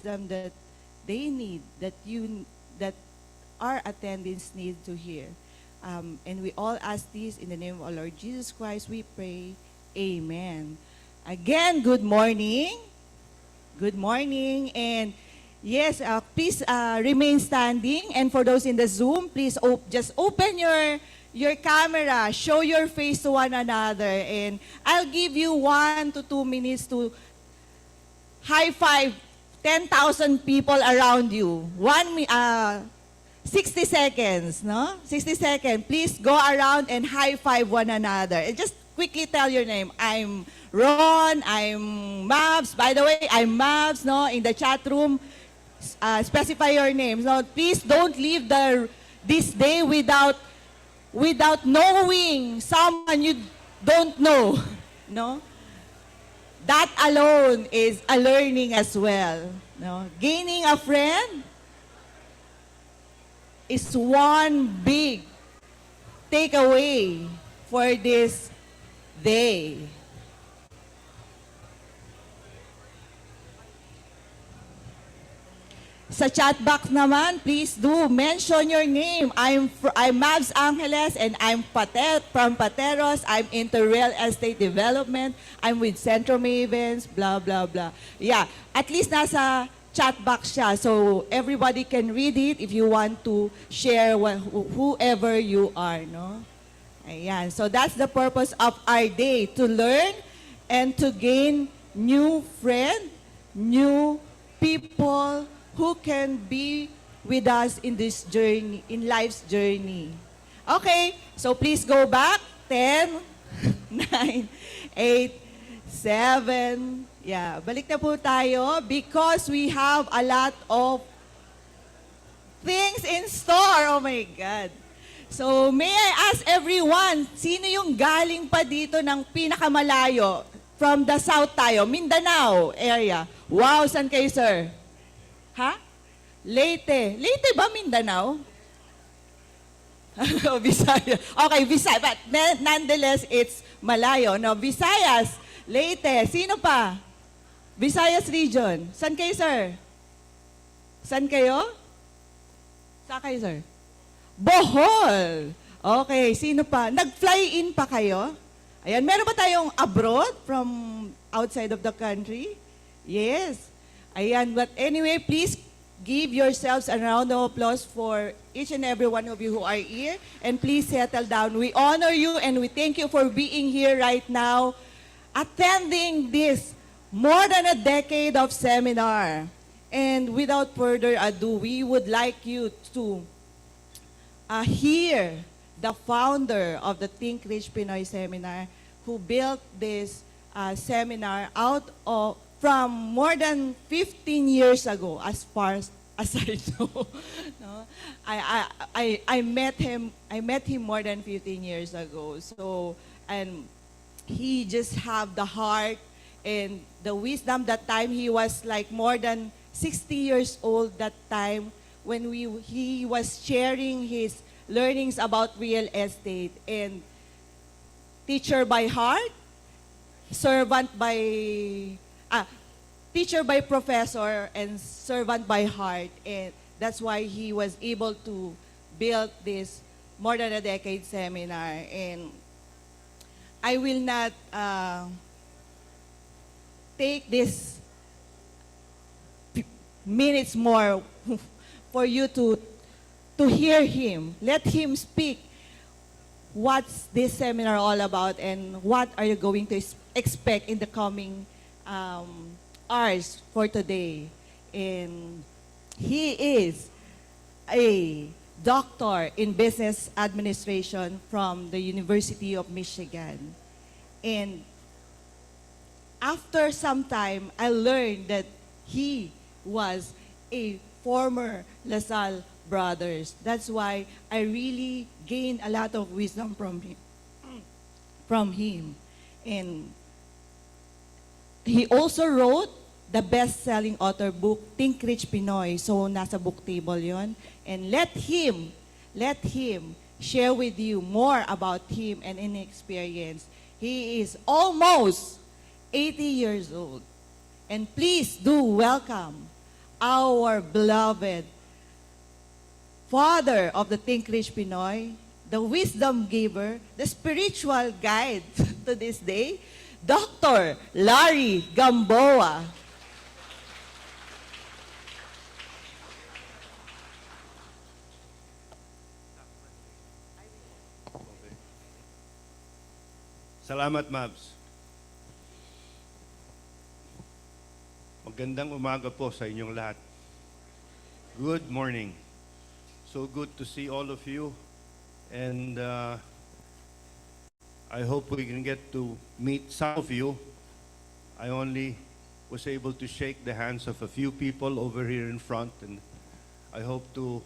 wisdom that they need, that our attendants need to hear. And we all ask this in the name of our Lord Jesus Christ, we pray. Amen. Again, good morning. Good morning. And yes, please remain standing. And for those in the Zoom, please just open your camera, show your face to one another. And I'll give you 1 to 2 minutes to high five 10,000 people around you. 60 seconds, no? 60 seconds. Please go around and high five one another. And just quickly tell your name. I'm Ron, I'm Mavs. By the way, I'm Mavs, no? In the chat room, specify your names. No? Please don't leave this day without knowing someone you don't know, no? That alone is a learning as well. No? Gaining a friend is one big takeaway for this day. Sa chat box naman, please do mention your name. I'm Mavs Angeles and I'm from Pateros. I'm into real estate development. I'm with Centro Mavens, blah, blah, blah. Yeah, at least nasa chat box siya. So everybody can read it if you want to share whoever you are, no? Ayan. So that's the purpose of our day, to learn and to gain new friends, new people who can be with us in this journey, in life's journey. Okay, so please go back. 10, 9, 8, 7. Yeah, balik na po tayo because we have a lot of things in store. Oh my God. So may I ask everyone, sino yung galing pa dito ng pinakamalayo? From the south tayo, Mindanao area. Wow, saan kayo, sir? Ha? Leyte. Leyte ba Mindanao? Visayas. Okay, Visayas. But nonetheless, it's malayo. No? Visayas, Leyte. Sino pa? Visayas region. San kayo, sir? San kayo? Saan kayo, sir? Bohol. Okay, sino pa? Nag-fly in pa kayo? Ayan, meron ba tayong abroad from outside of the country? Yes. Ayan, but anyway, please give yourselves a round of applause for each and every one of you who are here. And please settle down. We honor you and we thank you for being here right now, attending this more than a decade of seminar. And without further ado, we would like you to hear the founder of the Think Rich Pinoy Seminar who built this seminar from more than 15 years ago, as far as I know. No? I met him more than 15 years ago. So, and he just have the heart and the wisdom. That time he was like more than 60 years old that time when he was sharing his learnings about real estate. And teacher by heart, teacher by professor, and servant by heart. And that's why he was able to build this more than a decade seminar. And I will not take this minutes more for you to hear him. Let him speak. What's this seminar all about and what are you going to expect in the coming hours for today? And he is a doctor in business administration from the University of Michigan. And after some time, I learned that he was a former LaSalle brothers. That's why I really gained a lot of wisdom from him. And he also wrote the best-selling author book, Think Rich Pinoy. So, nasa book table yon. And let him share with you more about him and any experience. He is almost 80 years old. And please do welcome our beloved father of the Think Rich Pinoy, the wisdom giver, the spiritual guide to this day, Dr. Larry Gamboa. Salamat, Mavs. Magandang umaga po sa inyong lahat. Good morning. So good to see all of you. And I hope we can get to meet some of you. I only was able to shake the hands of a few people over here in front. And I hope to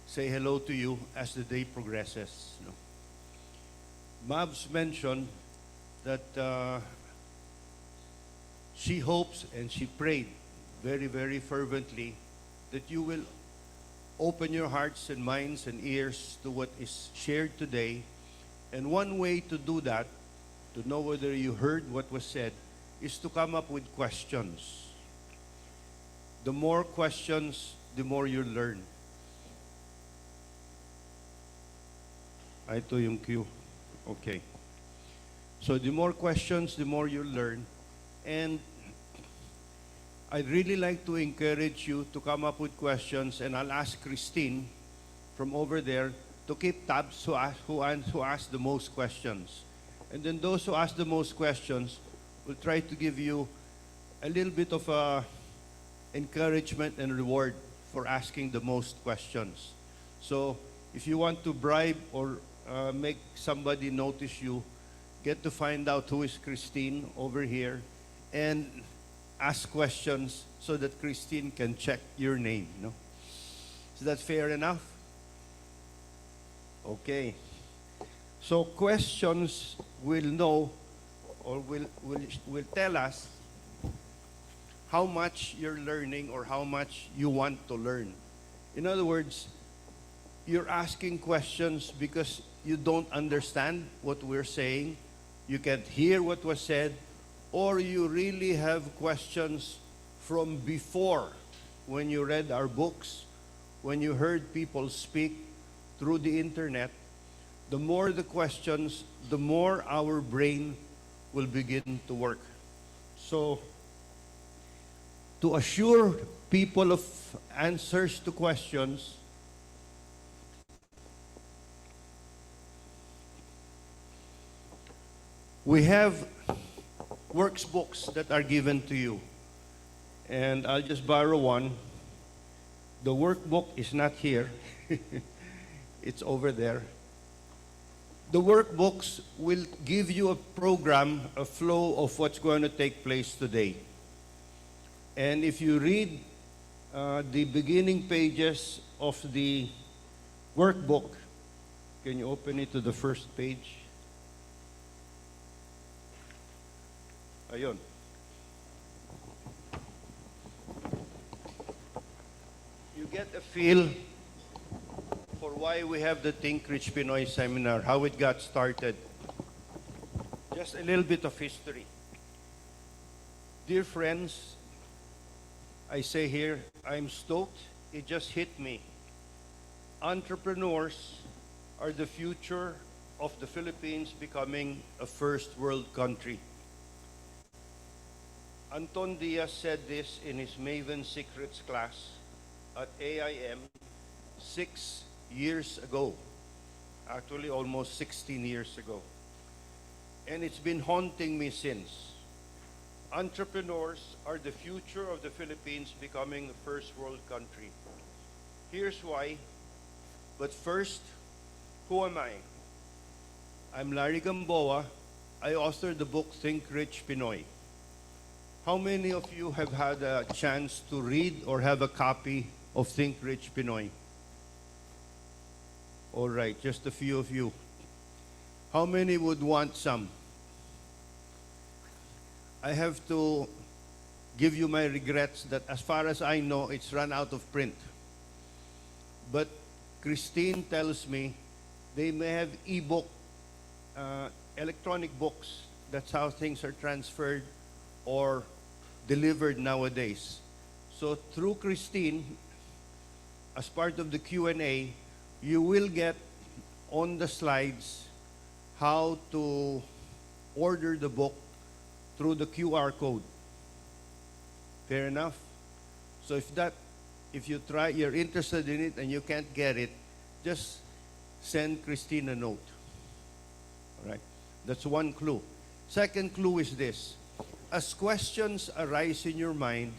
say hello to you as the day progresses. Mavs mentioned that she hopes and she prayed very, very fervently that you will open your hearts and minds and ears to what is shared today. And one way to do that, to know whether you heard what was said, is to come up with questions. The more questions, the more you learn. Ito yung cue. Okay. So the more questions, the more you learn. And I'd really like to encourage you to come up with questions, and I'll ask Christine from over there to keep tabs who ask the most questions. And then those who ask the most questions will try to give you a little bit of encouragement and reward for asking the most questions. So if you want to bribe or make somebody notice you, get to find out who is Christine over here and ask questions so that Christine can check your name. No? Is that fair enough? Okay. So questions will know or will tell us how much you're learning or how much you want to learn. In other words, you're asking questions because you don't understand what we're saying, you can't hear what was said, or you really have questions from before when you read our books, when you heard people speak through the internet. The more the questions, the more our brain will begin to work. So, to assure people of answers to questions, we have workbooks that are given to you. And I'll just borrow one. The workbook is not here. It's over there. The workbooks will give you a program, a flow of what's going to take place today. And if you read the beginning pages of the workbook, can you open it to the first page? Ayun. You get a feel for why we have the Think Rich Pinoy seminar, how it got started. Just a little bit of history. Dear friends, I say here, I'm stoked. It just hit me. Entrepreneurs are the future of the Philippines becoming a first world country. Anton Diaz said this in his Maven Secrets class at AIM 6 years ago. Actually, almost 16 years ago. And it's been haunting me since. Entrepreneurs are the future of the Philippines becoming a first world country. Here's why. But first, who am I? I'm Larry Gamboa. I authored the book Think Rich Pinoy. How many of you have had a chance to read or have a copy of Think Rich Pinoy? All right, just a few of you. How many would want some? I have to give you my regrets that as far as I know, it's run out of print. But Christine tells me they may have e-book, electronic books. That's how things are transferred or delivered nowadays. So through Christine, as part of the Q&A, you will get on the slides how to order the book through the QR code. Fair enough? So if you're interested in it and you can't get it, just send Christine a note. All right? That's one clue. Second clue is this. As questions arise in your mind,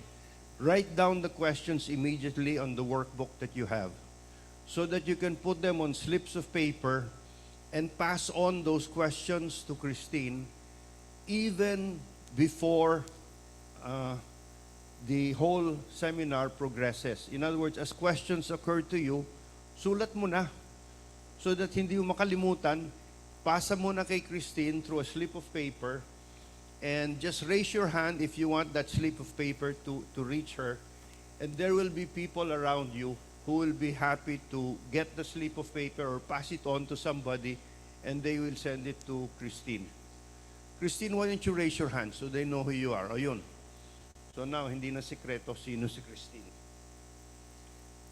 write down the questions immediately on the workbook that you have so that you can put them on slips of paper and pass on those questions to Christine even before the whole seminar progresses. In other words, as questions occur to you, sulat mo na so that hindi mo makalimutan. Pasa mo na kay Christine through a slip of paper and just raise your hand if you want that slip of paper to reach her. And there will be people around you who will be happy to get the slip of paper or pass it on to somebody and they will send it to Christine. Christine, why don't you raise your hand so they know who you are? O yun. So now, hindi na sikreto sino si Christine.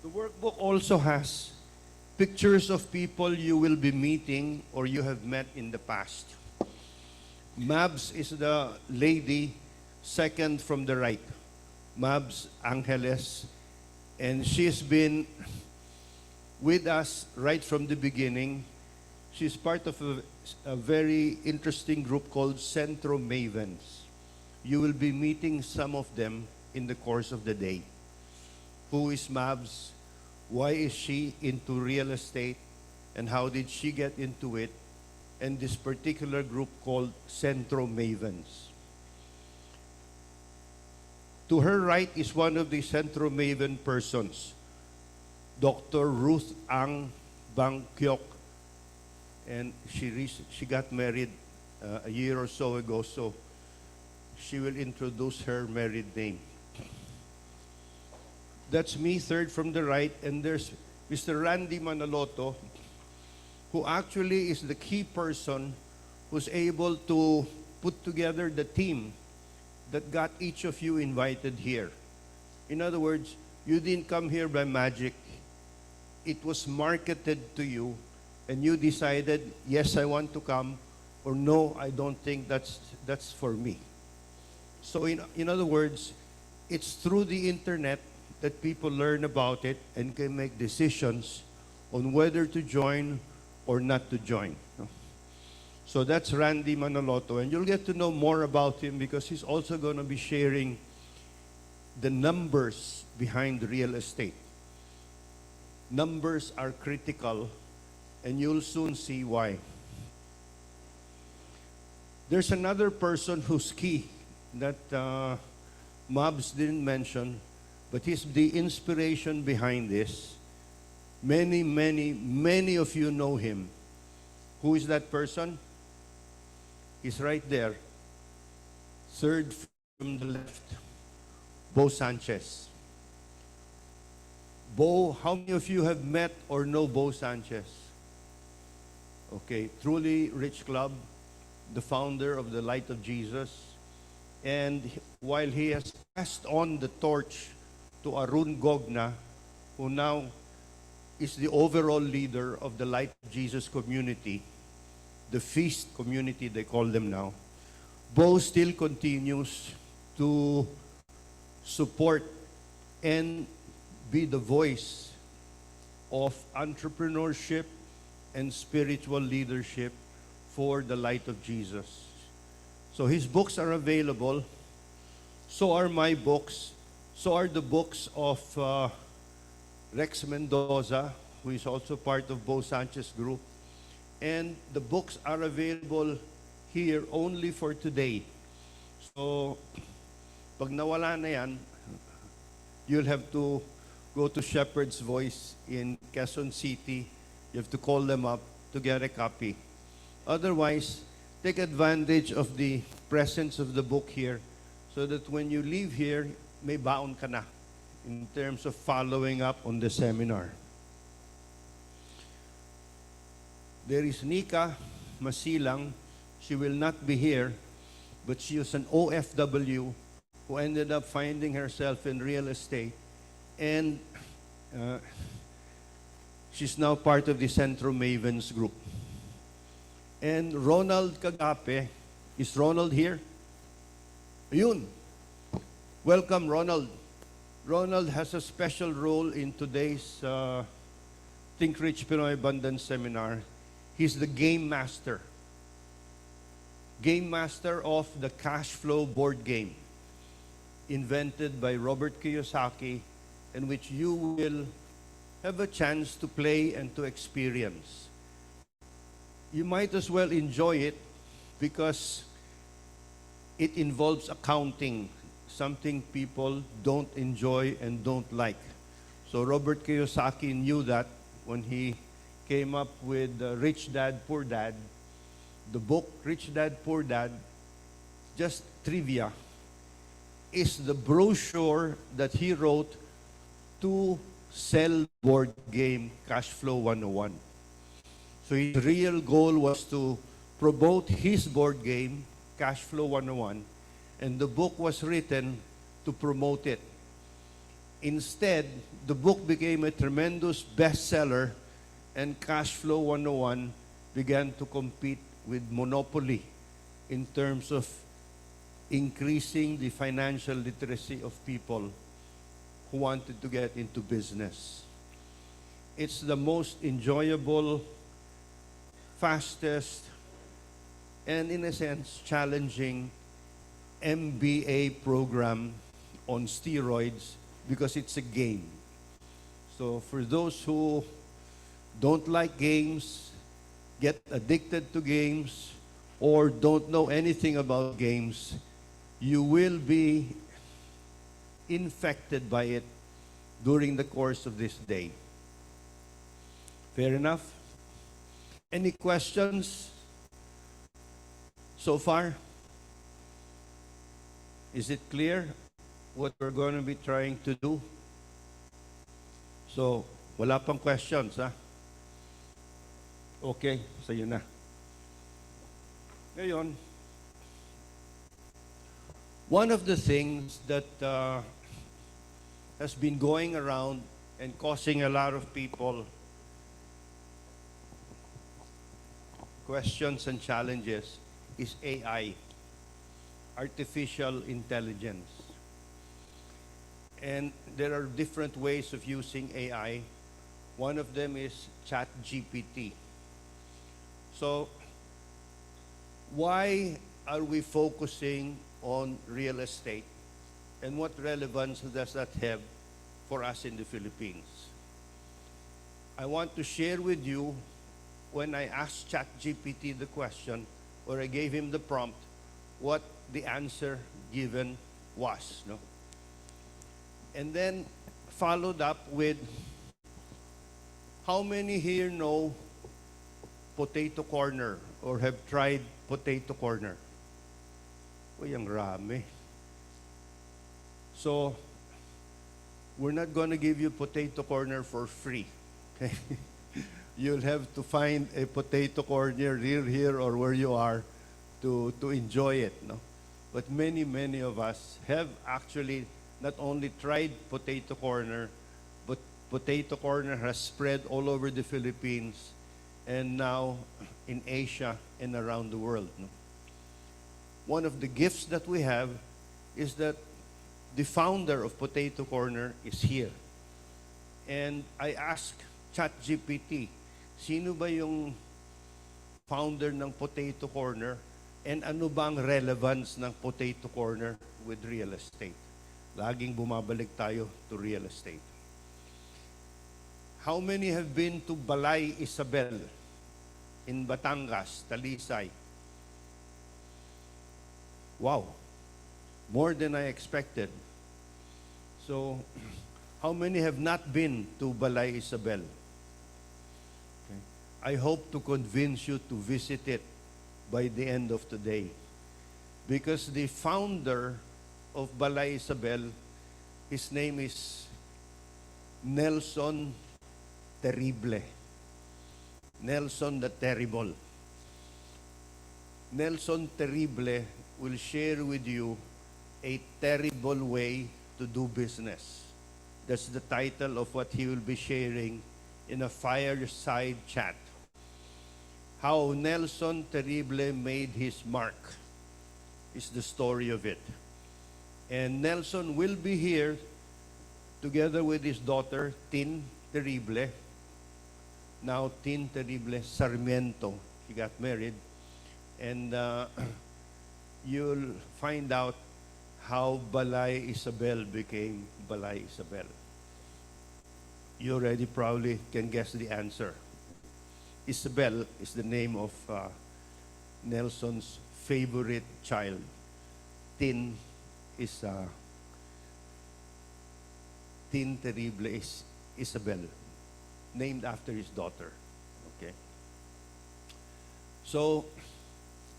The workbook also has pictures of people you will be meeting or you have met in the past. Mabs is the lady second from the right. Mabs Angeles. And she's been with us right from the beginning. She's part of a very interesting group called Centro Mavens. You will be meeting some of them in the course of the day. Who is Mabs? Why is she into real estate? And how did she get into it? And this particular group called Centro Mavens. To her right is one of the Centro Maven persons, Dr. Ruth Ang Bangkyok. And she got married a year or so ago, so she will introduce her married name. That's me, third from the right, and there's Mr. Randy Manaloto, who actually is the key person who's able to put together the team that got each of you invited here. In other words, you didn't come here by magic. It was marketed to you, and you decided, yes, I want to come, or no, I don't think that's for me. So in other words, it's through the internet that people learn about it and can make decisions on whether to join or not to join. So that's Randy Manaloto, and you'll get to know more about him because he's also going to be sharing the numbers behind real estate. Numbers are critical, and you'll soon see why. There's another person who's key that Mabs didn't mention, but he's the inspiration behind this. Many of you know him. Who is that person? He's right there. Third from the left. Bo Sanchez. Bo, how many of you have met or know Bo Sanchez? Okay, Truly Rich Club, the founder of the Light of Jesus. And while he has passed on the torch to Arun Gogna, who now is the overall leader of the Light of Jesus community, the Feast community they call them now, Bo still continues to support and be the voice of entrepreneurship and spiritual leadership for the Light of Jesus. So his books are available. So are my books. So are the books of Rex Mendoza, who is also part of Bo Sanchez Group. And the books are available here only for today. So, pag nawala na yan, you'll have to go to Shepherd's Voice in Quezon City. You have to call them up to get a copy. Otherwise, take advantage of the presence of the book here so that when you leave here, may baon ka na in terms of following up on the seminar. There is Nika Masilang. She will not be here, but she is an OFW who ended up finding herself in real estate. And uh, she's now part of the Centro Mavens group. And Ronald Kagape, is Ronald here? Ayun. Welcome, Ronald. Ronald has a special role in today's Think Rich Pinoy Abundance Seminar. He's the game master. Game master of the cash flow board game, invented by Robert Kiyosaki, in which you will have a chance to play and to experience. You might as well enjoy it because it involves accounting, something people don't enjoy and don't like. So Robert Kiyosaki knew that when he came up with Rich Dad, Poor Dad. The book, Rich Dad, Poor Dad, just trivia, is the brochure that he wrote to sell board game Cash Flow 101. So his real goal was to promote his board game, Cash Flow 101, and the book was written to promote it. Instead, the book became a tremendous bestseller, and Cash Flow 101 began to compete with Monopoly in terms of increasing the financial literacy of people who wanted to get into business. It's the most enjoyable, fastest, and in a sense, challenging MBA program on steroids because it's a game. So for those who don't like games, get addicted to games, or don't know anything about games, you will be infected by it during the course of this day. Fair enough? Any questions so far? Is it clear what we're going to be trying to do? So, wala pang questions, ha? Okay, sa'yo na. Ngayon, one of the things that has been going around and causing a lot of people questions and challenges is AI, artificial intelligence. And there are different ways of using AI. One of them is ChatGPT. So, why are we focusing on real estate? And what relevance does that have for us in the Philippines? I want to share with you when I asked ChatGPT the question, or I gave him the prompt, what the answer given was. No? And then followed up with, how many here know Potato Corner or have tried Potato Corner? Uy, ang rami. So, we're not going to give you Potato Corner for free. Okay? You'll have to find a Potato Corner here or where you are to enjoy it. No? But many of us have actually not only tried Potato Corner, but Potato Corner has spread all over the Philippines and now in Asia and around the world. No? One of the gifts that we have is that the founder of Potato Corner is here. And I asked ChatGPT, sino ba yung founder ng Potato Corner and ano bang relevance ng Potato Corner with real estate? Laging bumabalik tayo to real estate. How many have been to Balay Isabel in Batangas, Talisay? Wow, more than I expected. So, how many have not been to Balay Isabel? Okay. I hope to convince you to visit it by the end of today. Because the founder of Balay Isabel, his name is Nelson Terrible. Nelson the Terrible. Nelson Terrible will share with you a terrible way to do business. That's the title of what he will be sharing in a fireside chat. How Nelson Terrible made his mark is the story of it. And Nelson will be here together with his daughter, Tin Terrible. Now, Tin Terrible Sarmiento. She got married. And you'll find out how Balay Isabel became Balay Isabel. You already probably can guess the answer. Isabel is the name of Nelson's favorite child. Tin is Tin Terrible is Isabel, named after his daughter. Okay. So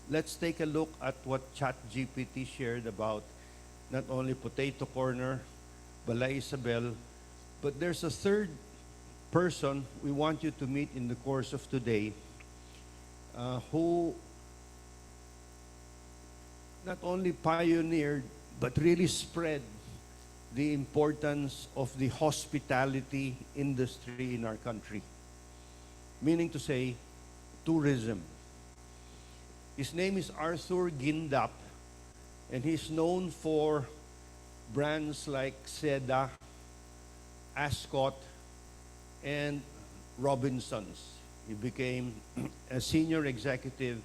let's take a look at what ChatGPT shared about not only Potato Corner, Balay Isabel, but there's a third person we want you to meet in the course of today who not only pioneered but really spread the importance of the hospitality industry in our country. Meaning to say, tourism. His name is Arthur Gindap, and he's known for brands like Seda, Ascot, and Robinsons. He became a senior executive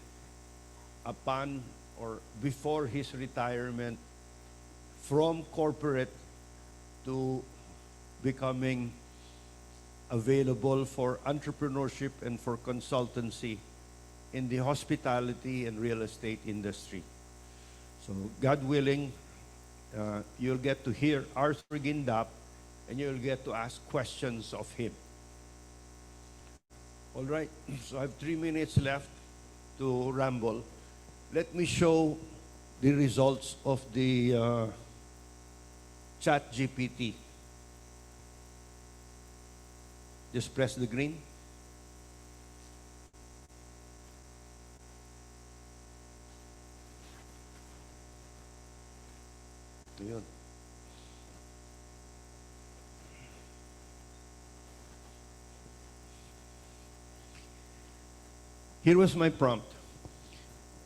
upon or before his retirement from corporate to becoming available for entrepreneurship and for consultancy in the hospitality and real estate industry. So God willing, you'll get to hear Arthur Gindap and you'll get to ask questions of him. All right, so I have 3 minutes left to ramble. Let me show the results of the ChatGPT. Just press the green. Yun. Here was my prompt.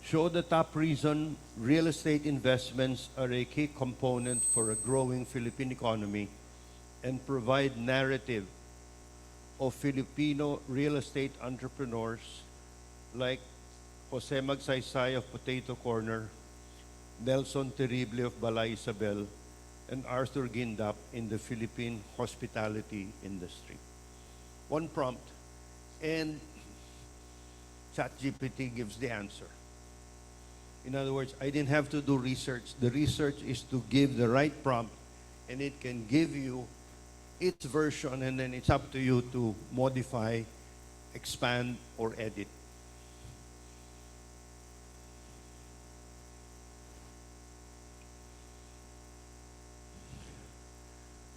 Show the top reason real estate investments are a key component for a growing Philippine economy and provide narrative of Filipino real estate entrepreneurs like Jose Magsaysay of Potato Corner, Nelson Terrible of Balay Isabel, and Arthur Gindap in the Philippine hospitality industry. One prompt, and ChatGPT gives the answer. In other words, I didn't have to do research. The research is to give the right prompt, and it can give you its version, and then it's up to you to modify, expand, or edit.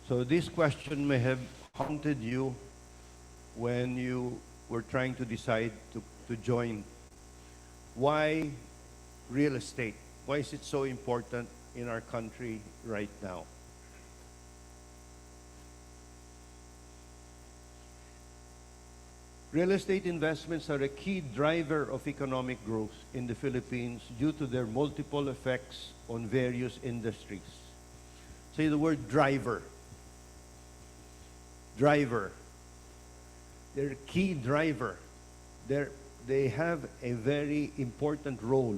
So this question may have haunted you when you were trying to decide to join. Why real estate? Why is it so important in our country right now? Real estate investments are a key driver of economic growth in the Philippines due to their multiple effects on various industries. Say the word driver. Driver. They're a key driver. They have a very important role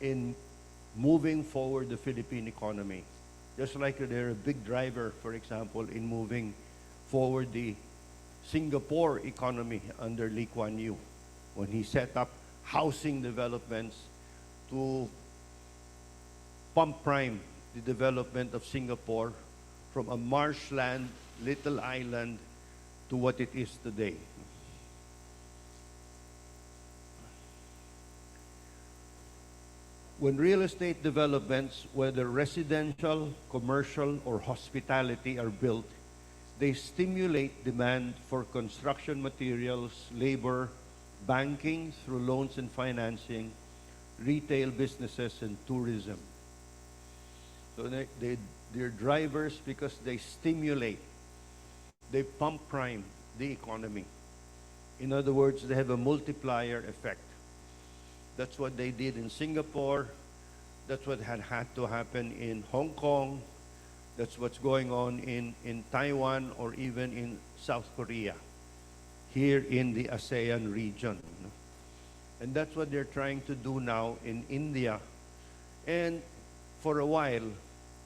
in moving forward the Philippine economy. Just like they're a big driver, for example, in moving forward the Singapore economy under Lee Kuan Yew, when he set up housing developments to pump prime the development of Singapore from a marshland, little island, to what it is today. When real estate developments, whether residential, commercial, or hospitality, are built, they stimulate demand for construction materials, labor, banking through loans and financing, retail businesses, and tourism. So they're drivers because they stimulate, they pump prime the economy. In other words, they have a multiplier effect. That's what they did in Singapore. That's what had to happen in Hong Kong. That's what's going on in Taiwan or even in South Korea, here in the ASEAN region. And that's what they're trying to do now in India and for a while,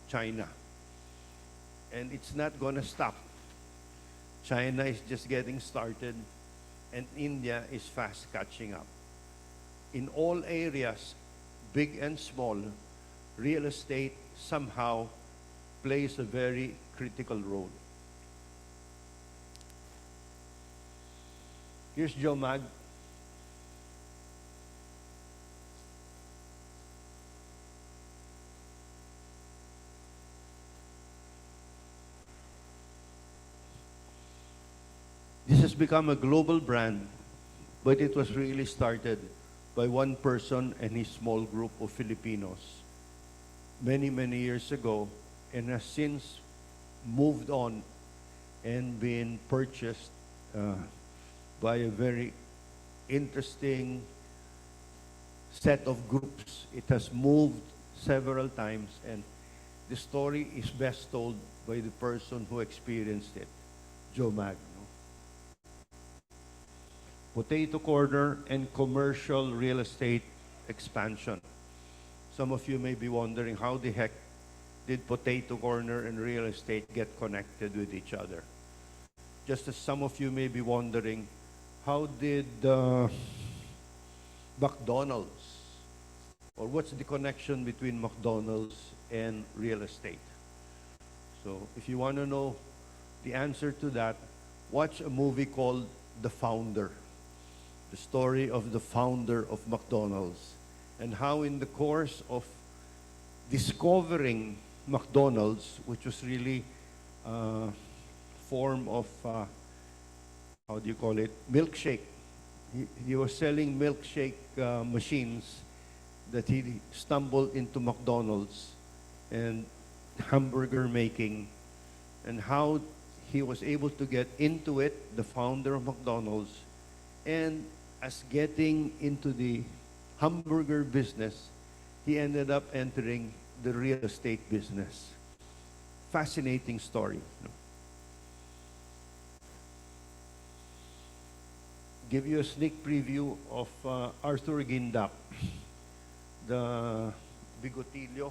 China. And it's not going to stop. China is just getting started and India is fast catching up. In all areas, big and small, real estate somehow plays a very critical role. Here's Joe Mag. This has become a global brand, but it was really started by one person and his small group of Filipinos many, many years ago, and has since moved on and been purchased by a very interesting set of groups. It has moved several times, and the story is best told by the person who experienced it, Joe Magno. Potato corner and commercial real estate expansion. Some of you may be wondering, how the heck did potato corner and real estate get connected with each other? Just as some of you may be wondering, how did McDonald's, or what's the connection between McDonald's and real estate? So if you want to know the answer to that, watch a movie called The Founder, the story of the founder of McDonald's, and how in the course of discovering McDonald's, which was really a form of, how do you call it, milkshake. He was selling milkshake machines, that he stumbled into McDonald's and hamburger making, and how he was able to get into it, the founder of McDonald's, and as getting into the hamburger business, he ended up entering the real estate business. Fascinating story. Give you a sneak preview of Arthur Guindap, the bigotillo.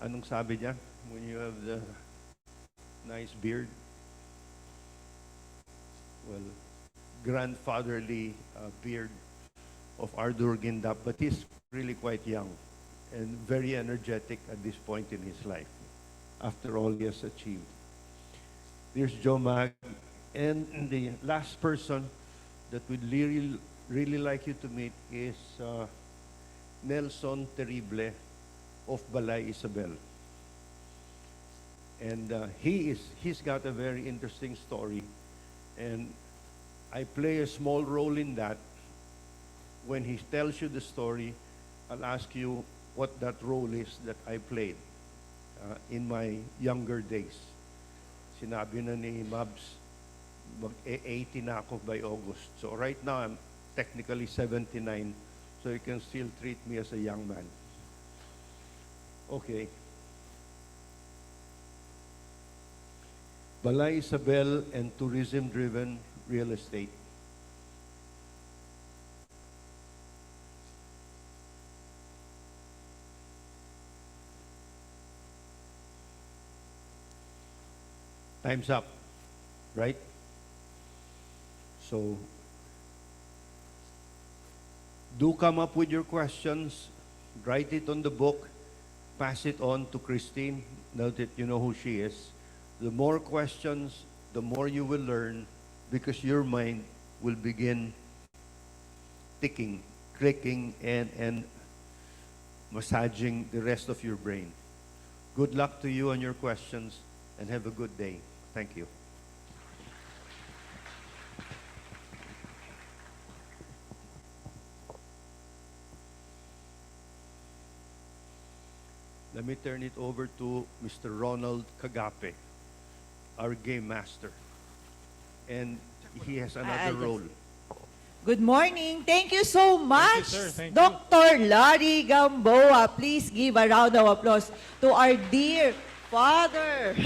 Anong sabi niya when you have the nice beard? Well, grandfatherly beard of Arthur Guindap, but he's really quite young and very energetic at this point in his life, after all he has achieved. There's Joe Mag, and the last person that we'd really like you to meet is Nelson Terrible of Balay Isabel. And he's got a very interesting story, and I play a small role in that. When he tells you the story, I'll ask you what that role is that I played in my younger days. Sinabi na ni Mabs, mag-80 na ako by August. So right now, I'm technically 79, so you can still treat me as a young man. Okay. Balay Isabel and tourism-driven real estate. Time's up, right? So, do come up with your questions, write it on the book, pass it on to Christine, now that you know who she is. The more questions, the more you will learn, because your mind will begin ticking, clicking, and massaging the rest of your brain. Good luck to you on your questions, and have a good day. Thank you. let me turn it over to Mr. Ronald Kagape, our game master. And he has another yes. role. Good morning. Thank you so much, sir. Thank you. Dr. Larry Gamboa. Please give a round of applause to our dear father,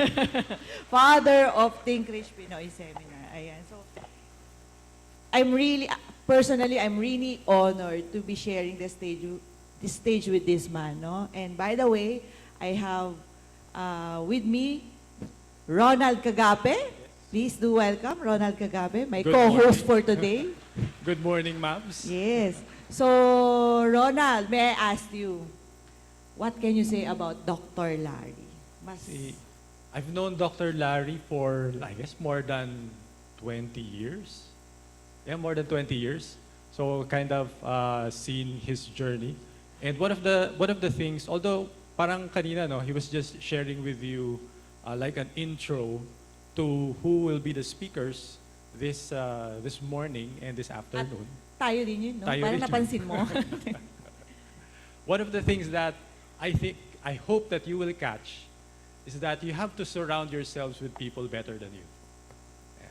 father of Think Rich Pinoy Seminar. Ayan. So, personally, I'm really honored to be sharing the stage with this man, no? And by the way, I have with me Ronald Kagape. Please do welcome Ronald Kagape, my Good co-host morning. for today. Good morning, Mavs. Yes. So, Ronald, may I ask you, what can you say about Dr. Larry? See, I've known Dr. Larry for, I guess, more than 20 years. Yeah, more than 20 years. So kind of seen his journey. And one of the things, although parang kanina, no, he was just sharing with you like an intro to who will be the speakers this morning and this afternoon. Tayo din yun, no? Tayo Parang rin yun. napansin mo. One of the things that I hope that you will catch is that you have to surround yourselves with people better than you. Yeah.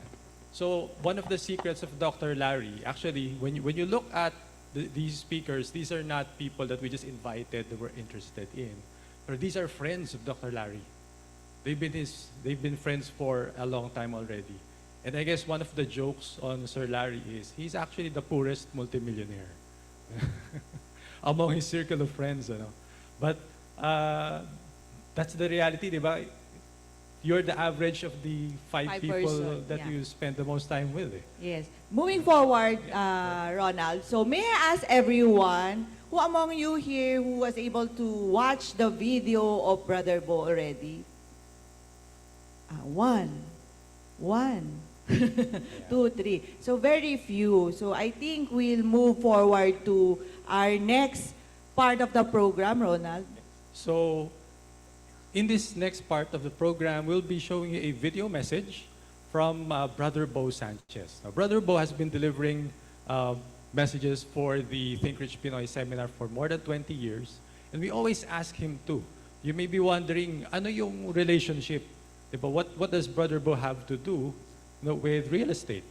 So one of the secrets of Dr. Larry, actually, when you look at these speakers, these are not people that we just invited that we're interested in, but these are friends of Dr. Larry. They've been friends for a long time already. And I guess one of the jokes on Sir Larry is he's actually the poorest multimillionaire among his circle of friends. You know? But that's the reality, di ba? You're the average of the five people person, that yeah. you spend the most time with. Eh. Yes. Moving forward, Ronald, so may I ask everyone, who among you here who was able to watch the video of Brother Bo already? One. Two, three. So very few. So I think we'll move forward to our next part of the program, Ronald. So, in this next part of the program, we'll be showing you a video message from Brother Bo Sanchez. Now, Brother Bo has been delivering messages for the Think Rich Pinoy seminar for more than 20 years. And we always ask him to. You may be wondering, ano yung relationship? Diba? What does Brother Bo have to do with real estate?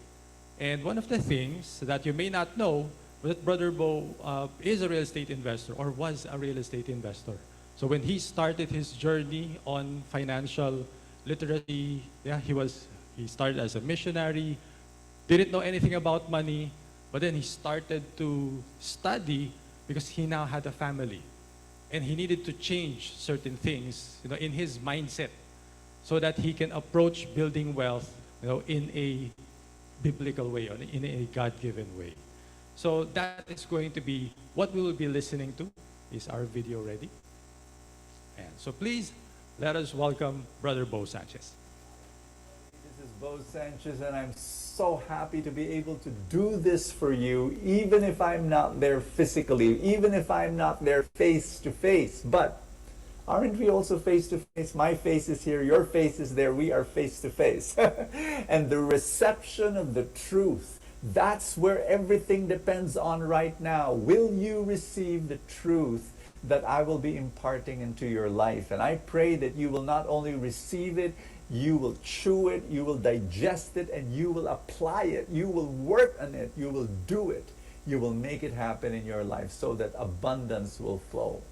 And one of the things that you may not know, that Brother Bo is a real estate investor or was a real estate investor. So when he started his journey on financial literacy, yeah, he started as a missionary, didn't know anything about money, but then he started to study because he now had a family. And he needed to change certain things, in his mindset so that he can approach building wealth, in a biblical way, or in a God-given way. So that is going to be what we will be listening to. Is our video ready? And so please, let us welcome Brother Bo Sanchez. This is Bo Sanchez, and I'm so happy to be able to do this for you, even if I'm not there physically, even if I'm not there face to face. But aren't we also face to face? My face is here, your face is there, we are face to face. And the reception of the truth, that's where everything depends on right now. Will you receive the truth that I will be imparting into your life? And I pray that you will not only receive it, you will chew it, you will digest it, and you will apply it. You will work on it, you will do it. You will make it happen in your life so that abundance will flow.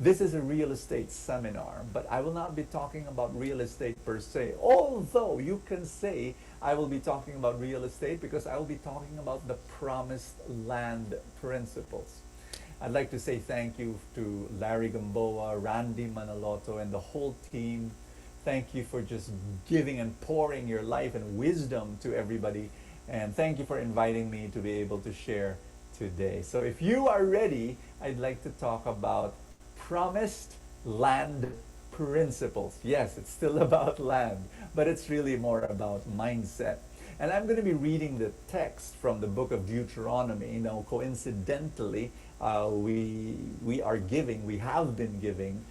This is a real estate seminar, but I will not be talking about real estate per se. Although you can say I will be talking about real estate because I will be talking about the promised land principles. I'd like to say thank you to Larry Gamboa, Randy Manaloto, and the whole team. Thank you for just giving and pouring your life and wisdom to everybody. And thank you for inviting me to be able to share today. So if you are ready, I'd like to talk about promised land principles. Yes, it's still about land, but it's really more about mindset. And I'm going to be reading the text from the book of Deuteronomy. Coincidentally, we have been giving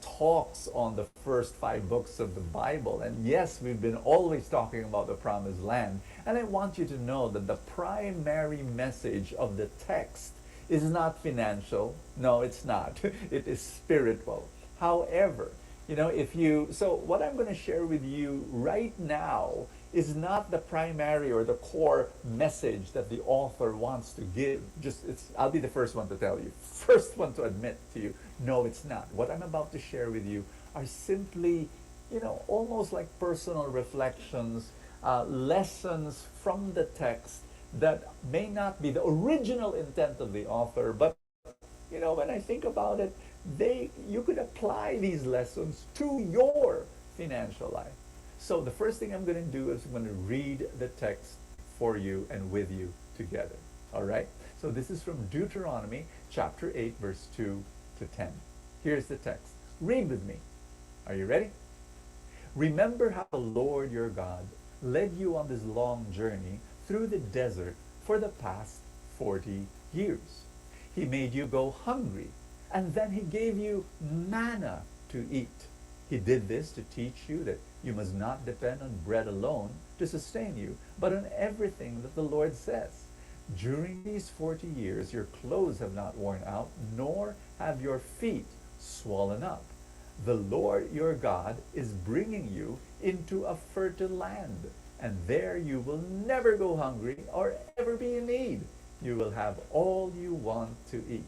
talks on the first 5 books of the Bible. And yes, we've been always talking about the promised land. And I want you to know that the primary message of the text is not financial. No, it's not. It is spiritual. However, so what I'm going to share with you right now is not the primary or the core message that the author wants to give. I'll be the first one to tell you, first one to admit to you, no, it's not. What I'm about to share with you are simply, almost like personal reflections, lessons from the text that may not be the original intent of the author, but when I think about it, you could apply these lessons to your financial life. So the first thing I'm going to do is I'm going to read the text for you and with you together. All right? So this is from Deuteronomy chapter 8, verse 2 to 10. Here's the text. Read with me. Are you ready? Remember how the Lord your God led you on this long journey through the desert for the past 40 years. He made you go hungry, and then he gave you manna to eat. He did this to teach you that you must not depend on bread alone to sustain you, but on everything that the Lord says. During these 40 years, your clothes have not worn out, nor have your feet swollen up. The Lord your God is bringing you into a fertile land, and there you will never go hungry or ever be in need. You will have all you want to eat,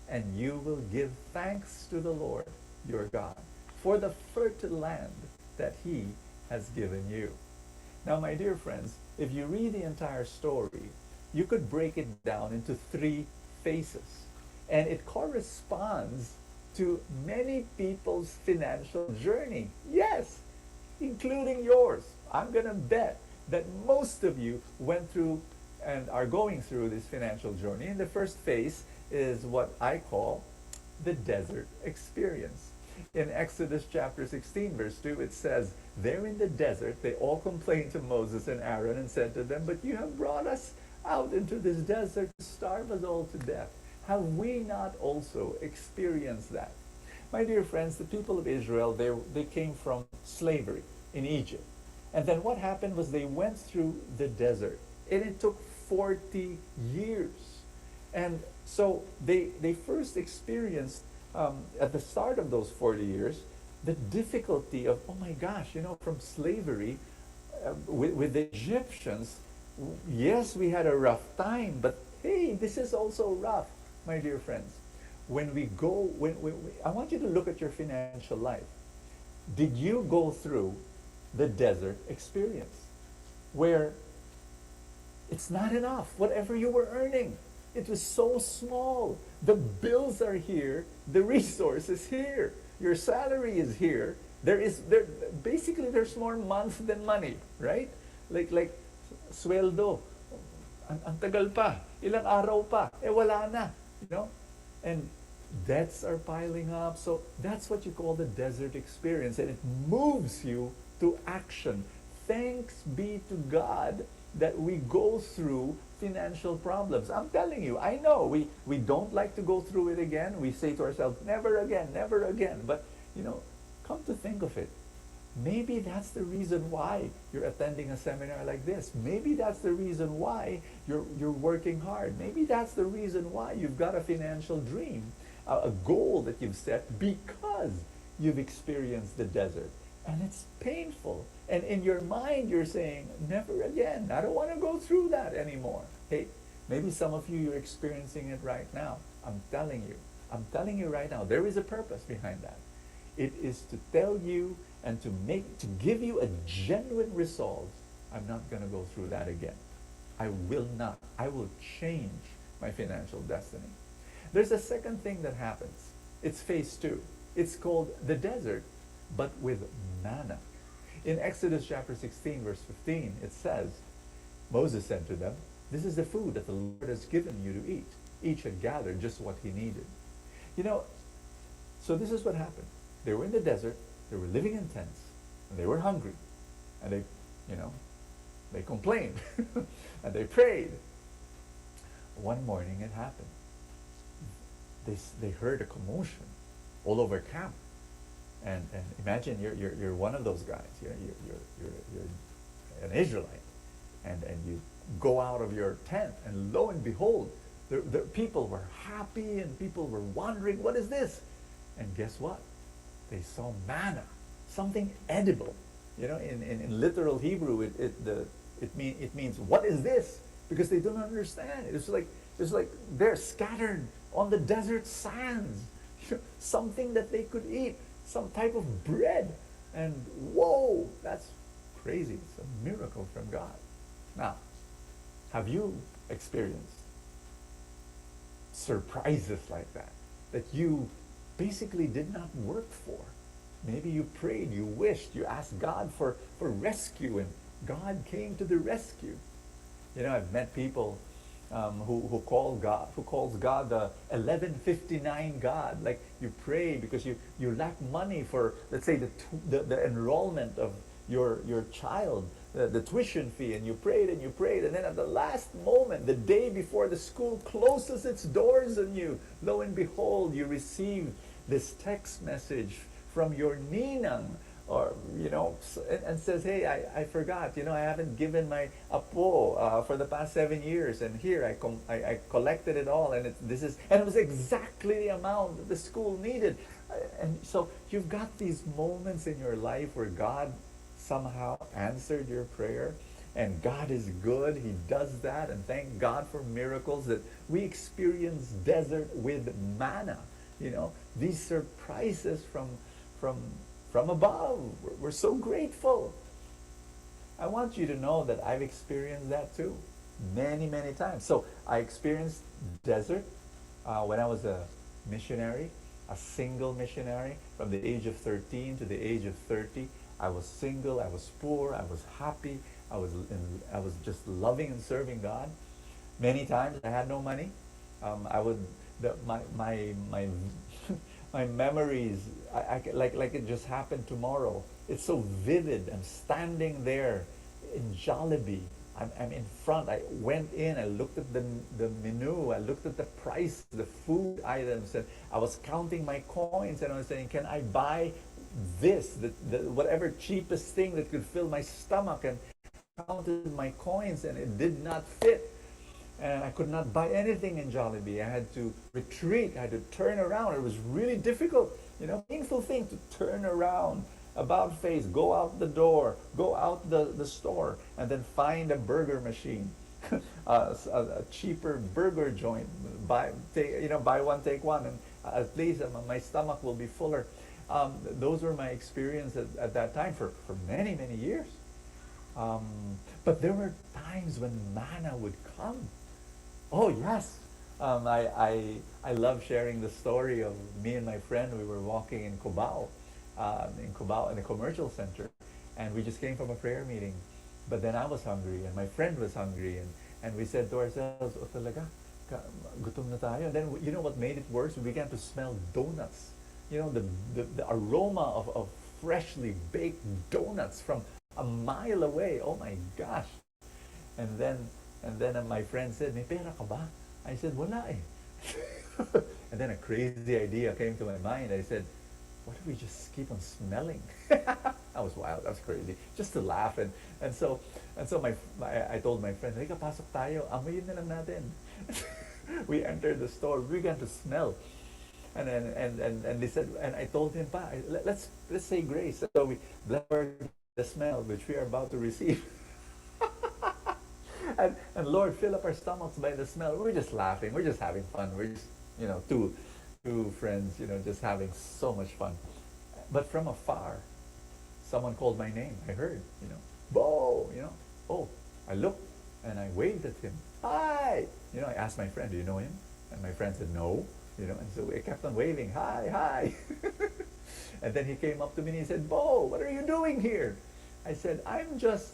and you will give thanks to the Lord your God for the fertile land that he has given you. Now, my dear friends, if you read the entire story, you could break it down into 3 phases, and it corresponds to many people's financial journey. Yes, including yours. I'm going to bet that most of you went through and are going through this financial journey. And the first phase is what I call the desert experience. In Exodus chapter 16, verse 2, it says, there in the desert, they all complained to Moses and Aaron and said to them, but you have brought us out into this desert to starve us all to death. Have we not also experienced that? My dear friends, the people of Israel, they came from slavery in Egypt. And then what happened was they went through the desert. And it took 40 years. And so they first experienced, at the start of those 40 years, the difficulty of, oh my gosh, from slavery with the Egyptians, yes, we had a rough time, but hey, this is also rough, my dear friends. When I want you to look at your financial life. Did you go through the desert experience where it's not enough, whatever you were earning? It was so small. The bills are here, the resource is here, your salary is here. Basically there's more months than money, right? Like sweldo. Ang tagal pa, ilang araw pa, wala na, And debts are piling up. So that's what you call the desert experience, and it moves you to action. Thanks be to God that we go through financial problems. I'm telling you, I know we don't like to go through it again. We say to ourselves, never again, never again. But, come to think of it, maybe that's the reason why you're attending a seminar like this. Maybe that's the reason why you're working hard. Maybe that's the reason why you've got a financial dream, a goal that you've set because you've experienced the desert. And it's painful. And in your mind, you're saying, never again. I don't want to go through that anymore. Hey, maybe some of you, you're experiencing it right now. I'm telling you right now, there is a purpose behind that. It is to tell you and to give you a genuine resolve. I'm not going to go through that again. I will not. I will change my financial destiny. There's a second thing that happens. It's phase 2. It's called the desert, but with manna. In Exodus chapter 16, verse 15, it says, Moses said to them, this is the food that the Lord has given you to eat. Each had gathered just what he needed. So this is what happened. They were in the desert, they were living in tents, and they were hungry. And they complained, and they prayed. One morning it happened. They heard a commotion all over camp. And imagine you're one of those guys. You're an Israelite, and you go out of your tent, and lo and behold, the people were happy, and people were wondering, what is this? And guess what? They saw manna, something edible. You know, in literal Hebrew, it means what is this? Because they don't understand. It's like they're scattered on the desert sands. Something that they could eat, some type of bread, and whoa, that's crazy. It's a miracle from God. Now, have you experienced surprises like that that you basically did not work for? Maybe you prayed, you wished, you asked God for rescue, and God came to the rescue. You know, I've met people who calls God the 1159 God. Like, you pray because you lack money for, let's say, the enrollment of your child, the tuition fee, and you prayed and you prayed, and then at the last moment, the day before the school closes its doors on you, lo and behold, you receive this text message from your ninang, or and says, hey, I forgot, I haven't given my apo for the past 7 years, and here I collected it all, and it was exactly the amount that the school needed. And so you've got these moments in your life where God somehow answered your prayer, and God is good. He does that, and thank God for miracles that we experience desert with manna. These surprises from above. We're so grateful. I want you to know that I've experienced that too, many, many times. So I experienced desert when I was a missionary, a single missionary, from the age of 13 to the age of 30. I was single, I was poor, I was happy, I was just loving and serving God. Many times I had no money. My my memories, like it just happened tomorrow. It's so vivid. I'm standing there in Jollibee. I'm in front. I went in. I looked at the menu. I looked at the price, the food items, and I was counting my coins. And I was saying, can I buy this, the whatever cheapest thing that could fill my stomach? And counted my coins, and it did not fit. And I could not buy anything in Jollibee. I had to retreat. I had to turn around. It was really difficult, painful thing to turn around, about face, go out the door, go out the store, and then find a burger machine, a cheaper burger joint. Buy one, take one, and at least my stomach will be fuller. Those were my experience at that time for many, many years. But there were times when manna would come. Oh yes, I love sharing the story of me and my friend. We were walking in Cubao, in a commercial center, and we just came from a prayer meeting. But then I was hungry, and my friend was hungry, and we said to ourselves, "Oh talaga, gutom na tayo." And then you know what made it worse? We began to smell donuts. The aroma of freshly baked donuts from a mile away. Oh my gosh! And then my friend said, "May pera ka ba?" I said, "Wala eh." And then a crazy idea came to my mind. I said, "What if we just keep on smelling?" That was wild. That was crazy. Just to laugh, and so I told my friend, "Hey, pasok tayo. Amoyin na lang natin." We entered the store. We began to smell. And they said, and I told him, "Pa, let's say grace." So we blessed the smell which we are about to receive. And Lord, fill up our stomachs by the smell. We're just laughing. We're just having fun. We're just, two friends, just having so much fun. But from afar, someone called my name. I heard, Bo, Oh, I looked and I waved at him. Hi! I asked my friend, "Do you know him?" And my friend said, "No." And so I kept on waving, "Hi, hi." And then he came up to me and he said, "Bo, what are you doing here?" I said, "I'm just,"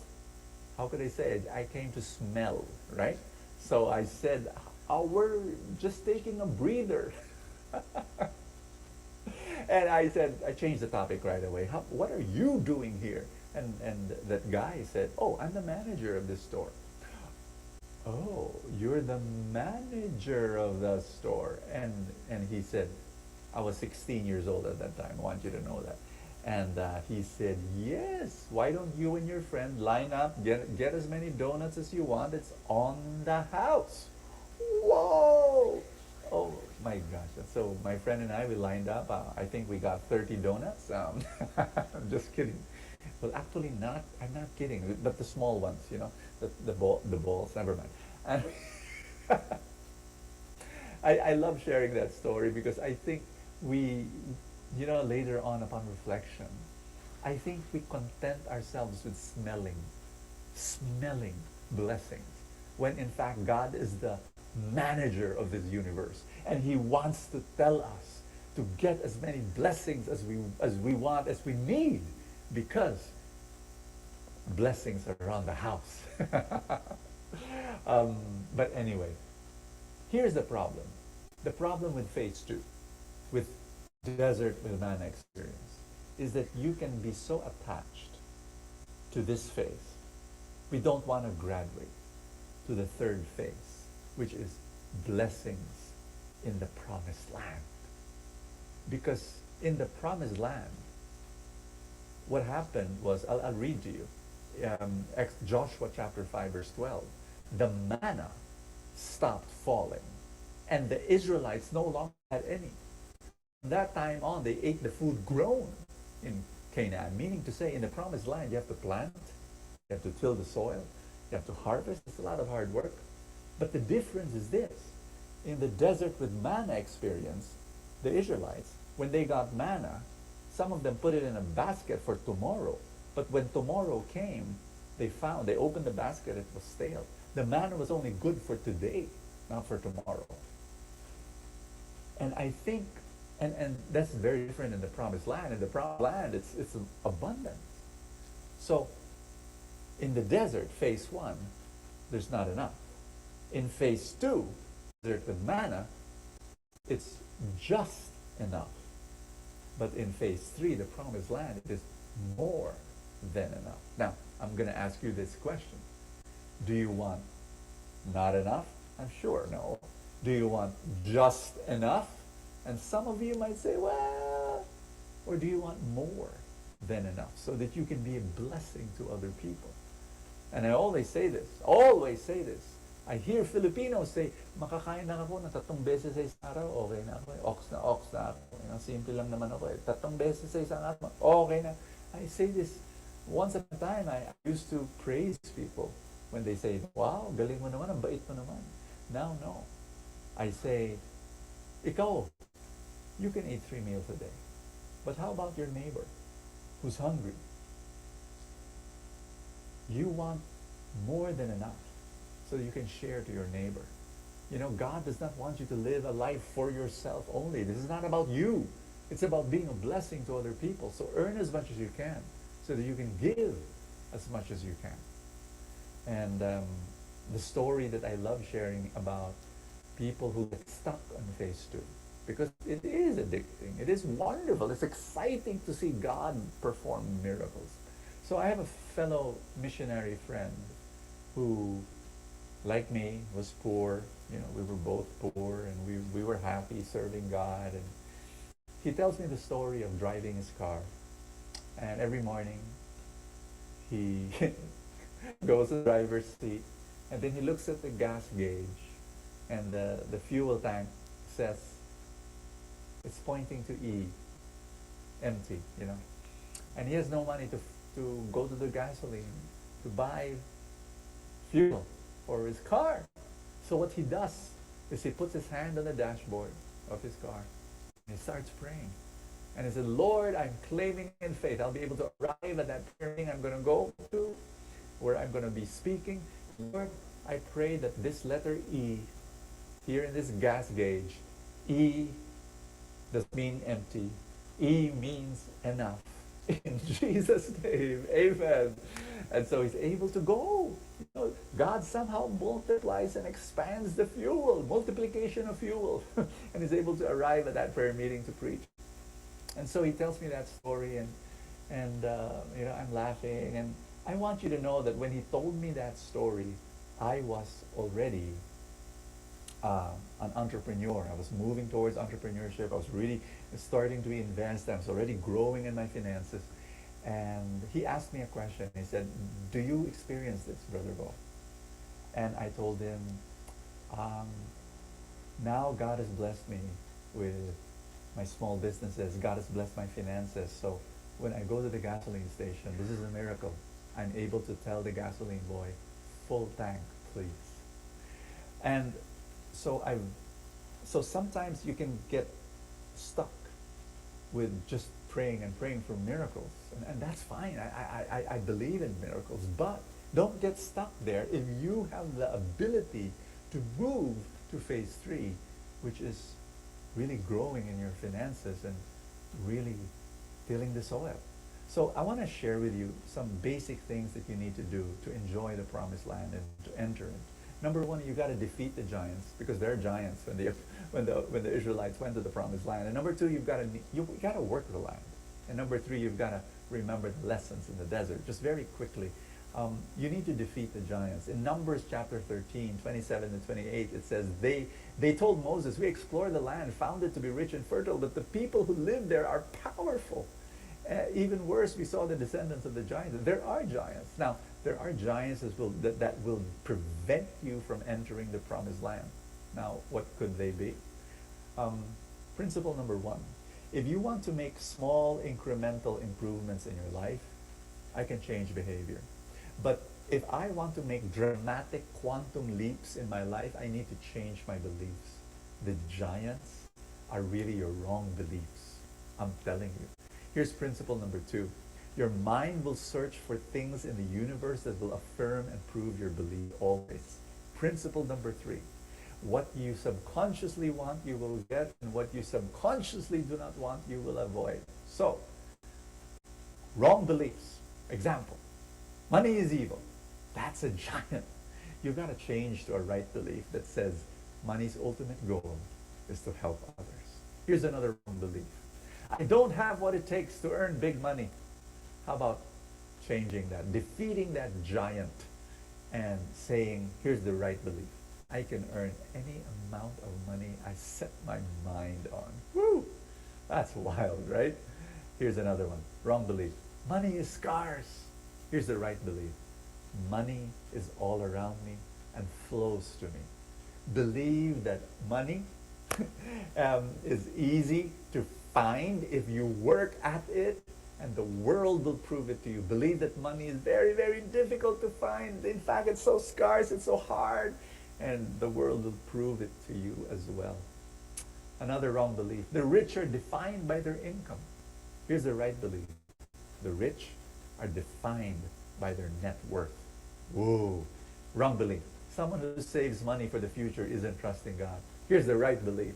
how could I say it? I came to smell, right? So I said, "Oh, we're just taking a breather." And I changed the topic right away. What are you doing here? And that guy said, "Oh, I'm the manager of this store." "Oh, you're the manager of the store." And he said, I was 16 years old at that time. I want you to know that. And he said, "Yes, why don't you and your friend line up, get as many donuts as you want. It's on the house." Whoa! Oh, My gosh. So my friend and I, we lined up. I think we got 30 donuts. I'm just kidding. Well, actually not. I'm not kidding. But the small ones, you know, the balls, never mind. And I love sharing that story because I think we, you know, later on upon reflection, I think we content ourselves with smelling blessings, when in fact God is the manager of this universe, and He wants to tell us to get as many blessings as we want, as we need, because blessings are around the house. But anyway, here's the problem. The problem with phase two, with desert with manna experience, is that you can be so attached to this phase. We don't want to graduate to the third phase, which is blessings in the promised land. Because in the promised land, what happened was, I'll read to you, Joshua chapter 5 verse 12. The manna stopped falling, and the Israelites no longer had any. From that time on, they ate the food grown in Canaan, meaning to say, in the promised land, you have to plant, you have to till the soil, you have to harvest. It's a lot of hard work. But the difference is this. In the desert with manna experience, the Israelites, when they got manna, some of them put it in a basket for tomorrow. But when tomorrow came, they opened the basket, it was stale. The manna was only good for today, not for tomorrow. And I think, and that's very different in the promised land. In the promised land, it's abundance. So, in the desert, phase one, there's not enough. In phase two, desert with manna, it's just enough. But in phase three, the promised land, it is more than enough. Now, I'm going to ask you this question. Do you want not enough? I'm sure no. Do you want just enough? And some of you might say, well, or do you want more than enough so that you can be a blessing to other people? And I always say this. I hear Filipinos say, makakain lang ako ng 3 beses sa isang araw, okay na ako. Ox na ako. Simple lang naman ako. 3 beses sa isang araw, okay na. I say this once upon a time. I used to praise people when they say, wow, galing mo naman, ang bait mo naman. Now, no. I say, ikaw, you can eat 3 meals a day. But how about your neighbor who's hungry? You want more than enough so you can share to your neighbor. You know, God does not want you to live a life for yourself only. This is not about you. It's about being a blessing to other people. So earn as much as you can so that you can give as much as you can. And the story that I love sharing about people who get stuck on phase two, because it is addicting. It is wonderful. It's exciting to see God perform miracles. So I have a fellow missionary friend who, like me, was poor. You know, we were both poor, and we were happy serving God. And he tells me the story of driving his car. And every morning, he goes to the driver's seat, and then he looks at the gas gauge, and the fuel tank says, it's pointing to E, empty, you know. And he has no money to go to the gasoline, to buy fuel for his car. So what he does is he puts his hand on the dashboard of his car, and he starts praying. And he said, Lord, I'm claiming in faith I'll be able to arrive at that meeting I'm going to go to, where I'm going to be speaking. Lord, I pray that this letter E, here in this gas gauge, E does mean empty. E means enough. In Jesus' name, amen. And so he's able to go. You know, God somehow multiplies and expands the fuel, multiplication of fuel. And he's able to arrive at that prayer meeting to preach. And so he tells me that story, and you know, I'm laughing. And I want you to know that when he told me that story, I was already an entrepreneur. I was moving towards entrepreneurship. I was really starting to invest. I was already growing in my finances. And he asked me a question. He said, do you experience this, Brother Bo? And I told him, Now God has blessed me with my small businesses. God has blessed my finances. So when I go to the gasoline station, this is a miracle. I'm able to tell the gasoline boy, full tank, please. And so I've so sometimes you can get stuck with just praying and praying for miracles. And that's fine. I believe in miracles. But don't get stuck there if you have the ability to move to phase 3, which is really growing in your finances and really tilling the soil. So I want to share with you some basic things that you need to do to enjoy the promised land and to enter it. Number one, you got to defeat the giants, because they're giants when the Israelites went to the promised land. And number two, you got to work the land. And number three, you've got to remember the lessons in the desert. Just very quickly, you need to defeat the giants. In Numbers chapter 13, 27 and 28, it says, they told Moses, we explored the land, found it to be rich and fertile, but the people who live there are powerful. Even worse, we saw the descendants of the giants. There are giants. Now, there are giants that will prevent you from entering the promised land. Now, what could they be? Principle number one. If you want to make small incremental improvements in your life, I can change behavior. But if I want to make dramatic quantum leaps in my life, I need to change my beliefs. The giants are really your wrong beliefs. I'm telling you. Here's principle number two. Your mind will search for things in the universe that will affirm and prove your belief always. Principle number three. What you subconsciously want, you will get, and what you subconsciously do not want, you will avoid. So, wrong beliefs. Example, money is evil. That's a giant. You've got to change to a right belief that says money's ultimate goal is to help others. Here's another wrong belief. I don't have what it takes to earn big money. How about changing that, defeating that giant and saying, here's the right belief. I can earn any amount of money I set my mind on. Woo! That's wild, right? Here's another one. Wrong belief. Money is scarce. Here's the right belief. Money is all around me and flows to me. Believe that money is easy to find if you work at it, and the world will prove it to you. Believe that money is very, very difficult to find. In fact, it's so scarce, it's so hard, and the world will prove it to you as well. Another wrong belief. The rich are defined by their income. Here's the right belief. The rich are defined by their net worth. Whoa. Wrong belief. Someone who saves money for the future isn't trusting God. Here's the right belief.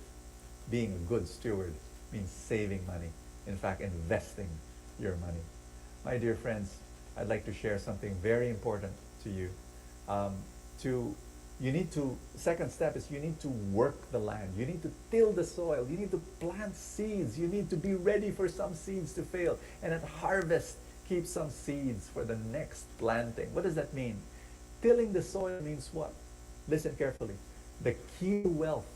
Being a good steward means saving money. In fact, investing your money. My dear friends, I'd like to share something very important to you. Second step is you need to work the land. You need to till the soil. You need to plant seeds. You need to be ready for some seeds to fail. And at harvest, keep some seeds for the next planting. What does that mean? Tilling the soil means what? Listen carefully. The key to wealth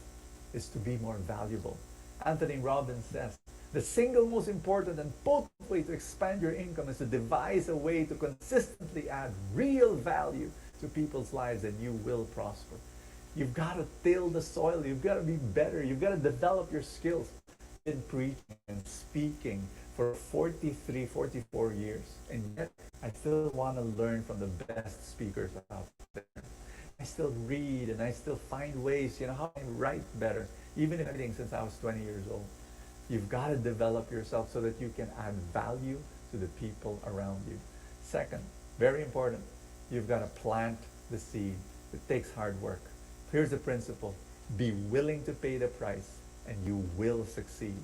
is to be more valuable. Anthony Robbins says, the single most important and potent way to expand your income is to devise a way to consistently add real value to people's lives, and you will prosper. You've got to till the soil. You've got to be better. You've got to develop your skills. I've been preaching and speaking for 43, 44 years, and yet I still want to learn from the best speakers out there. I still read and I still find ways, how I write better, even if anything since I was 20 years old. You've got to develop yourself so that you can add value to the people around you. Second, very important, you've got to plant the seed. It takes hard work. Here's the principle. Be willing to pay the price and you will succeed.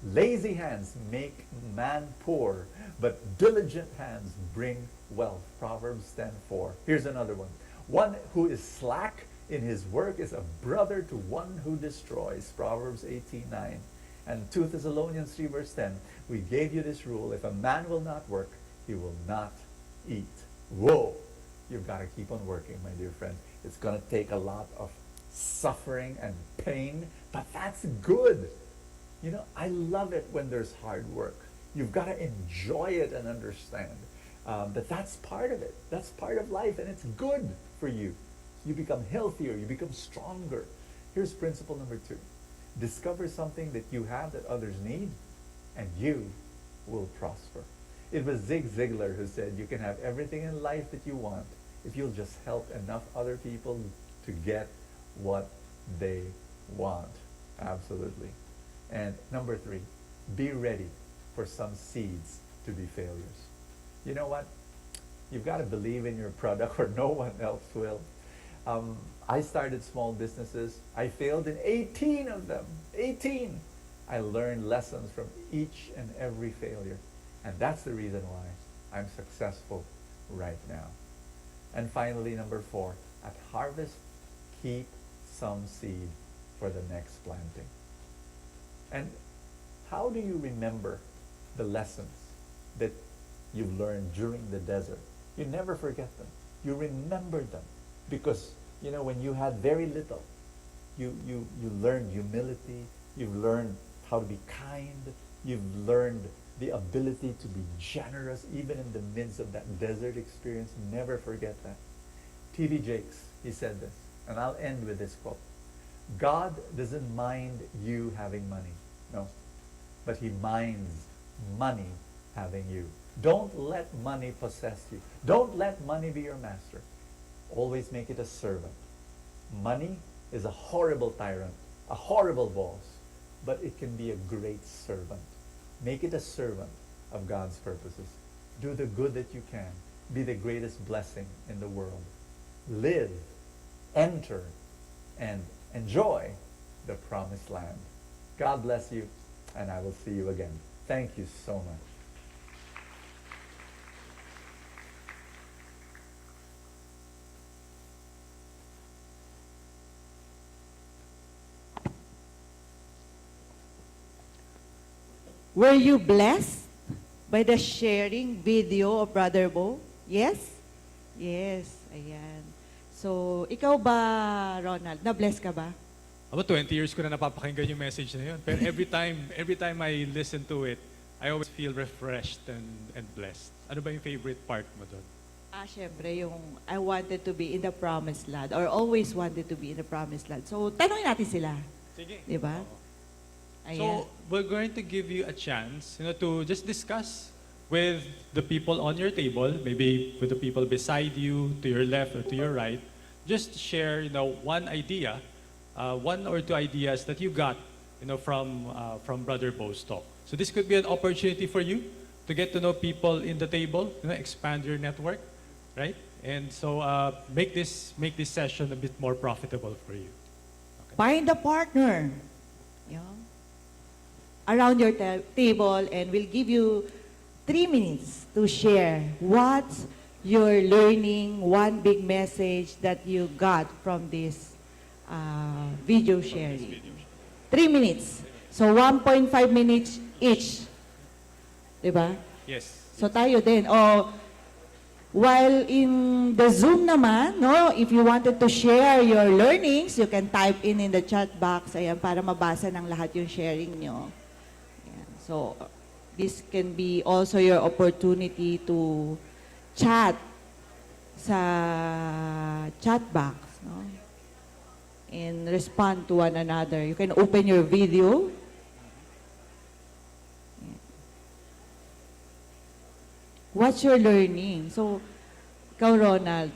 Lazy hands make man poor, but diligent hands bring wealth. Proverbs 10:4. Here's another one. One who is slack in his work is a brother to one who destroys. Proverbs 18:9. And 2 Thessalonians 3 verse 10, we gave you this rule, if a man will not work, he will not eat. Whoa! You've got to keep on working, my dear friend. It's going to take a lot of suffering and pain, but that's good. I love it when there's hard work. You've got to enjoy it and understand that that's part of it. That's part of life, and it's good for you. You become healthier, you become stronger. Here's principle number 2. Discover something that you have that others need, and you will prosper. It was Zig Ziglar who said you can have everything in life that you want if you'll just help enough other people to get what they want. Absolutely. And number 3, be ready for some seeds to be failures. You know what? You've got to believe in your product or no one else will. I started small businesses. I failed in 18 of them. 18! I learned lessons from each and every failure. And that's the reason why I'm successful right now. And finally, number 4, at harvest, keep some seed for the next planting. And how do you remember the lessons that you've learned during the desert? You never forget them. You remember them. Because, you know, when you had very little, you learned humility, you've learned how to be kind, you've learned the ability to be generous even in the midst of that desert experience. Never forget that. T.D. Jakes, he said this, and I'll end with this quote. God doesn't mind you having money, no, but he minds money having you. Don't let money possess you. Don't let money be your master. Always make it a servant. Money is a horrible tyrant, a horrible boss, but it can be a great servant. Make it a servant of God's purposes. Do the good that you can. Be the greatest blessing in the world. Live, enter, and enjoy the promised land. God bless you, and I will see you again. Thank you so much. Were you blessed by the sharing video of Brother Bo? Yes? Yes, ayan. So, ikaw ba, Ronald, na-bless ka ba? About 20 years ko na napapakinggan yung message na yun. Pero every time I listen to it, I always feel refreshed and blessed. Ano ba yung favorite part mo doon? Syempre, yung I wanted to be in the promised land or always wanted to be in the promised land. So, tanongin natin sila. Sige. Di ba? Oo. Ayan. So, we're going to give you a chance, to just discuss with the people on your table, maybe with the people beside you, to your left or to your right. Just share, one idea, one or two ideas that you got, from Brother Bo's talk. So this could be an opportunity for you to get to know people in the table, expand your network, right? And so make this session a bit more profitable for you. Find a partner. Yeah. Around your table, and we'll give you 3 minutes to share what you're learning, one big message that you got from this video sharing. 3 minutes. So 1.5 minutes each. Diba? Yes. So tayo din. While in the Zoom naman, if you wanted to share your learnings, you can type in the chat box, ayan, para mabasa ng lahat yung sharing nyo. Ayan. So, this can be also your opportunity to chat sa chat box, and respond to one another. You can open your video. What's your learning? So, ikaw, Ronald,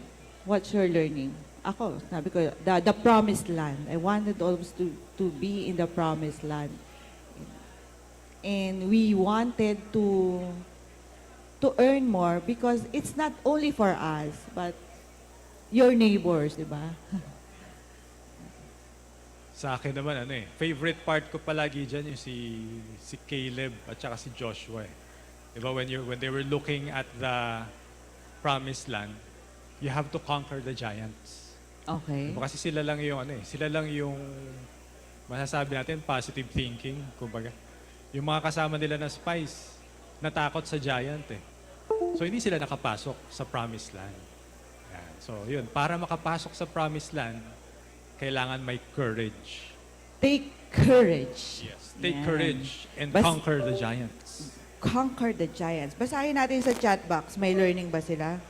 what's your learning? Ako, sabi ko, the promised land. I wanted always to be in the promised land. And we wanted to earn more because it's not only for us, but your neighbors, di ba? Sa akin naman, favorite part ko palagi dyan yung si Caleb at saka si Joshua. Diba, when they were looking at the promised land, you have to conquer the giants. Okay. Diba, kasi sila lang yung masasabi natin positive thinking, kumbaga. Yung mga kasama nila na spies, natakot sa giant So hindi sila nakapasok sa promised land. Yan. So yun, para makapasok sa promised land, kailangan may courage. Take courage. Yes. Take Yan. courage and conquer the giants. Conquer the giants. Basahin natin sa chat box. May learning ba sila?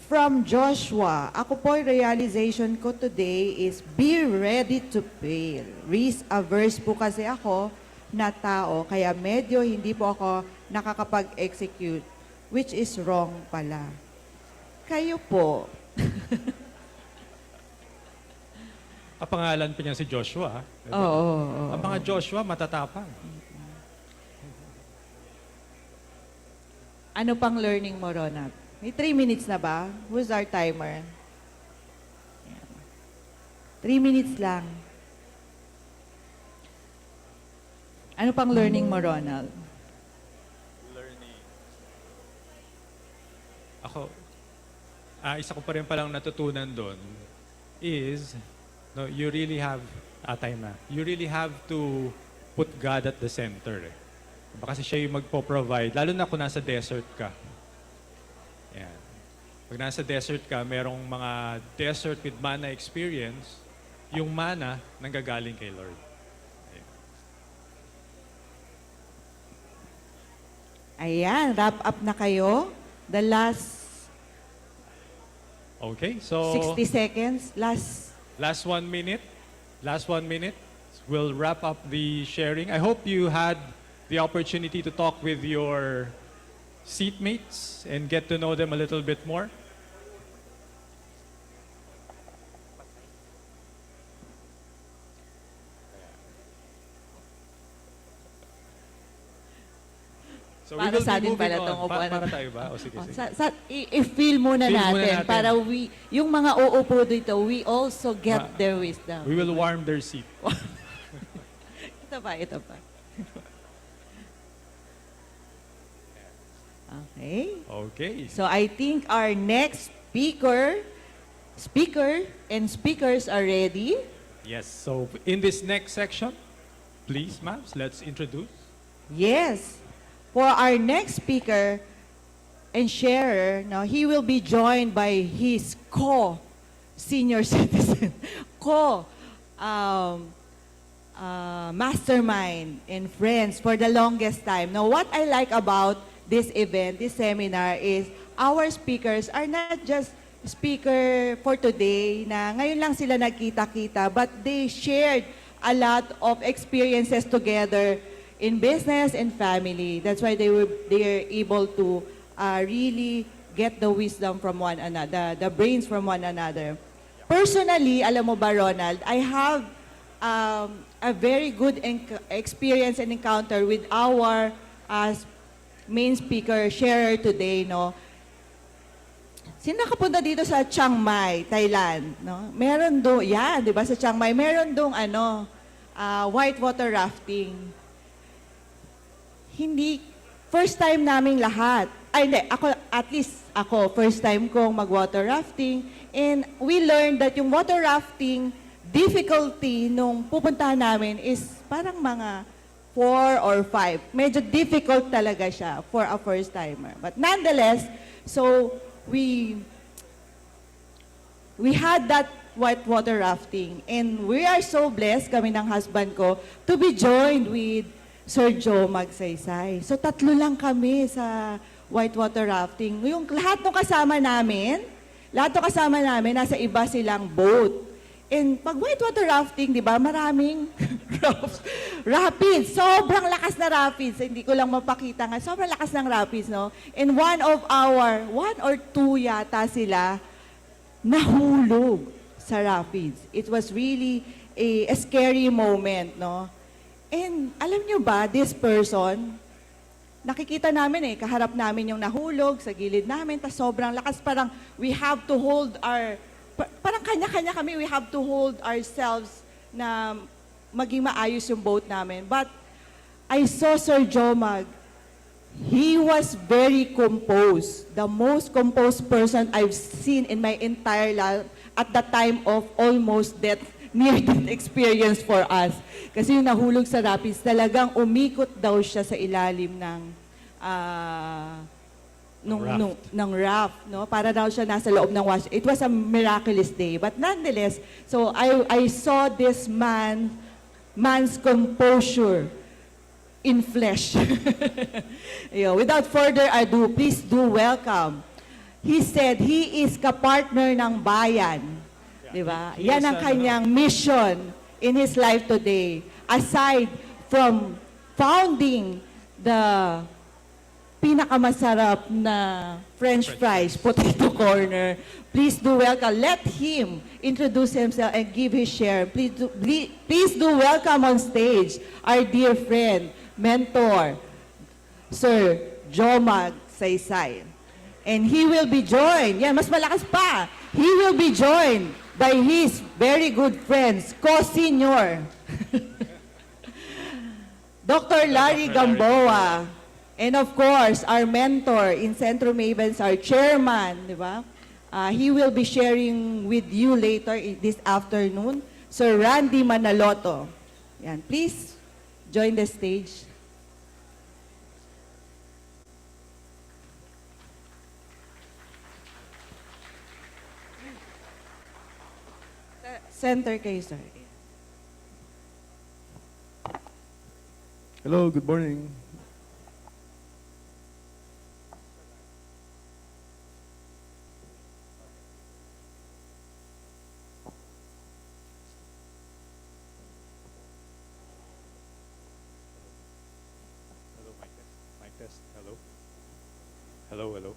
From Joshua, ako po, realization ko today is be ready to fail. Risk-averse po kasi ako na tao, kaya medyo hindi po ako nakakapag-execute, which is wrong pala. Kayo po. Ang pangalan pa niya si Joshua. Diba? Oo. Ang mga Joshua, matatapang. Ano pang learning mo, Ronald? May 3 minutes na ba? Who's our timer? 3 minutes lang. Ano pang learning mo, Ronald? Ako, isa ko pa rin palang natutunan doon is, no, you really have, time na, you really have to put God at the center. Eh. Diba? Kasi siya yung magpo-provide, lalo na kung nasa desert ka. Yan. Pag nasa desert ka, merong mga desert with manna experience, yung mana nanggagaling kay Lord. Ayan, wrap up na kayo. The last Okay, so 60 seconds. last 1 minute. Last 1 minute. We'll wrap up the sharing. I hope you had the opportunity to talk with your seatmates and get to know them a little bit more. So we will Para sa be atin moving pala on. tong upuan. Para tayo ba? O sige, sige. I-feel muna Feel muna natin natin. para yung mga uupo dito, we also get their wisdom. We will warm their seat. Ito pa. Okay. Okay. So I think our next speakers are ready. Yes. So in this next section, please, ma'am, let's introduce. Yes. For our next speaker and sharer, now he will be joined by his co-senior citizen, mastermind and friends for the longest time. Now, what I like about this event, this seminar, is our speakers are not just speaker for today na ngayon lang sila nagkita-kita, but they shared a lot of experiences together in business and family. That's why they are able to really get the wisdom from one another, the brains from one another. Personally, alam mo ba, Ronald, I have a very good experience and encounter with our main speaker, sharer today, no? Sino nakapunta dito sa Chiang Mai, Thailand, no? Meron do, yan, di ba, sa Chiang Mai, meron dong whitewater rafting. Hindi, first time naming lahat. Ay, hindi, ako, first time kong mag-water rafting. And we learned that yung water rafting difficulty nung pupuntahan namin is parang mga 4 or 5. Medyo difficult talaga siya for a first timer. But nonetheless, so we had that whitewater rafting. And we are so blessed, kami ng husband ko, to be joined with Sir Joe Magsaysay. So, 3 lang kami sa whitewater rafting. Yung lahat ng kasama namin, nasa iba silang boat. And pag whitewater rafting, di ba, maraming rapids. Sobrang lakas na rapids. Hindi ko lang mapakita nga. Sobrang lakas ng rapids, no? And one or two yata sila, nahulog sa rapids. It was really a scary moment, no? And alam nyo ba, this person, nakikita namin kaharap namin yung nahulog sa gilid namin, tas sobrang lakas, parang we have to hold parang kanya-kanya kami, we have to hold ourselves na maging maayos yung boat namin. But I saw Sir Jomag, he was very composed, the most composed person I've seen in my entire life at the time of almost near-death experience for us. Kasi yung nahulog sa rapids, talagang umikot daw siya sa ilalim ng raft, no? Para daw siya nasa loob ng wash. It was a miraculous day. But nonetheless, so I saw this man's composure in flesh. Without further ado, please do welcome he said he is kapartner ng bayan. Di ba? he Yan is ang an, kanyang mission in his life today. Aside from founding the pinakamasarap na French fries, potato corner. Please do welcome. Let him introduce himself and give his share. Please do welcome on stage our dear friend, mentor, Sir Jomag Saysay. And he will be joined, yan, mas malakas pa, he will be joined by his very good friends, co-senior, Dr. Larry Gamboa. And of course, our mentor in Centro Mavens, our chairman, di ba? He will be sharing with you later this afternoon, Sir Randy Manaloto. Yan, please join the stage. Center kayo, sir. Hello, good morning. Hello, mic test. Mic test. Hello. Hello, hello.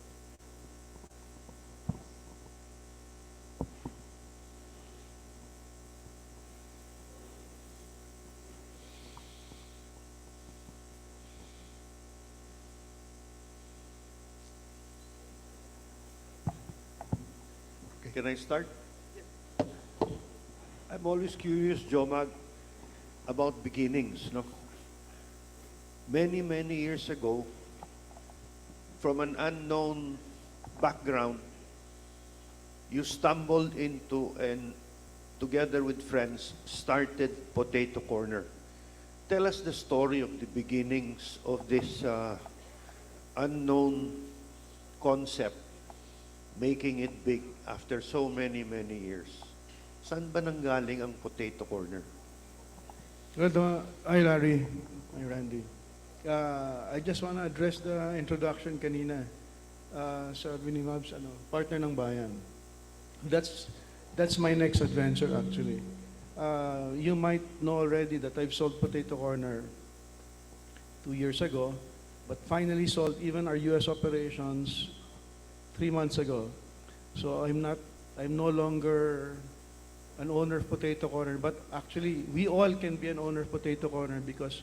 Can I start? I'm always curious, Jomag, about beginnings, no? Many, many years ago, from an unknown background, you stumbled into and together with friends started Potato Corner. Tell us the story of the beginnings of this unknown concept, making it big after so many, many years. Saan ba nanggaling ang Potato Corner? Well, hi Larry, hi Randy. I just want to address the introduction kanina sa Vinimab's partner ng bayan. That's my next adventure actually. You might know already that I've sold Potato Corner 2 years ago, but finally sold even our U.S. operations 3 months ago. So I'm no longer an owner of Potato Corner, but actually we all can be an owner of Potato Corner because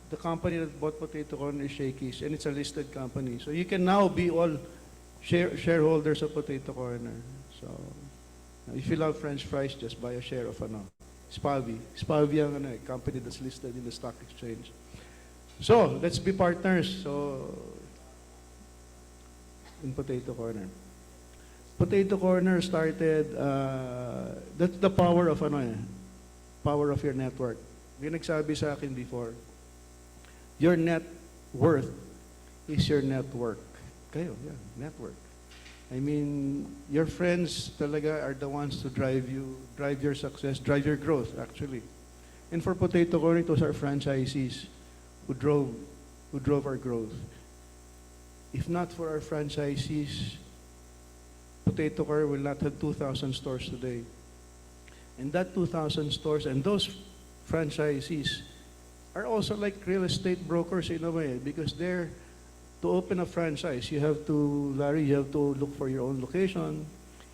the company that bought Potato Corner is Shakey's and it's a listed company. So you can now be all shareholders of Potato Corner. So if you love French fries, just buy a share of Spalvi. Spalvi ang company that's listed in the stock exchange. So let's be partners. So in Potato Corner. Potato Corner started, that's the power of power of your network. May nagsabi sa akin before, your net worth is your network. Kayo, yeah, network. I mean, your friends talaga are the ones to drive you, drive your success, drive your growth, actually. And for Potato Corner, it was our franchisees who drove our growth. If not for our franchisees, Potato Corner will not have 2,000 stores today. And that 2,000 stores and those franchisees are also like real estate brokers in a way because they're, to open a franchise, you have to, Larry, you have to look for your own location,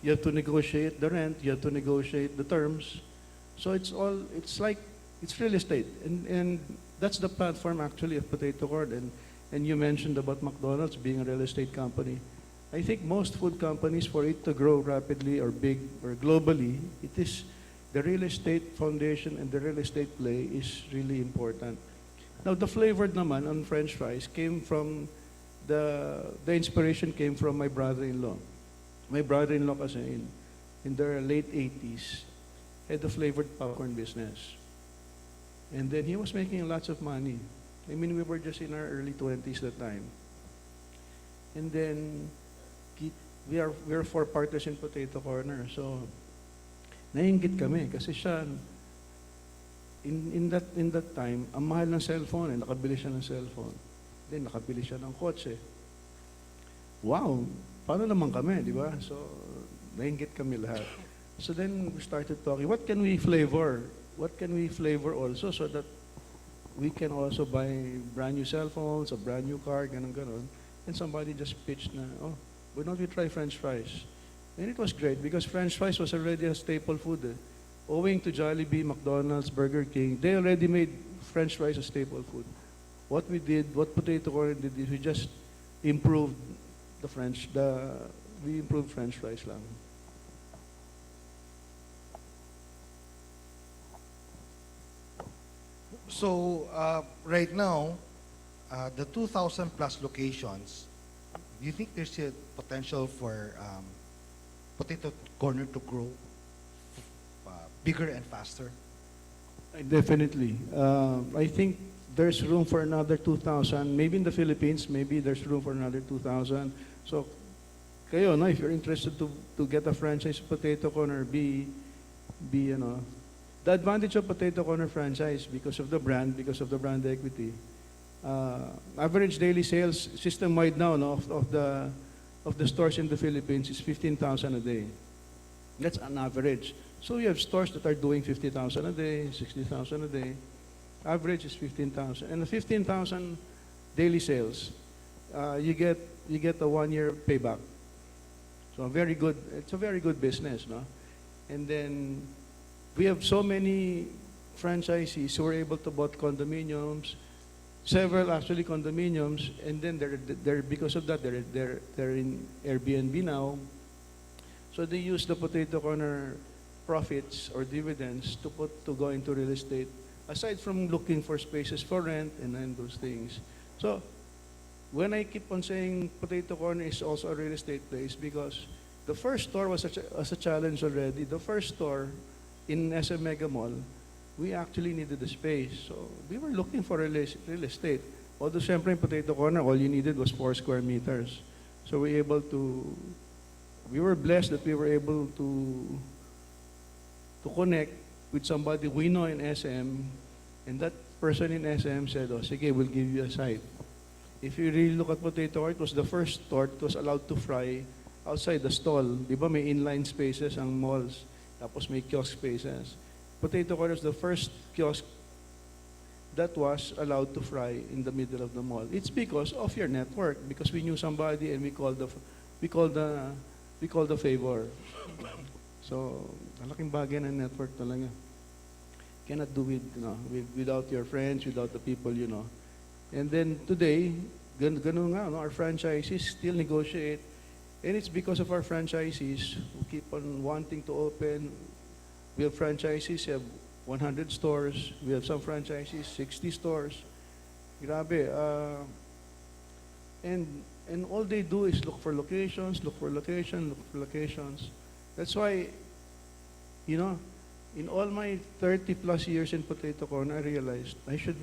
you have to negotiate the rent, you have to negotiate the terms. So it's real estate. And that's the platform actually of Potato Corner. And you mentioned about McDonald's being a real estate company. I think most food companies, for it to grow rapidly or big or globally, it is the real estate foundation and the real estate play is really important. Now, the flavored naman on French fries came from, the inspiration came from my brother-in-law. My brother-in-law kasi in their late 80s had a flavored popcorn business. And then he was making lots of money. I mean, we were just in our early 20s that time. And then we are 4 partners in Potato Corner. So naiinggit kami kasi siya in that time, ang mahal ng cellphone, nakabili siya ng cellphone. Then nakabili siya ng kotse. Wow, paano naman kami, di ba? So, nainggit kami lahat. So then we started talking, what can we flavor? What can we flavor also so that we can also buy brand new cell phones, a brand new car, ganon. And somebody just pitched na, oh, why don't we try French fries? And it was great because French fries was already a staple food. Owing to Jollibee, McDonald's, Burger King, they already made French fries a staple food. What we did, what Potato Corner did is we just improved we improved French fries lang. So right now, the 2,000 plus locations, do you think there's a potential for Potato Corner to grow bigger and faster? Definitely. I think there's room for another 2,000. Maybe in the Philippines, maybe there's room for another 2,000. So, kayo, no, if you're interested to get a franchise Potato Corner, the advantage of Potato Corner franchise because of the brand equity. Average daily sales system-wide now, no, of the stores in the Philippines is 15,000 a day. That's an average. So you have stores that are doing 50,000 a day, 60,000 a day. Average is 15,000. And the 15,000 daily sales, you get a 1-year payback. So it's a very good business, no? And then we have so many franchisees who are able to buy condominiums, several actually condominiums, and then they're because of that they're in Airbnb now. So they use the Potato Corner profits or dividends to go into real estate, aside from looking for spaces for rent and then those things. So when I keep on saying Potato Corner is also a real estate place, because the first store was a challenge already. The first store in SM Mega Mall, we actually needed the space. So we were looking for real estate. Although syempre in Potato Corner, all you needed was 4 square meters. So we were blessed that we were able to connect with somebody we know in SM, and that person in SM said, oh, sige, we'll give you a site. If you really look at Potato Corner, it was the first store that was allowed to fry outside the stall. Di ba may inline spaces ang malls, tapos may kiosk spaces. Potato Corner is the first kiosk that was allowed to fry in the middle of the mall. It's because of your network, because we knew somebody and we called the favor. So, malaking bagay ng network talaga. Cannot do it, without your friends, without the people, And then today, ganun nga, our franchisees still negotiate, and it's because of our franchisees who keep on wanting to open. We have franchisees who have 100 stores. We have some franchisees, 60 stores. Grabe. And all they do is look for locations. That's why, in all my 30 plus years in Potato Corner, I realized I should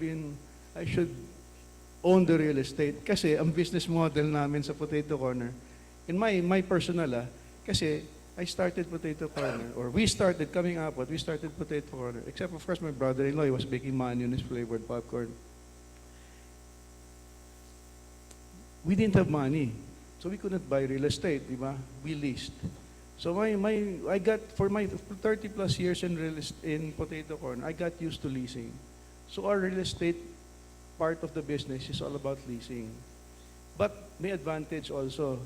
own the real estate. Kasi ang business model namin sa Potato Corner, in my personal, kasi I started Potato Corner, or we started coming up, but we started Potato Corner. Except of course my brother-in-law, he was making mayonnaise flavored popcorn. We didn't have money, so we couldn't buy real estate, di ba? We leased. So I got, for my 30 plus years in Potato Corner, I got used to leasing. So our real estate part of the business is all about leasing. But may advantage also.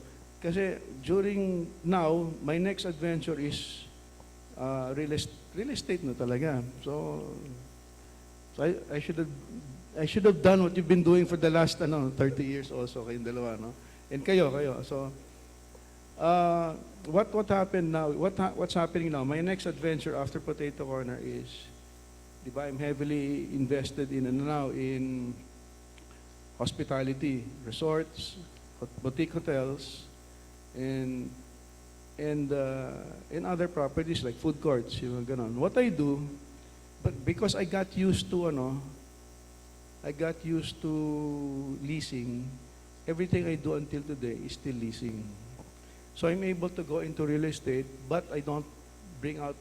Kasi during now, my next adventure is real estate na talaga. So I should have done what you've been doing for the last 30 years also, kayong dalawa, no? And kayo. So what happened now? What's happening now? My next adventure after Potato Corner is, di ba, I'm heavily invested in hospitality, resorts, boutique hotels, and other properties like food courts, ganon. What I do, but because I got used to leasing, everything I do until today is still leasing. So I'm able to go into real estate, but I don't bring out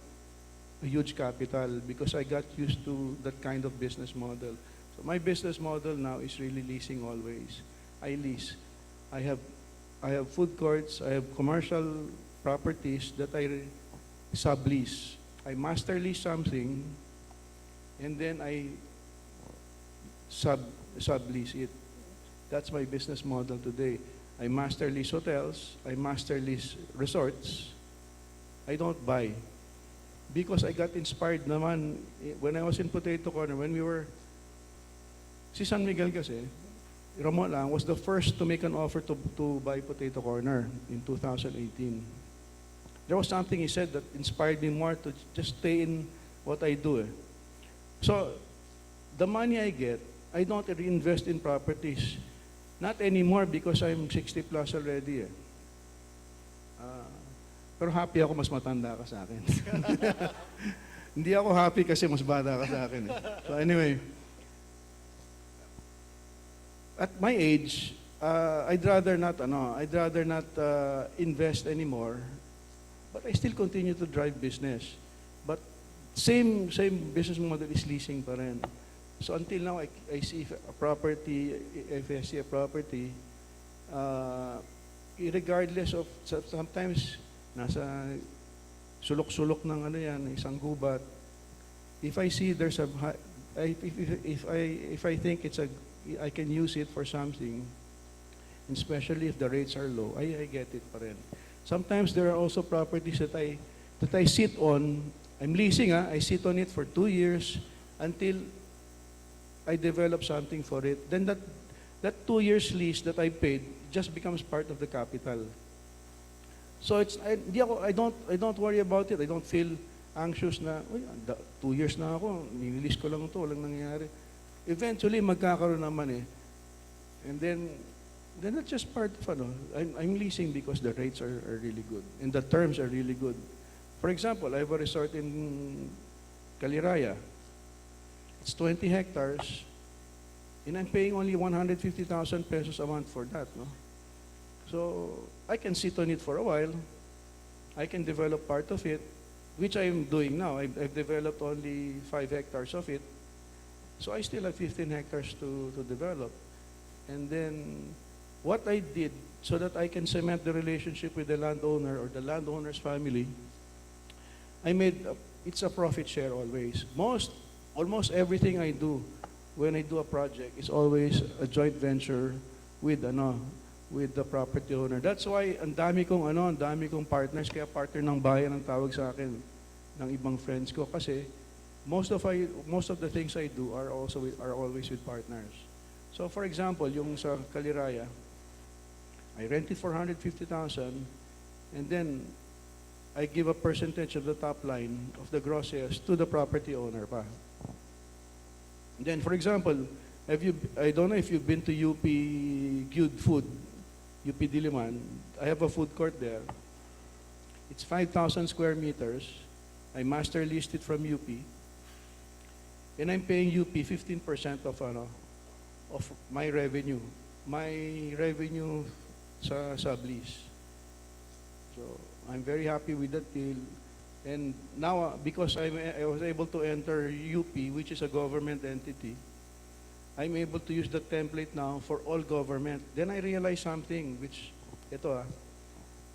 a huge capital because I got used to that kind of business model. So my business model now is really leasing always. I lease. I have I have food courts, I have commercial properties that I sublease. I master lease something, and then I sublease it. That's my business model today. I master lease hotels, I master lease resorts. I don't buy. Because I got inspired naman when I was in Potato Corner, when we were, si San Miguel kasi, Ramon lang was the first to make an offer to buy Potato Corner in 2018. There was something he said that inspired me more to just stay in what I do. So, the money I get, I don't reinvest in properties. Not anymore because I'm 60 plus already. Pero happy ako mas matanda ka sa akin. Hindi ako happy kasi mas bata ka sa akin. So anyway, at my age, I'd rather not invest anymore, but I still continue to drive business. But same business model is leasing pa rin. So until now, I see if I see a property, regardless of, sometimes nasa sulok-sulok ng ano yan, isang gubat. If I see there's a, if I think I can use it for something, especially if the rates are low, I get it pa rin. Sometimes there are also properties that I sit on. I'm leasing, I sit on it for 2 years until I develop something for it. Then that 2 years lease that I paid just becomes part of the capital. So I don't worry about it. I don't feel anxious na 2 years na ako, nililis ko lang ito, walang nangyayari. Eventually magkakaroon naman eh. And then that's just part of I'm leasing because the rates are really good and the terms are really good. For example, I have a resort in Caliraya. It's 20 hectares, and I'm paying only 150,000 pesos a month for that, no? So I can sit on it for a while. I can develop part of it, which I'm doing now. I've developed only 5 hectares of it. So I still have 15 hectares to develop. And then what I did so that I can cement the relationship with the landowner or the landowner's family, it's a profit share always. Almost everything I do when I do a project is always a joint venture with the property owner. That's why ang dami kong partners, kaya partner ng bayan ang tawag sa akin ng ibang friends ko kasi most of the things I do are always with partners. So for example, yung sa Caliraya, I rent it for 150,000 and then I give a percentage of the top line of the gross sales to the property owner pa. And then for example, I don't know if you've been to UP Good Food, UP Diliman. I have a food court there. It's 5,000 square meters. I master leased it from UP. And I'm paying UP 15% of my revenue. My revenue sa sublease. So I'm very happy with that deal. And now, because I was able to enter UP, which is a government entity, I'm able to use the template now for all government. Then I realized something, which,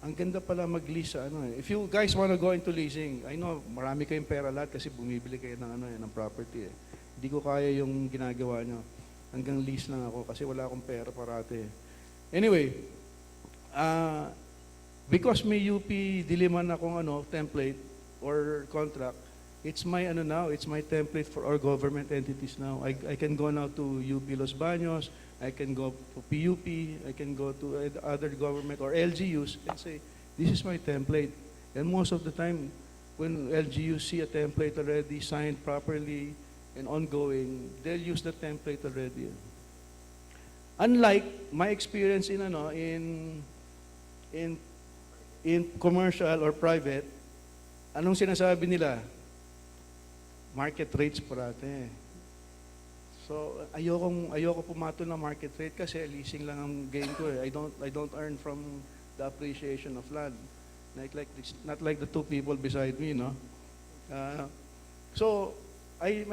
ang ganda pala mag-lease sa If you guys want to go into leasing, I know marami kayong pera lahat kasi bumibili kayo ng property eh. Hindi ko kaya yung ginagawa nyo. Hanggang lease lang ako kasi wala akong pera parate. Anyway, because may UP Diliman akong template or contract, it's my it's my template for our government entities now. I can go now to UP Los Baños, I can go to PUP, I can go to other government or LGUs and say, this is my template. And most of the time, when LGUs see a template already signed properly and ongoing, they'll use the template already. Unlike my experience in commercial or private, anong sinasabi nila? Market rates parate. So ayoko pumatol ng market rate kasi leasing lang ang gain ko eh. I don't earn from the appreciation of land. Not like the two people beside me, no? So I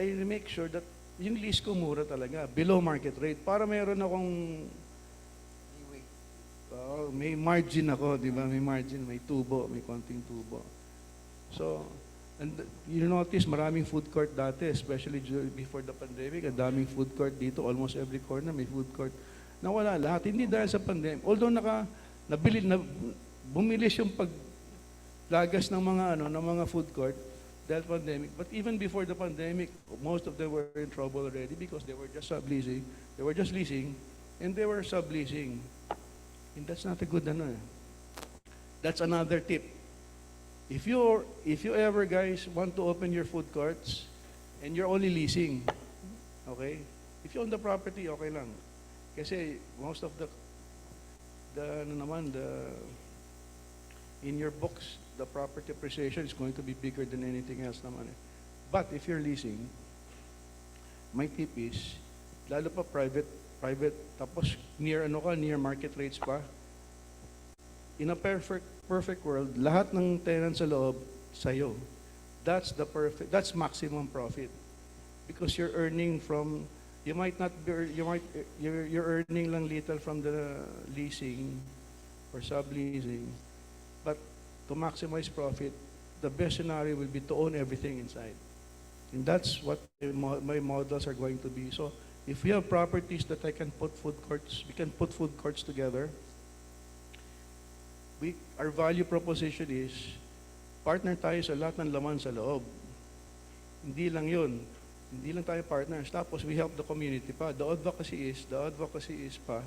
make sure that yung lease ko mura talaga, below market rate para meron akong Oh, may margin ako, di ba? May margin, may tubo, may konting tubo. So, and you notice maraming food court dati, especially before the pandemic, ang daming food court dito, almost every corner may food court. Nawala lahat, hindi dahil sa pandemic. Although bumilis yung paglagas ng mga food court dahil pandemic. But even before the pandemic, most of them were in trouble already because they were just subleasing. They were just leasing, and they were subleasing. And that's not a good That's another tip. If you ever guys want to open your food courts and you're only leasing, okay? If you own the property, okay lang. Kasi most of in your books, the property appreciation is going to be bigger than anything else naman. But if you're leasing, my tip is, lalo pa private, tapos near market rates pa. In a perfect world, lahat ng tenants sa loob sa'yo. That's maximum profit. Because you're earning from, you're earning lang little from the leasing or subleasing. But to maximize profit, the best scenario will be to own everything inside. And that's what my models are going to be. So if we have properties that we can put food courts together. Our value proposition is, partner tayo sa lahat ng laman sa loob. Hindi lang yun. Hindi lang tayo partners. Tapos we help the community pa. The advocacy is pa,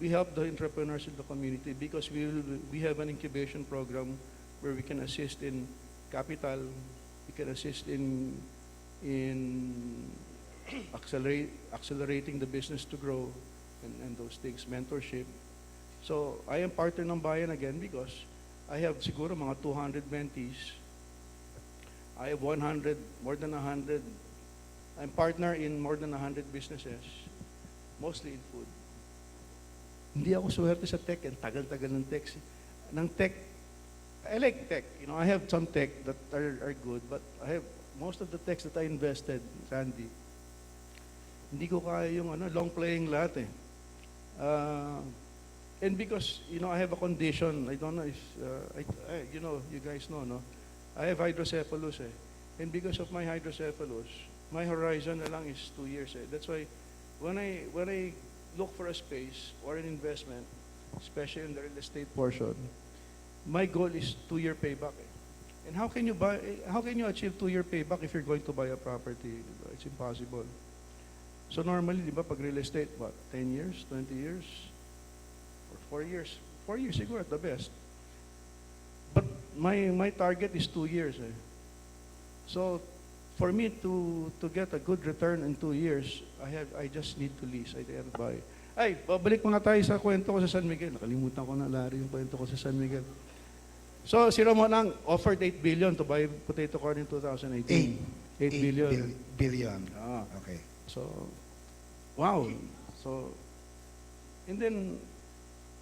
we help the entrepreneurs in the community because we have an incubation program where we can assist in capital, we can assist in accelerating the business to grow and those things, mentorship. So, I am partner ng bayan again because I have siguro mga 200 mentees. I have more than 100. I'm partner in more than 100 businesses, mostly in food. Hindi ako swerte sa tech, and tagal-tagal ng tech. I like tech. I have some tech that are good, but I have most of the techs that I invested, Randy. Hindi ko kaya yung long playing lahat eh. And because, I have a condition, I don't know if, you guys know, no? I have hydrocephalus eh. And because of my hydrocephalus, my horizon na lang is 2 years eh. That's why, when I look for a space or an investment, especially in the real estate portion, my goal is 2-year payback eh. And how can you achieve 2-year payback if you're going to buy a property? It's impossible. So normally, di ba, pag real estate, what, 10 years, 20 years? 4 years. 4 years siguro at the best. But my target is 2 years eh. So for me to get a good return in 2 years, I just need to lease. I can't buy. Ay, babalik mga tayo sa kwento ko sa San Miguel. Nakalimutan ko na Larry yung kwento ko sa San Miguel. So si Ramon ang offered 8 billion to buy potato corn in 2018. 8 billion. Billion. Ah. Okay. So, wow. So, and then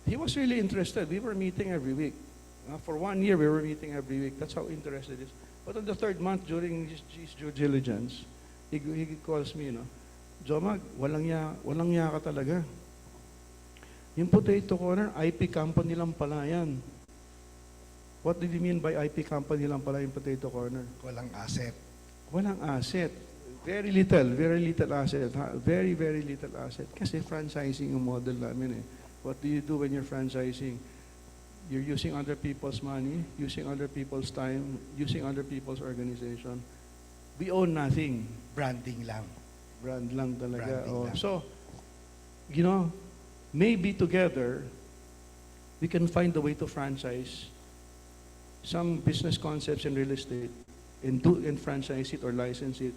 he was really interested. We were meeting every week. For 1 year, we were meeting every week. That's how interested he is. But on the 3rd month, during his due diligence, he calls me, Jomag, walang ya ka talaga. Yung potato corner, IP company lang pala yan. What did you mean by IP company lang pala yung potato corner? Walang asset. Walang asset. Very little asset. Very, very little asset. Kasi franchising yung model namin eh. What do you do when you're franchising? You're using other people's money, using other people's time, using other people's organization. We own nothing. Branding lang. Brand lang talaga. Branding lang. So, maybe together, we can find a way to franchise some business concepts in real estate and franchise it or license it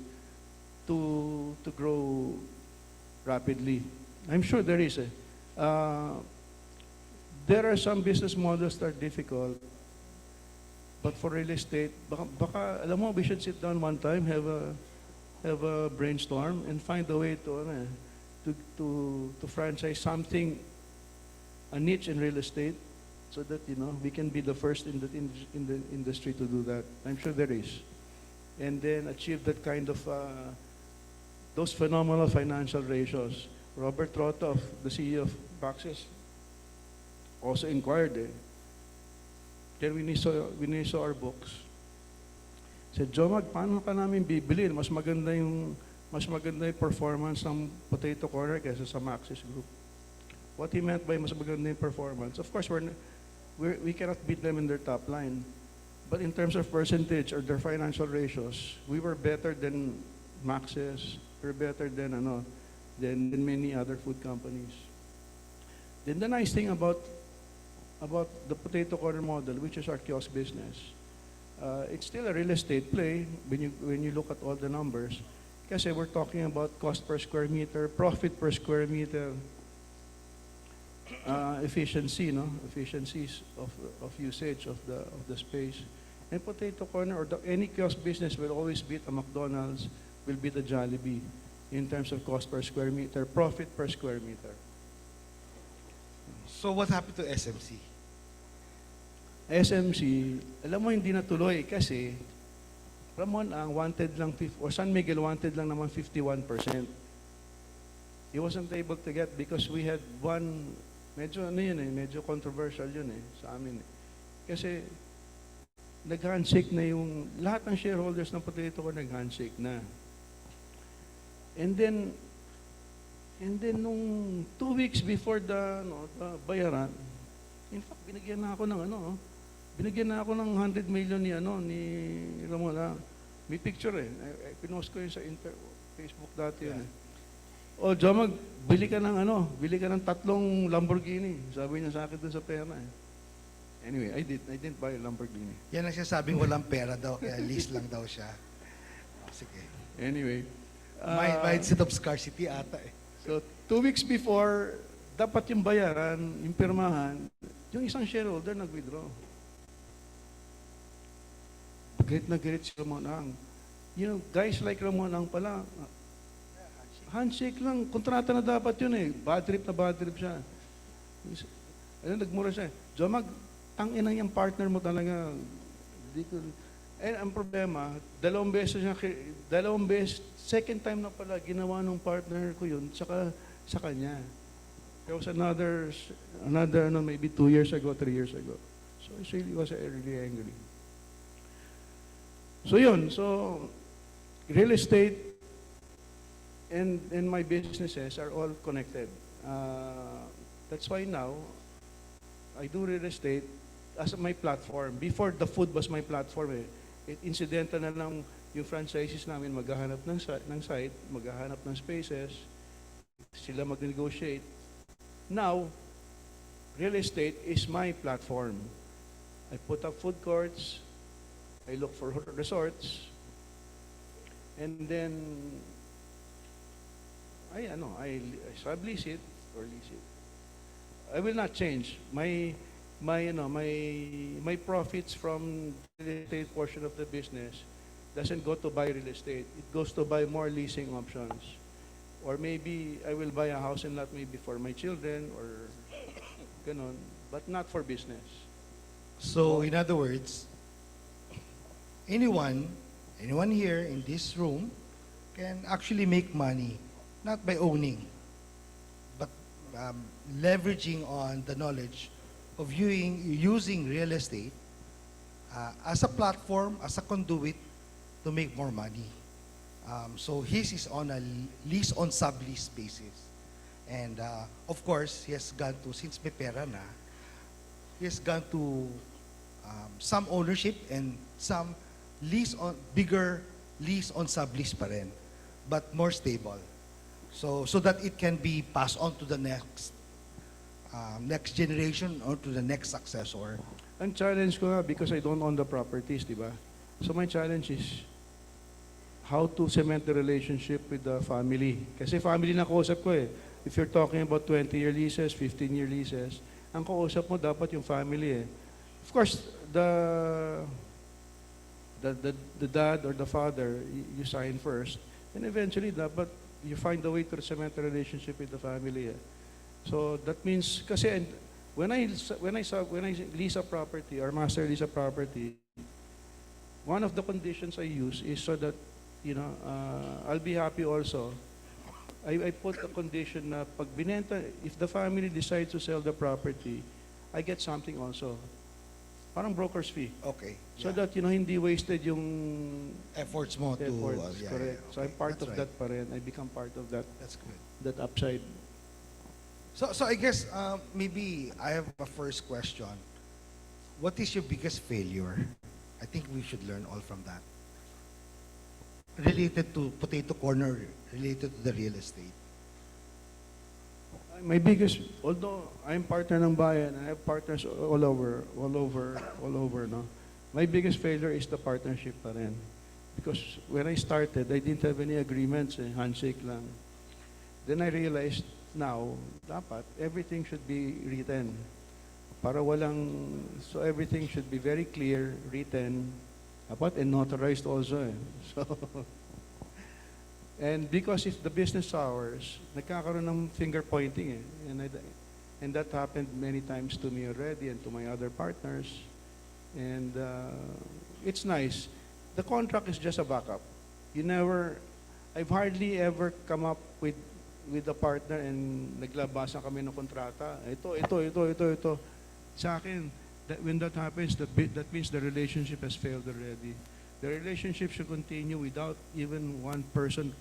to grow rapidly. I'm sure there is there are some business models that are difficult, but for real estate, baka alam mo, we should sit down one time, have a brainstorm, and find a way to franchise something, a niche in real estate, so that we can be the first in the industry to do that. I'm sure there is, and then achieve that kind of those phenomenal financial ratios. Robert Trotov, the CEO of Baxis, also inquired eh. Then when we saw our books, said, Jomag, paano ka namin bibilin? Mas maganda yung performance ng Potato Corner kaysa sa Maxis Group. What he meant by mas maganda yung performance, of course, we cannot beat them in their top line. But in terms of percentage or their financial ratios, we were better than Maxis. We were better than many other food companies. Then the nice thing about the Potato Corner model, which is our kiosk business, it's still a real estate play when you look at all the numbers. Kasi we're talking about cost per square meter, profit per square meter, efficiencies of usage of the space. And Potato Corner or any kiosk business will always beat a McDonald's, will beat a Jollibee in terms of cost per square meter, profit per square meter. So what happened to SMC? SMC, alam mo hindi natuloy kasi Ramon ang wanted lang, or San Miguel wanted lang naman 51%. He wasn't able to get because we had one, medyo controversial yun sa amin Kasi nag-handshake na yung, lahat ng shareholders ng Potato ko nag-handshake na. And then nung 2 weeks before the bayaran, in fact, binigyan na ako ng 100 million ni Ramon. May picture pinost ko yun sa Facebook dati yun O, Jomag, bili ka ng 3 Lamborghini. Sabi niya sa akin dun sa pera Anyway, I didn't buy a Lamborghini. Yan ang sinasabing walang pera daw, kaya lease lang daw siya. Sige. Anyway. Mindset of scarcity ata So, 2 weeks before, dapat yung bayaran, yung pirmahan, yung isang shareholder nag-withdraw. Galit na galit si Ramonang. Guys like Ramonang pala, handshake lang, kontrata na dapat yun Bad trip siya. Nagmura siya. Jomag, tangina yung partner mo talaga. Ang problema, dalawang beses, second time na pala, ginawa ng partner ko yun, saka sa kanya. There was another maybe 2 years ago, 3 years ago. So he was really angry. So yun, real estate and my businesses are all connected. That's why now, I do real estate as my platform. Before, the food was my platform incidental na lang yung franchises namin maghahanap ng site, maghahanap ng spaces, sila mag-negotiate. Now, real estate is my platform. I put up food courts, I look for resorts, and then I sublease it or lease it. I will not change. My profits from the real estate portion of the business doesn't go to buy real estate. It goes to buy more leasing options. Or maybe I will buy a house and lot maybe for my children or ganon, but not for business. So, in other words, anyone here in this room can actually make money, not by owning, but leveraging on the knowledge of using real estate as a platform, as a conduit to make more money. So his is on a lease on sublease basis. And of course, he has gone to, since may pera na, he has gone to some ownership and some bigger lease on sublease pa rin, but more stable. So that it can be passed on to the next generation or to the next successor. Ang challenge ko because I don't own the properties, di ba? So my challenge is how to cement the relationship with the family. Kasi family na kausap ko If you're talking about 20-year leases, 15-year leases, ang kausap mo dapat yung family Of course, the dad or the father, you sign first, and eventually dapat you find a way to cement a relationship with the family So that means, kasi when I lease a property or master lease a property, one of the conditions I use is so that, I'll be happy also. I put a condition na pag binenta, if the family decides to sell the property, I get something also. Parang broker's fee. Okay. So yeah. that, hindi wasted yung Efforts mo to... efforts. yeah, Correct. yeah, So I'm okay. part That's of right. that pa rin. I become part of that, That's good. that upside. So I guess maybe I have a first question. What is your biggest failure? I think we should learn all from that. Related to Potato Corner, related to the real estate. My biggest, although I'm partner ng bayan, I have partners all over, no? My biggest failure is the partnership pa rin. Because when I started, I didn't have any agreements, handshake lang. Then I realized now, dapat everything should be written. Para so everything should be very clear, written, dapat and notarized also eh. So, and because it's the business hours, nagkakaroon ng finger pointing eh. And that happened many times to me already and to my other partners. And it's nice. The contract is just a backup. I've hardly ever come up with a partner and naglabasan kami ng kontrata. Ito. Sa akin, when that happens, that means the relationship has failed already. The relationship should continue without even one person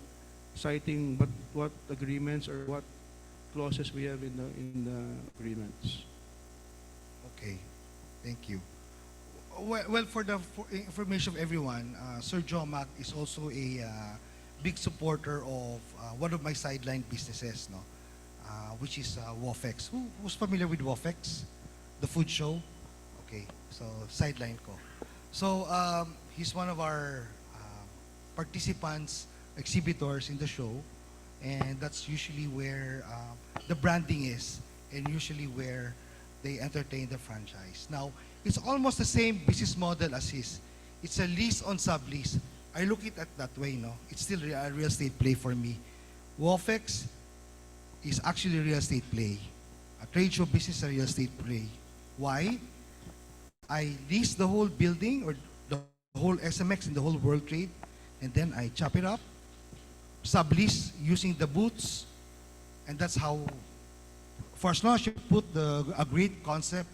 citing what agreements or what clauses we have in the agreements. Okay, thank you. Well, for the information of everyone, Sir Jomac is also a big supporter of one of my sideline businesses, no, which is Wofex. Who's familiar with Wofex? The food show? Okay, so sideline ko. So he's one of our participants, exhibitors in the show, and that's usually where the branding is, and usually where they entertain the franchise. Now, it's almost the same business model as his. It's a lease on sublease. I look at it that way, no? It's still a real estate play for me. Wofex is actually a real estate play. A trade show business is a real estate play. Why? I lease the whole building or the whole SMX in the whole World Trade, and then I chop it up, sublease using the booths, and that's how, for as long as you put a great concept,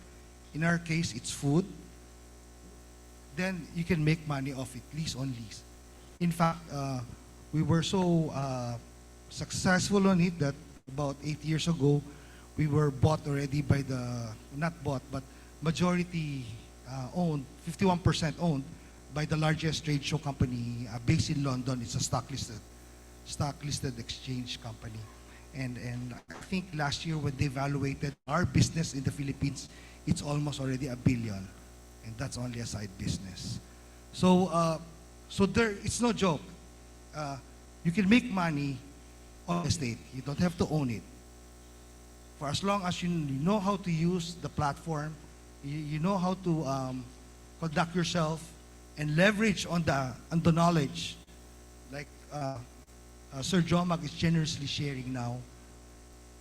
in our case, it's food, then you can make money off it, lease on lease. In fact, we were so successful on it that about 8 years ago, we were bought already by not bought, but majority owned, 51% owned by the largest trade show company based in London. It's a stock listed exchange company. And I think last year when they evaluated our business in the Philippines, it's almost already $1 billion. And that's only a side business. So it's no joke. You can make money on estate. You don't have to own it. For as long as you know how to use the platform, you know how to conduct yourself and leverage on the knowledge, like Sir Jomac is generously sharing now.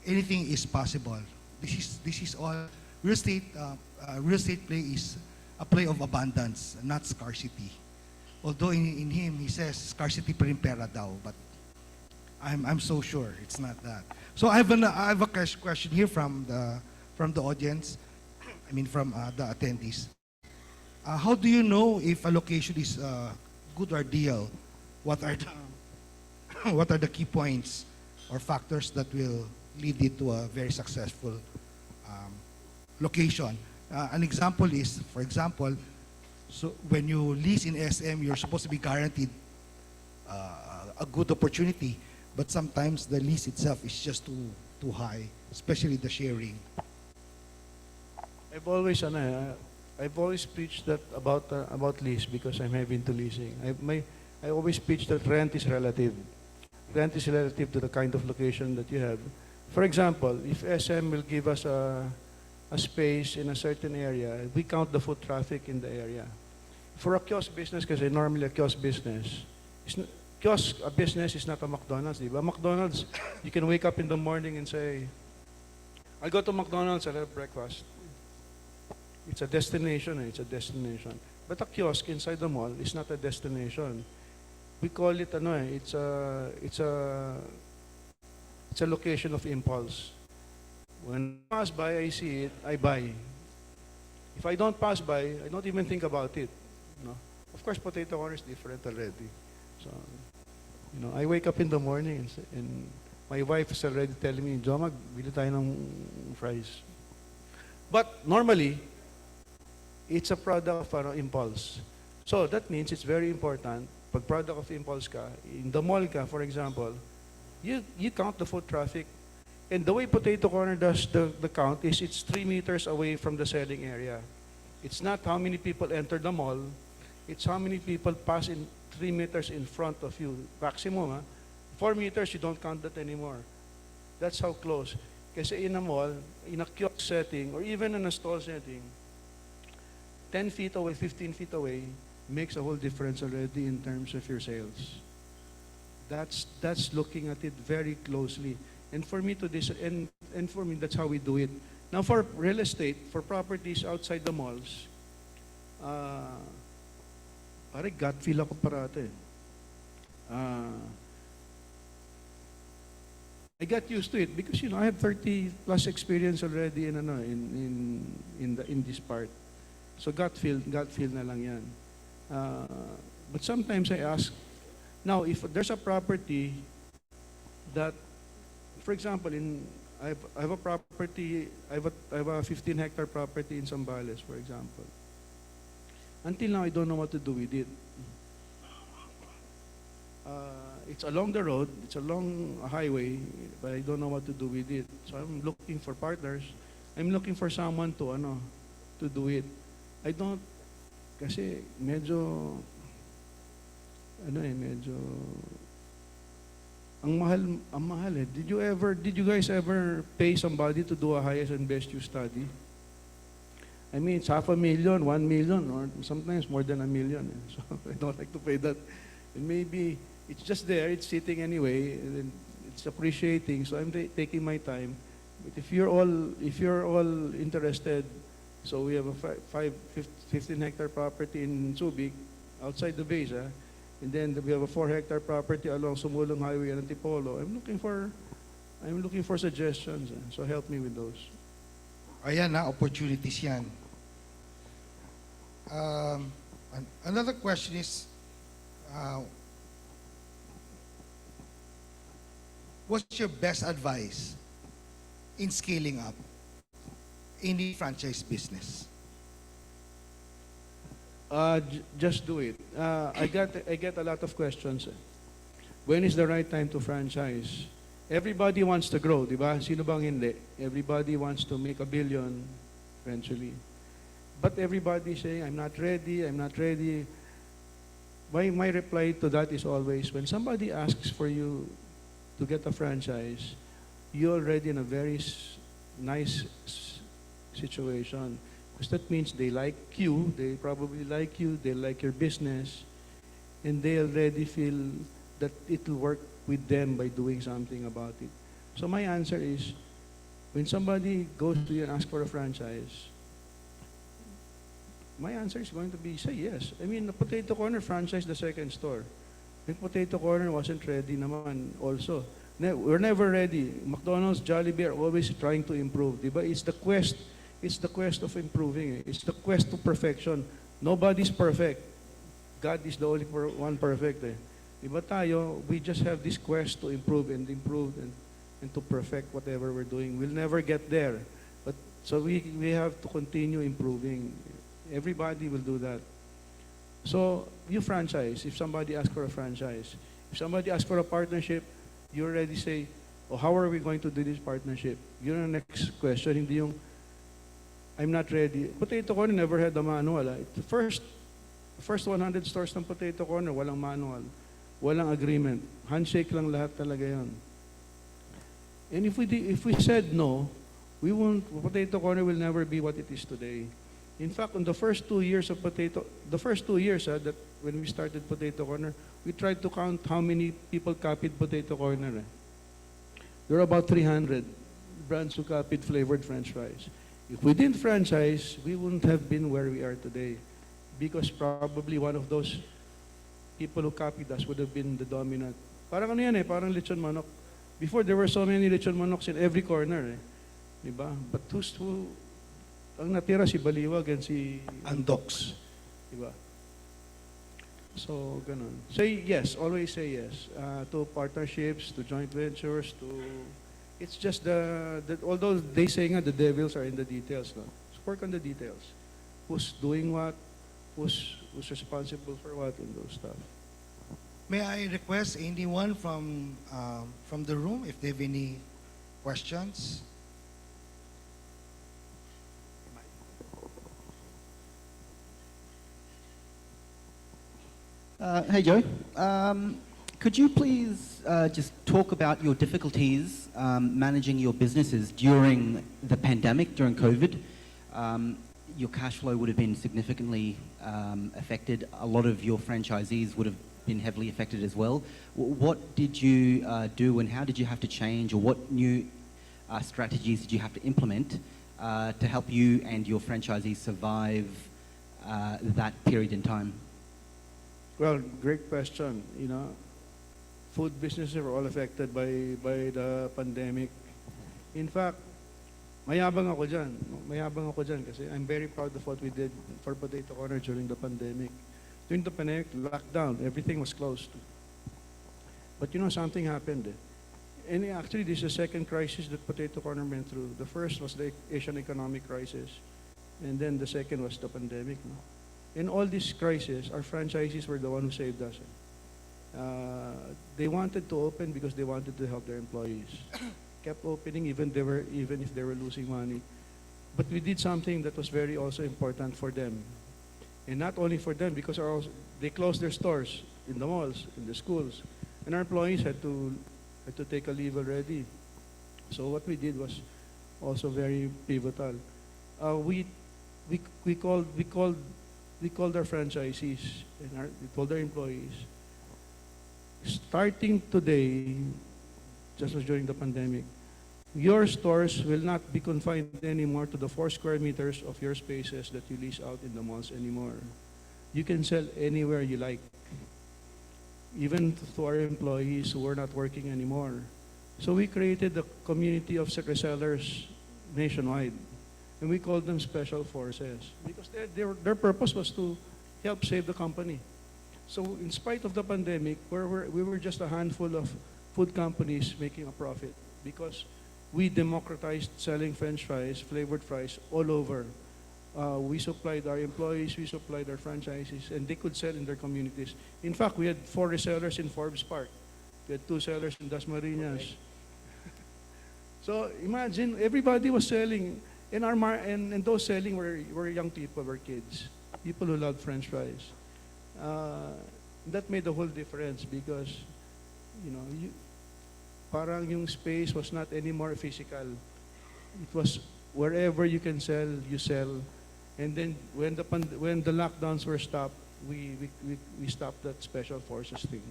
Anything is possible. This is all real estate. Real estate play is a play of abundance, not scarcity. Although in him he says scarcity pa rin pera daw, but I'm so sure it's not that. So I have a question here from the audience. I mean from the attendees. How do you know if a location is good or deal? What are the key points or factors that will lead it to a very successful location? An example is, for example, so when you lease in SM, you're supposed to be guaranteed a good opportunity, but sometimes the lease itself is just too high, especially the sharing. I've always preached that about lease because I'm heavy into leasing. I always preach that rent is relative. Rent is relative to the kind of location that you have. For example, if SM will give us a space in a certain area, we count the foot traffic in the area. For a kiosk business, kasi normally a kiosk business, a business is not a McDonald's, di ba? McDonald's, you can wake up in the morning and say, I'll go to McDonald's, I'll have breakfast. It's a destination, it's a destination. But a kiosk inside the mall is not a destination. We call it, it's a location of impulse. When I pass by, I see it, I buy. If I don't pass by, I don't even think about it. No? Of course, potato corner is different already. So, I wake up in the morning and my wife is already telling me, Jomag, bili tayo ng fries. But normally, it's a product of impulse. So that means it's very important, pag product of impulse ka, in the mall ka, for example, you count the foot traffic. And the way Potato Corner does the count is it's 3 meters away from the selling area. It's not how many people enter the mall, it's how many people pass in 3 meters in front of you. Maximum, 4 meters, you don't count that anymore. That's how close. Kasi in a mall, in a kiosk setting, or even in a stall setting, 10 feet away, 15 feet away, makes a whole difference already in terms of your sales. That's looking at it very closely. And for me and for me, that's how we do it. Now for real estate, for properties outside the malls, pare gut feel ako parate. I got used to it because I have 30 plus experience already in this part. So gut feel na lang yan. But sometimes I ask, now if there's a property that, for example, I have a property, I have a 15-hectare property in Zambales, for example. Until now, I don't know what to do with it. It's along the road, it's along a highway, but I don't know what to do with it. So I'm looking for partners. I'm looking for someone to do it. I don't, kasi medyo, ang mahal eh. Did you guys ever pay somebody to do a highest and best use study? I mean, it's $500,000, 1 million, or sometimes more than $1 million. So I don't like to pay that. And maybe it's just there, it's sitting anyway, and it's appreciating. So I'm taking my time. But if you're all interested, so we have a 15-hectare property in Subic, outside the base, and then we have a 4-hectare property along Sumulong Highway and Antipolo. I'm looking for suggestions. So help me with those. Ayan na, opportunities yan. Another question is, what's your best advice in scaling up any franchise business? Just do it. I get a lot of questions. When is the right time to franchise? Everybody wants to grow, di ba? Sino bang hindi? Everybody wants to make $1 billion eventually. But everybody saying, I'm not ready, I'm not ready. My reply to that is always, when somebody asks for you to get a franchise, you're already in a very nice situation. Because that means they like you, they probably like you, they like your business, and they already feel that it will work with them by doing something about it. So my answer is, when somebody goes to you and asks for a franchise, my answer is going to be, say yes. I mean, the Potato Corner franchised the second store. The Potato Corner wasn't ready naman also. We're never ready. McDonald's, Jollibee are always trying to improve. Diba? It's the quest of improving. It's the quest to perfection. Nobody's perfect. God is the only one perfect. Diba tayo, we just have this quest to improve and to perfect whatever we're doing. We'll never get there. But so we have to continue improving. Everybody will do that. So you franchise, if somebody asks for a franchise. If somebody asks for a partnership, you already say, oh, how are we going to do this partnership? Yun ang next question, hindi yung, I'm not ready. Potato Corner never had a manual. The first 100 stores ng Potato Corner, walang manual. Walang agreement. Handshake lang lahat talaga yun. And if we said no, Potato Corner will never be what it is today. In fact, on the first 2 years that when we started Potato Corner, we tried to count how many people copied Potato Corner. There were about 300 brands who copied flavored French fries. If we didn't franchise, we wouldn't have been where we are today, because probably one of those people who copied us would have been the dominant. Parang ano yan parang lechon manok. Before, there were so many lechon manoks in every corner. Diba? But Ang natira si Baliwag and si Andox. Diba? So, ganun. Say yes, always say yes. To partnerships, to joint ventures, to... It's just although they say nga the devils are in the details, no? Just work on the details. Who's doing what? Who's responsible for what and those stuff. May I request anyone from the room if they have any questions? Hey Joe, could you please just talk about your difficulties managing your businesses during the pandemic, during COVID? Your cash flow would have been significantly affected. A lot of your franchisees would have been heavily affected as well. What did you do and how did you have to change, or what new strategies did you have to implement to help you and your franchisees survive that period in time? Well, great question. You know, food businesses are all affected by the pandemic. In fact, mayabang ako dyan. Mayabang ako dyan kasi I'm very proud of what we did for Potato Corner during the pandemic. During the pandemic, lockdown, everything was closed. But you know, something happened. And actually, this is the second crisis that Potato Corner went through. The first was the Asian economic crisis. And then the second was the pandemic. No? In all these crises, our franchisees were the one who saved us. They wanted to open because they wanted to help their employees. Kept opening even if they were losing money. But we did something that was very also important for them. And not only for them, because they closed their stores in the malls, in the schools. And our employees had to take a leave already. So what we did was also very pivotal. We called our franchisees and we told our employees, starting today, just as during the pandemic, your stores will not be confined anymore to the 4 square meters of your spaces that you lease out in the malls anymore. You can sell anywhere you like, even to our employees who are not working anymore. So we created a community of resellers nationwide. And we called them special forces because their purpose was to help save the company. So in spite of the pandemic, we were just a handful of food companies making a profit because we democratized selling French fries, flavored fries, all over. We supplied our employees, we supplied our franchisees, and they could sell in their communities. In fact, we had 4 resellers in Forbes Park. We had 2 sellers in Dasmariñas. So imagine, everybody was selling. And those selling were young people, were kids, people who loved French fries. That made a whole difference because, you know, parang yung space was not anymore physical. It was wherever you can sell, you sell. And then when the lockdowns were stopped, we stopped that special forces thing.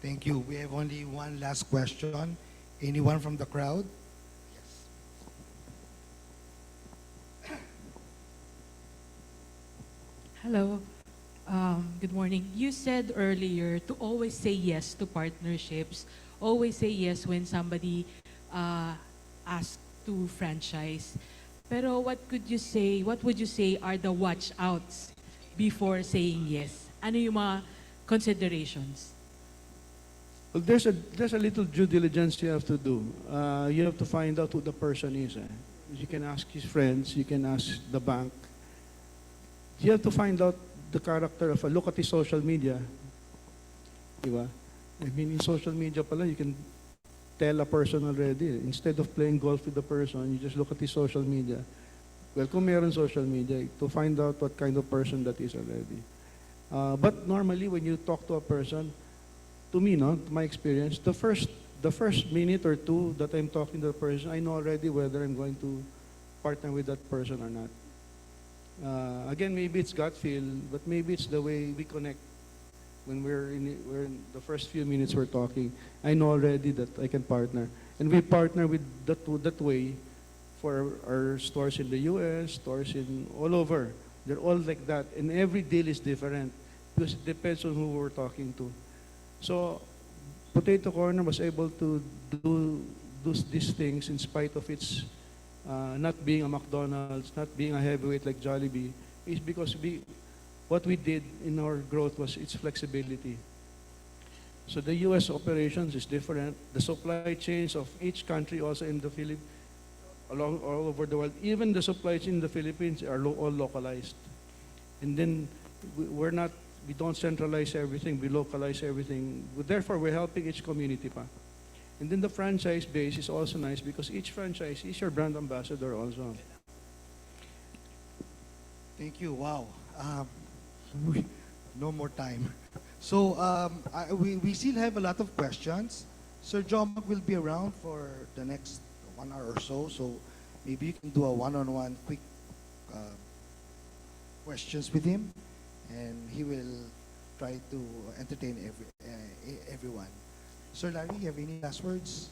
Thank you. We have only one last question. Anyone from the crowd? Hello. Good morning. You said earlier to always say yes to partnerships, always say yes when somebody asks to franchise. Pero what would you say are the watch outs before saying yes? Ano yung mga considerations? Well, there's a little due diligence you have to do. You have to find out who the person is. You can ask his friends, you can ask the bank. You have to find out the character of look at his social media. Diba? I mean, in social media pala, you can tell a person already. Instead of playing golf with the person, you just look at his social media. Well, kung meron social media, to find out what kind of person that is already. But normally, when you talk to a person, to me, no, to my experience, the first minute or two that I'm talking to the person, I know already whether I'm going to partner with that person or not. Again, maybe it's gut feel, but maybe it's the way we connect when we're in the first few minutes we're talking. I know already that I can partner. And we partner with that way for our stores in the US, stores in all over. They're all like that. And every deal is different because it depends on who we're talking to. So Potato Corner was able to do these things in spite of its not being a McDonald's, not being a heavyweight like Jollibee, is because what we did in our growth was its flexibility. So the U.S. operations is different. The supply chains of each country also in the Philippines, all over the world, even the supply chain in the Philippines are all localized. And then we don't centralize everything, we localize everything. Therefore, we're helping each community pa. And then the franchise base is also nice because each franchise is your brand ambassador also. Thank you. Wow. No more time. So we still have a lot of questions. Sir John will be around for the next 1 hour or so. So maybe you can do a one-on-one quick questions with him, and he will try to entertain everyone. Sir Larry, you have any last words?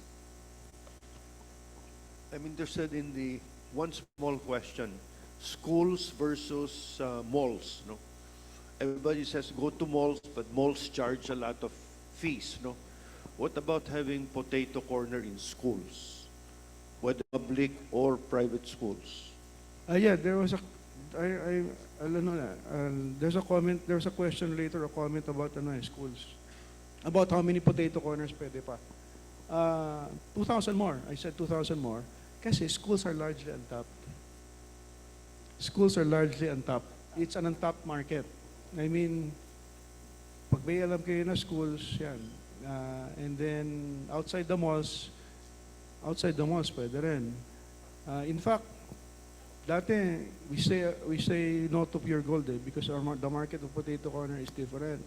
I'm interested in the one small question: schools versus malls. No, everybody says go to malls, but malls charge a lot of fees. No, what about having potato corner in schools, whether public or private schools? Yeah, there was a, alam mo na, there's a comment, there's a question later, a comment about schools. About how many potato corners pwede pa. 2,000 more. I said 2,000 more. Kasi schools are largely untapped. Schools are largely untapped. It's an untapped market. I mean, pag may alam kayo na schools, yan. And then, outside the malls, pwede rin. In fact, dati, we say no to pure gold because the market of potato corner is different.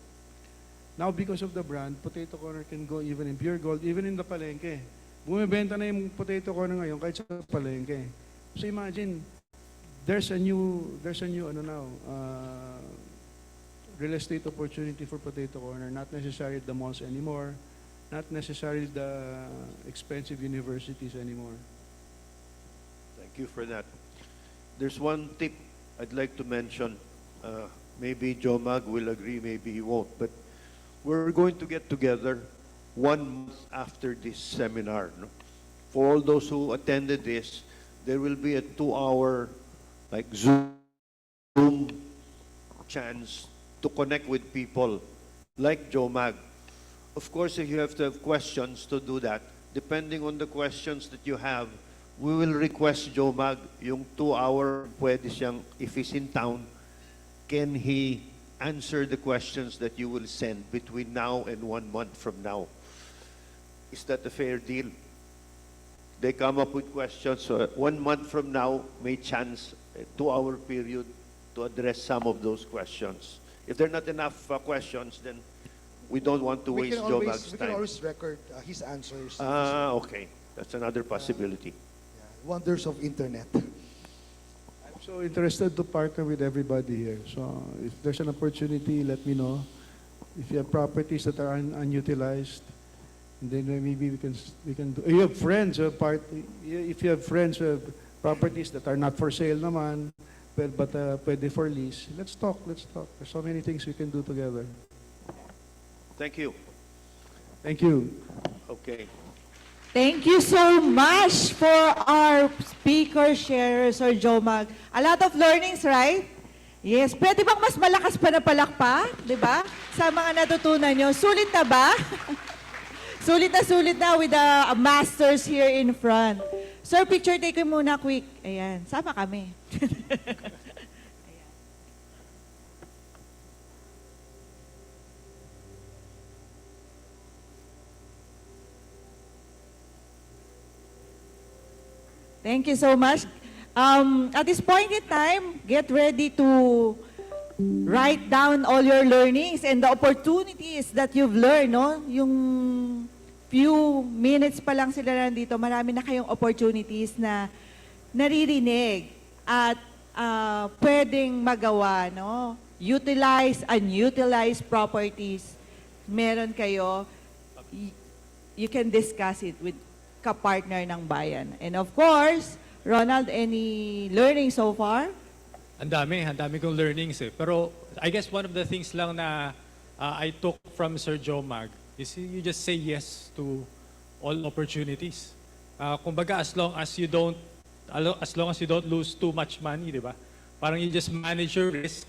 Now, because of the brand, potato corner can go even in pure gold, even in the palengke. Bumibenta na yung potato corner ngayon kahit sa palengke. So imagine, there's a new real estate opportunity for potato corner, not necessarily the malls anymore, not necessarily the expensive universities anymore. Thank you for that. There's one tip I'd like to mention. Maybe Joe Mag will agree, maybe he won't, but we're going to get together 1 month after this seminar. No? For all those who attended this, there will be a 2-hour Zoom chance to connect with people like Joe Mag. Of course, if you have to have questions to do that, depending on the questions that you have, we will request Joe Mag yung 2-hour pwede siyang, if he's in town, can he answer the questions that you will send between now and 1 month from now? Is that a fair deal? They come up with questions, so 1 month from now, may chance a 2-hour period to address some of those questions. If there are not enough questions, then we don't want to waste Joe Mag's We time. can always record his answers. Okay. That's another possibility. Yeah. Wonders of internet. I'm so interested to partner with everybody here. So if there's an opportunity, let me know. If you have properties that are unutilized, then maybe we can do. You have friends who have if you have friends who have properties that are not for sale naman, but pwede for lease, let's talk. There's so many things we can do together. Thank you. Thank you. Okay. Thank you so much for our speaker, sharer, Sir Joe Mag. A lot of learnings, right? Yes. Pwede bang mas malakas pa na palakpak, di ba? Sa mga natutunan nyo. Sulit na ba? Sulit na with the masters here in front. Sir, picture take muna quick. Ayan. Sama kami. Thank you so much. At this point in time, get ready to write down all your learnings and the opportunities that you've learned, no? Yung few minutes pa lang sila nandito, marami na kayong opportunities na naririnig at pwedeng magawa, no? Utilize, unutilized properties. Meron kayo, you can discuss it with kapartner ng bayan. And of course, Ronald, any learning so far? Ang dami kong learnings eh. Pero I guess one of the things lang na I took from Sir Joe Mag is you just say yes to all opportunities. Kumbaga, as long as you don't as long as you don't lose too much money, di ba? Parang you just manage your risk.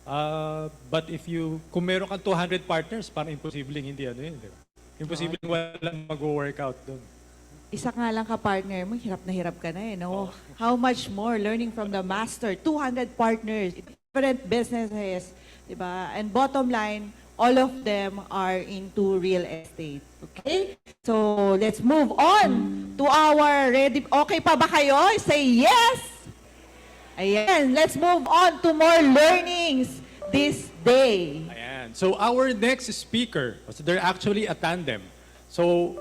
But if kung meron kang 200 partners, parang imposibleng hindi ano yun, di ba? Imposibleng walang mag-workout doon. Isa nga lang ka-partner mo, hirap na hirap ka na eh, no? How much more learning from the master? 200 partners, different businesses, di ba? And bottom line, all of them are into real estate. Okay? So, let's move on to our ready. Okay pa ba kayo? Say yes! Ayan, let's move on to more learnings this day. Ayan. So our next speaker, so they're actually a tandem. So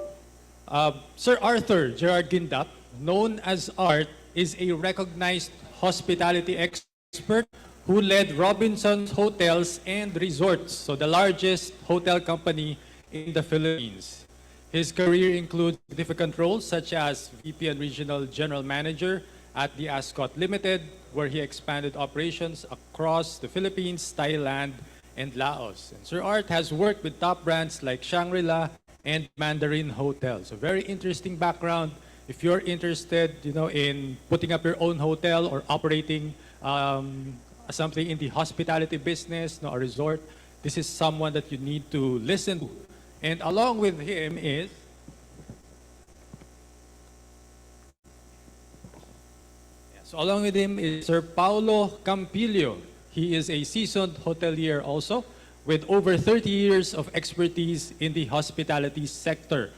Sir Arthur Gerard Gindap, known as Art, is a recognized hospitality expert who led Robinson's Hotels and Resorts, so the largest hotel company in the Philippines. His career includes significant roles such as VP and Regional General Manager at the Ascot Limited, where he expanded operations across the Philippines, Thailand, and Laos. And Sir Art has worked with top brands like Shangri-La and Mandarin Hotels. A very interesting background. If you're interested, in putting up your own hotel or operating something in the hospitality business, a resort, this is someone that you need to listen to. And along with him is Sir Paulo Campillo. He is a seasoned hotelier also, with over 30 years of expertise in the hospitality sector,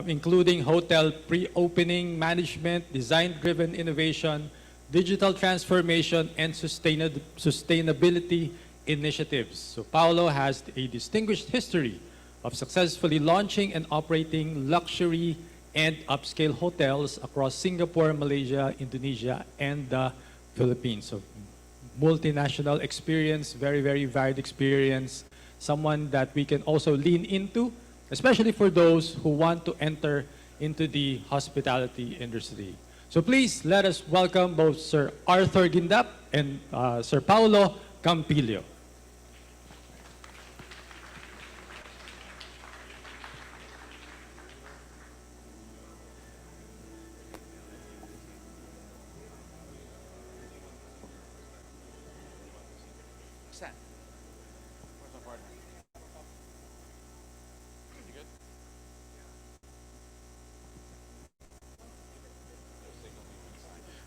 including hotel pre-opening management, design-driven innovation, digital transformation, and sustainability initiatives. So Paulo has a distinguished history of successfully launching and operating luxury and upscale hotels across Singapore, Malaysia, Indonesia, and the Philippines. So multinational experience, very, very varied experience, someone that we can also lean into, especially for those who want to enter into the hospitality industry. So please let us welcome both Sir Arthur Gindap and Sir Paulo Campillo.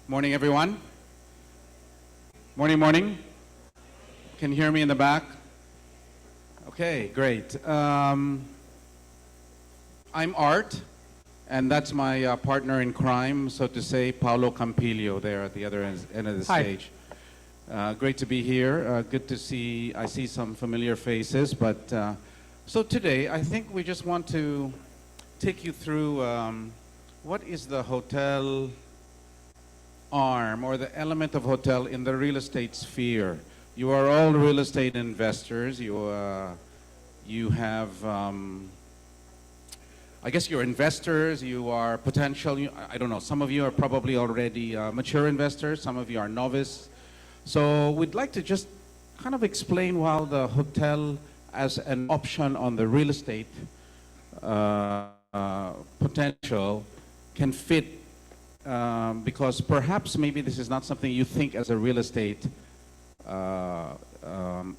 Morning, everyone. Morning, morning. Can you hear me in the back? Okay, great. I'm Art, and that's my partner in crime, so to say, Paulo Campillo, there at the other end of the Hi. stage. Great to be here. Good to see, I see some familiar faces, but so today, I think we just want to take you through what is the hotel arm or the element of hotel in the real estate sphere. You are all real estate investors. You have, I guess you're investors, you are potential, I don't know, some of you are probably already mature investors, some of you are novice. So we'd like to just kind of explain how the hotel as an option on the real estate potential can fit, because perhaps maybe this is not something you think as a real estate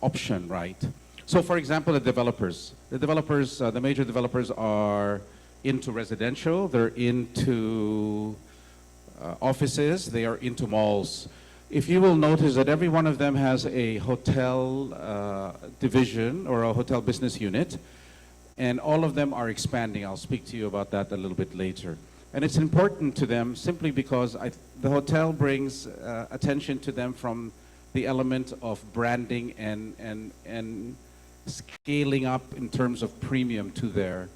option, right? So for example, the major developers are into residential, they're into offices, they are into malls. If you will notice that every one of them has a hotel division or a hotel business unit, and all of them are expanding. I'll speak to you about that a little bit later. And it's important to them simply because the hotel brings attention to them from the element of branding and scaling up in terms of premium to their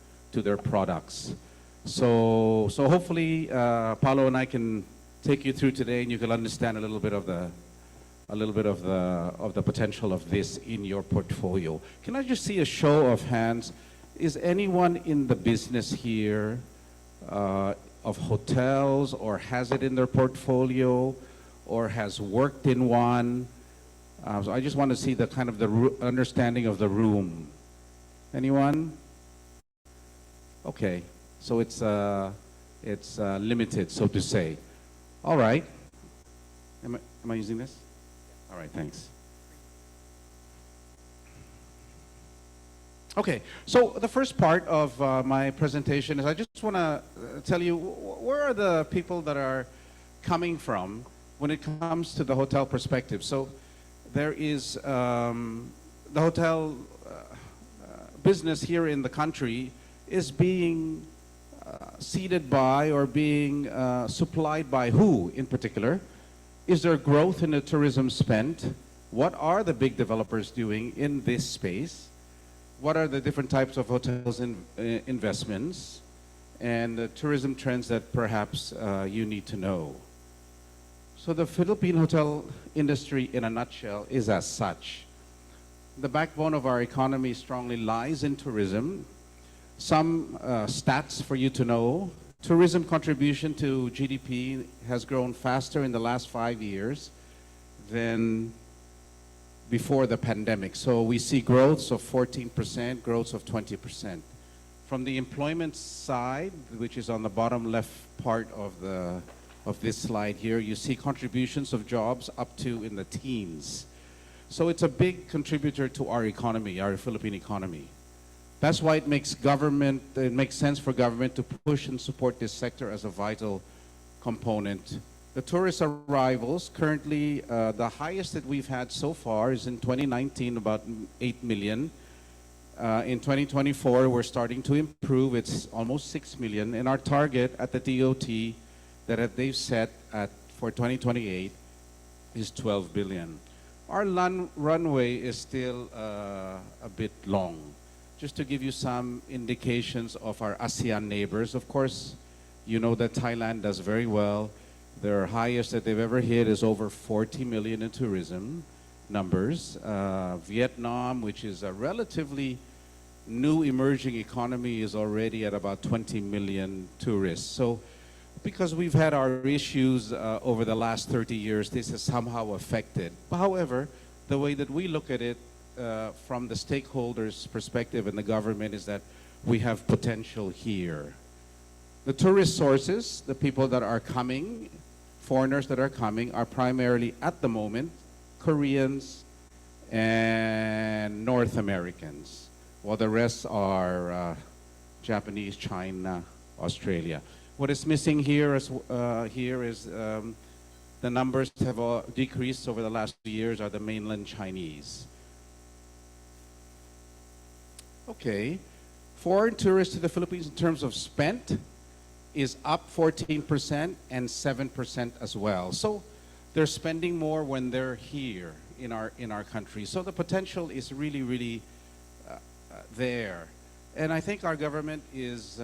products. So hopefully Paulo and I can take you through today, and you can understand a little bit of the potential of this in your portfolio. Can I just see a show of hands? Is anyone in the business here of hotels, or has it in their portfolio, or has worked in one? So I just want to see the kind of the understanding of the room. Anyone? Okay, so it's limited, so to say. All right. Am I using this? All right, thanks. Okay, so the first part of my presentation is I just want to tell you where are the people that are coming from when it comes to the hotel perspective. So there is the hotel business here in the country is being seeded by or being supplied by who in particular? Is there growth in the tourism spend? What are the big developers doing in this space? What are the different types of hotels investments and the tourism trends that perhaps you need to know? So the Philippine hotel industry in a nutshell is as such. The backbone of our economy strongly lies in tourism. Some stats for you to know. Tourism contribution to GDP has grown faster in the last 5 years than before the pandemic. So we see growths of 14%, growths of 20%. From the employment side, which is on the bottom left part of this slide here, you see contributions of jobs up to in the teens. So it's a big contributor to our economy, our Philippine economy. That's why it makes sense for government to push and support this sector as a vital component. The tourist arrivals, currently the highest that we've had so far is in 2019, about 8 million. In 2024, we're starting to improve. It's almost 6 million. And our target at the DOT that they've set for 2028 is 12 billion. Our runway is still a bit long. Just to give you some indications of our ASEAN neighbors, of course, you know that Thailand does very well. Their highest that they've ever hit is over 40 million in tourism numbers. Vietnam, which is a relatively new emerging economy, is already at about 20 million tourists. So because we've had our issues over the last 30 years, this has somehow affected. However, the way that we look at it from the stakeholders' perspective and the government is that we have potential here. The tourist sources, the people that are coming, foreigners that are coming, are primarily at the moment Koreans and North Americans, while the rest are Japanese, China, Australia. What is missing here is the numbers have decreased over the last 2 years are the mainland Chinese. Okay, foreign tourists to the Philippines in terms of spent is up 14% and 7% as well. So they're spending more when they're here in our country. So the potential is really there. And I think our government is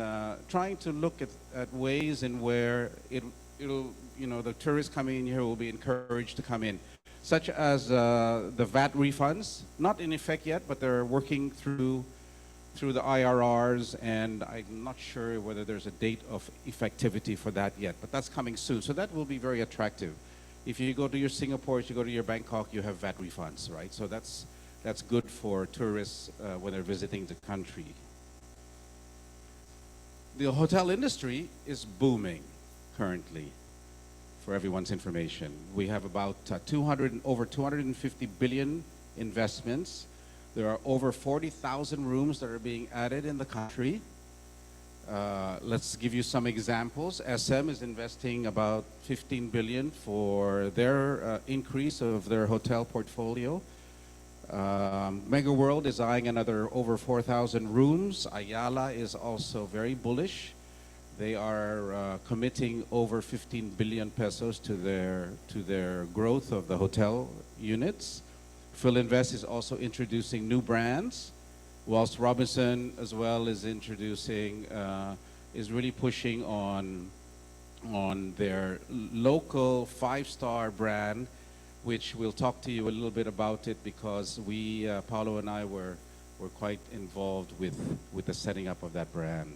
trying to look at ways in where it'll the tourists coming in here will be encouraged to come in, such as the VAT refunds, not in effect yet, but they're working through the IRRs, and I'm not sure whether there's a date of effectivity for that yet, but that's coming soon. So that will be very attractive. If you go to your Singapore, if you go to your Bangkok, you have VAT refunds, right? So that's good for tourists when they're visiting the country. The hotel industry is booming currently, for everyone's information. We have about over 250 billion investments. There are over 40,000 rooms that are being added in the country. Let's give you some examples. SM is investing about 15 billion for their increase of their hotel portfolio. Mega World is eyeing another over 4,000 rooms. Ayala is also very bullish. They are committing over 15 billion pesos to their growth of the hotel units. Philinvest is also introducing new brands, whilst Robinson as well is introducing, is really pushing on their local 5-star brand, which we'll talk to you a little bit about it because we, Paolo and I were quite involved with the setting up of that brand.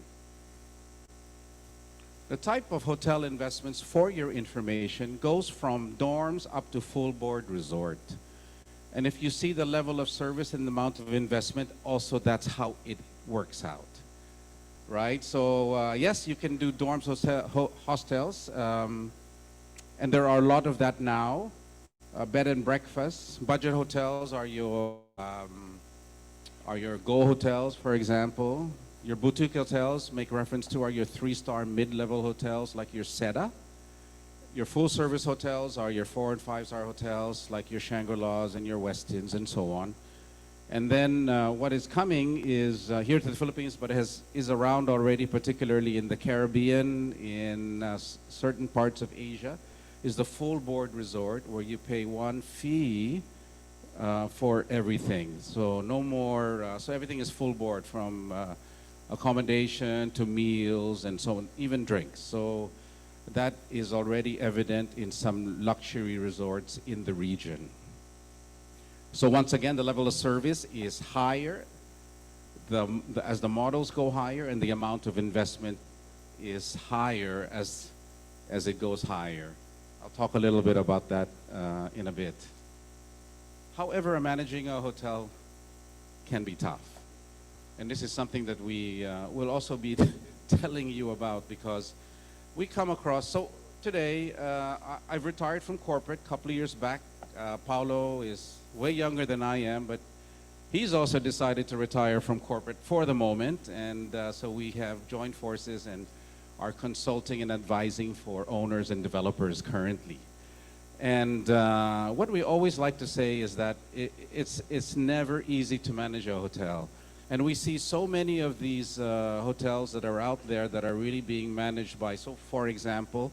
The type of hotel investments, for your information, goes from dorms up to full board resort. And if you see the level of service and the amount of investment, also that's how it works out, right? So yes, you can do dorms, hostels, And there are a lot of that now. Bed and breakfasts. Budget hotels are your Go hotels, for example. Your boutique hotels, make reference to, are your 3-star mid-level hotels like your Seda. Your full-service hotels are your 4- and 5-star hotels like your Shangri-Las and your Westins and so on. And then what is coming is here to the Philippines, but is around already, particularly in the Caribbean, in certain parts of Asia, is the full board resort where you pay one fee for everything. So no more, so everything is full board from accommodation to meals and so on, even drinks. So that is already evident in some luxury resorts in the region. So once again, the level of service is higher as the models go higher, and the amount of investment is higher as it goes higher. I'll talk a little bit about that in a bit. However, managing a hotel can be tough. And this is something that we will also be telling you about, because we come across, so today I've retired from corporate a couple of years back. Paulo is way younger than I am, but he's also decided to retire from corporate for the moment. And so we have joined forces and are consulting and advising for owners and developers currently. And what we always like to say is that it's never easy to manage a hotel. And we see so many of these hotels that are out there that are really being managed by, so for example,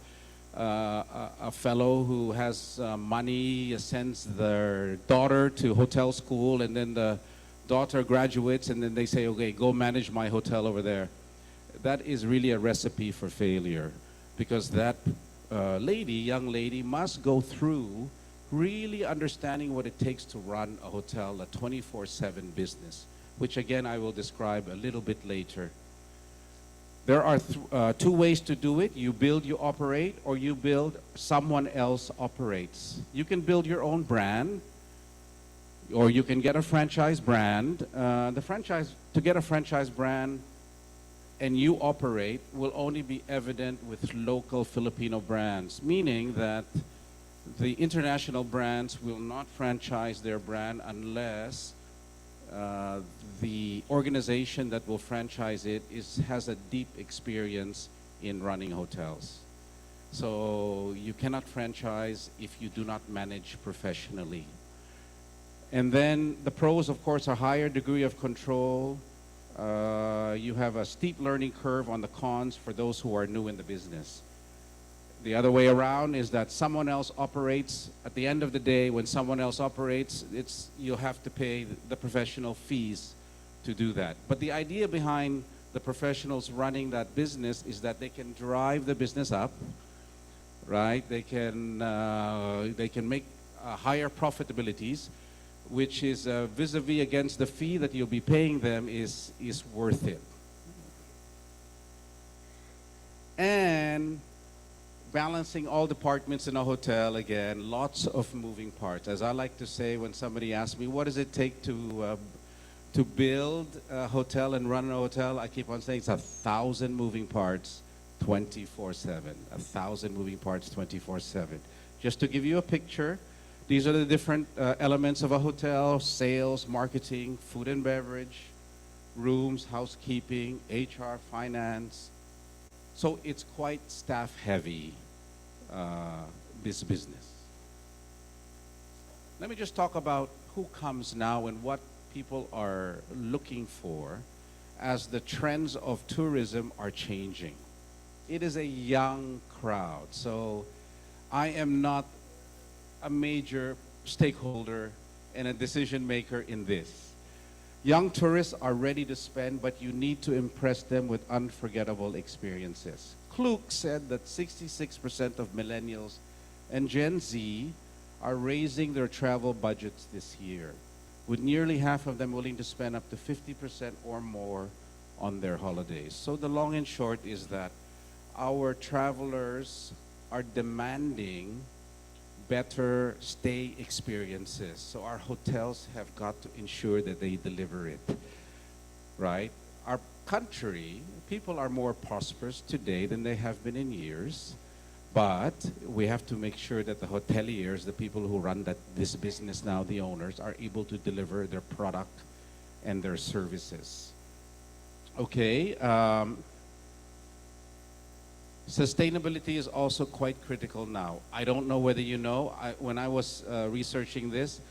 a fellow who has money sends their daughter to hotel school, and then the daughter graduates, and then they say, okay, go manage my hotel over there. That is really a recipe for failure, because that young lady must go through really understanding what it takes to run a hotel, a 24/7 business, which again I will describe a little bit later. There are two ways to do it. You build, you operate, or you build, someone else operates. You can build your own brand, or you can get a franchise brand. To get a franchise brand and you operate will only be evident with local Filipino brands, meaning that the international brands will not franchise their brand unless the organization that will franchise it has a deep experience in running hotels. So you cannot franchise if you do not manage professionally. And then the pros, of course, are higher degree of control. You have a steep learning curve on the cons for those who are new in the business. The other way around is that someone else operates. At the end of the day, when someone else operates, you'll have to pay the professional fees to do that. But the idea behind the professionals running that business is that they can drive the business up, right? They can make higher profitabilities, which is vis-a-vis against the fee that you'll be paying them is worth it. And balancing all departments in a hotel, again, lots of moving parts. As I like to say when somebody asks me, what does it take to build a hotel and run a hotel? I keep on saying it's 1,000 moving parts 24/7. 1,000 moving parts 24/7. Just to give you a picture, these are the different elements of a hotel: sales, marketing, food and beverage, rooms, housekeeping, HR, finance. So it's quite staff heavy, this business. Let me just talk about who comes now and what people are looking for as the trends of tourism are changing. It is a young crowd. So I am not a major stakeholder and a decision maker in this. Young tourists are ready to spend, but you need to impress them with unforgettable experiences. Klook said that 66% of millennials and Gen Z are raising their travel budgets this year, with nearly half of them willing to spend up to 50% or more on their holidays. So the long and short is that our travelers are demanding better stay experiences. So our hotels have got to ensure that they deliver it, right? Our country, people are more prosperous today than they have been in years, But we have to make sure that the hoteliers, the people who run this business now, the owners, are able to deliver their product and their services. Okay. Sustainability is also quite critical now. I don't know whether you know, when I was researching this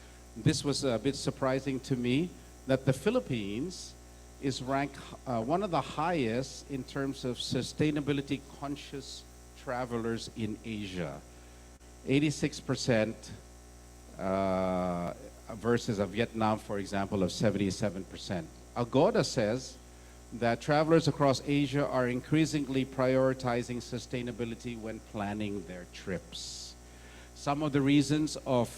was a bit surprising to me that the Philippines is ranked one of the highest in terms of sustainability conscious travelers in Asia. 86% versus a Vietnam, for example, of 77%. Agoda says that travelers across Asia are increasingly prioritizing sustainability when planning their trips. Some of the reasons of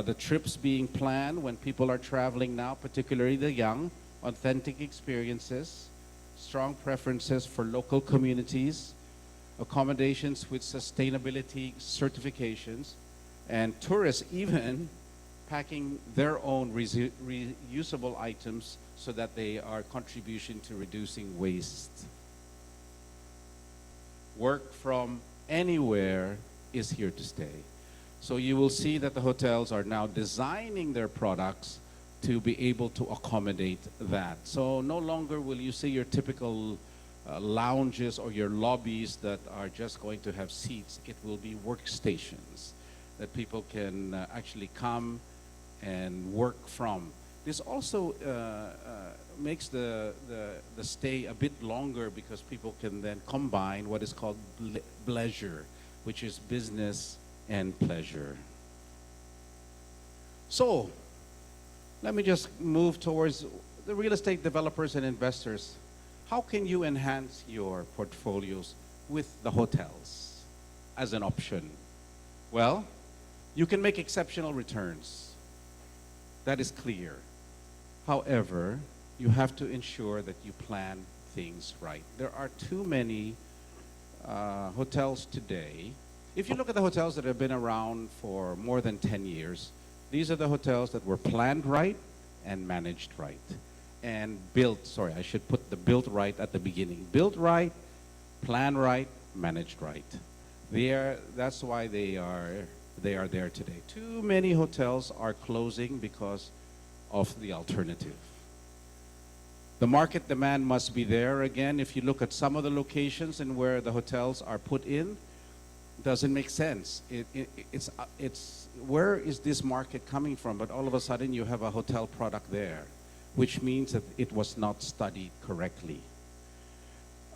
the trips being planned when people are traveling now, particularly the young, authentic experiences, strong preferences for local communities, accommodations with sustainability certifications, and tourists even packing their own reusable items so that they are contribution to reducing waste. Work from anywhere is here to stay. So you will see that the hotels are now designing their products to be able to accommodate that. So no longer will you see your typical lounges or your lobbies that are just going to have seats. It will be workstations that people can actually come and work from. This also makes the stay a bit longer because people can then combine what is called bleisure, which is business and pleasure. So, let me just move towards the real estate developers and investors. How can you enhance your portfolios with the hotels as an option? Well, you can make exceptional returns. That is clear. However, you have to ensure that you plan things right. There are too many hotels today. If you look at the hotels that have been around for more than 10 years, these are the hotels that were planned right and managed right. And built, sorry, I should put the built right at the beginning. Built right, planned right, managed right. That's why they are there today. Too many hotels are closing because of the alternative. The market demand must be there. Again, if you look at some of the locations and where the hotels are put in, doesn't make sense. It's where is this market coming from? But all of a sudden you have a hotel product there, which means that it was not studied correctly.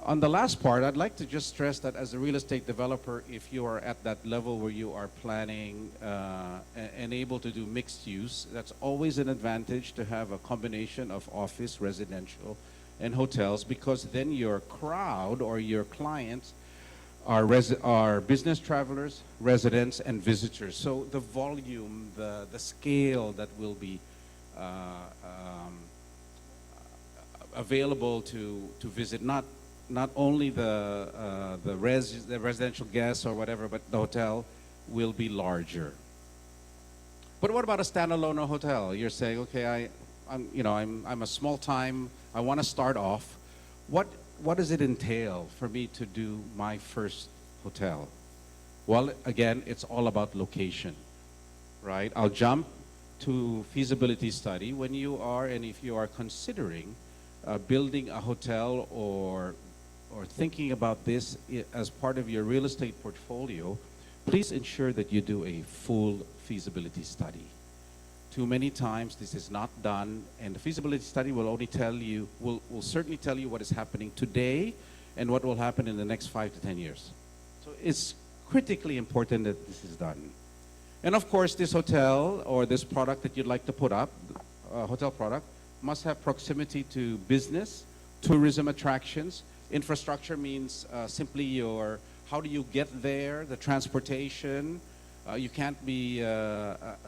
On the last part, I'd like to just stress that as a real estate developer, if you are at that level where you are planning and able to do mixed use, that's always an advantage to have a combination of office, residential, and hotels, because then your crowd or your clients are business travelers, residents, and visitors. So the volume, the scale that will be available to visit, not only the residential guests or whatever, but the hotel will be larger. But what about a standalone hotel? You're saying, okay, I'm a small time. I want to start off. What does it entail for me to do my first hotel? Well, again, it's all about location, right? I'll jump to feasibility study. When you are, and if you are considering building a hotel or thinking about this as part of your real estate portfolio, please ensure that you do a full feasibility study. Too many times this is not done, and the feasibility study will only tell you, will certainly tell you what is happening today and what will happen in the next 5 to 10 years. So it's critically important that this is done. And of course, this hotel or this product that you'd like to put up, hotel product, must have proximity to business, tourism attractions. Infrastructure means simply how do you get there, the transportation. You can't be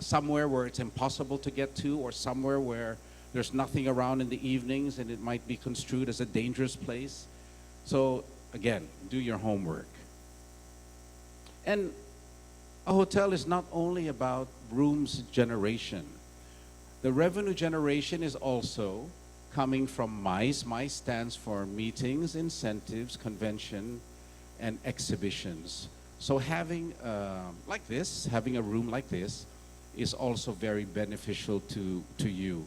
somewhere where it's impossible to get to, or somewhere where there's nothing around in the evenings and it might be construed as a dangerous place. So again, do your homework. And a hotel is not only about rooms generation. The revenue generation is also coming from MICE. MICE stands for Meetings, Incentives, Convention, and Exhibitions. So having having a room like this is also very beneficial to you.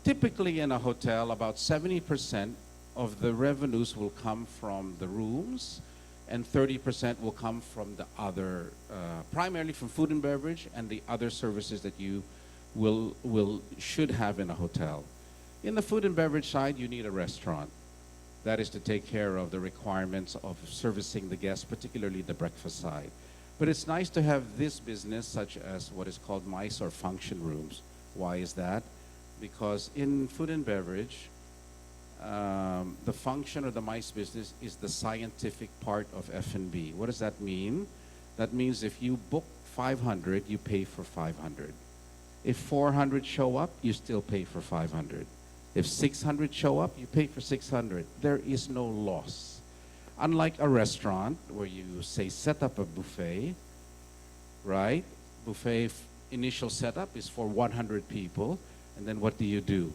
Typically in a hotel, about 70% of the revenues will come from the rooms, and 30% will come from the other, primarily from food and beverage and the other services that you should have in a hotel. In the food and beverage side, you need a restaurant. That is to take care of the requirements of servicing the guests, particularly the breakfast side. But it's nice to have this business, such as what is called MICE or function rooms. Why is that? Because in food and beverage, the function or the MICE business is the scientific part of F&B. What does that mean? That means if you book 500, you pay for 500. If 400 show up, you still pay for 500. If 600 show up, you pay for 600. There is no loss. Unlike a restaurant where you say set up a buffet, right? Buffet initial setup is for 100 people, and then what do?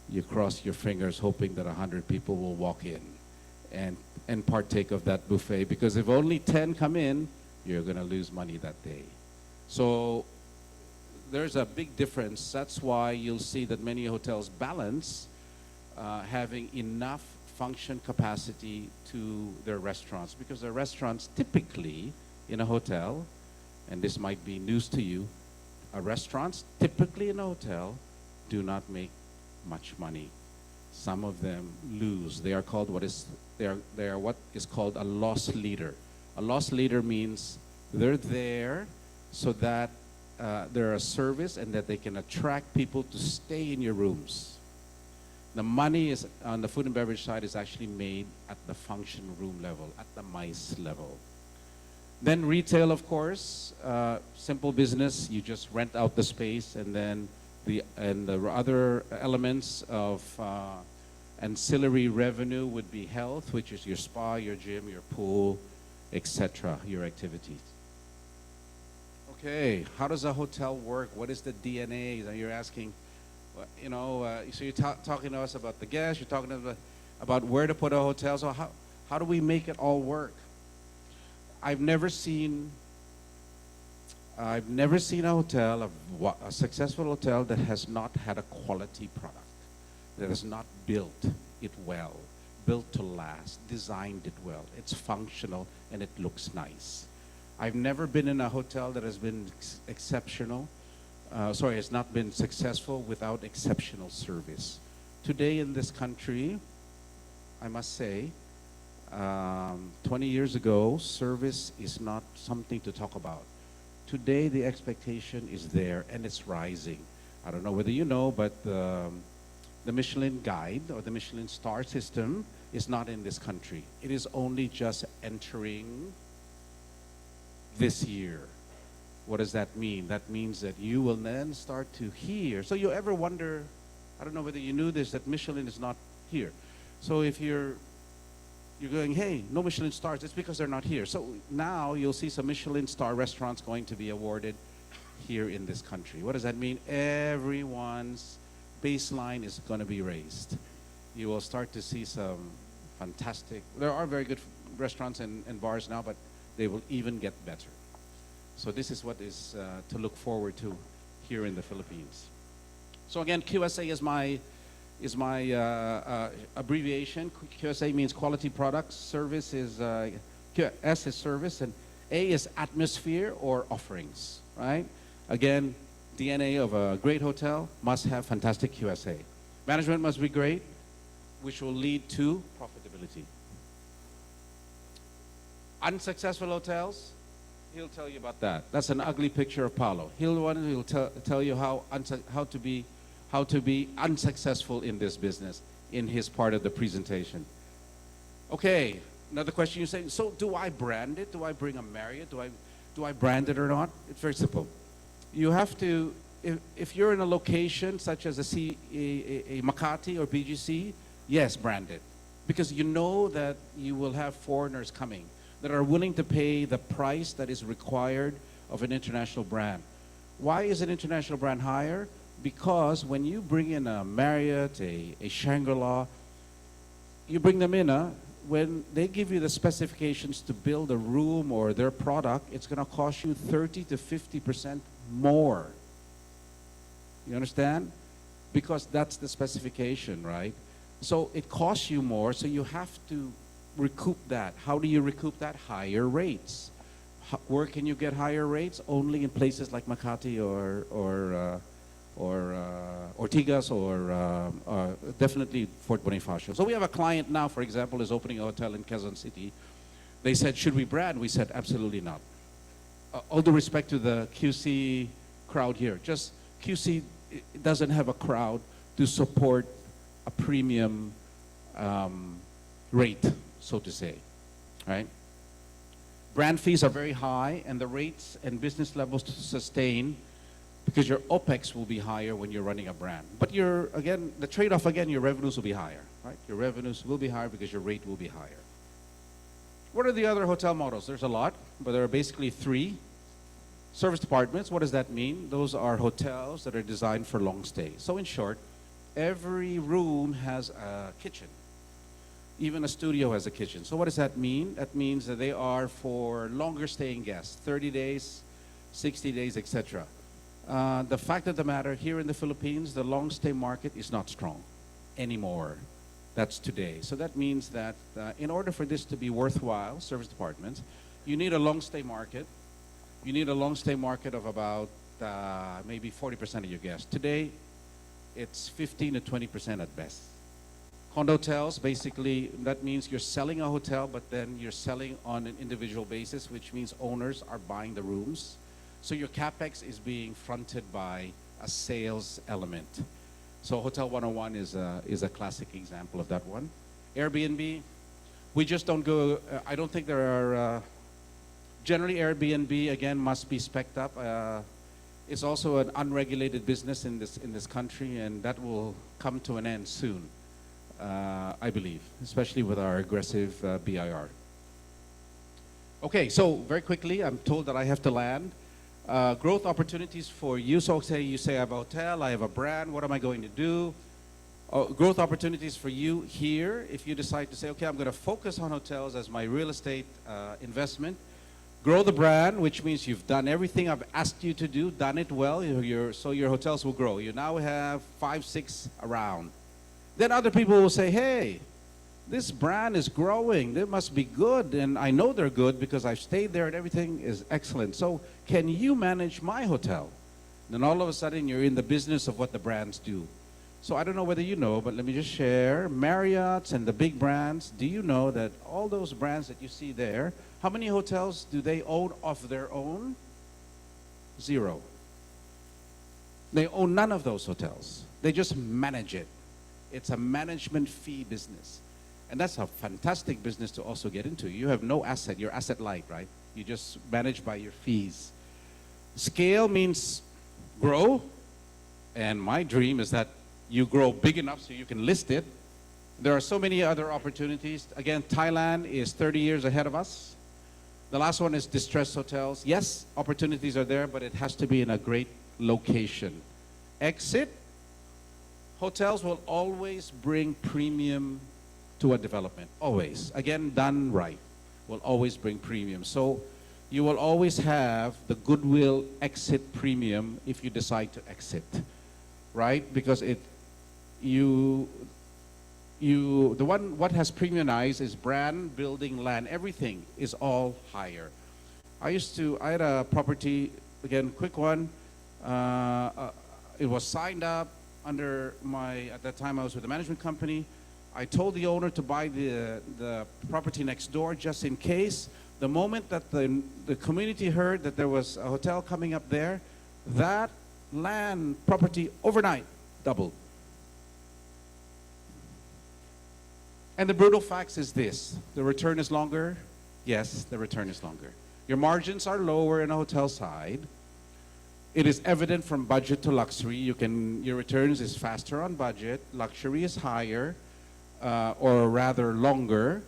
You cross your fingers hoping that 100 people will walk in and partake of that buffet, because if only 10 come in, you're going to lose money that day. So there's a big difference. That's why you'll see that many hotels balance having enough function capacity to their restaurants, because the restaurants typically in a hotel, and this might be news to you, restaurants typically in a hotel do not make much money. Some of them lose. They are called what is called a loss leader. A loss leader means they're there so that they're a service and that they can attract people to stay in your rooms. The money is on the food and beverage side is actually made at the function room level, at the MICE level. Then retail, of course, simple business. You just rent out the space, and then the other elements of ancillary revenue would be health, which is your spa, your gym, your pool, etc., your activities. Okay, how does a hotel work? What is the DNA? You're asking, so you're talking to us about the guests, you're talking about where to put a hotel. So how do we make it all work? I've never seen a hotel, a successful hotel that has not had a quality product, that has not built it well, built to last, designed it well. It's functional and it looks nice. I've never been in a hotel that has been has not been successful without exceptional service. Today in this country, I must say, 20 years ago, service is not something to talk about. Today, the expectation is there and it's rising. I don't know whether you know, but the Michelin Guide or the Michelin star system is not in this country. It is only just entering this year. What does that mean? That means that you will then start to hear. So you ever wonder, I don't know whether you knew this, that Michelin is not here. So if you're going, hey, no Michelin stars, it's because they're not here. So now you'll see some Michelin star restaurants going to be awarded here in this country. What does that mean? Everyone's baseline is going to be raised. You will start to see some fantastic, there are very good restaurants and bars now, but they will even get better. So this is what is to look forward to here in the Philippines. So again, QSA is my abbreviation. QSA means quality products. Service is S is service, and A is atmosphere or offerings. Right? Again, DNA of a great hotel must have fantastic QSA. Management must be great, which will lead to profitability. Unsuccessful hotels, he'll tell you about that. That's an ugly picture of Paulo. He'll tell you how to be unsuccessful in this business in his part of the presentation. Okay, another question you say, so do I brand it? Do I bring a Marriott? Do I brand it or not? It's very simple. You have to, if you're in a location such as a Makati or BGC, yes, brand it. Because you know that you will have foreigners coming that are willing to pay the price that is required of an international brand. Why is an international brand higher? Because when you bring in a Marriott, a Shangri-La, you bring them in when they give you the specifications to build a room or their product, it's going to cost you 30 to 50% more. You understand? Because that's the specification, right? So it costs you more, so you have to recoup that. How do you recoup that? Higher rates. Where can you get higher rates? Only in places like Makati or Ortigas or definitely Fort Bonifacio. So we have a client now, for example, is opening a hotel in Quezon City. They said, should we brand? We said, absolutely not. All due respect to the QC crowd here, just QC doesn't have a crowd to support a premium rate, so to say, right? Brand fees are very high, and the rates and business levels to sustain, because your OPEX will be higher when you're running a brand. But again, the trade-off again, your revenues will be higher, right? Your revenues will be higher because your rate will be higher. What are the other hotel models? There's a lot, but there are basically three. Service departments, what does that mean? Those are hotels that are designed for long stay. So in short, every room has a kitchen. Even a studio has a kitchen. So what does that mean? That means that they are for longer staying guests, 30 days, 60 days, etc. The fact of the matter, here in the Philippines, the long stay market is not strong anymore. That's today. So that means that in order for this to be worthwhile, service departments, you need a long stay market. You need a long stay market of about maybe 40% of your guests. Today, it's 15 to 20% at best. Condo hotels, basically, that means you're selling a hotel, but then you're selling on an individual basis, which means owners are buying the rooms. So your CapEx is being fronted by a sales element. So Hotel 101 is a classic example of that one. Airbnb, we just don't go, I don't think there are, generally Airbnb, again, must be spec'd up. It's also an unregulated business in this country, and that will come to an end soon. I believe, especially with our aggressive BIR. Okay, so very quickly, I'm told that I have to land. Growth opportunities for you. So you say I have a hotel, I have a brand, what am I going to do? Growth opportunities for you here, if you decide to say, okay, I'm going to focus on hotels as my real estate investment. Grow the brand, which means you've done everything I've asked you to do, done it well, so your hotels will grow. You now have 5, 6 around. Then other people will say, hey, this brand is growing. They must be good. And I know they're good because I've stayed there and everything is excellent. So can you manage my hotel? Then all of a sudden you're in the business of what the brands do. So I don't know whether you know, but let me just share. Marriott's and the big brands, do you know that all those brands that you see there, how many hotels do they own of their own? 0. They own none of those hotels. They just manage it. It's a management fee business. And that's a fantastic business to also get into. You have no asset. You're asset light, right? You just manage by your fees. Scale means grow. And my dream is that you grow big enough so you can list it. There are so many other opportunities. Again, Thailand is 30 years ahead of us. The last one is distressed hotels. Yes, opportunities are there, but it has to be in a great location. Exit. Hotels will always bring premium to a development, always. Again, done right, will always bring premium. So you will always have the goodwill exit premium if you decide to exit, right? Because what has premiumized is brand, building, land, everything is all higher. I had a property, again, quick one, it was signed up under at that time I was with the management company. I told the owner to buy the property next door just in case. The moment that the community heard that there was a hotel coming up there, that land property overnight doubled. And the brutal facts is this: the return is longer. Yes, the return is longer. Your margins are lower in a hotel side. It is evident from budget to luxury. Your returns is faster on budget. Luxury is higher, or rather longer.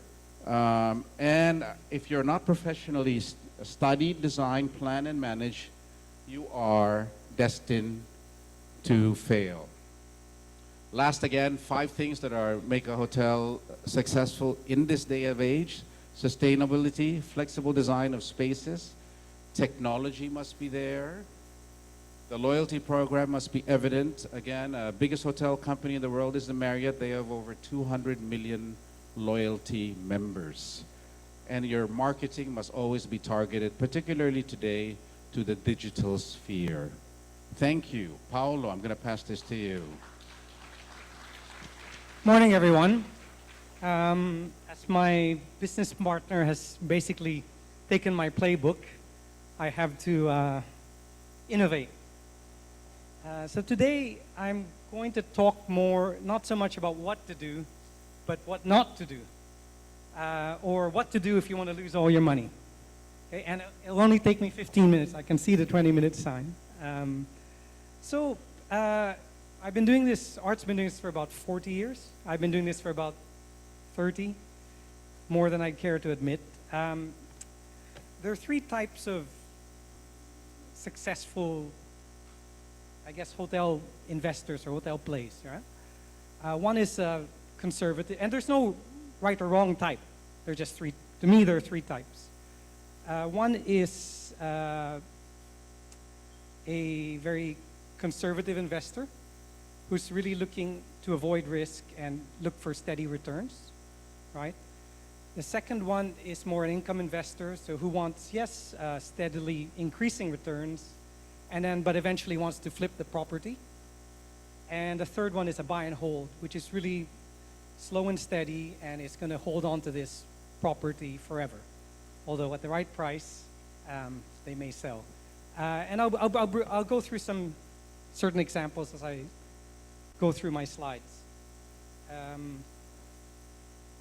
And if you're not professionally studied, design, plan, and manage, you are destined to fail. Last again, 5 things that are make a hotel successful in this day of age. Sustainability, flexible design of spaces, technology must be there. The loyalty program must be evident. Again, biggest hotel company in the world is the Marriott. They have over 200 million loyalty members. And your marketing must always be targeted, particularly today, to the digital sphere. Thank you. Paolo, I'm going to pass this to you. Morning, everyone. As my business partner has basically taken my playbook, I have to innovate. So today, I'm going to talk more, not so much about what to do, but what not to do. Or what to do if you want to lose all your money. Okay? And it'll only take me 15 minutes. I can see the 20-minute sign. I've been doing this, Art's been doing this for about 40 years. I've been doing this for about 30, more than I'd care to admit. There are 3 types of successful, I guess, hotel investors or hotel plays, right? One is conservative, and there's no right or wrong type. There are just 3, to me, there are 3 types. One is a very conservative investor who's really looking to avoid risk and look for steady returns, right? The second one is more an income investor, so who wants, yes, steadily increasing returns, but eventually wants to flip the property. And the third one is a buy and hold, which is really slow and steady, and it's going to hold on to this property forever. Although at the right price, they may sell. And I'll go through some certain examples as I go through my slides.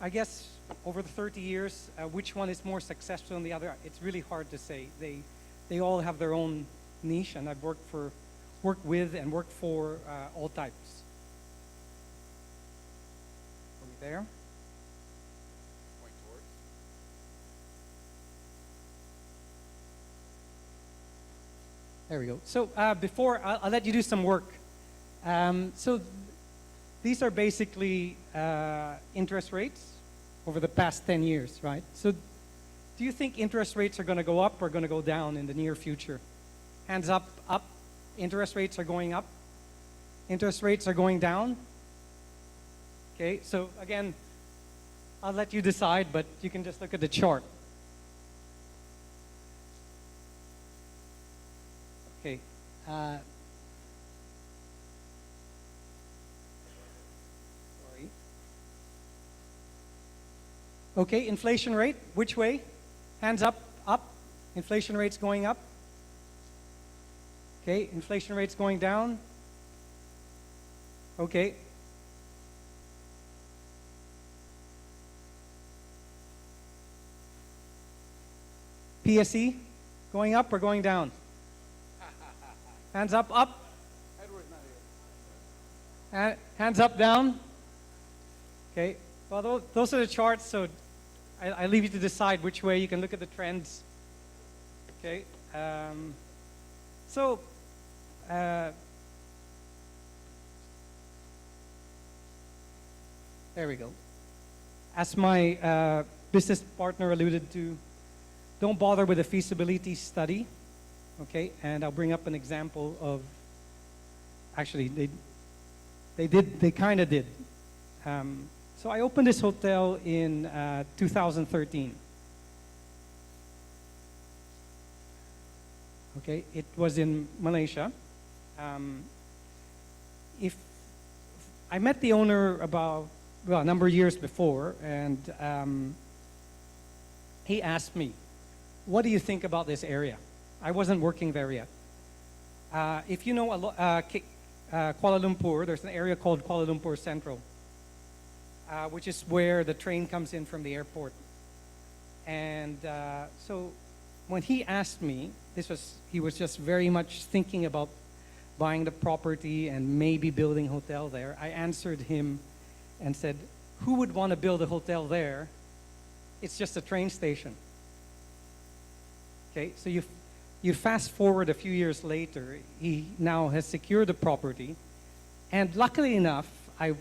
I guess over the 30 years, which one is more successful than the other, it's really hard to say. They all have their own niche, and I've worked with and worked for all types. Are we there? There we go. So before, I'll let you do some work. So these are basically interest rates over the past 10 years, right? So do you think interest rates are going to go up or going to go down in the near future? Hands up, up. Interest rates are going up. Interest rates are going down. Okay, so again, I'll let you decide, but you can just look at the chart. Okay. Sorry. Okay, inflation rate, which way? Hands up, up. Inflation rate's going up. Okay, inflation rate's going down. Okay. PSE, going up or going down? Hands up, up. Hands up, down. Okay, well, those are the charts, so I leave you to decide which way. You can look at the trends. Okay, there we go. As my business partner alluded to, don't bother with a feasibility study. Okay, and I'll bring up an example of, actually, they kind of did. So I opened this hotel in 2013. Okay, it was in Malaysia. If I met the owner about, well, a number of years before, and he asked me, "What do you think about this area?" I wasn't working there yet. If you know Kuala Lumpur, there's an area called Kuala Lumpur Central, which is where the train comes in from the airport. And so when he asked me, he was just very much thinking about buying the property and maybe building a hotel there. I answered him and said, "Who would want to build a hotel there? It's just a train station." Okay, so you fast forward a few years later, he now has secured the property, and luckily enough, I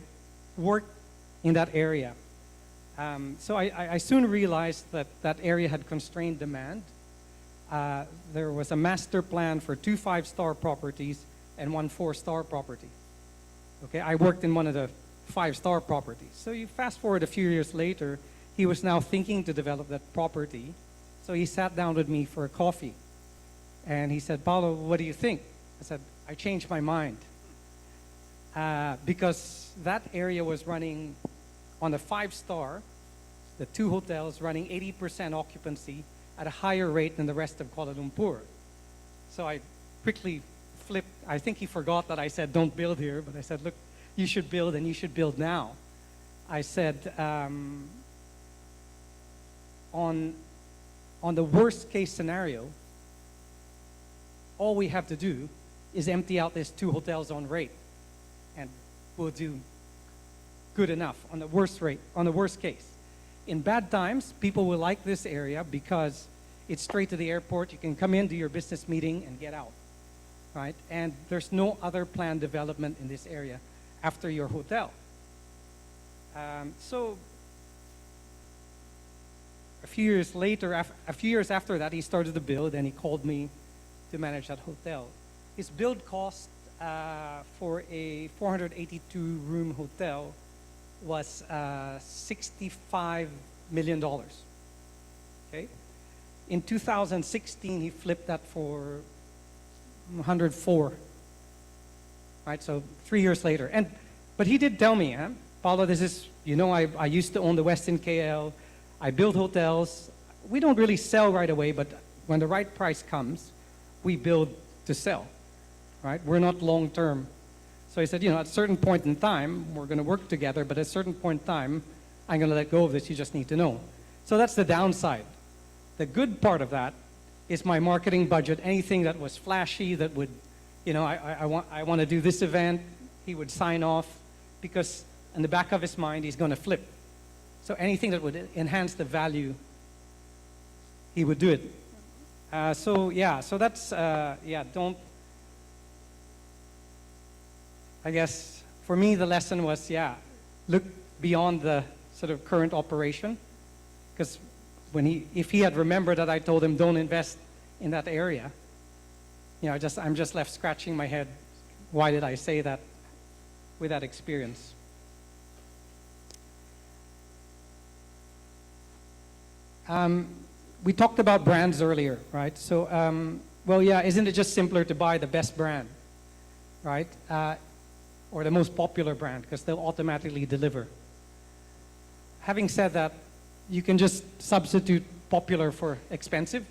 worked in that area. So I soon realized that that area had constrained demand. There was a master plan for 2 5-star properties and 1 4-star property. Okay, I worked in one of the 5-star properties. So you fast forward a few years later, he was now thinking to develop that property. So he sat down with me for a coffee. And he said, Paulo, what do you think? I said, I changed my mind. Because that area was running on the 5-star, the 2 hotels running 80% occupancy at a higher rate than the rest of Kuala Lumpur. So I quickly flipped. I think he forgot that I said don't build here, but I said, look, you should build and you should build now. I said, on the worst case scenario, all we have to do is empty out these 2 hotels on rate, and we'll do good enough on the worst rate, on the worst case. In bad times, people will like this area because it's straight to the airport. You can come in, do your business meeting, and get out, right? And there's no other planned development in this area after your hotel. So a few years later, a few years after that, he started to build, and he called me to manage that hotel. His build cost for a 482-room hotel was $65 million. Okay, in 2016, he flipped that for 104. Right, so 3 years later, but he did tell me, Paulo, this is, I used to own the Westin KL. I build hotels. We don't really sell right away, but when the right price comes, we build to sell, right? We're not long-term. So he said, at a certain point in time, we're going to work together, but at a certain point in time, I'm going to let go of this. You just need to know. So that's the downside. The good part of that is my marketing budget. Anything that was flashy, that would, I want to do this event, he would sign off, because in the back of his mind, he's going to flip. So anything that would enhance the value, he would do it. So that's, don't, I guess, for me, the lesson was, look beyond the sort of current operation. Because if he had remembered that I told him, don't invest in that area, I'm just left scratching my head. Why did I say that with that experience? We talked about brands earlier, right? So, isn't it just simpler to buy the best brand, right? Or the most popular brand, because they'll automatically deliver. Having said that, you can just substitute popular for expensive,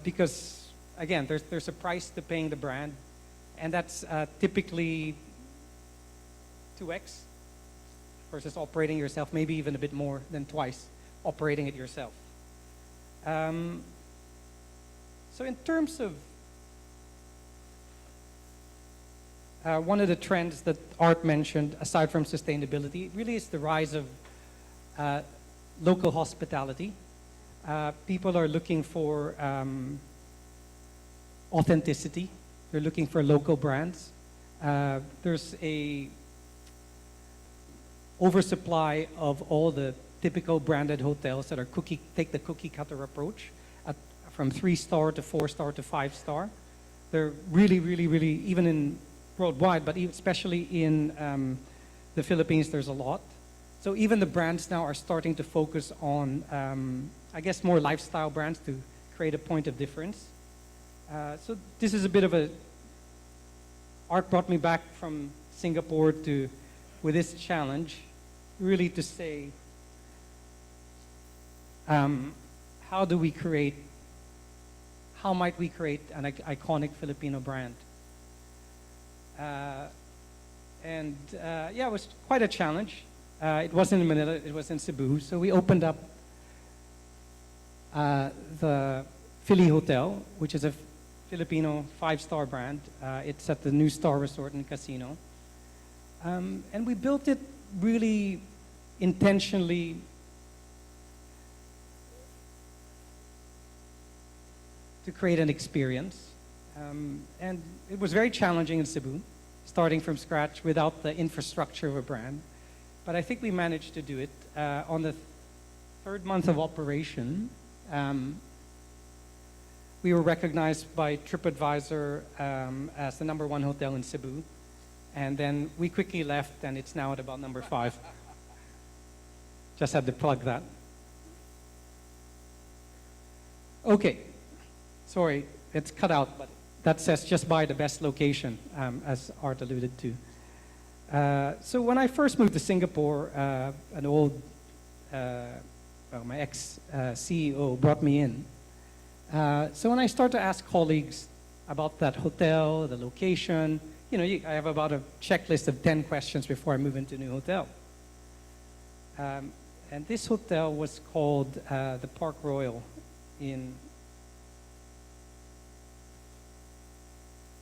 because, again, there's a price to paying the brand, and that's typically 2x versus operating yourself, maybe even a bit more than twice operating it yourself. So in terms of one of the trends that Art mentioned, aside from sustainability, really is the rise of local hospitality. People are looking for authenticity. They're looking for local brands. There's a oversupply of all the typical branded hotels that are take the cookie cutter approach from 3-star to 4-star to 5-star. They're really, really, really, even in worldwide, but especially in the Philippines, there's a lot. So even the brands now are starting to focus on, I guess, more lifestyle brands to create a point of difference. So this is a bit of a, Art brought me back from Singapore with this challenge, really to say, how might we create an iconic Filipino brand? It was quite a challenge. It wasn't in Manila, it was in Cebu. So we opened up the Philly Hotel, which is a Filipino 5-star brand. It's at the New Star Resort and Casino. And we built it really intentionally to create an experience. And it was very challenging in Cebu, starting from scratch without the infrastructure of a brand. But I think we managed to do it. On the third month of operation, we were recognized by TripAdvisor as the #1 hotel in Cebu. And then we quickly left, and it's now at about #5. Just had to plug that. Okay, sorry, it's cut out, but that says just buy the best location, as Art alluded to. So when I first moved to Singapore, an old, well, my ex-CEO brought me in. So when I start to ask colleagues about that hotel, the location, you know, I have about a checklist of 10 questions before I move into a new hotel. And this hotel was called the Park Royal in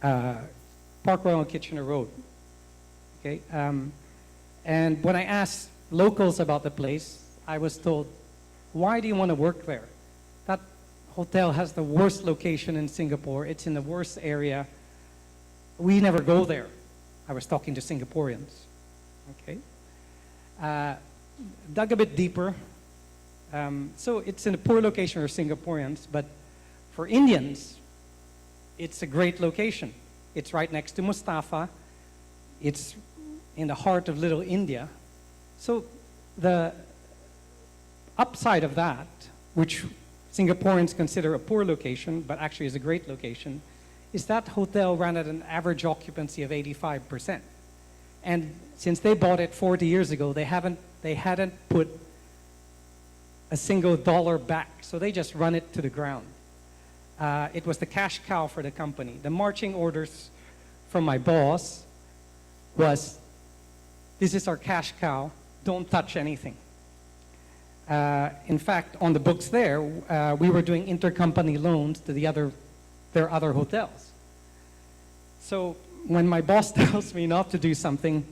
Park Royal on Kitchener Road. Okay, and when I asked locals about the place, I was told, "Why do you want to work there? That hotel has the worst location in Singapore. It's in the worst area. We never go there." I was talking to Singaporeans. Okay, dug a bit deeper. So it's in a poor location for Singaporeans, but for Indians, it's a great location. It's right next to Mustafa. It's in the heart of Little India. So the upside of that, which Singaporeans consider a poor location, but actually is a great location, is that hotel ran at an average occupancy of 85%. And since they bought it 40 years ago, they hadn't put a single dollar back. So they just run it to the ground. It was the cash cow for the company. The marching orders from my boss was, "This is our cash cow, don't touch anything." In fact, on the books there, we were doing intercompany loans to their other hotels. So when my boss tells me not to do something,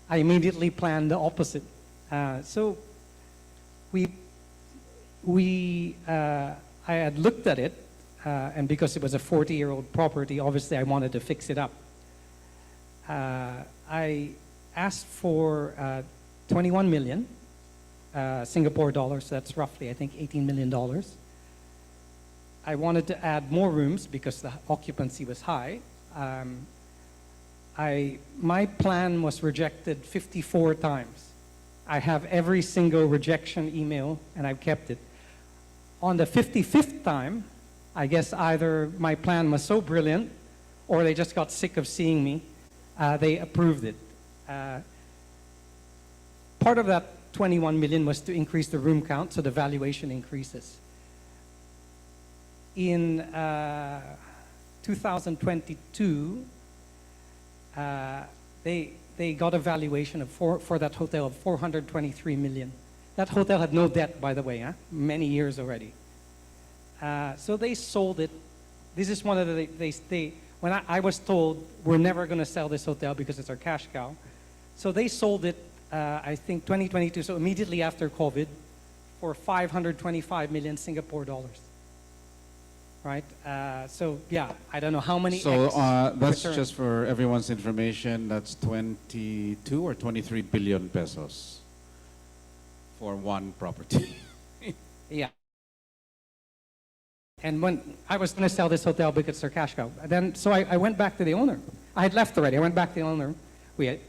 I immediately plan the opposite. So I had looked at it, and because it was a 40-year-old property, obviously I wanted to fix it up. I asked for 21 million Singapore dollars. That's roughly, I think, $18 million. I wanted to add more rooms because the occupancy was high. My plan was rejected 54 times. I have every single rejection email, and I've kept it. On the 55th time, I guess either my plan was so brilliant or they just got sick of seeing me. They approved it. Part of that 21 million was to increase the room count, so the valuation increases. In 2022, they got a valuation for that hotel of 423 million. That hotel had no debt, by the way, many years already. So they sold it. This is one of when I was told, we're never going to sell this hotel because it's our cash cow. So they sold it, I think, 2022, so immediately after COVID, for 525 million Singapore dollars. Right? So, yeah, I don't know how many. So that's return. just for everyone's information. That's 22 or 23 billion pesos for one property. Yeah. And when I was going to sell this hotel because it's our cash cow, so I went back to the owner. I had left already. I went back to the owner.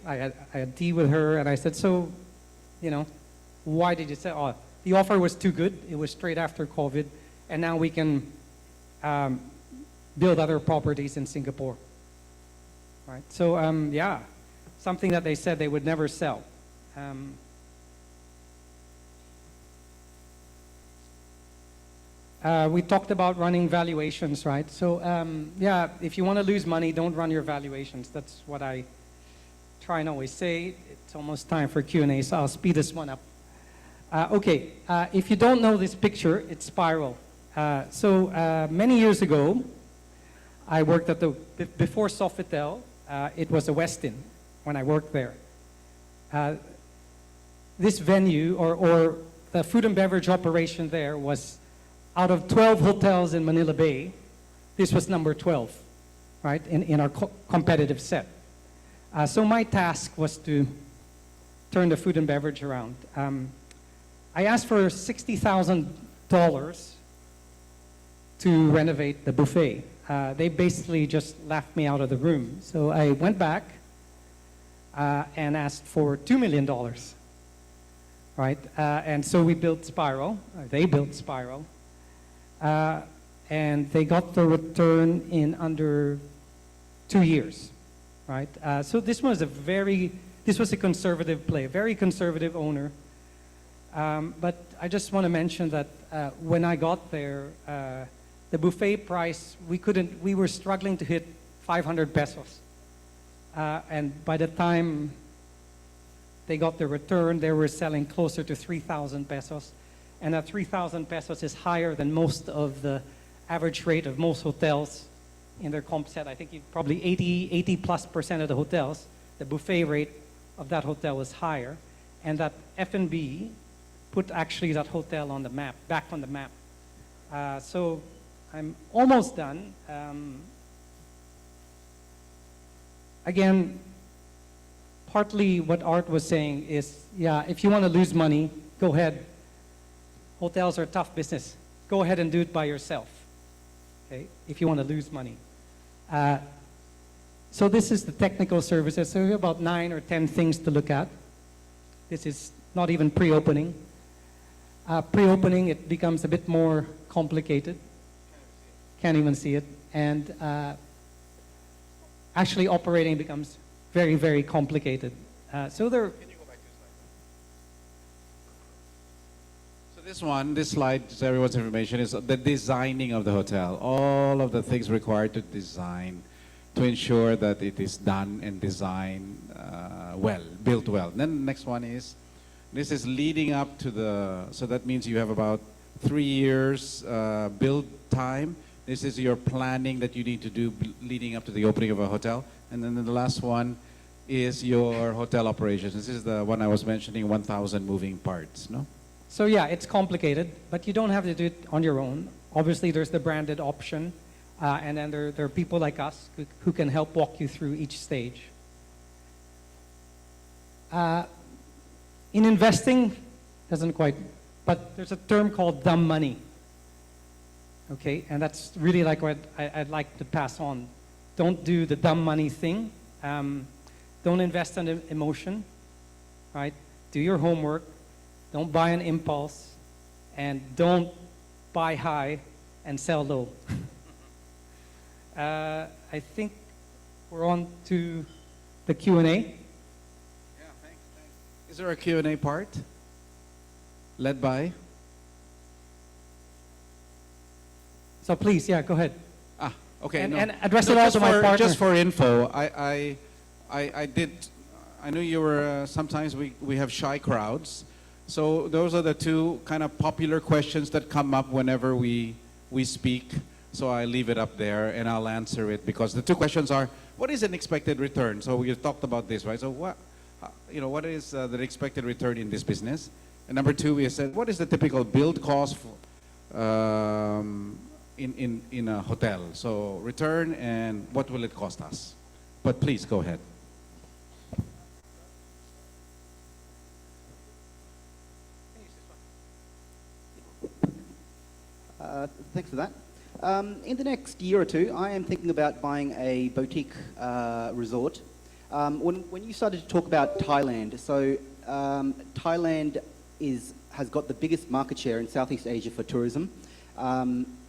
I had tea with her, and I said, "So, you know, why did you say?" "Oh, the offer was too good. It was straight after COVID, and now we can build other properties in Singapore." Right. So, yeah, something that they said they would never sell. We talked about running valuations, right? So, yeah, if you want to lose money, don't run your valuations. That's what I try and always say. It's almost time for Q&A, so I'll speed this one up. Okay, if you don't know this picture, it's Spiral. Many years ago, I worked at before Sofitel, it was a Westin when I worked there. This venue, or the food and beverage operation there was, out of 12 hotels in Manila Bay, this was number 12, right, in our competitive set. So my task was to turn the food and beverage around. I asked for $60,000 to renovate the buffet. They basically just laughed me out of the room. So I went back and asked for $2 million, right? And so we built Spiral, they built Spiral, and they got the return in under 2 years, right? So this was a conservative play, a very conservative owner. But I just want to mention that when I got there, the buffet price, we were struggling to hit 500 pesos. And by the time they got the return, they were selling closer to 3,000 pesos. And that 3,000 pesos is higher than most of the average rate of most hotels in their comp set. I think probably 80+% of the hotels, the buffet rate of that hotel was higher. And that F&B put actually that hotel on the map, back on the map. So I'm almost done. Again, partly what Art was saying is, yeah, if you want to lose money, go ahead. Hotels are tough business. Go ahead and do it by yourself, okay, if you want to lose money. So this is the technical services. So we have about 9 or 10 things to look at. This is not even pre-opening. Pre-opening, it becomes a bit more complicated. Can't even see it. And actually operating becomes very, very complicated. So there. Can you go back to the slide? So this slide, just everyone's information, is the designing of the hotel. All of the things required to design to ensure that it is done and designed well, built well. Then the next one is, this is leading up to so that means you have about 3 years build time. This is your planning that you need to do leading up to the opening of a hotel. And then the last one is your hotel operations. This is the one I was mentioning, 1,000 moving parts, no? So yeah, it's complicated, but you don't have to do it on your own. Obviously, there's the branded option, and then there are people like us who can help walk you through each stage. In investing, doesn't quite, but there's a term called dumb money. Okay, and that's really like what I'd like to pass on. Don't do the dumb money thing. Don't invest on emotion, right? Do your homework. Don't buy an impulse, and don't buy high and sell low. I think we're on to the Q&A. Yeah, thanks. Is there a Q&A part? Led by? So please, yeah, go ahead. Okay. And address it all to my partner. Just for info, I knew you were, sometimes we have shy crowds. So those are the two kind of popular questions that come up whenever we speak. So I leave it up there and I'll answer it, because the two questions are, what is an expected return? So we talked about this, right? So what is the expected return in this business? And number two, we said, what is the typical build cost for, in a hotel? So return and what will it cost us? But please go ahead. Thanks for that. In the next year or two, I am thinking about buying a boutique resort. When you started to talk about Thailand, so Thailand has got the biggest market share in Southeast Asia for tourism.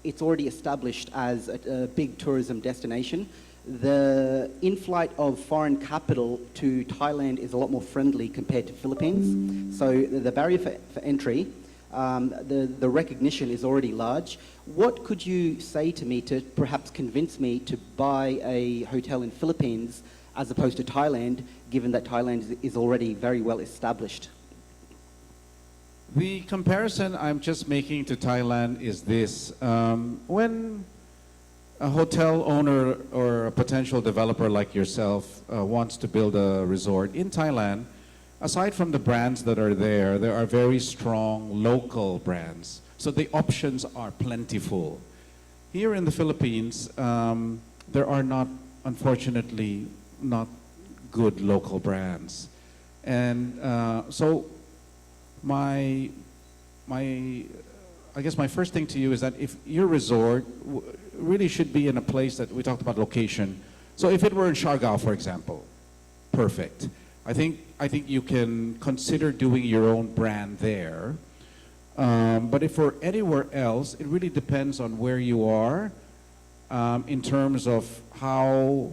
It's already established as a big tourism destination. The in-flight of foreign capital to Thailand is a lot more friendly compared to Philippines. So the barrier for entry, the recognition is already large. What could you say to me to perhaps convince me to buy a hotel in Philippines as opposed to Thailand, given that Thailand is already very well established? The comparison I'm just making to Thailand is this. When a hotel owner or a potential developer like yourself wants to build a resort in Thailand, aside from the brands that are there are very strong local brands. So the options are plentiful. Here in the Philippines, there are not, unfortunately, not good local brands. And so my, I guess my first thing to you is that if your resort really should be in a place that we talked about location. So if it were in Siargao, for example, perfect. I think you can consider doing your own brand there. But if we're anywhere else, it really depends on where you are in terms of how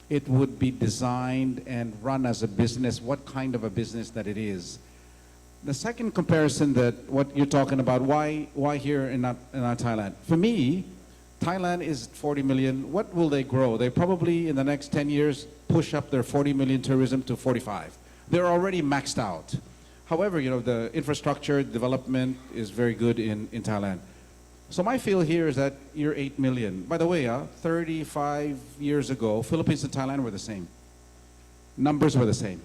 it would be designed and run as a business, what kind of a business that it is. The second comparison that what you're talking about, why here in Thailand? For me, Thailand is 40 million. What will they grow? They probably in the next 10 years push up their 40 million tourism to 45. They're already maxed out. However, you know, the infrastructure development is very good in Thailand. So my feel here is that you're 8 million. By the way, 35 years ago, Philippines and Thailand were the same. Numbers were the same.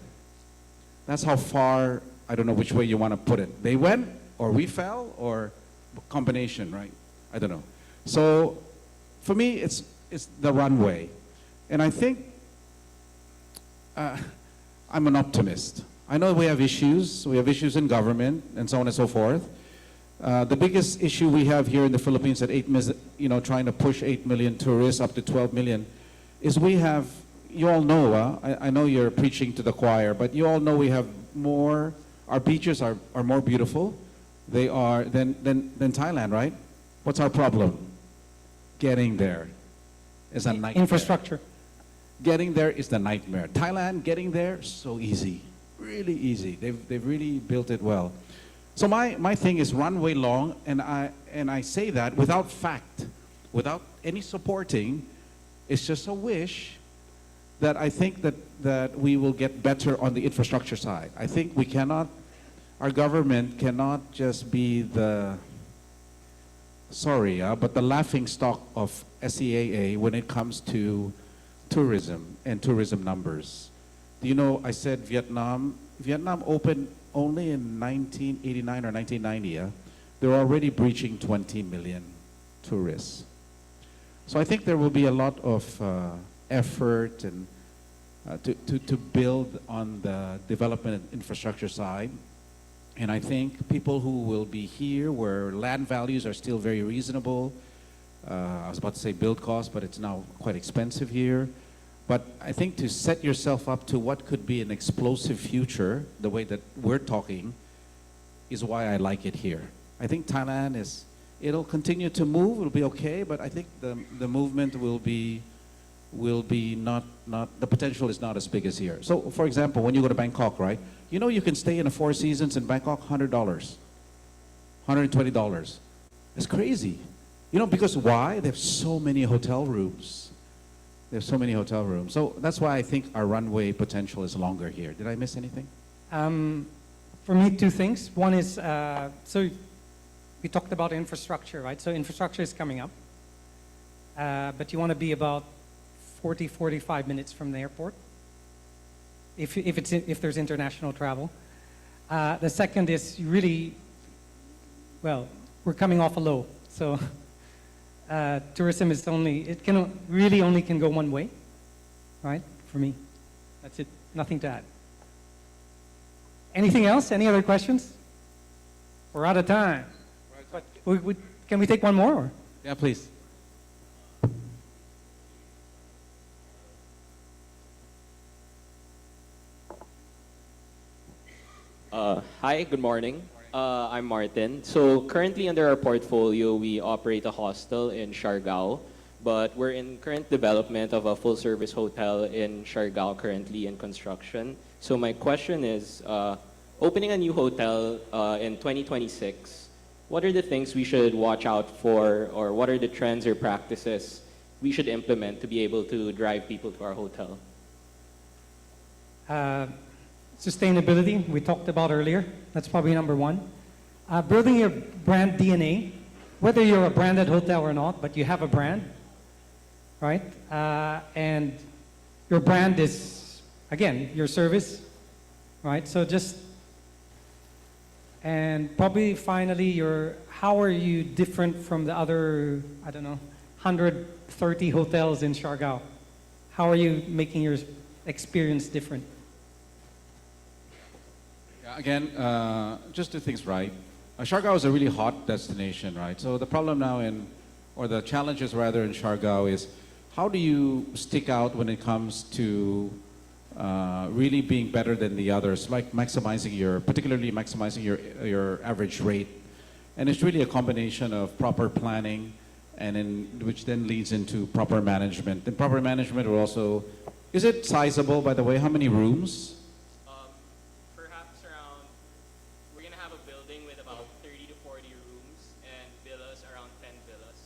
That's how far, I don't know which way you want to put it. They went, or we fell, or combination, right? I don't know. So for me, it's the runway. And I think I'm an optimist. I know we have issues. We have issues in government and so on and so forth. The biggest issue we have here in the Philippines at trying to push 8 million tourists up to 12 million is we have, you all know, I know you're preaching to the choir, but you all know we have more, our beaches are more beautiful they are than Thailand, right? What's our problem? Getting there is a nightmare. Infrastructure. Getting there is the nightmare. Thailand, getting there, so easy. Really easy. They've really built it well. So my thing is runway long, and I say that without fact, without any supporting. It's just a wish that I think that we will get better on the infrastructure side. I think we cannot, our government cannot just be the, but the laughing stock of SEAA when it comes to tourism and tourism numbers. Do you know, I said Vietnam opened only in 1989 or 1990. They're already breaching 20 million tourists. So I think there will be a lot of effort and to build on the development and infrastructure side. And I think people who will be here where land values are still very reasonable, I was about to say build cost, but it's now quite expensive here. But I think to set yourself up to what could be an explosive future, the way that we're talking, is why I like it here. I think Thailand it'll continue to move, it'll be okay, but I think the movement will be not, the potential is not as big as here. So, for example, when you go to Bangkok, right? You know you can stay in a Four Seasons in Bangkok, $100, $120. It's crazy. You know, because why? They have so many hotel rooms. They have so many hotel rooms. So that's why I think our runway potential is longer here. Did I miss anything? For me, two things. One is, so we talked about infrastructure, right? So infrastructure is coming up. But you want to be about 40, 45 minutes from the airport if there's international travel. The second is really, well, we're coming off a low. So tourism is only can go one way, right? For me, that's it. Nothing to add. Anything else? Any other questions? We're out of time. But can we take one more? Or? Yeah, please. Hi, good morning. I'm Martin. So currently under our portfolio, we operate a hostel in Siargao, but we're in current development of a full-service hotel in Siargao currently in construction. So my question is, opening a new hotel in 2026, what are the things we should watch out for, or what are the trends or practices we should implement to be able to drive people to our hotel? Sustainability, we talked about earlier. That's probably number one. Building your brand DNA, whether you're a branded hotel or not, but you have a brand, right? And your brand is, again, your service, right? So and probably finally, how are you different from the other, 130 hotels in Siargao? How are you making experience different? Yeah, again, just do things right. Siargao is a really hot destination, right? So the problem now or the challenges rather in Siargao is how do you stick out when it comes to really being better than the others, like particularly maximizing your average rate. And it's really a combination of proper planning which then leads into proper management. And proper management will also, is it sizable, by the way? How many rooms? Perhaps around, we're going to have a building with about 30 to 40 rooms and villas around 10 villas,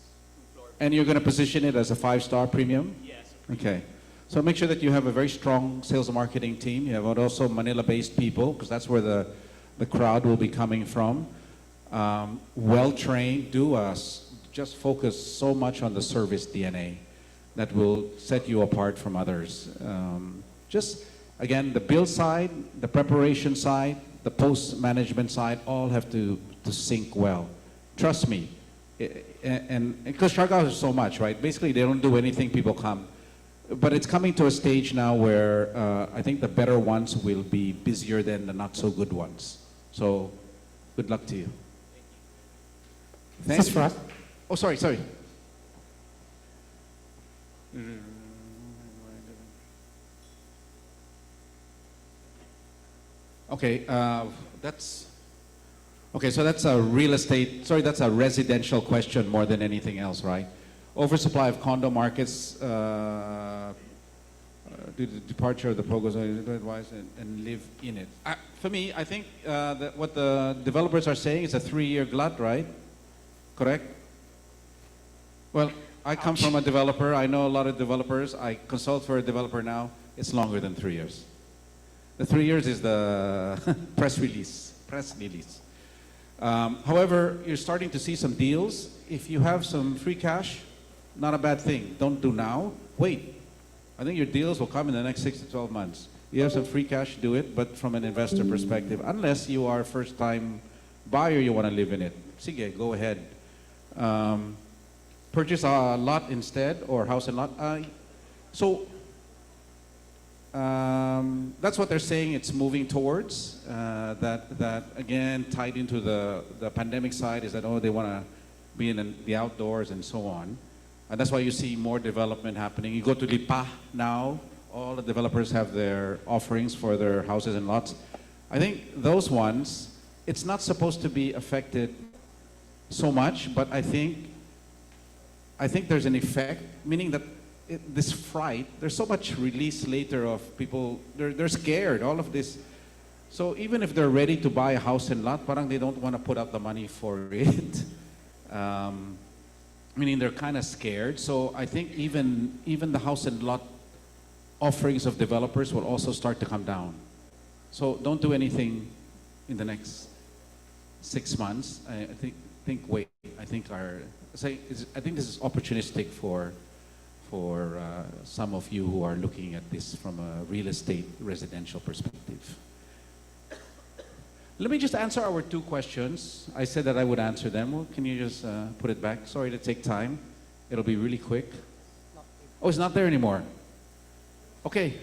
2-floor. And you're going to position it as a 5-star premium? Yes. Okay. So make sure that you have a very strong sales and marketing team. You have also Manila-based people, because that's where the crowd will be coming from. Well-trained, just focus so much on the service DNA that will set you apart from others. Just, again, the build side, the preparation side, the post-management side, all have to sync well. Trust me. And because Siargao is so much, right? Basically, they don't do anything, people come. But it's coming to a stage now where I think the better ones will be busier than the not-so-good ones. So, good luck to you. This is for us. Oh, sorry. Okay, so that's a that's a residential question more than anything else, right? Oversupply of condo markets due to the departure of the POGOs advise and live in it. For me, I think that what the developers are saying is a 3-year glut, right? Correct? Well, I come from a developer. I know a lot of developers. I consult for a developer now. It's longer than 3 years. The 3 years is the press release. However, you're starting to see some deals. If you have some free cash, not a bad thing. Don't do now. Wait. I think your deals will come in the next 6 to 12 months. You have some free cash, do it, but from an investor perspective, unless you are a first-time buyer, you want to live in it. Sige, go ahead. Purchase a lot instead, or house and lot. That's what they're saying it's moving towards. That again, tied into the pandemic side is that, they want to be in the outdoors and so on. And that's why you see more development happening. You go to Lipa now, all the developers have their offerings for their houses and lots. I think those ones, it's not supposed to be affected so much, but I think there's an effect, meaning that this fright, there's so much release later of people, they're scared, all of this. So even if they're ready to buy a house and lot, parang they don't want to put up the money for it. Meaning they're kind of scared. So I think even the house and lot offerings of developers will also start to come down. So don't do anything in the next 6 months. I think wait. I think this is opportunistic for some of you who are looking at this from a real estate residential perspective. Let me just answer our 2 questions. I said that I would answer them. Well, can you just put it back? Sorry to take time. It'll be really quick. Oh, it's not there anymore. Okay.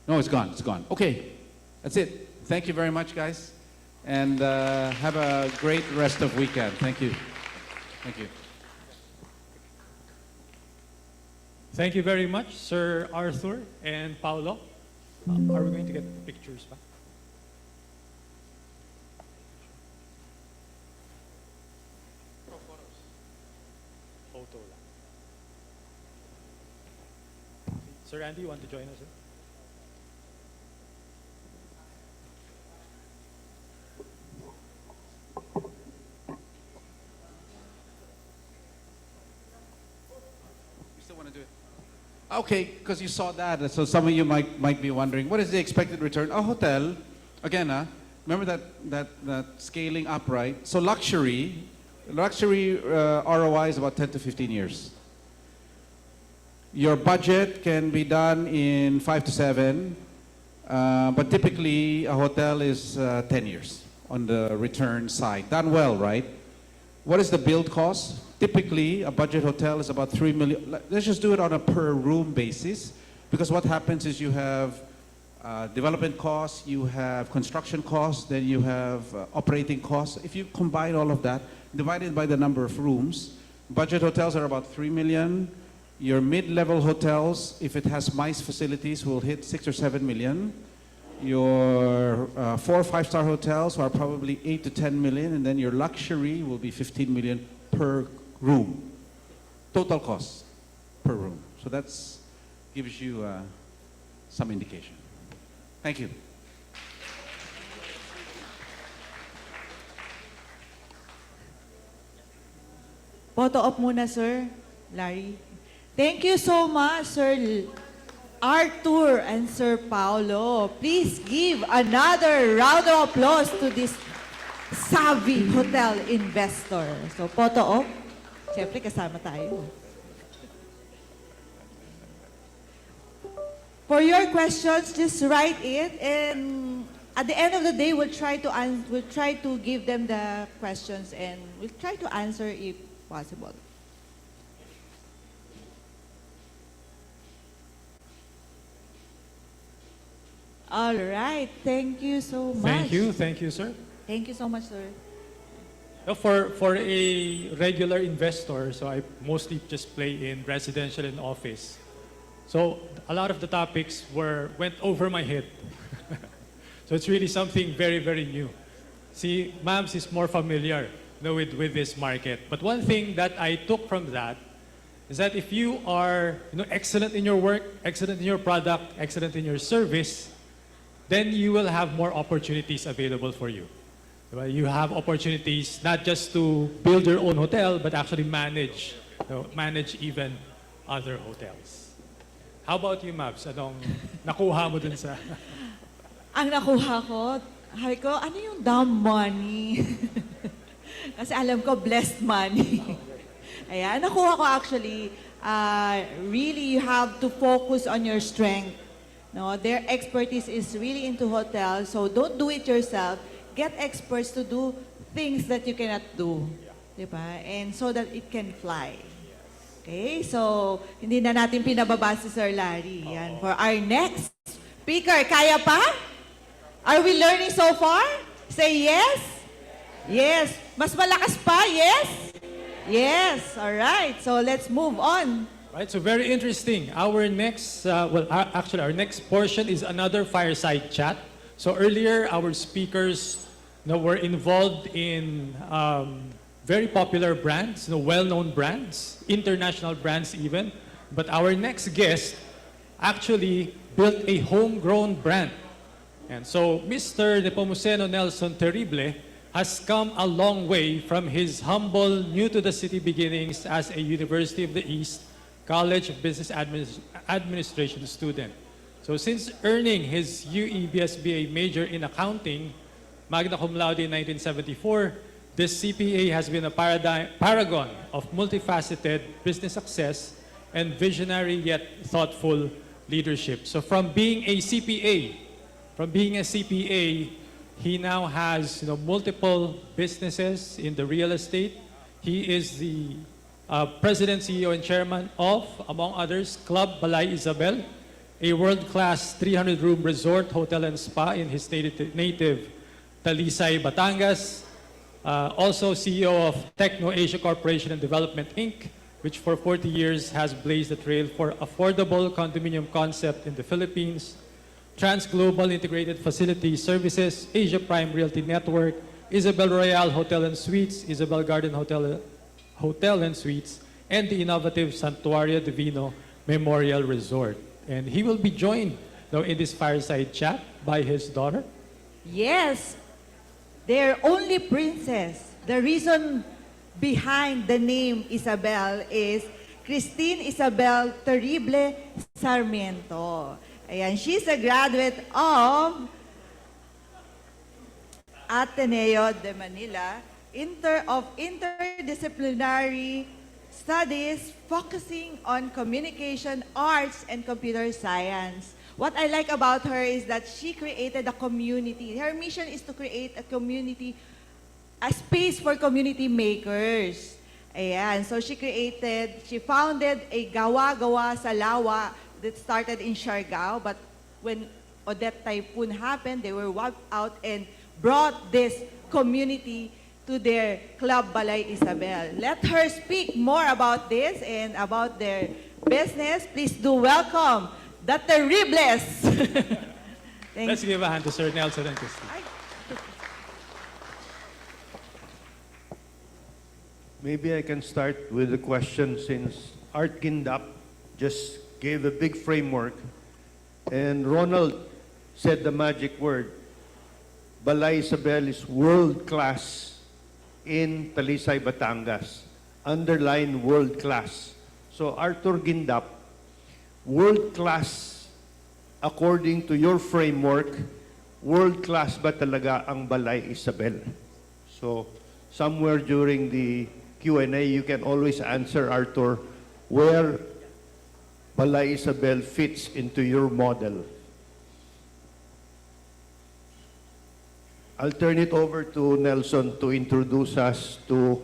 No, it's gone. It's gone. Okay. That's it. Thank you very much, guys. And have a great rest of weekend. Thank you. Thank you. Thank you very much, Sir Arthur and Paolo. Are we going to get pictures back? Photo lang. Sir Andy, you want to join us? Okay, because you saw that, so some of you might be wondering, what is the expected return? A hotel, again, remember that scaling up, right? So luxury ROI is about 10 to 15 years. Your budget can be done in 5 to 7, but typically a hotel is 10 years on the return side. Done well, right? What is the build cost? Typically, a budget hotel is about 3 million. Let's just do it on a per room basis. Because what happens is you have development costs, you have construction costs, then you have operating costs. If you combine all of that, divided by the number of rooms, budget hotels are about 3 million. Your mid-level hotels, if it has MICE facilities, will hit 6 or 7 million. Your 4 or 5-star hotels are probably 8 to 10 million, and then your luxury will be 15 million per room. Total cost per room. So that's gives you some indication. Thank you. Photo op muna, Sir Larry. Thank you so much, Sir Arthur and Sir Paulo. Please give another round of applause to this savvy hotel investor. So, photo op. Siyempre, kasama tayo. For your questions, just write it, and at the end of the day, we'll try to give them the questions, and we'll try to answer if possible. All right. Thank you so much. Thank you, sir. Thank you so much, sir. For a regular investor, so I mostly just play in residential and office. So a lot of the topics went over my head. So it's really something very, very new. See, Mams is more familiar, with this market. But one thing that I took from that is that if you are, excellent in your work, excellent in your product, excellent in your service, then you will have more opportunities available for you. Diba? You have opportunities not just to build your own hotel, but actually manage even other hotels. How about you, Mabs? Anong nakuha mo dun sa... Ang nakuha ko, sabi ko, ano yung dumb money? Kasi alam ko, blessed money. Ayan, nakuha ko actually, really you have to focus on your strength. No, their expertise is really into hotels, so don't do it yourself. Get experts to do things that you cannot do. Diba? And so that it can fly. Okay, so hindi na natin pinababa si Sir Larry. Yan. For our next speaker, kaya pa? Are we learning so far? Say yes? Yes. Mas malakas pa? Yes? Yes. All right. So let's move on. Right, so very interesting. Our next, actually our next portion is another fireside chat. So earlier, our speakers were involved in very popular brands, well-known brands, international brands even. But our next guest actually built a homegrown brand. And so Mr. Nepomuceno Nelson Terrible has come a long way from his humble, new-to-the-city beginnings as a University of the East College of Business Administration student. So since earning his UE-BSBA major in accounting, magna cum laude in 1974, this CPA has been a paragon of multifaceted business success and visionary yet thoughtful leadership. So from being a CPA, he now has multiple businesses in the real estate. He is the President, CEO, and Chairman of, among others, Club Balay Isabel, a world-class 300-room resort, hotel, and spa in his native Talisay, Batangas. Also CEO of Techno Asia Corporation and Development, Inc., which for 40 years has blazed the trail for affordable condominium concept in the Philippines. Trans-Global Integrated Facility Services, Asia Prime Realty Network, Isabel Royale Hotel and Suites, Isabel Garden Hotel and Suites, and the innovative Santuario Divino Memorial Resort. And he will be joined in this fireside chat by his daughter. Yes, their only princess. The reason behind the name Isabel is Christine Isabel Terrible Sarmiento. Ayan, she's a graduate of Ateneo de Manila, interdisciplinary studies focusing on communication, arts, and computer science. What I like about her is that she created a community. Her mission is to create a community, a space for community makers. Ayan, so she founded a Gawa-Gawa sa Lawa that started in Siargao, but when Odette Typhoon happened, they were wiped out and brought this community to their Club Balay Isabel. Let her speak more about this and about their business. Please do welcome the Terribles. Thank Let's give a hand to Sir Nelson and Christy. Ay. Maybe I can start with a question since Art Gindap just gave a big framework and Ronald said the magic word. Balay Isabel is world-class in Talisay, Batangas. Underline world-class. So Arthur Gindap, world-class according to your framework, world-class ba talaga ang Balay Isabel? So somewhere during the Q&A, you can always answer, Arthur, where Balay Isabel fits into your model. I'll turn it over to Nelson to introduce us to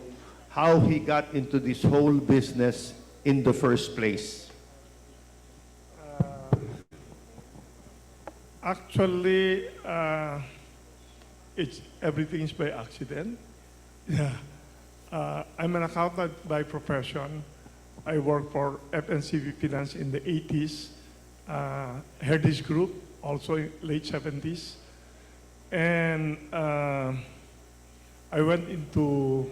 how he got into this whole business in the first place. Actually, everything is by accident. Yeah. I'm an accountant by profession. I worked for FNCV Finance in the 80s, Heritage Group, also in late 70s. And I went into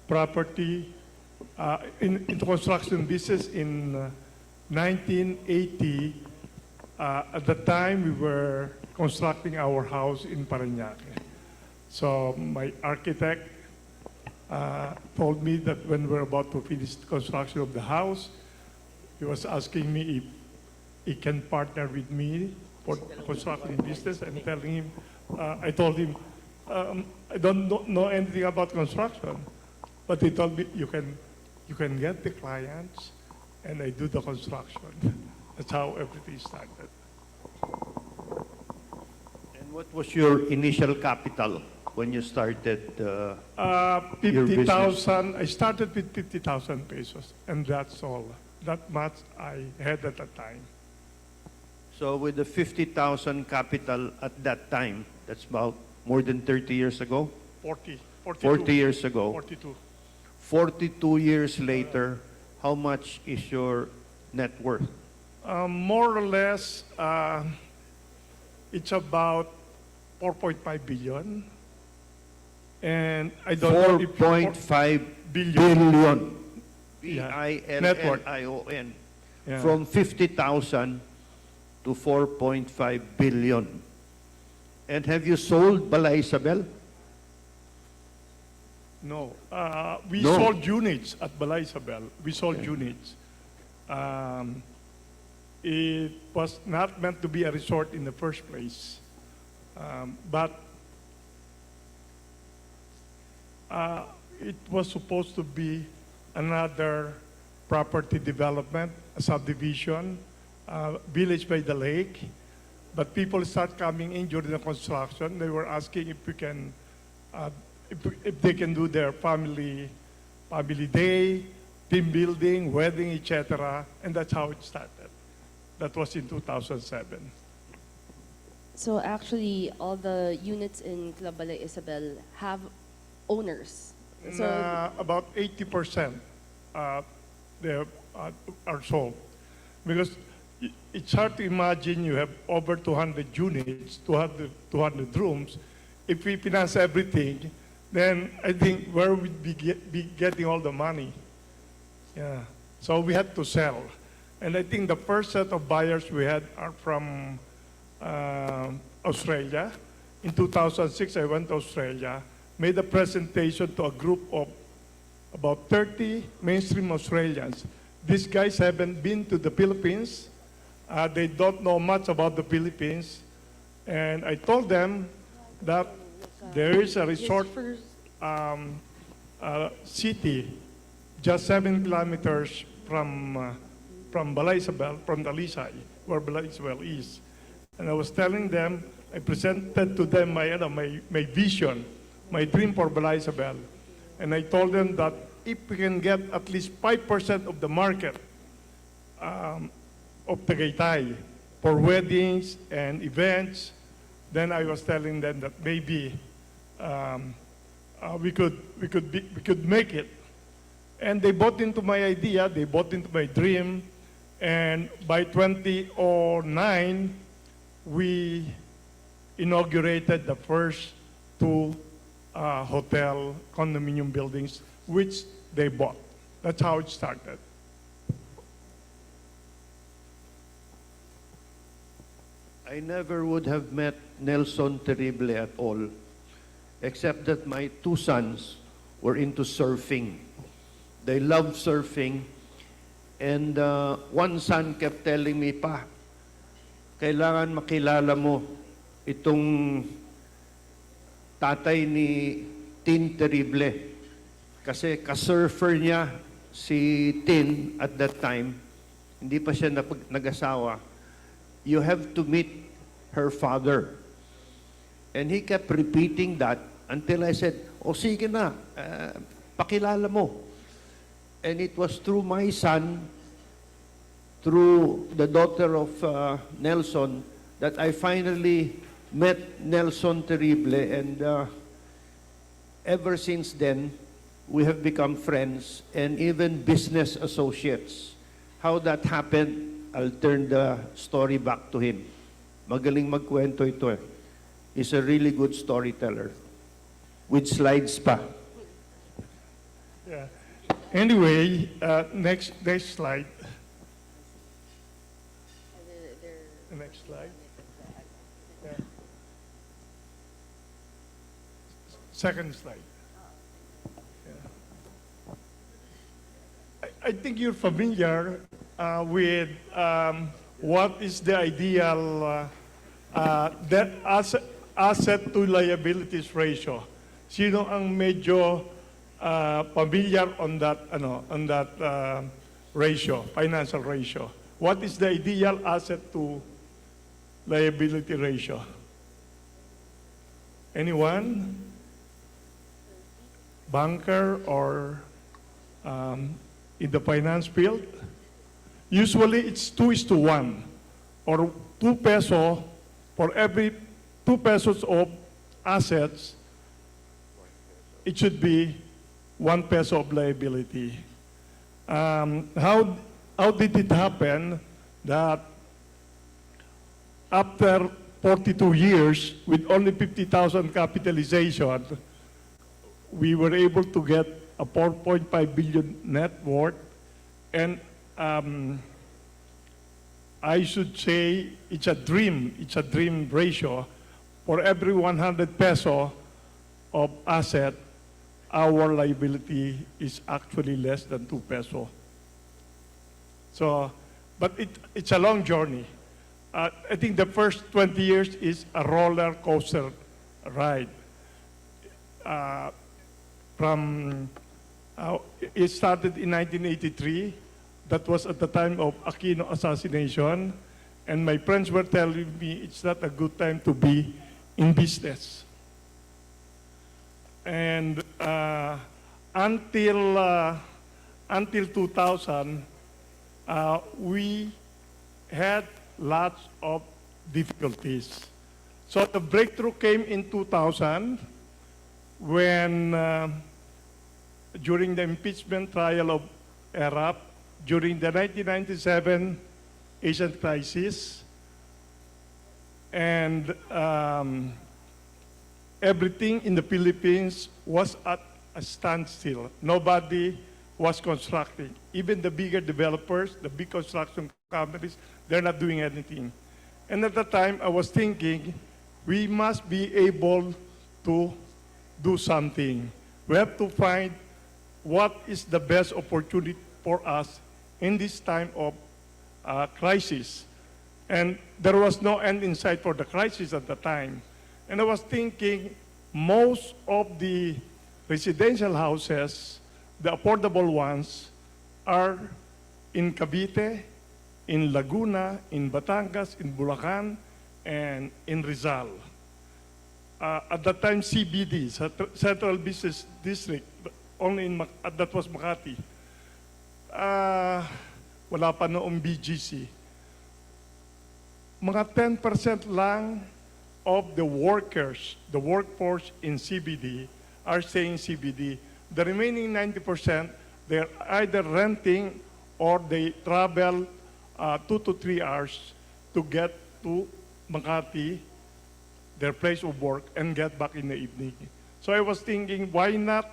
property, into construction business in 1980. At the time, we were constructing our house in Parañaque. So my architect told me that when we were about to finish the construction of the house, he was asking me if he can partner with me for construction business, and telling him, I told him, I don't know anything about construction, but he told me you can get the clients, and I do the construction. That's how everything started. And what was your initial capital when you started your business? 50,000. I started with 50,000 pesos, and that's all. That much I had at the time. So with the 50,000 capital at that time, that's about more than 30 years ago? 42. 40 years ago. 42. 42 years later, how much is your net worth? More or less, it's about 4.5 billion. And I don't know if 4.5 billion. billion. Yeah. B-I-L-L-I-O-N. Yeah. From 50,000 to 4.5 billion. And have you sold Balay Isabel? No. We No. sold units at Balay Isabel. We sold units. It was not meant to be a resort in the first place. But it was supposed to be another property development, a subdivision, village by the lake. But people start coming in during the construction. They were asking if we can, if they can do their family day, team building, wedding, etc. And that's how it started. That was in 2007. So actually, all the units in Club Balay Isabel have owners. So About 80% they are sold. Because it's hard to imagine you have over 200 units, 200 rooms. If we finance everything, then I think where would we be getting all the money? Yeah. So we had to sell. And I think the first set of buyers we had are from Australia. In 2006, I went to Australia, made a presentation to a group of about 30 mainstream Australians. These guys haven't been to the Philippines. They don't know much about the Philippines. And I told them that there is a resort city just 7 kilometers from Balay Isabel, from Talisay, where Balay Isabel is. And I was telling them, I presented to them my vision, my dream for Balay Isabel. And I told them that if we can get at least 5% of the market, of Tagaytay for weddings and events. Then I was telling them that maybe we could make it. And they bought into my idea, they bought into my dream, and by 2009, we inaugurated the first two hotel condominium buildings, which they bought. That's how it started. I never would have met Nelson Terrible at all, except that my two sons were into surfing. They love surfing, and one son kept telling me, "Pa, kailangan makilala mo itong tatay ni Tin Terrible." Kasi ka-surfer niya si Tin at that time, hindi pa siya nag-asawa. You have to meet her father. And he kept repeating that until I said, "O sige na, pakilala mo." And it was through my son, through the daughter of Nelson, that I finally met Nelson Terrible. And ever since then, we have become friends and even business associates. How that happened, I'll turn the story back to him. Magaling magkwento ito eh. He's a really good storyteller. With slides pa. Yeah. Anyway, next slide. The next slide. Yeah. Second slide. Yeah. I think you're familiar with what is the ideal debt asset to liabilities ratio. Sino ang medyo familiar on that ratio, financial ratio? What is the ideal asset to liability ratio? Anyone? Banker or in the finance field? Usually it's 2:1 or 2 peso for every 2 pesos of assets, it should be 1 peso of liability. How did it happen that after 42 years with only 50,000 capitalization, we were able to get a 4.5 billion net worth, and I should say it's a dream ratio. For every 100 peso of asset, our liability is actually less than 2 peso. So, but it's a long journey. I think the first 20 years is a roller coaster ride. It started in 1983. That was at the time of Aquino assassination. And my friends were telling me it's not a good time to be in business. And until 2000, we had lots of difficulties. So the breakthrough came in 2000 when during the impeachment trial of ERAP, during the 1997 Asian crisis, and everything in the Philippines was at a standstill. Nobody was constructing. Even the bigger developers, the big construction companies, they're not doing anything. And at that time, I was thinking, we must be able to do something. We have to find what is the best opportunity for us in this time of crisis. And there was no end in sight for the crisis at the time. And I was thinking, most of the residential houses, the affordable ones, are in Cavite, in Laguna, in Batangas, in Bulacan, and in Rizal. At that time, CBD, Central Business District, only that was Makati. Wala pa noong BGC. mga 10% lang of the workers, the workforce in CBD are staying CBD. The remaining 90%, they're either renting or they travel 2 to 3 hours to get to Makati, their place of work, and get back in the evening. So I was thinking, why not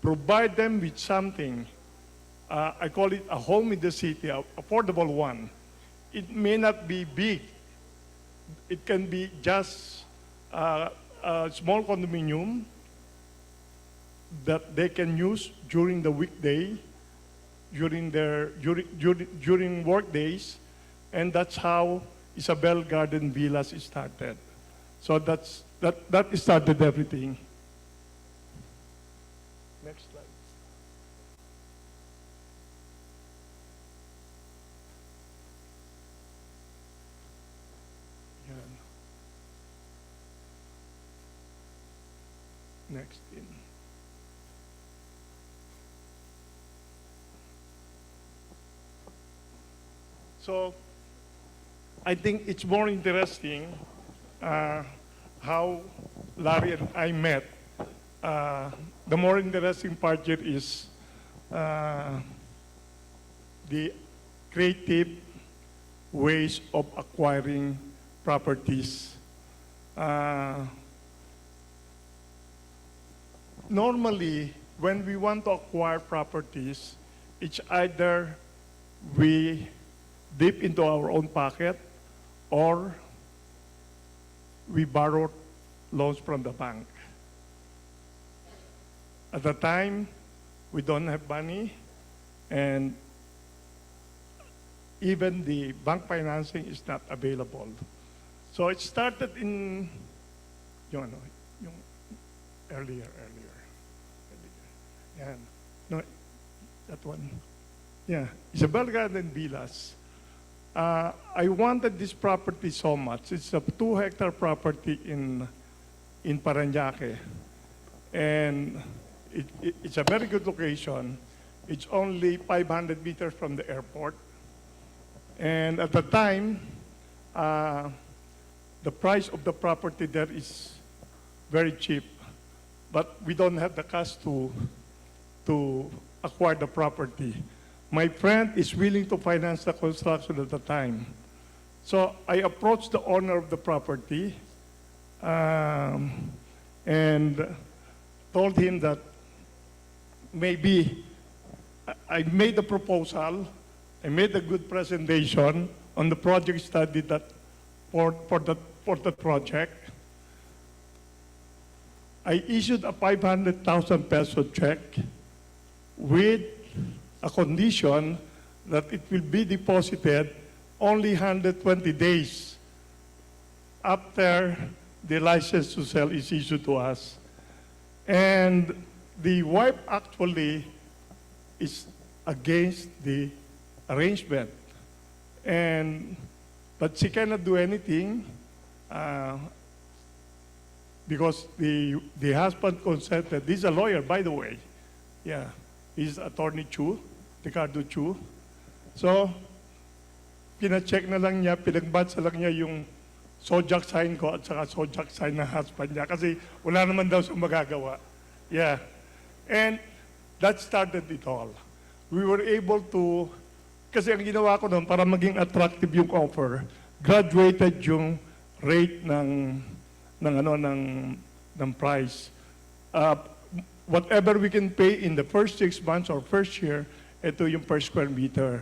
provide them with something? I call it a home in the city, an affordable one. It may not be big. It can be just a small condominium that they can use during the weekday, during work days, and that's how Isabel Garden Villas started. So that started everything. Next slide. Yan. Next in. So I think it's more interesting how Larry and I met. The more interesting part here is the creative ways of acquiring properties. Normally, when we want to acquire properties, it's either we dip into our own pocket or we borrow loans from the bank. At the time, we don't have money, and even the bank financing is not available. So it started in yung earlier. Yan. No, that one. Yeah, Isabel Garden Villas. I wanted this property so much. It's a 2-hectare property in Parañaque. And it's a very good location. It's only 500 meters from the airport. And at the time, the price of the property there is very cheap. But we don't have the cash to acquire the property. My friend is willing to finance the construction at the time. So I approached the owner of the property and told him that maybe I made a proposal, I made a good presentation on the project study that for the project. I issued a 500,000 peso check with a condition that it will be deposited only 120 days after the license to sell is issued to us. And the wife actually is against the arrangement. But she cannot do anything because the husband consented. He's a lawyer, by the way. Yeah. He's Attorney Chu, Ricardo Chu. So, pina-check na lang niya, pinagbatsa lang niya yung zodiac sign ko at saka zodiac sign ng husband niya kasi wala naman daw siyang magagawa. Yeah. And that started it all. We were able to, kasi ang ginawa ko noon para maging attractive yung offer, graduated yung rate ng price. Whatever we can pay in the first 6 months or first year, ito yung per square meter.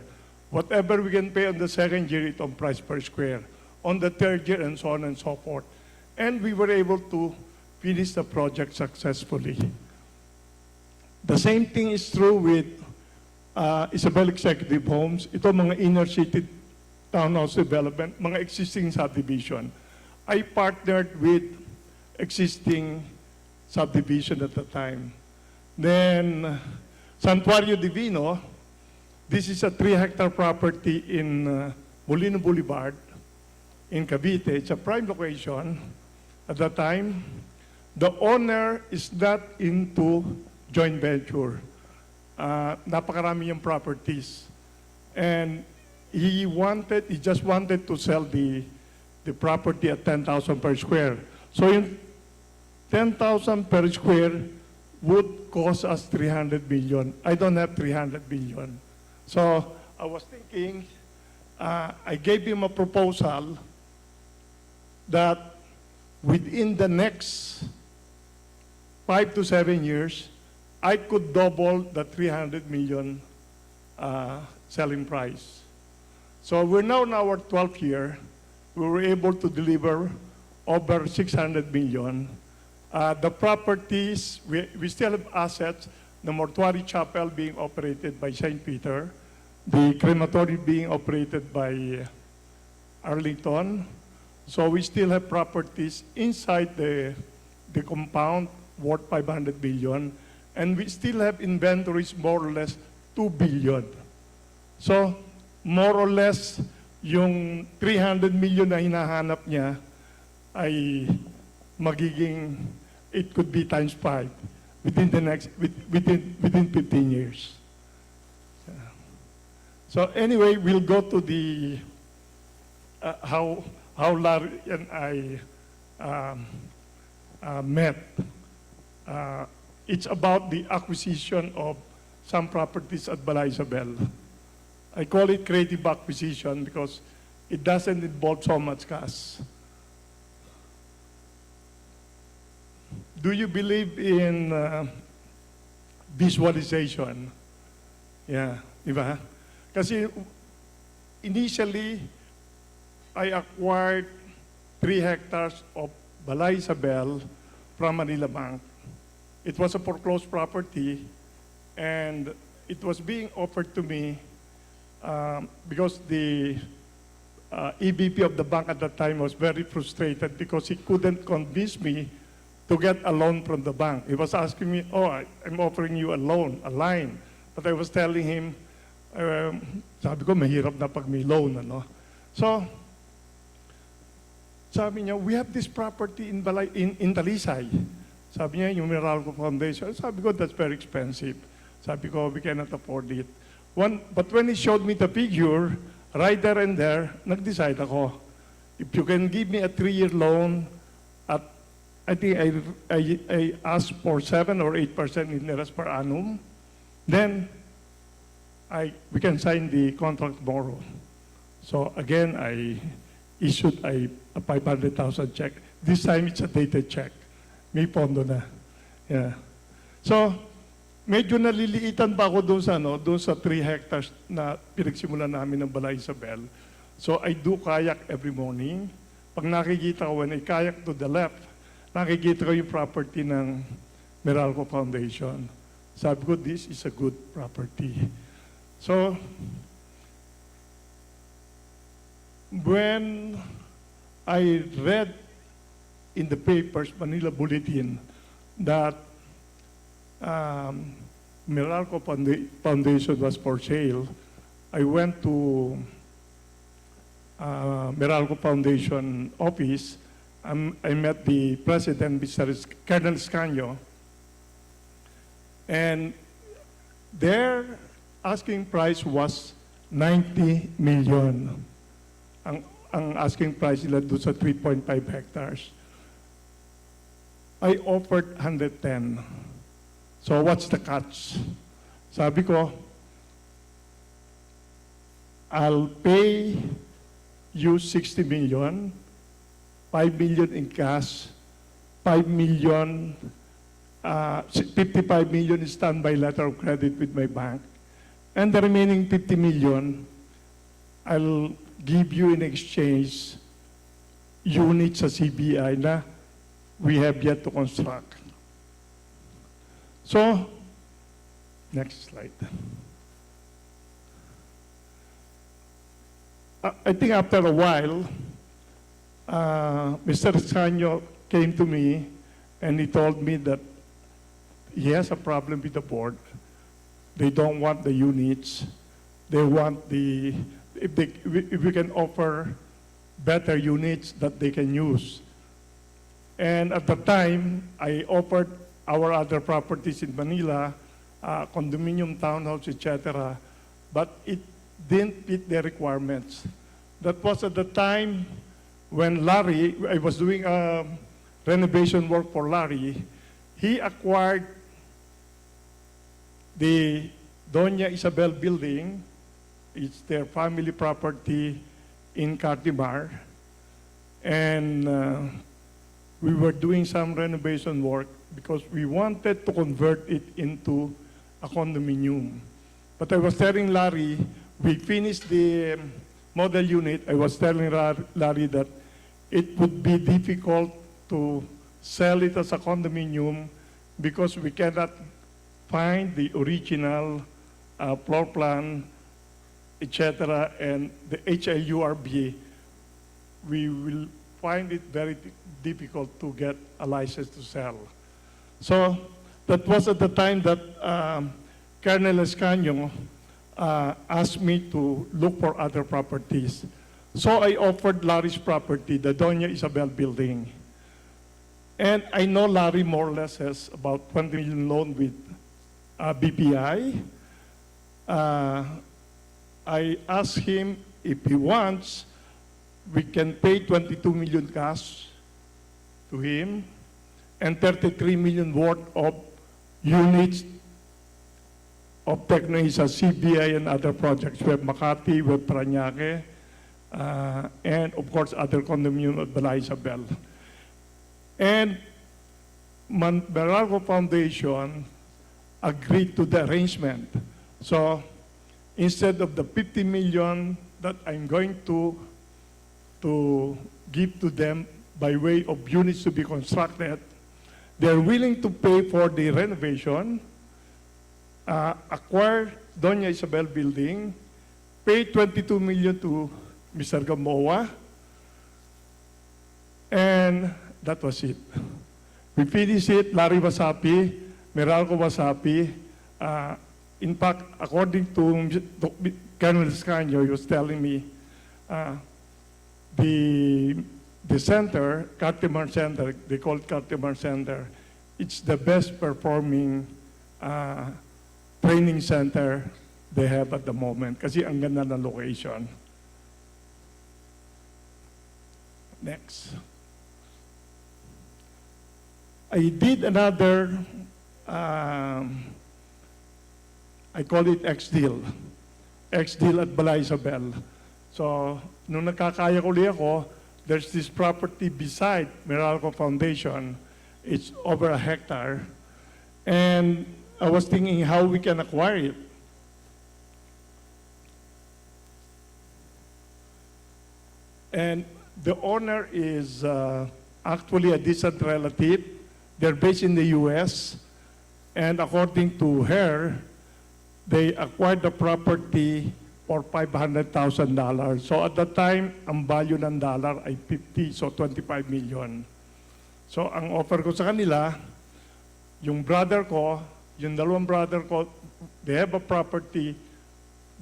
Whatever we can pay on the second year, itong price per square. On the third year, and so on and so forth. And we were able to finish the project successfully. The same thing is true with Isabel Executive Homes. Ito mga inner city townhouse development, mga existing subdivision. I partnered with existing subdivision at the time. Then, Santuario Divino, this is a 3-hectare property in Molino Boulevard in Cavite. It's a prime location. At the time, the owner is not into joint venture. Napakarami yung properties. And he just wanted to sell the the property at 10,000 per square. So yung 10,000 per square would cost us 300 million. I don't have 300 million. So I was thinking, I gave him a proposal that within the next 5 to 7 years, I could double the 300 million selling price. So we're now in our 12th year. We were able to deliver over 600 million. The properties, we still have assets, the mortuary chapel being operated by St. Peter, the crematory being operated by Arlington. So we still have properties inside the compound worth 500 billion, and we still have inventories more or less 2 billion. So more or less, yung 300 million na hinahanap niya ay magiging, it could be times 5 within the next, within 15 years. So anyway, we'll go to the, how Larry and I met. It's about the acquisition of some properties at Balay Isabel. I call it creative acquisition because it doesn't involve so much cash. Do you believe in visualization? Yeah, di ba? Kasi initially, I acquired 3 hectares of Balay Isabel from Manila Bank. It was a foreclosed property, and it was being offered to me because the EVP of the bank at that time was very frustrated because he couldn't convince me to get a loan from the bank. He was asking me, oh, I'm offering you a loan, a line. But I was telling him, sabi ko, mahirap na pag may loan, ano? So, sabi niya, we have this property in Talisay. Sabi niya, yung Meralco Foundation. Sabi ko, that's very expensive. Sabi ko, we cannot afford it. But when he showed me the figure, right there and there, nag-decide ako. If you can give me a 3-year loan at, I think I asked for 7 or 8% interest per annum, then we can sign the contract tomorrow. So again, I issued a 500,000 check. This time it's a dated check. May pondo na. Yeah. So, medyo naliliitan pa ako doon sa 3 hectares na pinagsimulan namin ng Balay Isabel. So, I do kayak every morning. Pag nakikita ko, when I kayak to the left, nakikita ko yung property ng Meralco Foundation. Sabi ko, this is a good property. So, when I read in the papers, Manila Bulletin, that Meralco Foundation was for sale, I went to Meralco Foundation office. I met the president, Mr. Colonel Escanio, and their asking price was 90 million. Ang asking price nila doon sa 3.5 hectares. I offered 110. So what's the catch? Sabi ko, I'll pay you 60 million, 5 million in cash, 5 million, 55 million is standby letter of credit with my bank, and the remaining 50 million, I'll give you in exchange units sa CBI na we have yet to construct. So, next slide. I think after a while, Mr. Escanio came to me and he told me that he has a problem with the board. They don't want the units. They want if we can offer better units that they can use. And at the time, I offered our other properties in Manila, condominium, townhouse, etc., but it didn't fit their requirements. That was at the time when Larry, I was doing renovation work for Larry, he acquired the Doña Isabel building. It's their family property in Cartimar. And we were doing some renovation work because we wanted to convert it into a condominium. But I was telling Larry, we finished the model unit. I was telling Larry that it would be difficult to sell it as a condominium because we cannot find the original floor plan, etc., and the HIURB. We will find it very difficult to get a license to sell. So that was at the time that Colonel Escaño asked me to look for other properties. So I offered Larry's property, the Doña Isabel building. And I know Larry more or less has about 20 million loan with BPI. I asked him if he wants, we can pay 22 million cash to him and 33 million worth of units of Tecnoisa, CBI, and other projects. We have Makati, we have Parañaque, and of course other condominium at Bala Isabel. And Meralco Foundation agreed to the arrangement. So instead of the 50 million that I'm going to give to them by way of units to be constructed, they're willing to pay for the renovation, acquire Doña Isabel building, pay 22 million to Mr. Gamboa, and that was it. We finished it, Larry was happy, Meralco was happy. In fact, according to Colonel Escaño, he was telling me, the center, Cartimar Center, they call it Cartimar Center, it's the best performing training center they have at the moment kasi ang ganda ng location. Next. I did another, I call it X-Deal. X-Deal at Bala Isabel. So, nung nakakaya ko ulit ako, there's this property beside Meralco Foundation. It's over a hectare. And I was thinking how we can acquire it. And the owner is actually a distant relative. They're based in the US. And according to her, they acquired the property for $500,000. So at that time, ang value ng dollar ay 50, so 25 million. So ang offer ko sa kanila, yung brother ko, yung dalawang brother ko, they have a property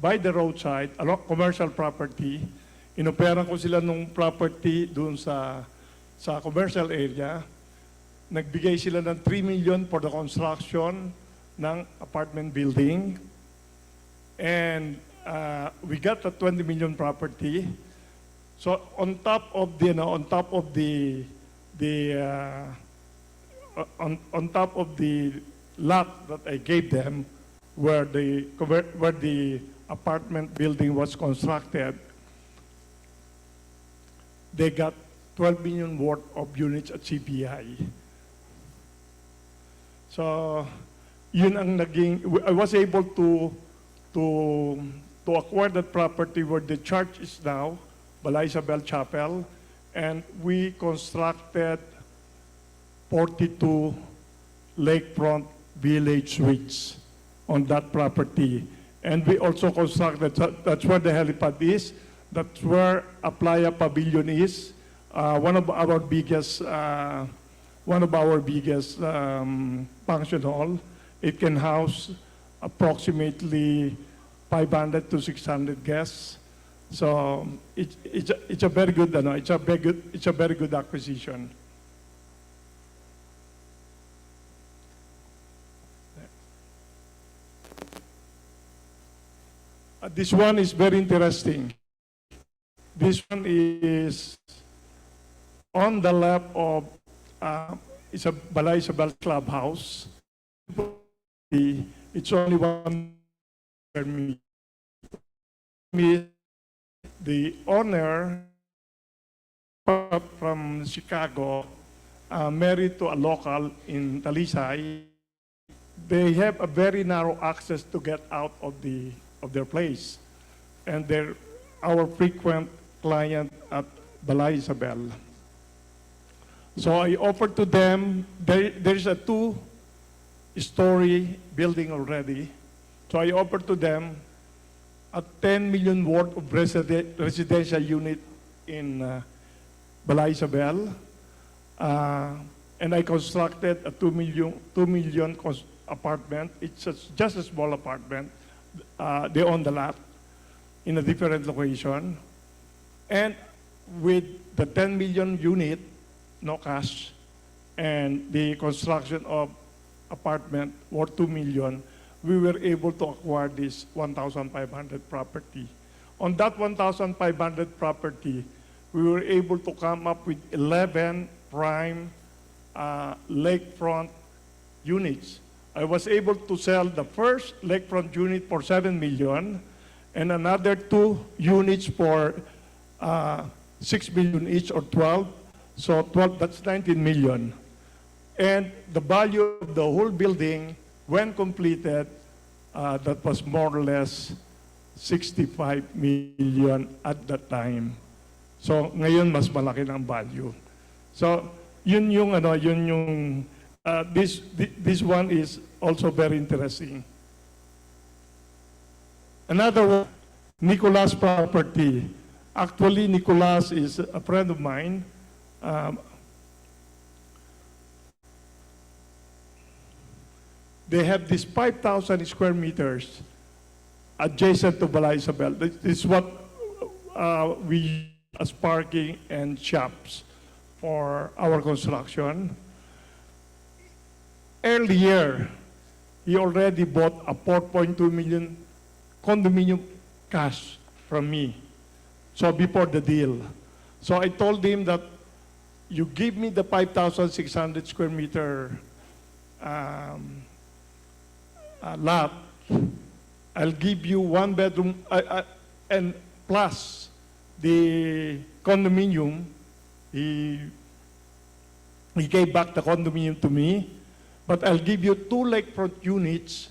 by the roadside, a commercial property. Inoperan ko sila nung property doon sa commercial area. Nagbigay sila ng 3 million for the construction ng apartment building. And we got a 20 million property. So on top of the lot that I gave them, where the apartment building was constructed, they got 12 million worth of units at CPI. So yun ang naging. I was able to acquire that property where the church is now, Bala Isabel Chapel, and we constructed 42 lakefront village suites on that property. And we also constructed, that's where the helipad is, that's where a Playa Pavilion is, one of our biggest function hall. It can house approximately 500 to 600 guests. So it's a very good, it's a very good acquisition. This one is very interesting. This one is on the left of Balay Isabel Clubhouse. It's only 1 square meter. The owner from Chicago, married to a local in Talisay. They have a very narrow access to get out of their place, and they're our frequent client at Balay Isabel. So I offered to them, there's a 2-story building already. So I offered to them a 10 million worth of residential unit in Balay Isabel. And I constructed a 2 million apartment. It's just a small apartment. They own the lot in a different location. And with the 10 million unit, no cash, and the construction of apartment worth 2 million, we were able to acquire this 1,500 property. On that 1,500 property, we were able to come up with 11 prime lakefront units. I was able to sell the first lakefront unit for 7 million and another 2 units for 6 million each, or 12. So 12, that's 19 million. And the value of the whole building, when completed, that was more or less 65 million at that time. So ngayon mas malaki ng value. So yun yung this one is also very interesting. Another one, Nicolas property. Actually, Nicolas is a friend of mine. They have this 5,000 square meters adjacent to Balay Isabel. This is what we use as parking and shops for our construction. Earlier, he already bought a 4.2 million condominium cash from me. So before the deal. So I told him that you give me the 5,600 square meter lot, I'll give you 1 bedroom and plus the condominium. He gave back the condominium to me, but I'll give you 2 lakefront units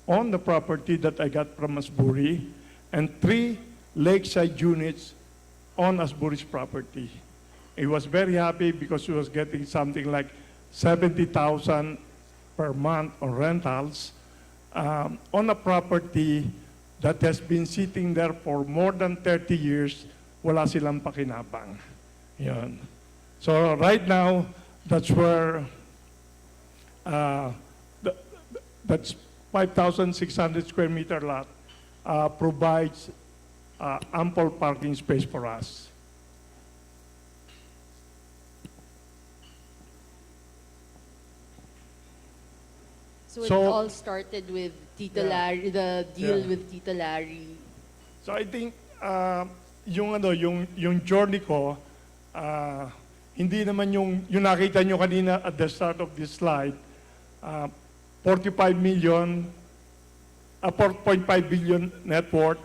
on the property that I got from Asbury and 3 lakeside units on Asbury's property. He was very happy because he was getting something like 70,000 per month on rentals on a property that has been sitting there for more than 30 years, wala silang pakinabang. Yan. So right now, that's where that's 5,600 square meter lot provides ample parking space for us. So it So- all started with Tito Yeah. Larry, the deal Yeah. with Tito Larry. So I think yung journey ko, hindi naman yung nakita nyo kanina at the start of this slide, 45 million, 4.5 billion net worth,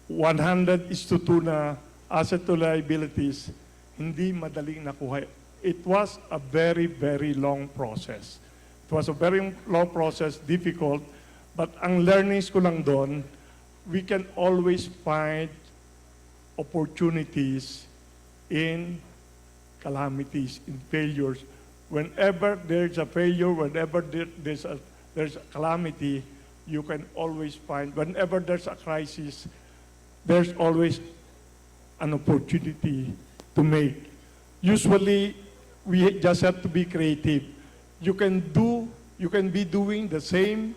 100:2 na asset to liabilities, hindi madaling nakuha. It was a very, very long process. It was a very long process, difficult, but ang learnings ko lang doon, we can always find opportunities in calamities, in failures. Whenever there's a failure, whenever there's a calamity, you can always find, whenever there's a crisis, there's always an opportunity to make. Usually, we just have to be creative. You can be doing the same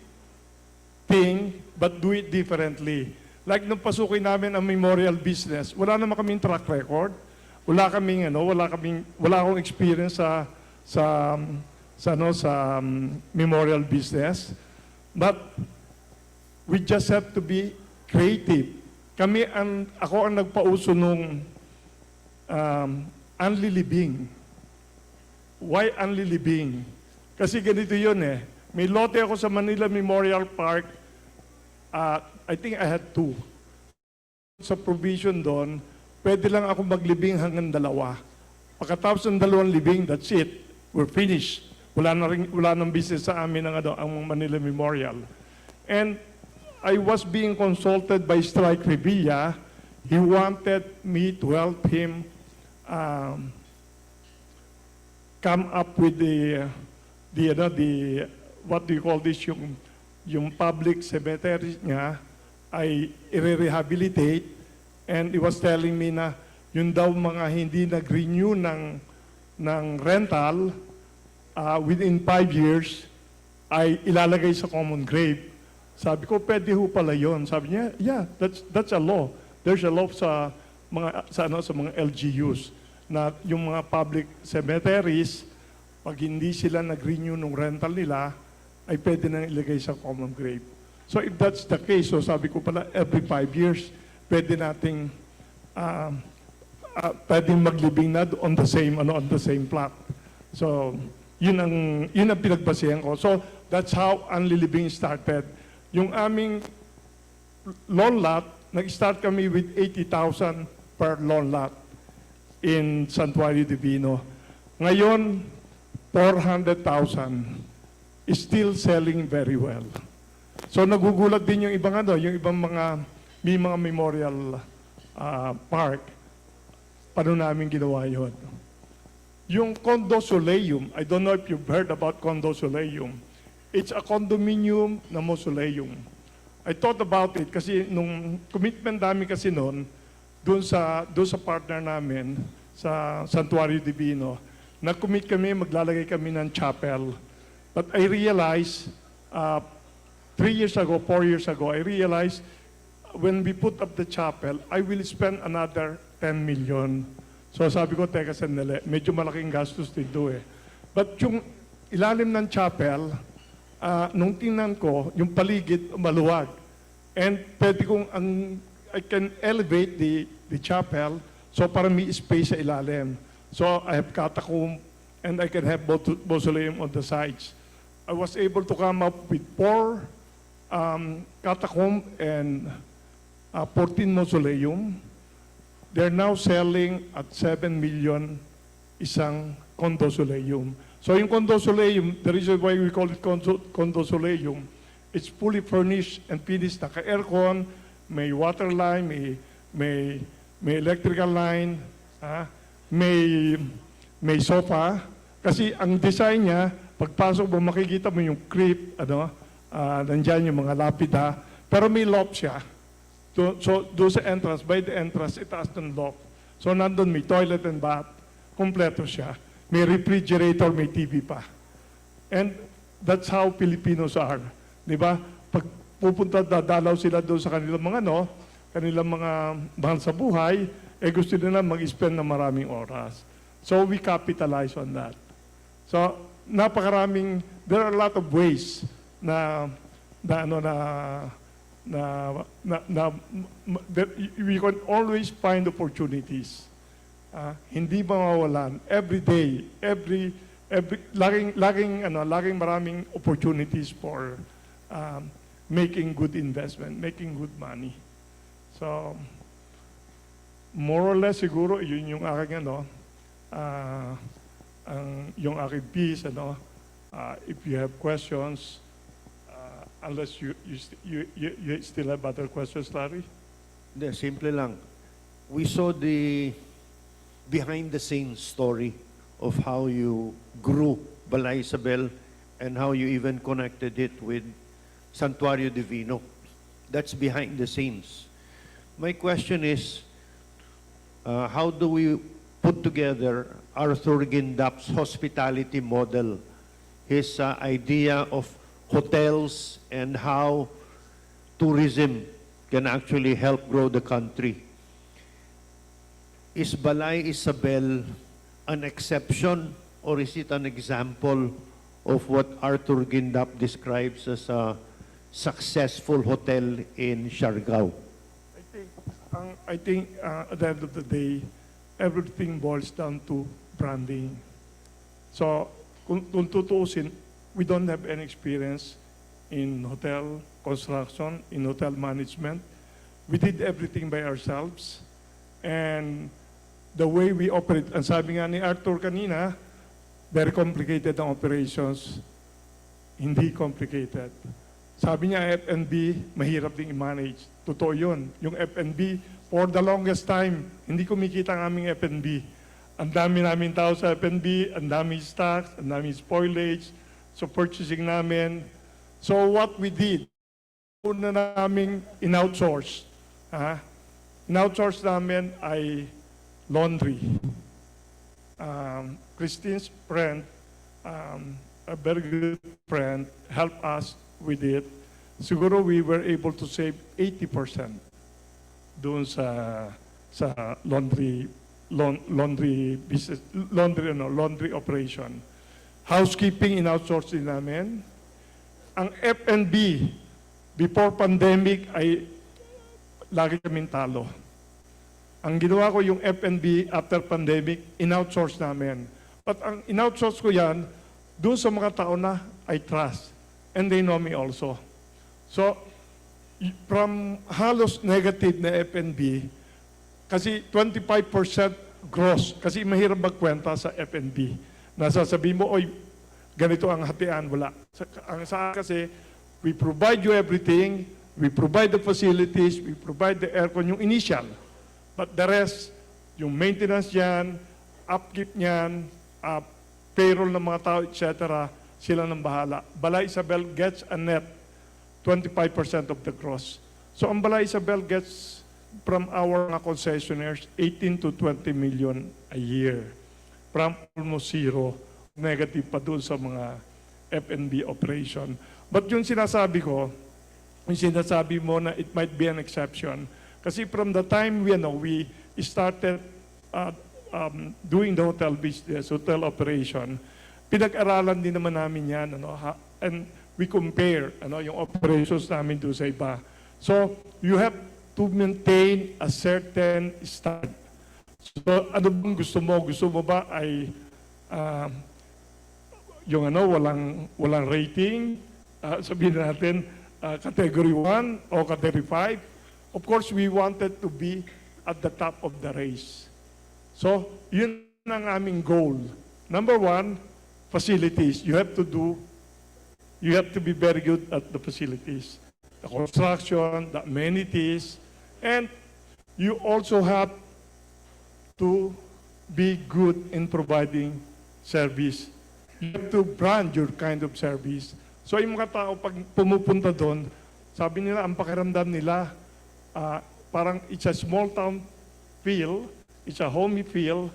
thing, but do it differently. Like nung pasukin namin ang memorial business, wala naman kaming track record, wala akong experience sa memorial business. But we just have to be creative. Ako ang nagpauso nung unlilibing. Why unlilibing? Kasi ganito yun eh. May lote ako sa Manila Memorial Park. I think I had 2. Sa provision doon, pwede lang ako maglibing hanggang 2. Pagkatapos ng 2 libing, that's it. We're finished. Wala nang business sa amin ang Manila Memorial. And I was being consulted by Strike Revilla. He wanted me to help him come up with the what do you call this, yung public cemetery niya ay i-rehabilitate, and he was telling me na yun daw mga hindi nag-renew ng rental within 5 years ay ilalagay sa common grave. Sabi ko, pwede ho pala yun. Sabi niya, yeah, that's a law. There's a law sa mga LGUs na yung mga public cemeteries, pag hindi sila nag-renew ng rental nila, ay pwede na ilagay sa common grave. So if that's the case, so sabi ko pala, every 5 years, pwede nating pwedeng maglibing na on the same plot. So yun ang pinagbasihan ko. So that's how unlilibing started. Yung aming loan lot, nag-start kami with 80,000 per loan lot in Santuario Divino. Ngayon, 400,000 is still selling very well. So nagugulat din yung ibang may mga memorial park. Paano namin ginawa yun? Yung Condo Soleum, I don't know if you've heard about Condo Soleum. It's a condominium na mausoleum. I thought about it kasi nung commitment namin kasi noon, doon sa partner namin, sa Santuario Divino, nag-commit kami, maglalagay kami ng chapel. But I realized, 4 years ago, I realized when we put up the chapel, I will spend another 10 million. So sabi ko, teka sandali, medyo malaking gastos dito eh. But yung ilalim ng chapel, nung tingnan ko, yung paligid maluwag. And pwede kong, I can elevate the chapel so para may space sa ilalim. So I have catacomb and I can have mausoleum on the sides. I was able to come up with 4 catacomb and 14 mausoleum. They're now selling at 7 million isang condosoleum. So yung condosoleum, the reason why we call it condosoleum, it's fully furnished and finished. Naka-aircon, may water line, may electrical line, may sofa. Kasi ang design niya, pagpasok mo, makikita mo yung crypt, nandyan yung mga lapida, pero may loft siya. So doon sa entrance, by the entrance, itaas ng loft. So nandun may toilet and bath, kompleto siya. May refrigerator, may TV pa. And that's how Filipinos are. Di ba? Pag pupunta, dadalaw sila doon sa kanilang mga mahal sa buhay, gusto nila mag-spend ng maraming oras. So we capitalize on that. So there are a lot of ways we can always find opportunities. Hindi mawawalan. Every day, laging maraming opportunities for making good investment, making good money. So, more or less siguro, yun yung aking yung aking piece, if you have questions, unless you still have other questions, Larry? Hindi, simple lang. We saw the behind-the-scenes story of how you grew Balay Isabel and how you even connected it with Santuario Divino. That's behind the scenes. My question is, how do we put together Arthur Gindap's hospitality model, his idea of hotels and how tourism can actually help grow the country? Is Balay Isabel an exception or is it an example of what Arthur Gindap describes as a successful hotel in Siargao? I think at the end of the day, everything boils down to branding. So, kung tutuusin, we don't have any experience in hotel construction, in hotel management. We did everything by ourselves. And the way we operate, ang sabi nga ni Arthur kanina, very complicated ang operations. Hindi complicated. Sabi niya, F&B, mahirap ding i-manage. Totoo yun. Yung F&B, for the longest time, hindi kumikita ang aming F&B. Ang dami namin tao sa F&B, ang dami stocks, ang dami spoilage, so purchasing namin. So what we did, una namin in-outsource. In-outsource namin ay laundry. Christine's friend, a very good friend, helped us with it. Siguro we were able to save 80% doon sa laundry business, laundry operation. Housekeeping in-outsource din namin. Ang F&B before pandemic ay lagi kaming talo. Ang ginawa ko yung F&B after pandemic, in-outsource namin. But ang in-outsource ko yan, doon sa mga tao na I trust. And they know me also. So, from halos negative na F&B, kasi 25% gross, kasi mahirap magkwenta sa F&B. Nasasabi mo, oy, ganito ang hatian, wala. Ang sa kasi, we provide you everything, we provide the facilities, we provide the aircon, yung initial. But the rest, yung maintenance yan, upkeep niyan, payroll ng mga tao, etc., sila nang bahala. Balay Isabel gets a net 25% of the gross. So ang Balay Isabel gets from our mga concessionaires 18 to 20 million a year. From almost zero, negative pa doon sa mga F&B operation. But yung sinasabi ko, yung sinasabi mo na it might be an exception, kasi from the time we started doing the hotel business, hotel operation, pinag-aralan din naman namin yan, and we compare yung operations namin doon sa iba. So, you have to maintain a certain standard. So, ano bang gusto mo? Gusto mo ba ay yung walang rating? Sabihin natin, category 1 o category 5? Of course, we wanted to be at the top of the race. So, yun ang aming goal. Number 1, facilities. You have to be very good at the facilities. The construction, the amenities, and you also have to be good in providing service. You have to brand your kind of service. So yung mga tao pag pumupunta doon, sabi nila, ang pakiramdam nila, parang it's a small town feel, it's a homey feel,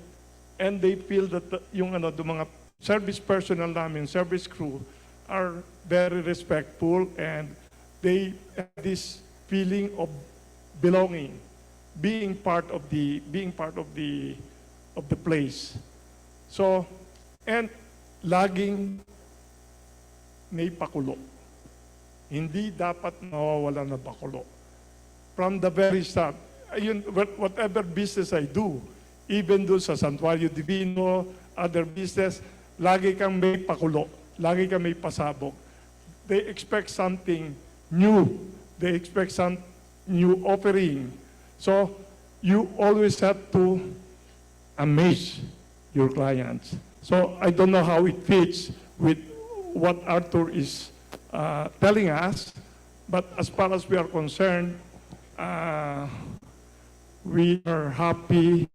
and they feel that yung mga service personnel namin, service crew, are very respectful, and they have this feeling of belonging, being part of the place. So, and laging may pakulo. Hindi dapat mawawala na pakulo. From the very start, whatever business I do, even do sa Santuario Divino, other business, lagi kang may pakulo, lagi kang may pasabog. They expect something new. They expect some new offering. So, you always have to amaze your clients. So, I don't know how it fits with what Arthur is telling us, but as far as we are concerned, we are happy.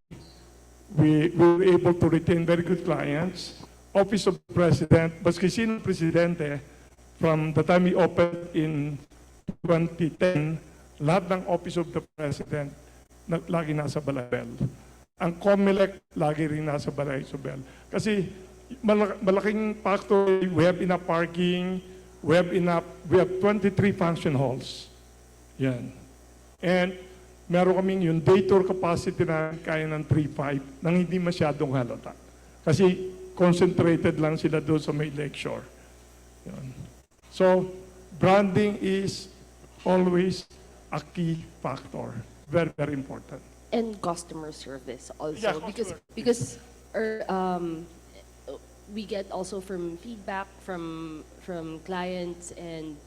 We were able to retain very good clients. Office of the President, baski sino presidente, from the time we opened in 2010, lahat ng Office of the President lagi nasa Balay Isabel. Ang COMELEC lagi rin nasa Balay Isabel. Kasi malaking factor, we have enough parking, we have 23 function halls. Yan. And meron kaming yung day tour capacity na kaya ng 3.5 nang hindi masyadong halata. Kasi concentrated lang sila doon sa may lakeshore. Yan. So, branding is always a key factor. Very, very important. and customer service also, Yeah, because our, we get also from feedback from clients, and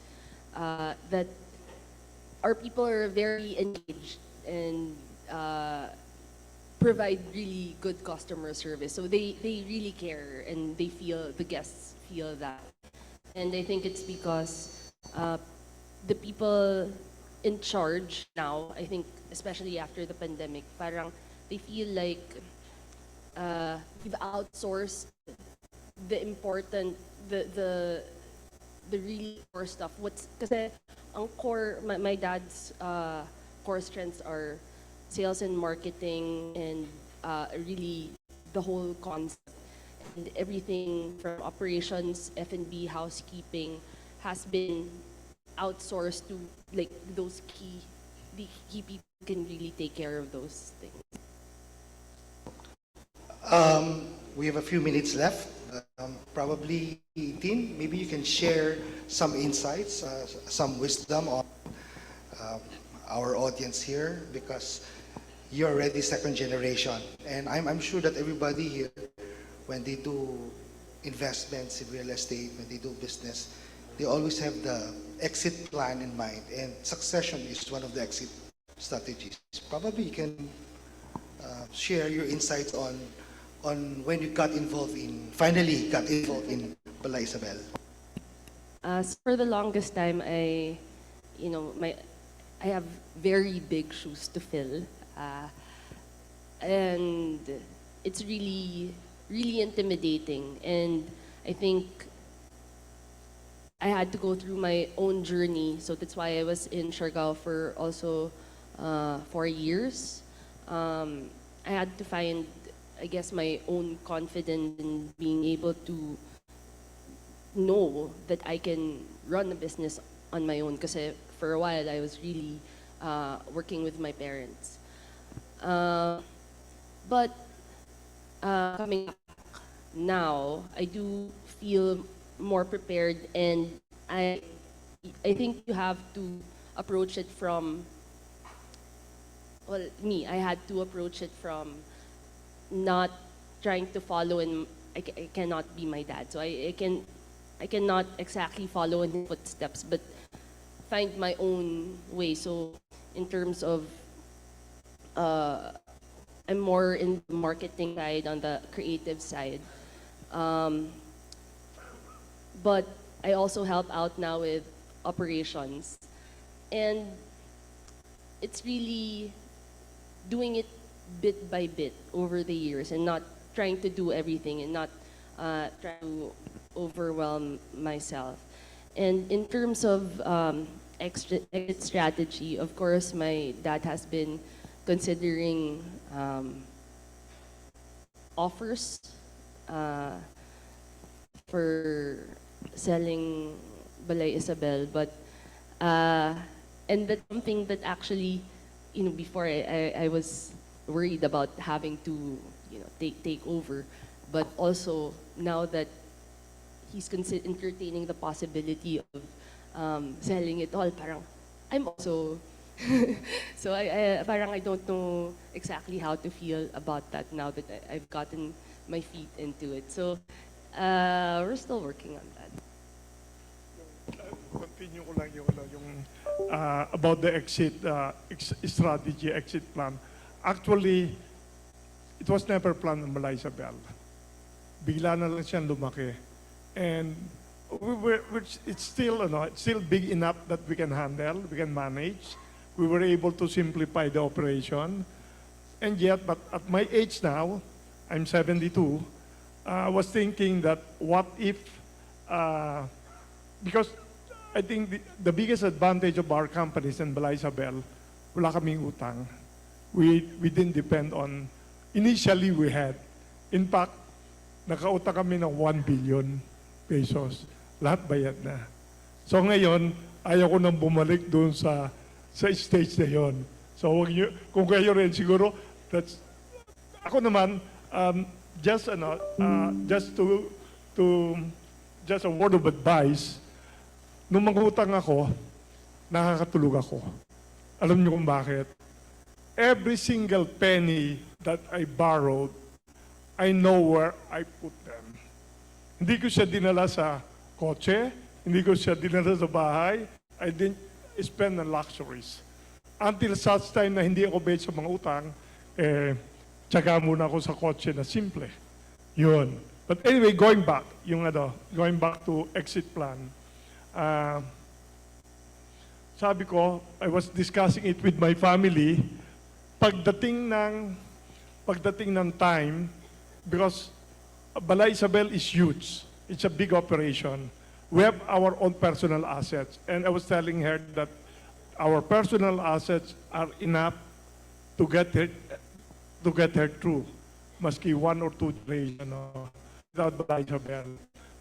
that our people are very engaged and provide really good customer service. So they really care, and they feel, the guests feel that. And I think it's because the people in charge now, I think especially after the pandemic, parang they feel like we've outsourced the important, the really core stuff. Kasi ang core, my dad's core strengths are sales and marketing, and really the whole concept, and everything from operations, F&B, housekeeping has been outsourced to like those the key people can really take care of those things. We have a few minutes left. Probably, Dean, maybe you can share some insights, some wisdom on our audience here, because you're already second generation. And I'm sure that everybody here, when they do investments in real estate, when they do business, they always have the exit plan in mind. And succession is one of the exit strategies. Probably you can share your insights on when you finally got involved in Balay Isabel. So for the longest time, I have very big shoes to fill, and it's really, really intimidating. And I think I had to go through my own journey. So that's why I was in Siargao for also 4 years. I had to find, I guess, my own confidence in being able to know that I can run a business on my own. Because for a while, I was really working with my parents. But coming back now, I do feel more prepared, and I think you have to approach it from, well, I had to approach it from not trying to follow in, I cannot be my dad, so I cannot exactly follow in his footsteps, but find my own way. So in terms of I'm more in the marketing side, on the creative side, but I also help out now with operations, and it's really doing it bit by bit over the years, and not trying to do everything, and not trying to overwhelm myself. And in terms of exit strategy, of course, my dad has been considering offers for selling Balay Isabel, but and that's something that actually, before I was worried about having to, take over, but also now that he's entertaining the possibility of selling it all, parang I'm also so I don't know exactly how to feel about that now that I've gotten my feet into it. So we're still working on that. Continue ko lang yung about the exit strategy, exit plan. Actually, it was never planned in Balay Isabel. Bigla na lang siyang lumaki. And it's still big enough that we can handle, we can manage. We were able to simplify the operation. And yet, but at my age now, I'm 72, I was thinking that what if, because I think the biggest advantage of our companies in Balay Isabel, wala kaming utang. We didn't depend on, initially we had. In fact, nakautang kami ng 1 billion pesos. Lahat bayad na. So ngayon, ayaw ko nang bumalik doon sa stage na yon. So kung kayo rin siguro, ako naman, just a word of advice, nung mangutang ako, nakakatulog ako. Alam niyo kung bakit? every single penny that I borrowed, I know where I put them. Hindi ko siya dinala sa kotse, hindi ko siya dinala sa bahay. I didn't spend on luxuries. Until such time na hindi ako bayad sa mga utang, tsaga muna ako sa kotse na simple. Yun. But anyway, going back to exit plan. Sabi ko, I was discussing it with my family, pagdating ng time, because Balay Isabel is huge. It's a big operation. We have our own personal assets. And I was telling her that our personal assets are enough to get her through. Maski 1 or 2 days, without Balay Isabel.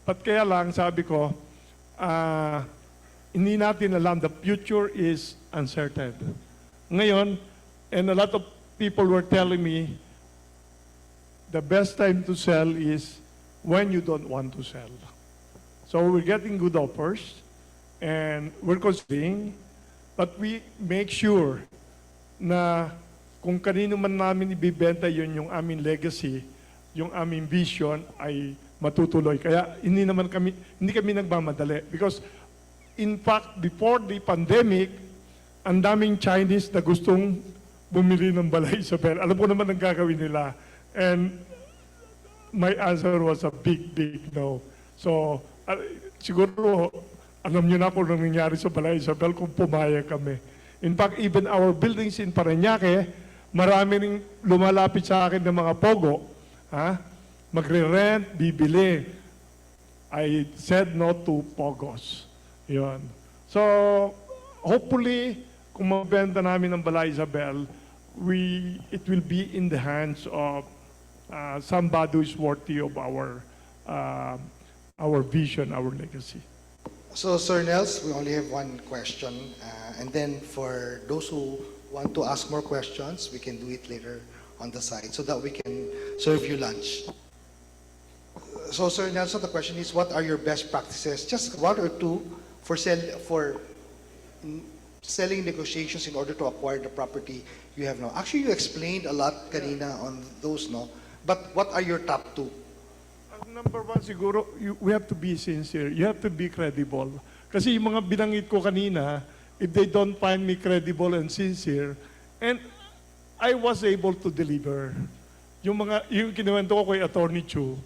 But kaya lang, sabi ko, hindi natin alam, the future is uncertain. Ngayon, and a lot of people were telling me, the best time to sell is when you don't want to sell. So we're getting good offers, and we're considering, but we make sure na kung kanino man namin ibibenta yun yung aming legacy, yung aming vision ay matutuloy. Kaya hindi kami nagmamadali. Because in fact, before the pandemic, ang daming Chinese na gustong bumili ng Balay Isabel. Alam ko naman ang gagawin nila. And my answer was a big no. So, siguro, alam niyo na kung anong nangyari sa Balay Isabel kung pumayag kami. In fact, even our buildings in Parañaque, marami ring lumalapit sa akin ng mga pogo. Magre-rent, bibili. I said no to pogos. Yun. So, hopefully, kung mabenta namin ng Balay Isabel, it will be in the hands of somebody who is worthy of our vision, our legacy. So, Sir Nels, we only have one question. And then for those who want to ask more questions, we can do it later on the side so that we can serve you lunch. So, Sir Nelson, the question is, what are your best practices? Just one or two for selling negotiations in order to acquire the property you have now. Actually, you explained a lot kanina on those, no? But what are your top two? Number one, siguro, we have to be sincere. You have to be credible. Kasi yung mga binanggit ko kanina, if they don't find me credible and sincere, and I was able to deliver. Yung kinuwento ko kay Attorney Chu,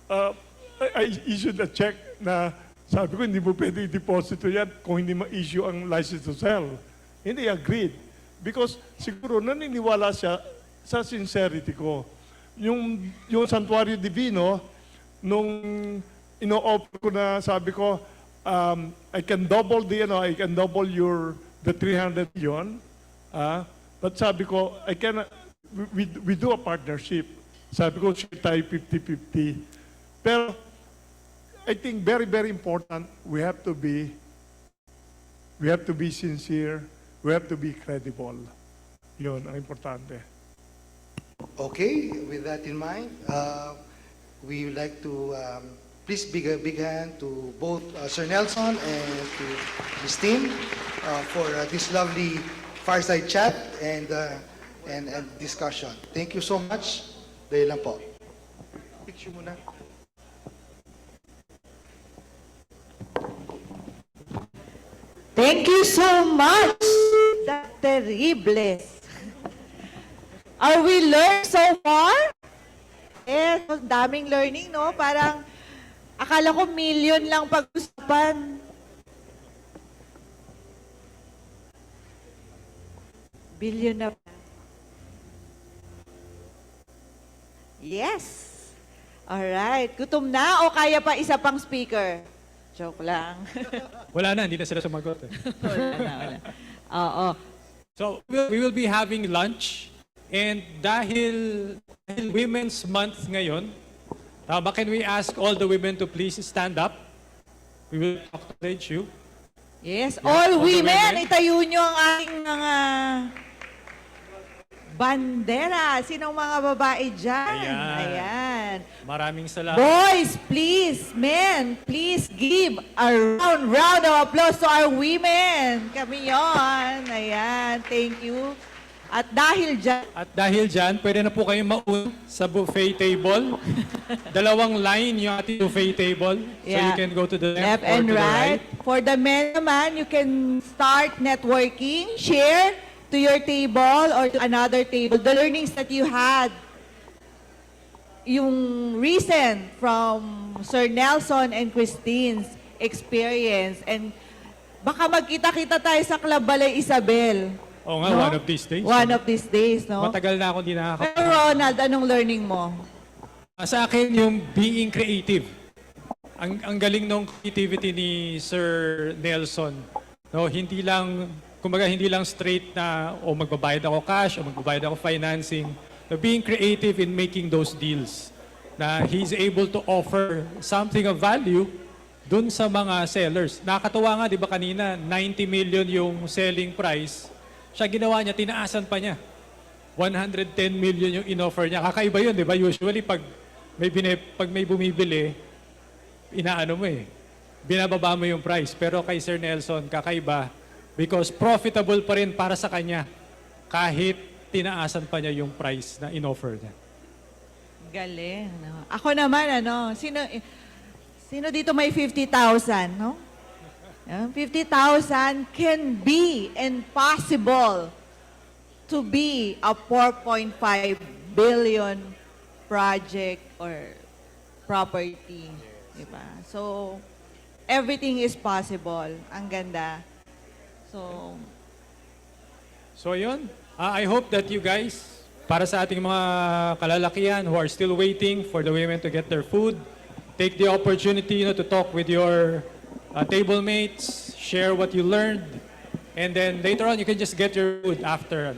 I issued a check na sabi ko, hindi mo pwede i-deposito yan kung hindi ma-issue ang license to sell. Hindi agreed. Because siguro naniniwala siya sa sincerity ko. Yung Santuario Divino, nung ino-offer ko na sabi ko, I can double the 300 million. But sabi ko, we do a partnership. Sabi ko, share tayo 50-50. Pero, I think very, very important, we have to be sincere, we have to be credible. Yun, ang importante. Okay, with that in mind, we would like to please give a big hand to both Sir Nelson and to Ms. Tim for this lovely fireside chat and discussion. Thank you so much. Dahil lang po. Picture muna. Thank you so much, Dr. Ribles. Are we learned so far? Yes, daming learning, no? Parang, akala ko million lang pag-usapan. Billion na. Yes. Alright. Gutom na o kaya pa isa pang speaker? Joke lang. Wala na, hindi na sila sumagot. wala. Oo. So, we will be having lunch. And dahil Women's Month ngayon, can we ask all the women to please stand up? We will acknowledge you. Yes, all women, itayo nyo ang ating mga bandera. Sinong mga babae dyan? Ayan. Maraming salamat. Boys, please, men, please give a round of applause to our women. Kami yon. Ayan, thank you. At dahil dyan, At dahil dyan, pwede na po kayo mauna sa buffet table. Dalawang line yung ating buffet table. So you Yeah. can go to the left, left or and to the right. right. For the men naman, you can start networking, share to your table or to another table the learnings that you had. Yung recent from Sir Nelson and Christine's experience. And baka magkita-kita tayo sa Club Balay Isabel. Oo nga, No? one of these days. One of these days, no? Matagal na ako hindi nakaka... Pero Ronald, anong learning mo? Sa akin, yung being creative. Ang galing ng creativity ni Sir Nelson. No, hindi lang, kumbaga hindi lang straight na o magbabayad ako cash o magbabayad ako financing. No, being creative in making those deals. Na he's able to offer something of value dun sa mga sellers. Nakakatuwa nga, di ba kanina, 90 million yung selling price. Siya ginawa niya, tinaasan pa niya. 110 million yung in-offer niya. Kakaiba yun, di ba? Usually, pag may bumibili, inaano mo eh. Binababa mo yung price. Pero kay Sir Nelson, kakaiba. Because profitable pa rin para sa kanya. Kahit tinaasan pa niya yung price na in-offer niya. Galing. No? Ako naman, sino dito may 50,000, no? 50,000 can be and possible to be a 4.5 billion project or property. Diba? So, everything is possible. Ang ganda. So yun, I hope that you guys, para sa ating mga kalalakihan who are still waiting for the women to get their food, take the opportunity to talk with your table mates, share what you learned, and then later on you can just get your food after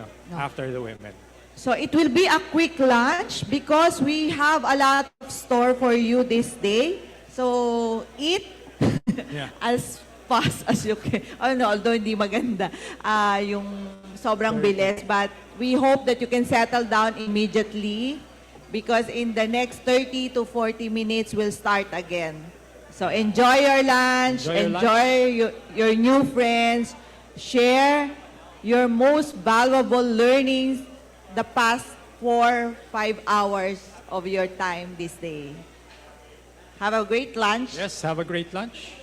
the women. So it will be a quick lunch because we have a lot of store for you this day. So eat Yeah. as fast as you can. Although hindi maganda yung sobrang bilis, but we hope that you can settle down immediately because in the next 30 to 40 minutes we'll start again. So enjoy your lunch, enjoy your new friends, share your most valuable learnings the past 4-5 hours of your time this day. Have a great lunch. Yes, have a great lunch.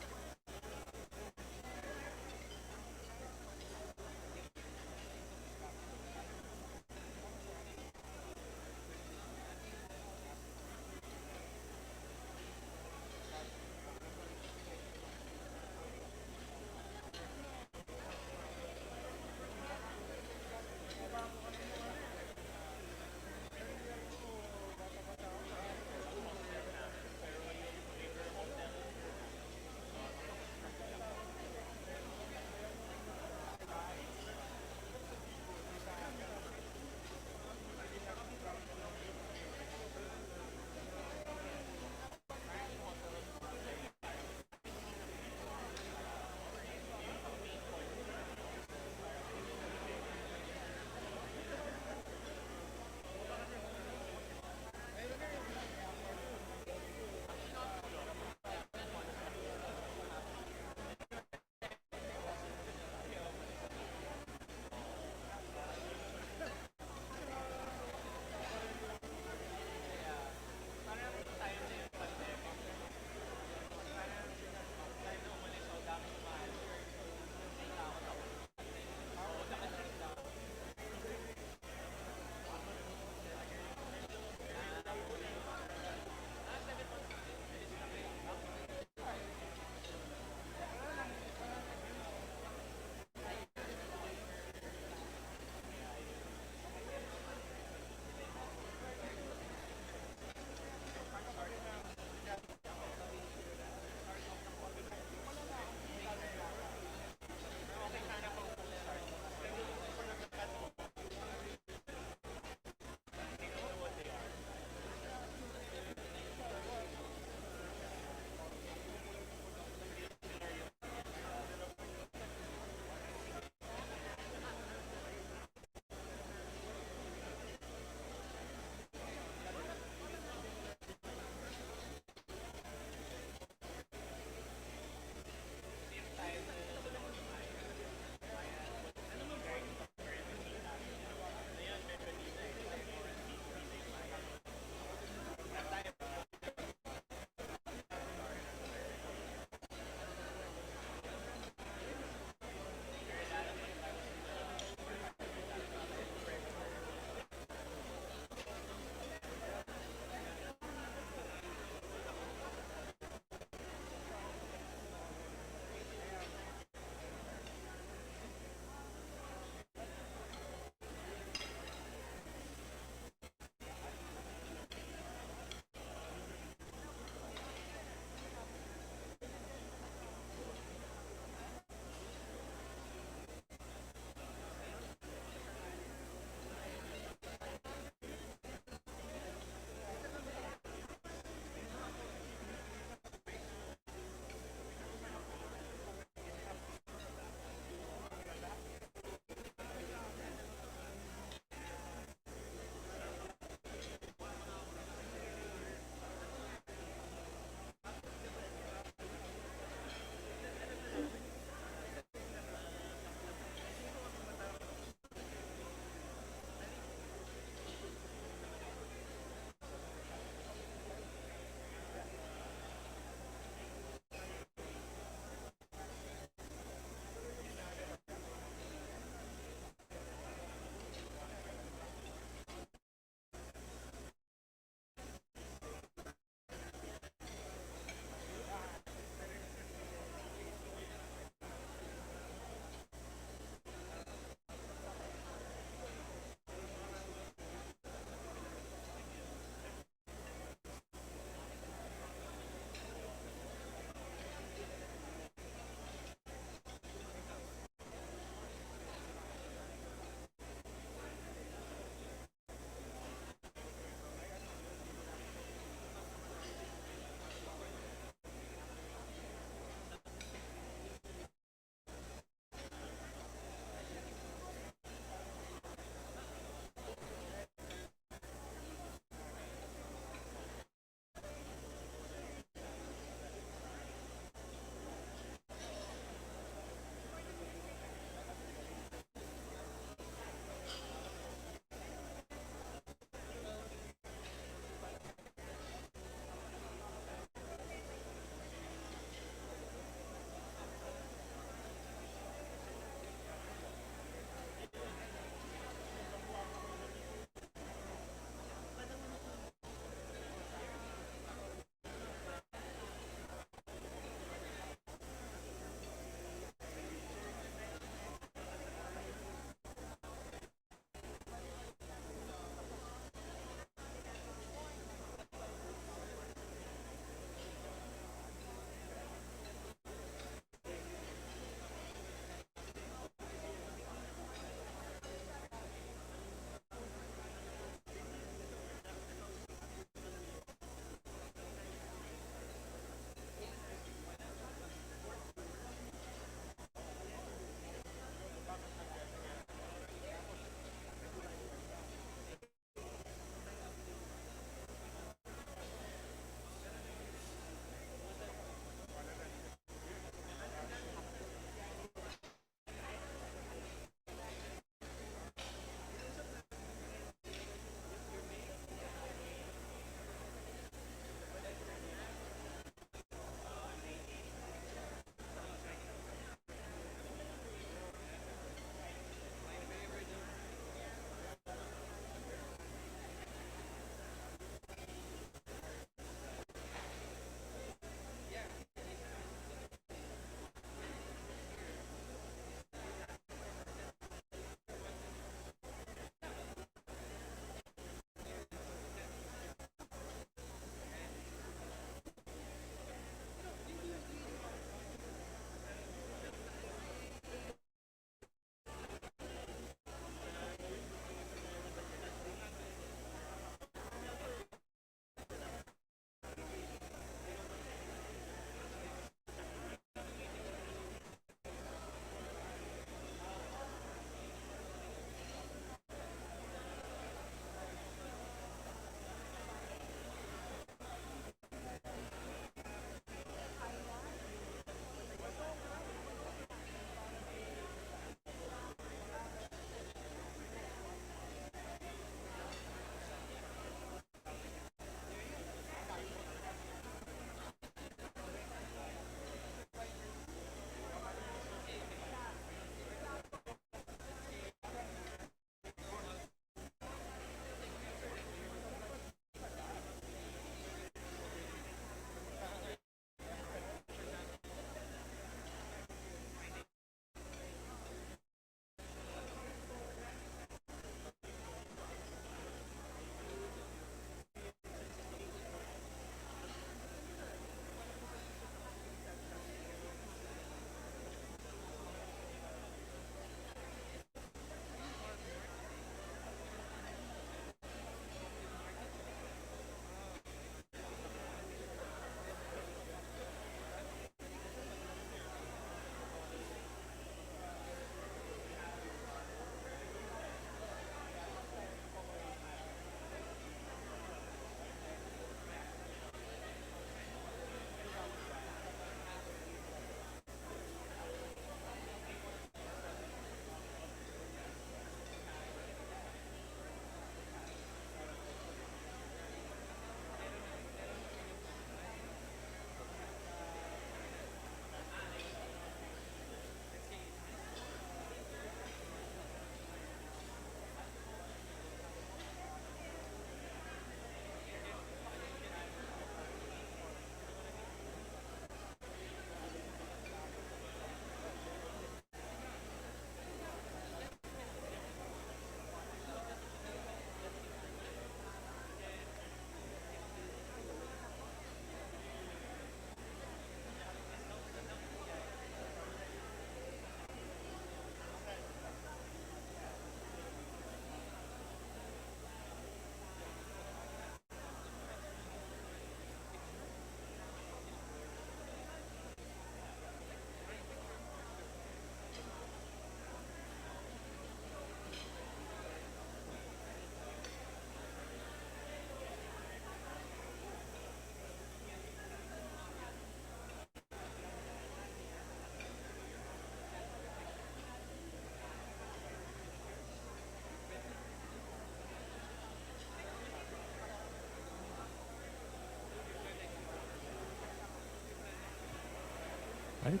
Right?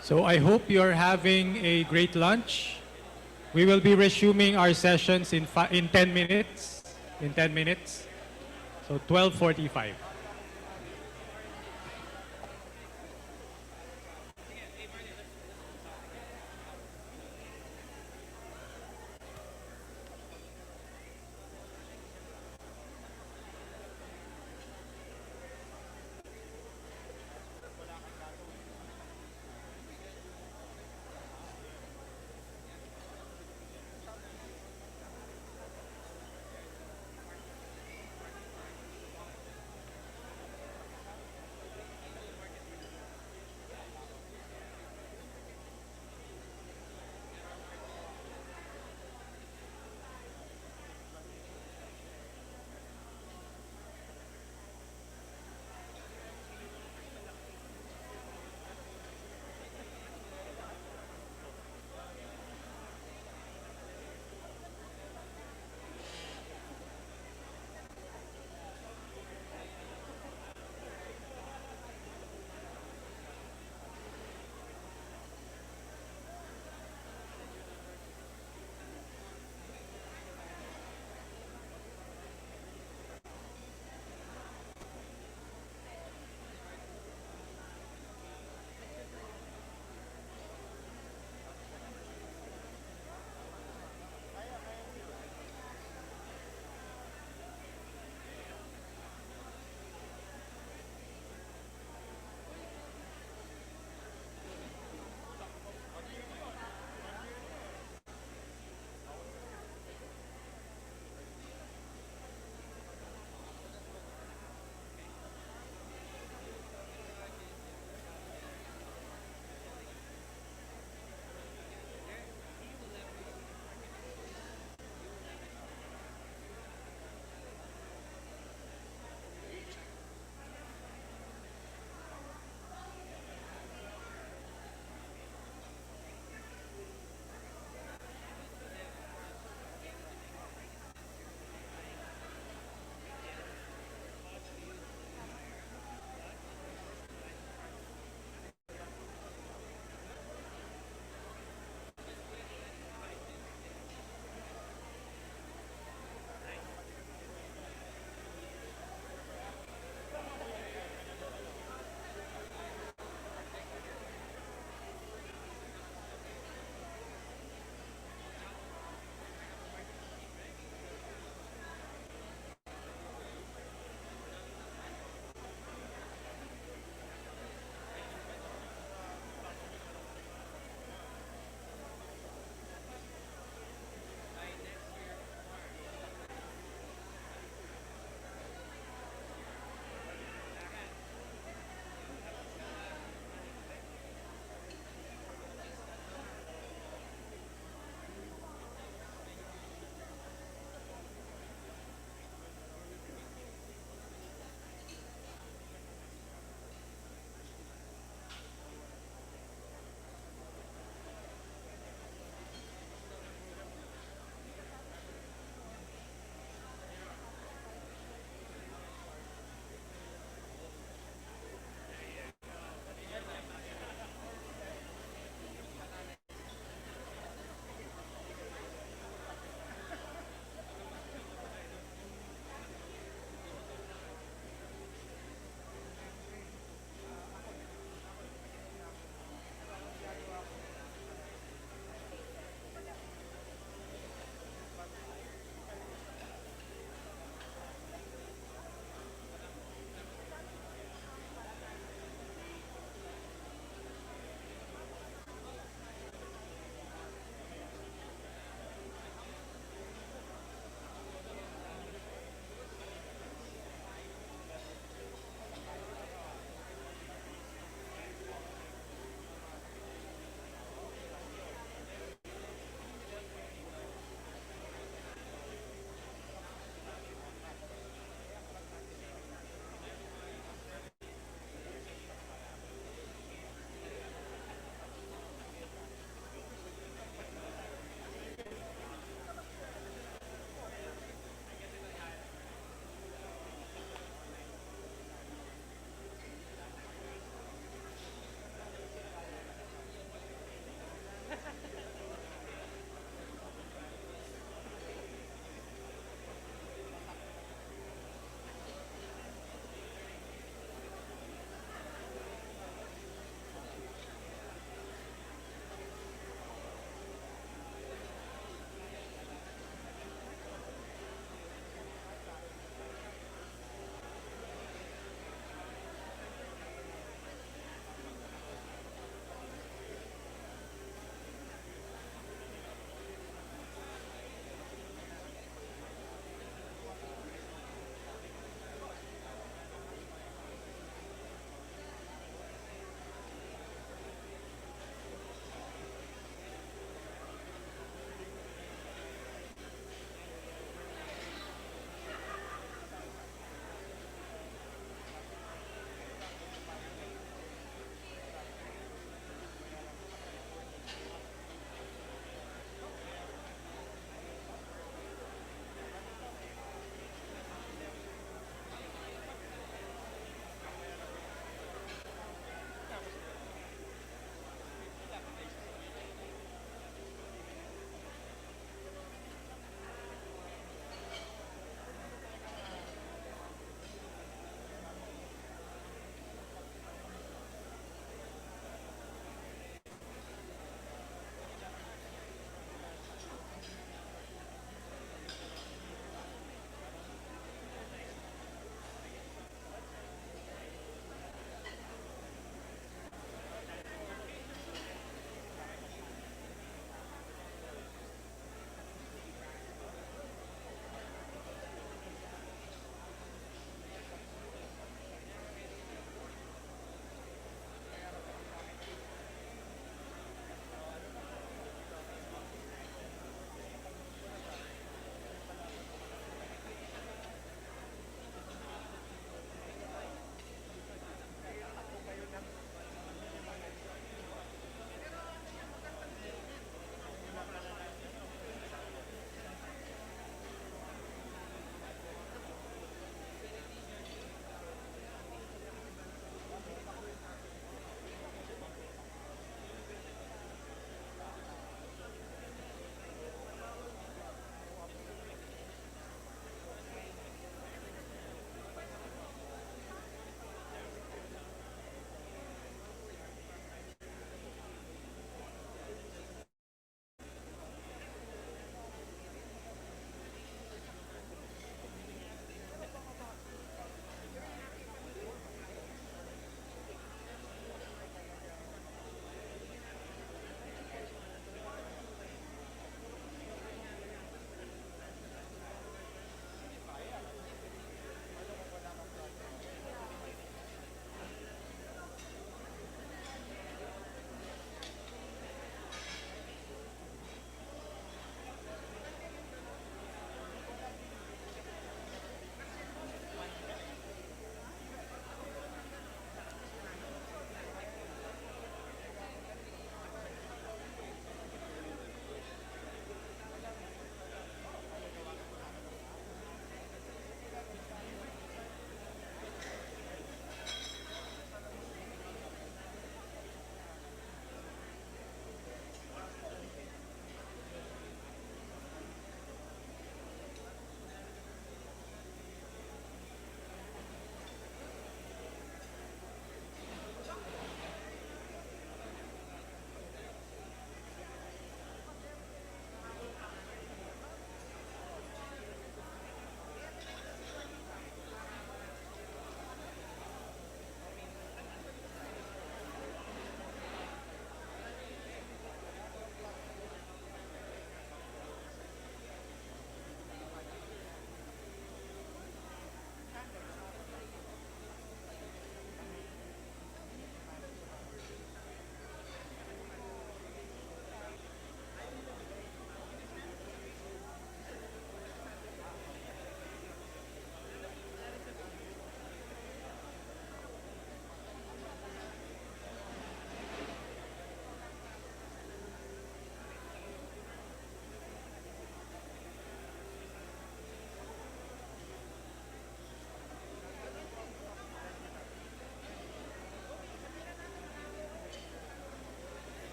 So I hope you're having a great lunch. We will be resuming our sessions in 10 minutes. In 10 minutes. So 12:45.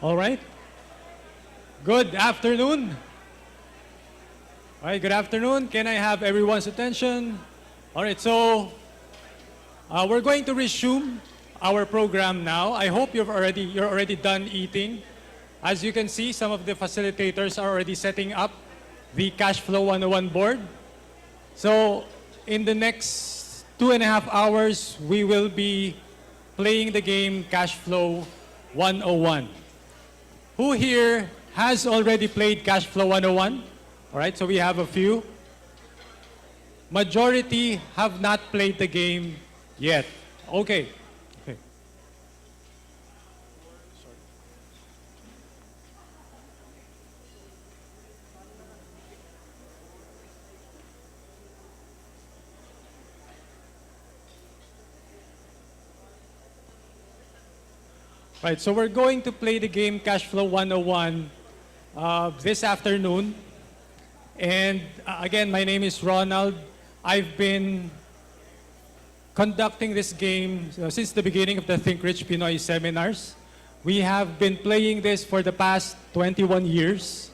All right. Good afternoon. All right, good afternoon. Can I have everyone's attention? All right, so we're going to resume our program now. I hope you're already done eating. As you can see, some of the facilitators are already setting up the Cash Flow 101 board. So in the next 2.5 hours, we will be playing the game Cash Flow 101. Who here has already played Cash Flow 101? All right, so we have a few. Majority have not played the game yet. Okay. Okay. Right, so we're going to play the game Cash Flow 101 this afternoon. And again, my name is Ronald. I've been conducting this game since the beginning of the Think Rich Pinoy seminars. We have been playing this for the past 21 years.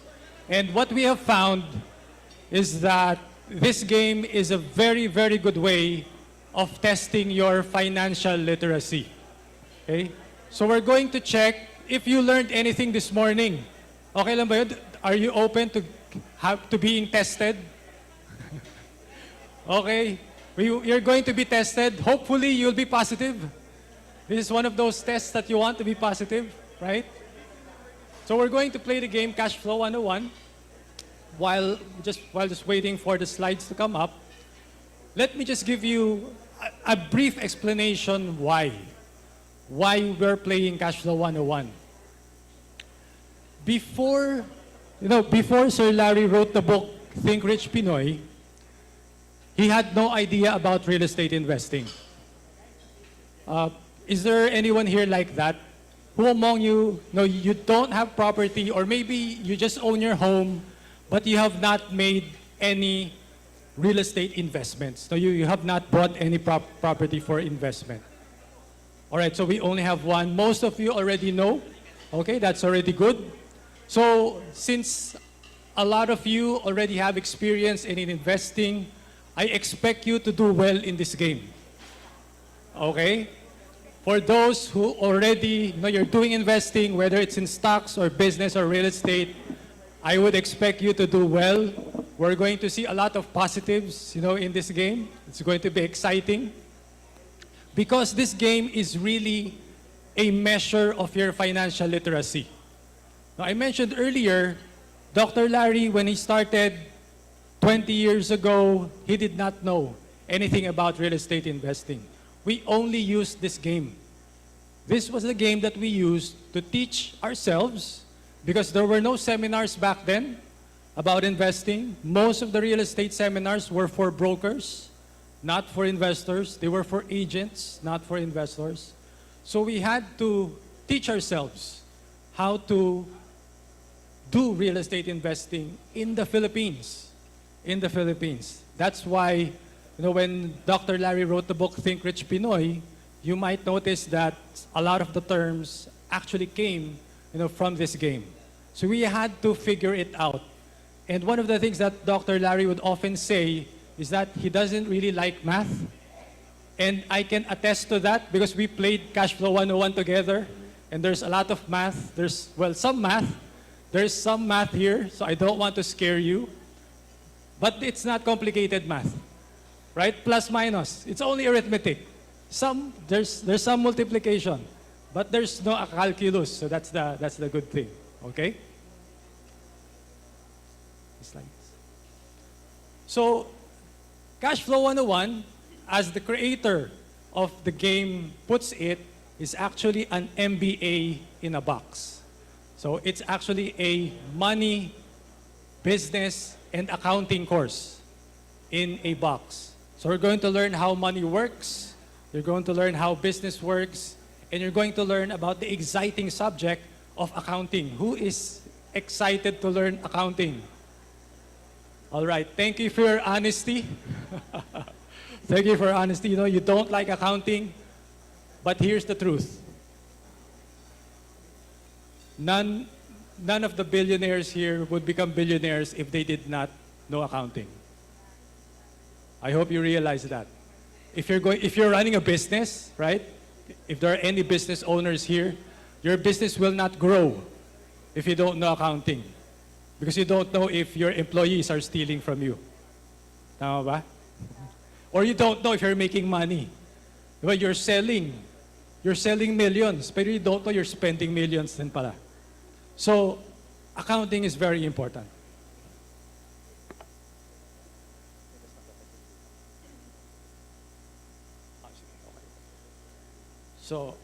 And what we have found is that this game is a very, very good way of testing your financial literacy. Okay? So we're going to check if you learned anything this morning. Okay lang ba yun? Are you open to being tested? Okay. You're going to be tested. Hopefully, you'll be positive. This is one of those tests that you want to be positive, right? So we're going to play the game Cash Flow 101 while just waiting for the slides to come up. Let me just give you a brief explanation why we're playing Cash Flow 101. Before Sir Larry wrote the book Think Rich Pinoy, he had no idea about real estate investing. Is there anyone here like that? Who among you, you don't have property, or maybe you just own your home, but you have not made any real estate investments? So you have not bought any property for investment. All right, so we only have one. Most of you already know. Okay, that's already good. So since a lot of you already have experience in investing, I expect you to do well in this game. Okay? For those who already know you're doing investing, whether it's in stocks or business or real estate, I would expect you to do well. We're going to see a lot of positives, in this game. It's going to be exciting. Because this game is really a measure of your financial literacy. Now, I mentioned earlier, Dr. Larry, when he started 20 years ago, he did not know anything about real estate investing. We only used this game. This was the game that we used to teach ourselves, because there were no seminars back then about investing. Most of the real estate seminars were for brokers, not for investors. They were for agents, not for investors. So we had to teach ourselves how to do real estate investing in the Philippines. In the Philippines. That's why, when Dr. Larry wrote the book Think Rich Pinoy, you might notice that a lot of the terms actually came, from this game. So we had to figure it out. And one of the things that Dr. Larry would often say is that he doesn't really like math. And I can attest to that because we played Cash Flow 101 together. And there's a lot of math. There's some math. There's some math here, so I don't want to scare you. But it's not complicated math, right? Plus, minus. It's only arithmetic. There's some multiplication, but there's no calculus, so that's the good thing, okay? So, Cash Flow 101, as the creator of the game puts it, is actually an MBA in a box. So it's actually a money, business, and accounting course in a box. So we're going to learn how money works, you're going to learn how business works, and you're going to learn about the exciting subject of accounting. Who is excited to learn accounting? All right, thank you for your honesty. Thank you for your honesty. You don't like accounting, but here's the truth. none of the billionaires here would become billionaires if they did not know accounting. I hope you realize that. If you're running a business, right? If there are any business owners here, your business will not grow if you don't know accounting. Because you don't know if your employees are stealing from you. Tama ba? Or you don't know if you're making money. Diba? You're selling millions, but you don't know you're spending millions din pala. So, accounting is very important. So,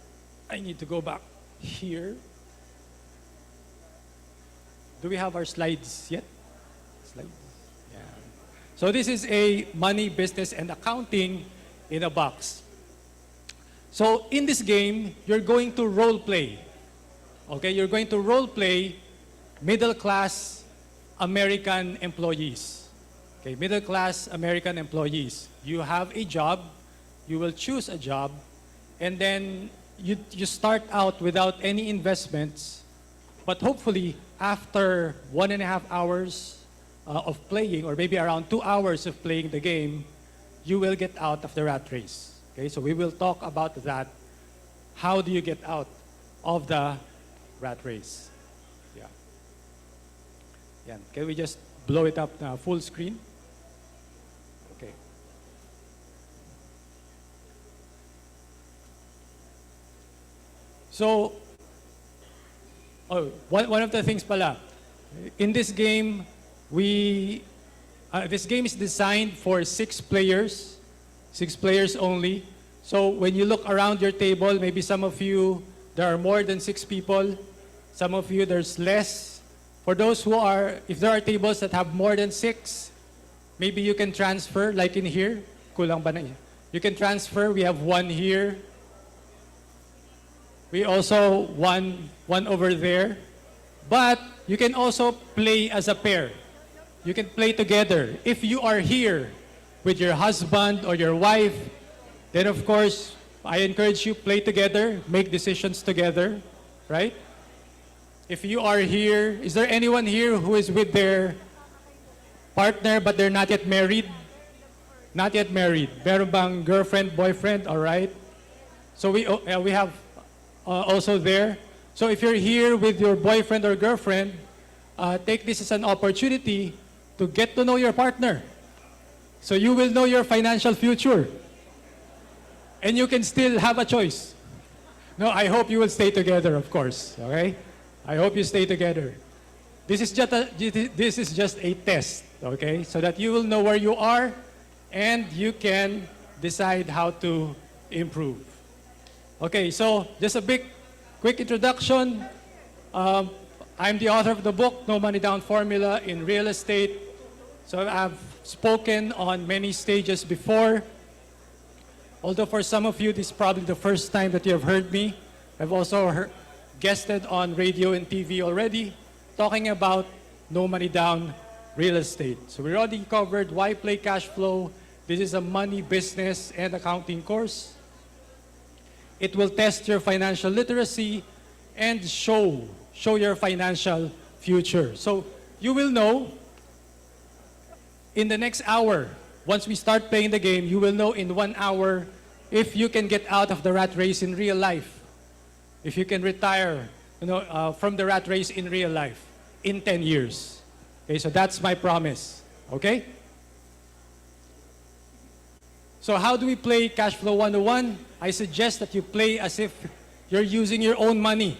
I need to go back here. Do we have our slides yet? Slides? Yeah. So this is a money, business, and accounting in a box. So in this game, you're going to role play. Okay, you're going to role play middle-class American employees. Okay, middle-class American employees. You have a job, you will choose a job, and then you start out without any investments, but hopefully after 1.5 hours of playing, or maybe around 2 hours of playing the game, you will get out of the rat race. Okay, so we will talk about that. How do you get out of the rat race? Yeah. Yeah. Can we just blow it up full screen? Okay. So, one of the things pala, in this game, this game is designed for 6 players, 6 players only. So when you look around your table, maybe some of you, there are more than 6 people. Some of you, there's less. For those who are, if there are tables that have more than 6, maybe you can transfer, like in here. Kulang ba na yun? You can transfer. We have 1 here. We also one over there. But you can also play as a pair. You can play together. If you are here with your husband or your wife, then of course, I encourage you play together, make decisions together, right? If you are here, is there anyone here who is with their partner but they're not yet married? Not yet married. Meron bang girlfriend, boyfriend, all right? So we have also there. So if you're here with your boyfriend or girlfriend, take this as an opportunity to get to know your partner. So you will know your financial future. And you can still have a choice. No, I hope you will stay together, of course. Okay? I hope you stay together. This is just a test, okay? So that you will know where you are and you can decide how to improve. Okay, so just a quick introduction. I'm the author of the book, No Money Down Formula in Real Estate. So I've spoken on many stages before. Although for some of you, this is probably the first time that you have heard me. I've also guested on radio and TV already, talking about No Money Down Real Estate. So we already covered why play cash flow. This is a money, business, and accounting course. It will test your financial literacy and show your financial future. So you will know in the next hour, once we start playing the game, you will know in 1 hour if you can get out of the rat race in real life. If you can retire from the rat race in real life in 10 years. Okay, so that's my promise. Okay? So how do we play Cash Flow 101? I suggest that you play as if you're using your own money.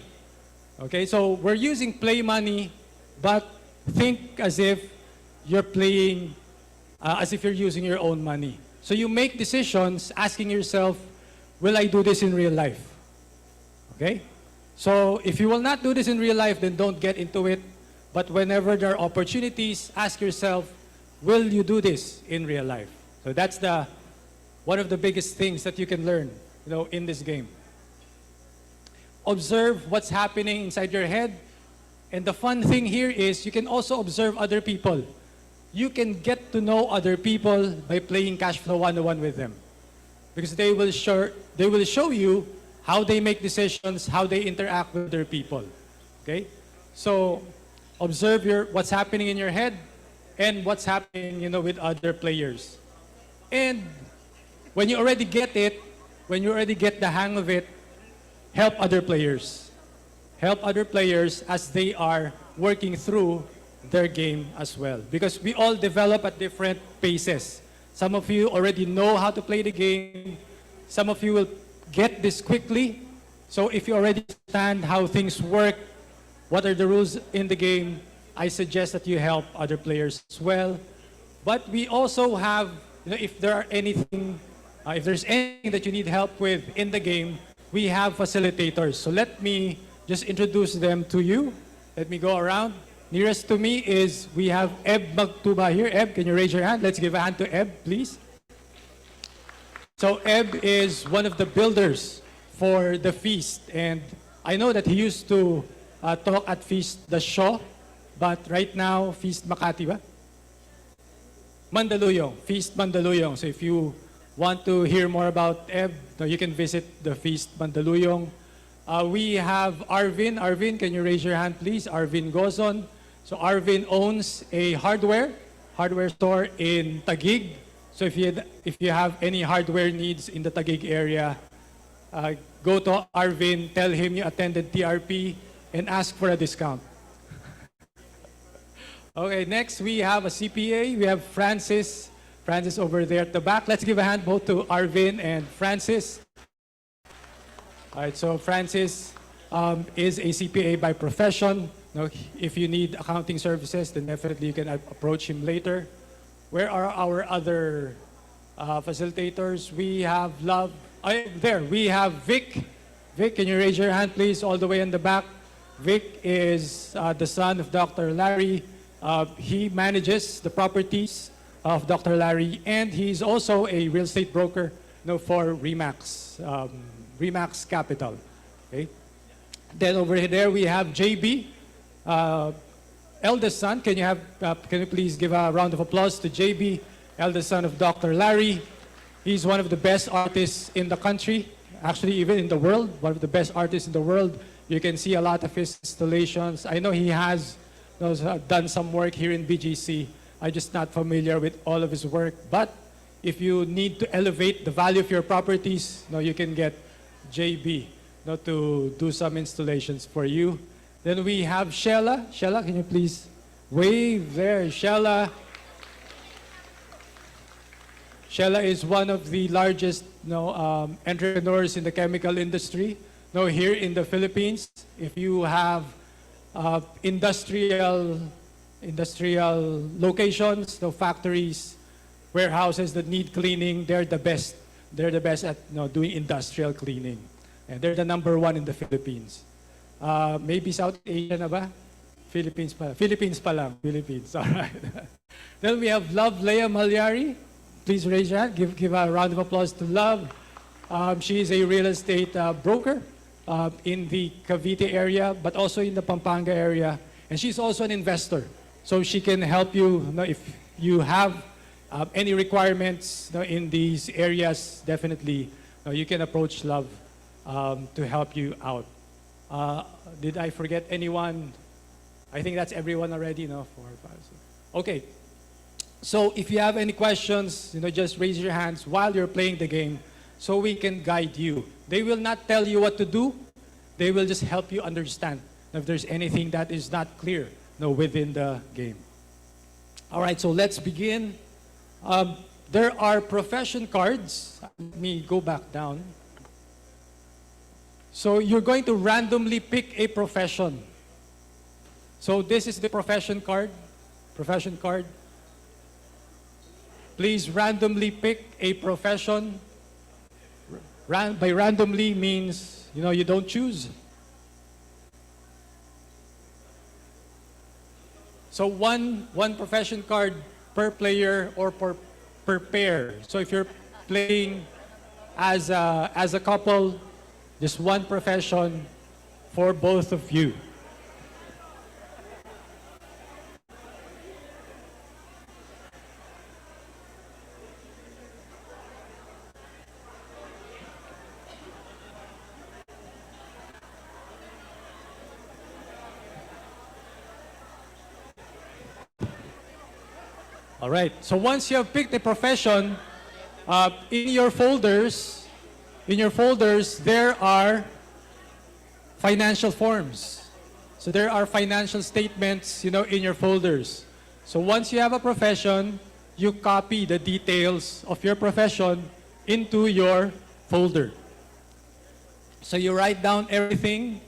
Okay, so we're using play money, but think as if you're playing, as if you're using your own money. So you make decisions asking yourself, will I do this in real life? Okay? So if you will not do this in real life, then don't get into it. But whenever there are opportunities, ask yourself, will you do this in real life? So that's one of the biggest things that you can learn, in this game. Observe what's happening inside your head. And the fun thing here is you can also observe other people. You can get to know other people by playing Cash Flow 101 with them. Because they will show you how they make decisions, how they interact with other people. Okay? So observe what's happening in your head and what's happening, with other players. And when you already get it, when you already get the hang of it, help other players. Help other players as they are working through their game as well. Because we all develop at different paces. Some of you already know how to play the game. Some of you will get this quickly. So if you already understand how things work, what are the rules in the game, I suggest that you help other players as well. But we also have, if there are anything, if there's anything that you need help with in the game, we have facilitators. So let me just introduce them to you. Let me go around. Nearest to me is, we have Eb Magtuba here. Eb, can you raise your hand? Let's give a hand to Eb, please. So Eb is one of the builders for the feast. And I know that he used to talk at Feast the Shaw, but right now, Feast Makati ba? Mandaluyong, Feast Mandaluyong. So if you want to hear more about Eb, you can visit the Feast Mandaluyong. We have Arvin. Arvin, can you raise your hand, please? Arvin Gozon. So Arvin owns a hardware store in Taguig. So if you have any hardware needs in the Taguig area, go to Arvin, tell him you attended TRP, and ask for a discount. Okay, next we have a CPA. We have Francis. Francis over there at the back. Let's give a hand both to Arvin and Francis. All right, so Francis is a CPA by profession. Now, if you need accounting services, then definitely you can approach him later. Where are our other facilitators? We have there, we have Vic. Vic, can you raise your hand, please, all the way in the back? Vic is the son of Dr. Larry. He manages the properties of Dr. Larry, and he's also a real estate broker for Remax, Remax Capital. Okay. Then over there we have JB, eldest son. Can you please give a round of applause to JB, eldest son of Dr. Larry. He's one of the best artists in the country, actually even in the world, one of the best artists in the world. You can see a lot of his installations. I know he has done some work here in BGC. I'm just not familiar with all of his work. But if you need to elevate the value of your properties, you can get JB to do some installations for you. Then we have Shella. Shella, can you please wave there? Shella is one of the largest entrepreneurs in the chemical industry here in the Philippines. If you have industrial locations, factories, warehouses that need cleaning, they're the best. They're the best at doing industrial cleaning. And they're the #1 in the Philippines. Maybe South Asia na ba? Philippines pa. Philippines pa lang. Philippines. All right. Then we have Love Leia Malyari. Please raise your hand. Give a round of applause to Love. She is a real estate broker in the Cavite area, but also in the Pampanga area. And she's also an investor. So she can help you, if you have any requirements in these areas, definitely you can approach Love to help you out. Did I forget anyone? I think that's everyone already, 4, 5, 6. Okay. So if you have any questions, just raise your hands while you're playing the game so we can guide you. They will not tell you what to do. They will just help you understand if there's anything that is not clear within the game. All right, so let's begin. There are profession cards. Let me go back down. So you're going to randomly pick a profession. So this is the profession card. Profession card. Please randomly pick a profession. By randomly means, you don't choose. So one profession card per player or per pair. So if you're playing as a couple, just one profession for both of you. All right. So once you have picked a profession, in your folders, there are financial forms. So there are financial statements, in your folders. So once you have a profession, you copy the details of your profession into your folder. So you write down everything.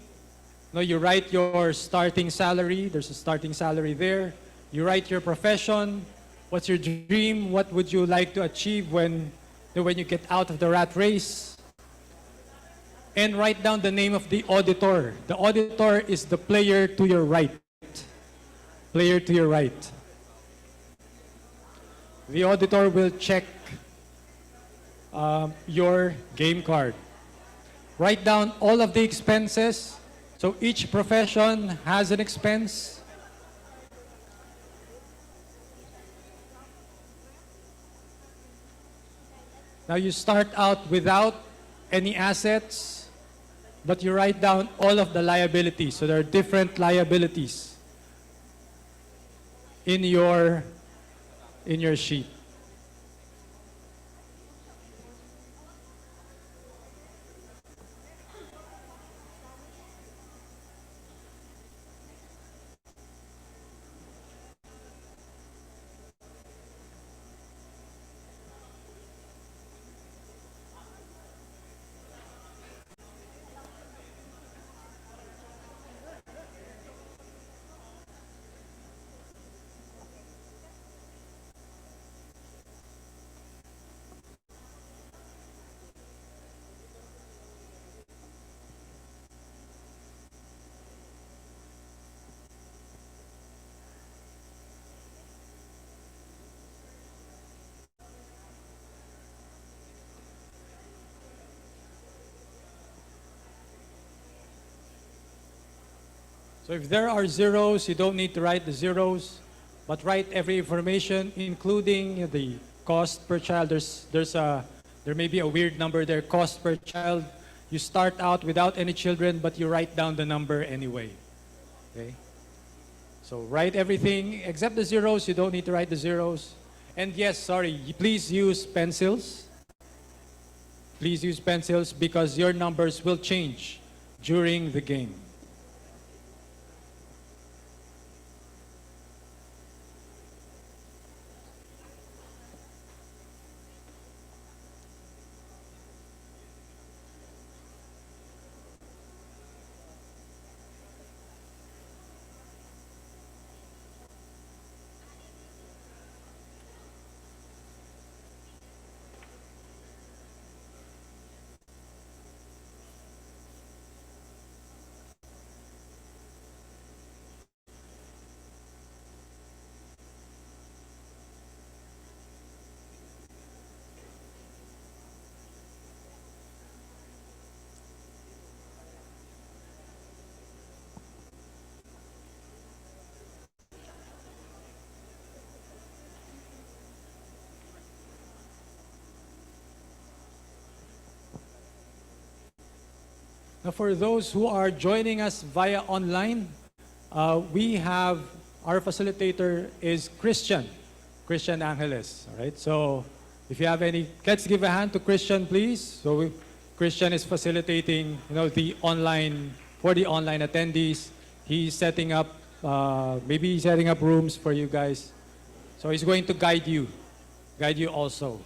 No, you write your starting salary. There's a starting salary there. You write your profession. What's your dream? What would you like to achieve when you get out of the rat race? And write down the name of the auditor. The auditor is the player to your right. Player to your right. The auditor will check your game card. Write down all of the expenses. So each profession has an expense. Now you start out without any assets, but you write down all of the liabilities. So there are different liabilities in your sheet. So if there are zeros, you don't need to write the zeros, but write every information, including the cost per child. There may be a weird number there, cost per child. You start out without any children, but you write down the number anyway. Okay? So write everything except the zeros. You don't need to write the zeros. And yes, sorry, please use pencils. Please use pencils because your numbers will change during the game. Now, for those who are joining us via online, we have our facilitator is Christian Angeles. All right. So, if you have any, let's give a hand to Christian, please. So, Christian is facilitating, the online for the online attendees. He's setting up, maybe he's setting up rooms for you guys. So he's going to guide you also,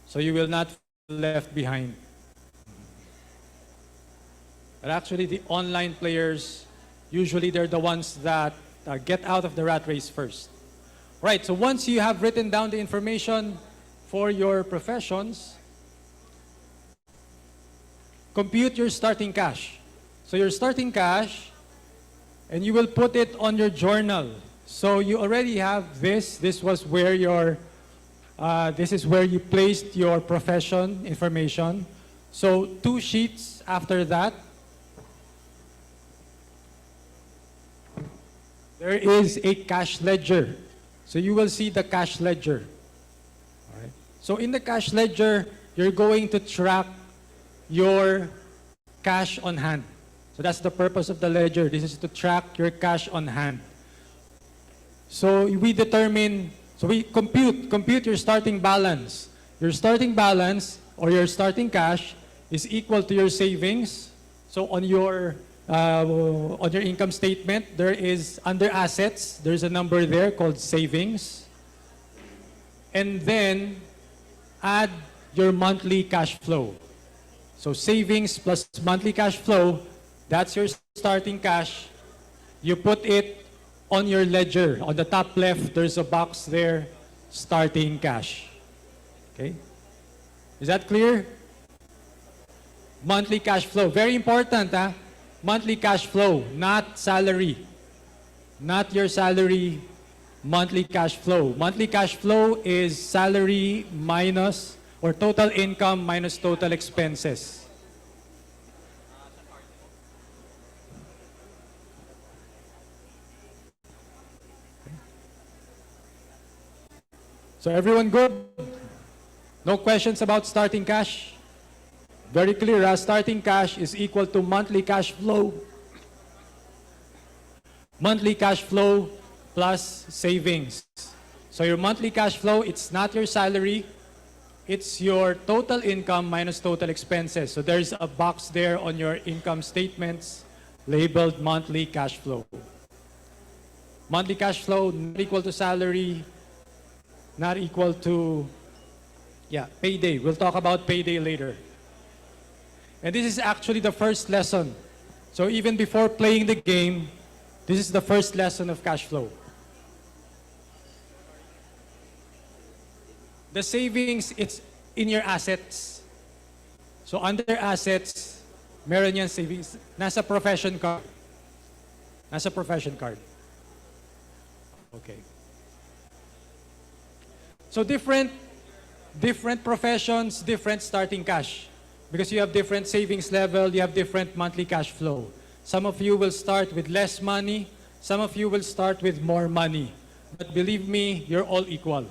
so you will not feel left behind. But actually, the online players, usually they're the ones that get out of the rat race first. Right, so once you have written down the information for your professions, compute your starting cash. So your starting cash, and you will put it on your journal. So you already have this. This was where this is where you placed your profession information. So 2 sheets after that, there is a cash ledger. So you will see the cash ledger. All right. So in the cash ledger, you're going to track your cash on hand. So that's the purpose of the ledger. This is to track your cash on hand. So we determine, So we compute your starting balance. Your starting balance or your starting cash is equal to your savings. So on your income statement, there is under assets, there's a number there called savings. And then add your monthly cash flow. So savings plus monthly cash flow, that's your starting cash. You put it on your ledger. On the top left, there's a box there, starting cash. Okay? Is that clear? Monthly cash flow. Very important, huh? Monthly cash flow, not salary. Not your salary, monthly cash flow. Monthly cash flow is salary minus or total income minus total expenses. So everyone good? No questions about starting cash? Very clear, starting cash is equal to monthly cash flow. Monthly cash flow plus savings. So your monthly cash flow, it's not your salary, it's your total income minus total expenses. So there's a box there on your income statements labeled monthly cash flow. Monthly cash flow not equal to salary, not equal to, payday. We'll talk about payday later. And this is actually the first lesson. So even before playing the game, this is the first lesson of cash flow. The savings, it's in your assets. So under assets, meron yan savings. Nasa profession card. Nasa profession card. Okay. So different professions, different starting cash. Because you have different savings level, you have different monthly cash flow. Some of you will start with less money, some of you will start with more money. But believe me, you're all equal.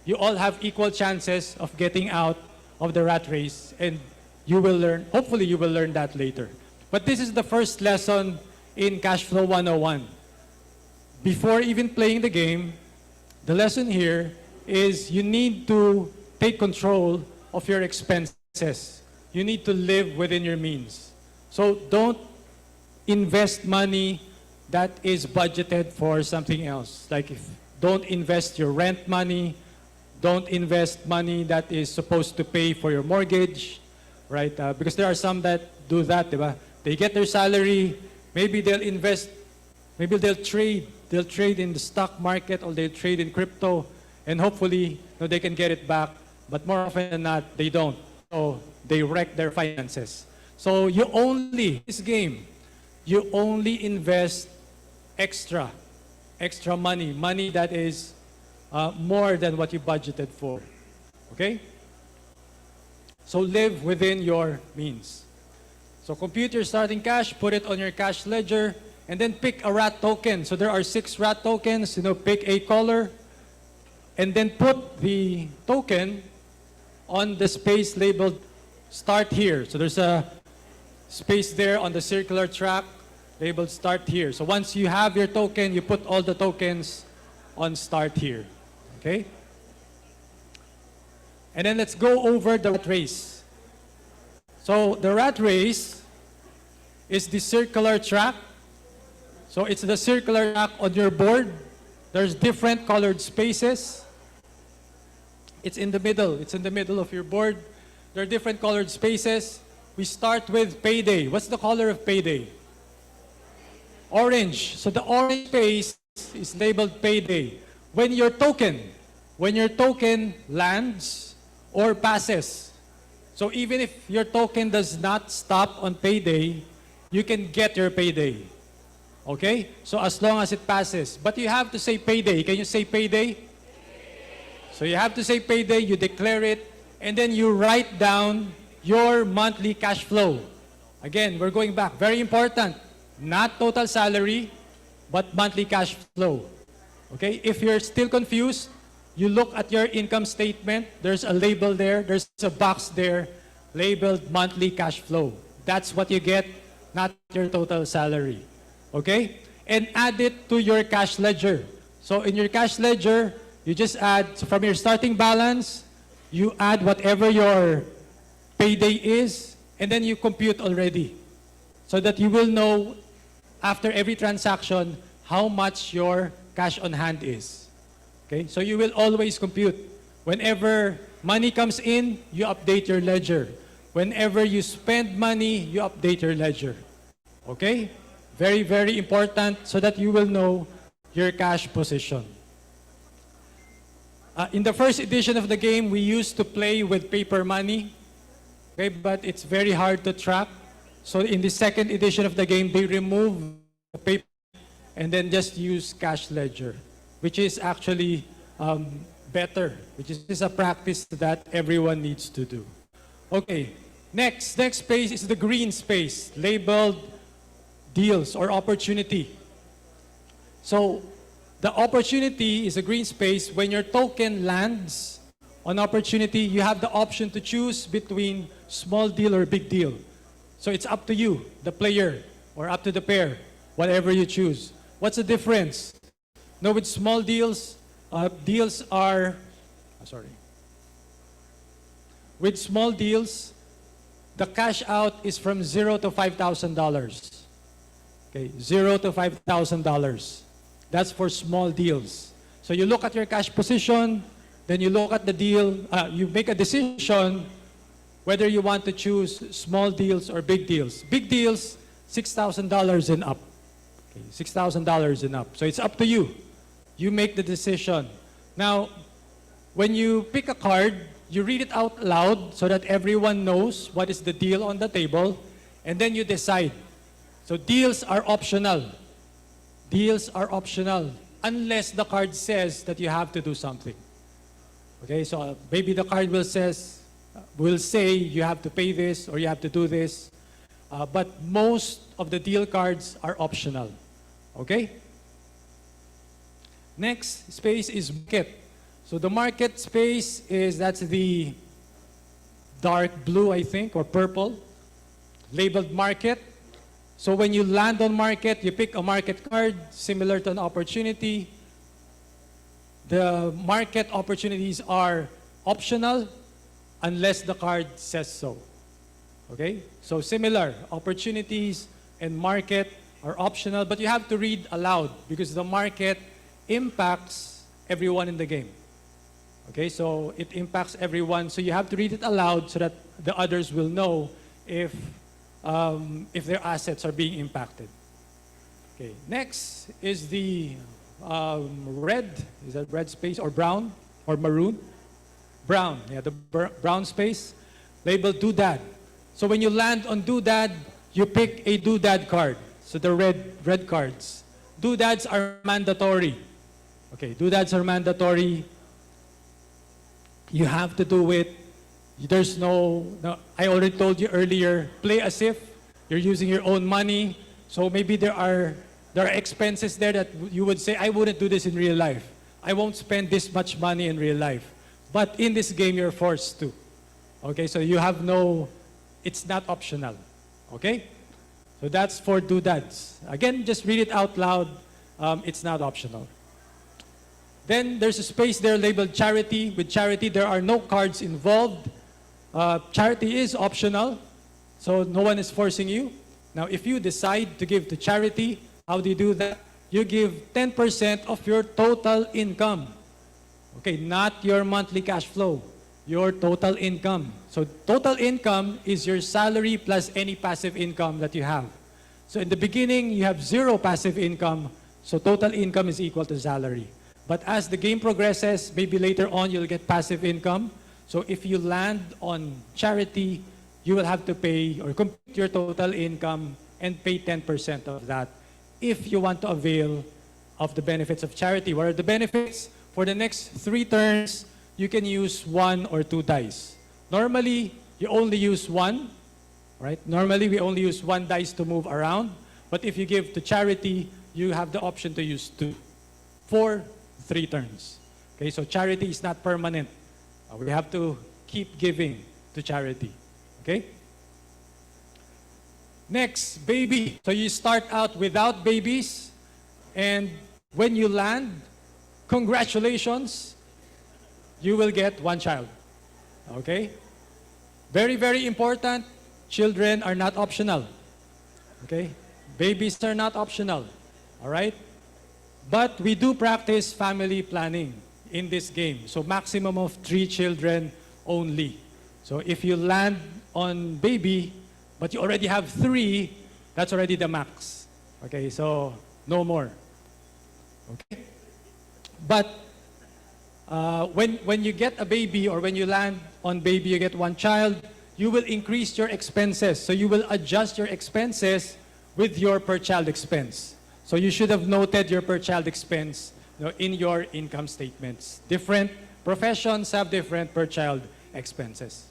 You all have equal chances of getting out of the rat race, and you will learn, hopefully you will learn that later. But this is the first lesson in Cash Flow 101. Before even playing the game, the lesson here is you need to take control of your expenses. You need to live within your means. So don't invest money that is budgeted for something else. Like don't invest your rent money, don't invest money that is supposed to pay for your mortgage, right? Because there are some that do that, diba? They get their salary, maybe they'll invest, maybe they'll trade in the stock market or they'll trade in crypto, and hopefully they can get it back. But more often than not, they don't. So they wreck their finances. So you only, this game, you only invest extra money that is more than what you budgeted for. Okay? So live within your means. So compute your starting cash, put it on your cash ledger, and then pick a rat token. So there are 6 rat tokens, pick a color, and then put the token on the space labeled Start Here. So there's a space there on the circular track labeled Start Here. So once you have your token, you put all the tokens on Start Here. Okay? And then let's go over the rat race. So the rat race is the circular track. So it's the circular track on your board. There's different colored spaces. It's in the middle. It's in the middle of your board. There are different colored spaces. We start with payday. What's the color of payday? Orange. So the orange space is labeled payday. When your token lands or passes, so even if your token does not stop on payday, you can get your payday. Okay? So as long as it passes. But you have to say payday. Can you say payday? So you have to say payday, you declare it, and then you write down your monthly cash flow. Again, we're going back. Very important. Not total salary, but monthly cash flow. Okay? If you're still confused, you look at your income statement. There's a label there. There's a box there labeled monthly cash flow. That's what you get, not your total salary. Okay? And add it to your cash ledger. So in your cash ledger, You just add, so from your starting balance, you add whatever your payday is, and then you compute already. So that you will know after every transaction how much your cash on hand is. Okay? So you will always compute. Whenever money comes in, you update your ledger. Whenever you spend money, you update your ledger. Okay? Very, very important so that you will know your cash position. In the first edition of the game, we used to play with paper money, okay, but it's very hard to track. So in the second edition of the game, they remove the paper and then just use cash ledger, which is actually better, which is a practice that everyone needs to do. Okay, next space is the green space, labeled deals or opportunity. So the opportunity is a green space. When your token lands on opportunity, you have the option to choose between small deal or big deal. So it's up to you, the player, or up to the pair, whatever you choose. What's the difference? No, with small deals, with small deals, the cash out is from $0 to $5,000. Okay, $0 to $5,000. That's for small deals. So you look at your cash position, then you look at the deal, you make a decision whether you want to choose small deals or big deals. Big deals, $6,000 and up. Okay, $6,000 and up. So it's up to you. You make the decision. Now, when you pick a card, you read it out loud so that everyone knows what is the deal on the table, and then you decide. So deals are optional. Deals are optional unless the card says that you have to do something. Okay, so maybe the card will say you have to pay this or you have to do this, but most of the deal cards are optional. Okay? Next space is market. So the market space that's the dark blue, I think, or purple, labeled market. So when you land on market, you pick a market card similar to an opportunity. The market opportunities are optional unless the card says so. Okay? So similar, opportunities and market are optional, but you have to read aloud because the market impacts everyone in the game. Okay, so it impacts everyone, so you have to read it aloud so that the others will know if their assets are being impacted. Okay, next is the red. Is that red space or brown or maroon? Brown, yeah, the brown space, labeled doodad. So when you land on doodad, you pick a doodad card. So the red cards. Doodads are mandatory. Okay, doodads are mandatory. You have to do it. There's no, I already told you earlier, play as if you're using your own money. So maybe there are expenses there that you would say, I wouldn't do this in real life. I won't spend this much money in real life. But in this game, you're forced to. Okay, so you have it's not optional. Okay? So that's for doodads. Again, just read it out loud. It's not optional. Then there's a space there labeled charity. With charity, there are no cards involved. Charity is optional, so no one is forcing you. Now, if you decide to give to charity, how do you do that? You give 10% of your total income. Okay, not your monthly cash flow, your total income. So total income is your salary plus any passive income that you have. So in the beginning, you have 0 passive income, so total income is equal to salary. But as the game progresses, maybe later on you'll get passive income. So if you land on charity, you will have to pay or compute your total income and pay 10% of that if you want to avail of the benefits of charity. What are the benefits? For the next 3 turns, you can use 1 or 2 dice. Normally, you only use 1, right? Normally, we only use 1 dice to move around. But if you give to charity, you have the option to use 2 for 3 turns. Okay, so charity is not permanent. We have to keep giving to charity. Okay? Next, baby. So you start out without babies, and when you land, congratulations, you will get one child. Okay? Very, very important, children are not optional. Okay? Babies are not optional. All right? But we do practice family planning in this game. So maximum of 3 children only. So if you land on baby, but you already have 3, that's already the max. Okay, so no more. Okay? But when you get a baby or when you land on baby, you get 1 child, you will increase your expenses. So you will adjust your expenses with your per child expense. So you should have noted your per child expense, in your income statements. Different professions have different per child expenses.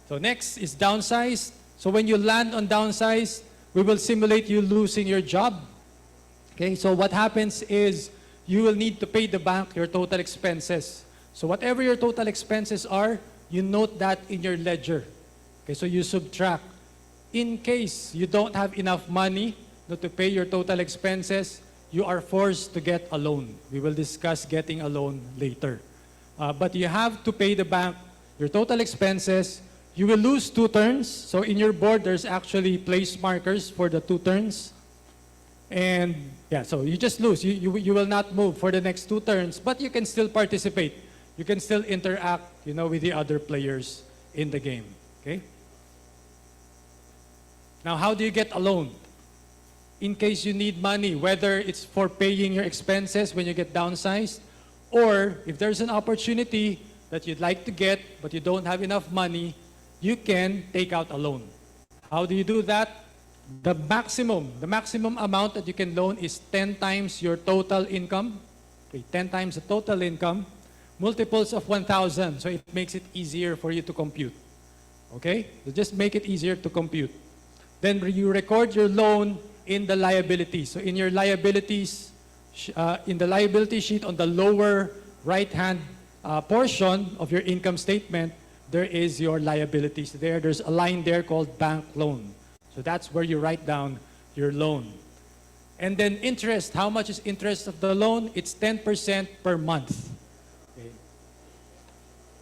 So next is downsize. So when you land on downsize, we will simulate you losing your job. Okay, so what happens is you will need to pay the bank your total expenses. So whatever your total expenses are, you note that in your ledger. Okay, so you subtract. In case you don't have enough money to pay your total expenses, you are forced to get a loan. We will discuss getting a loan later. But you have to pay the bank your total expenses. You will lose 2 turns. So in your board, there's actually place markers for the 2 turns. And yeah, so you just lose. You will not move for the next 2 turns, but you can still participate. You can still interact, with the other players in the game. Okay? Now, how do you get a loan? In case you need money, whether it's for paying your expenses when you get downsized, or if there's an opportunity that you'd like to get but you don't have enough money, you can take out a loan. How do you do that? The maximum amount that you can loan is 10 times your total income. Okay, 10 times the total income, multiples of 1,000, so it makes it easier for you to compute. Okay? So just make it easier to compute. Then you record your loan in the liabilities. So in your liabilities, in the liability sheet on the lower right-hand portion of your income statement, there is your liabilities there. There's a line there called bank loan. So that's where you write down your loan. And then interest, how much is interest of the loan? It's 10% per month. Okay.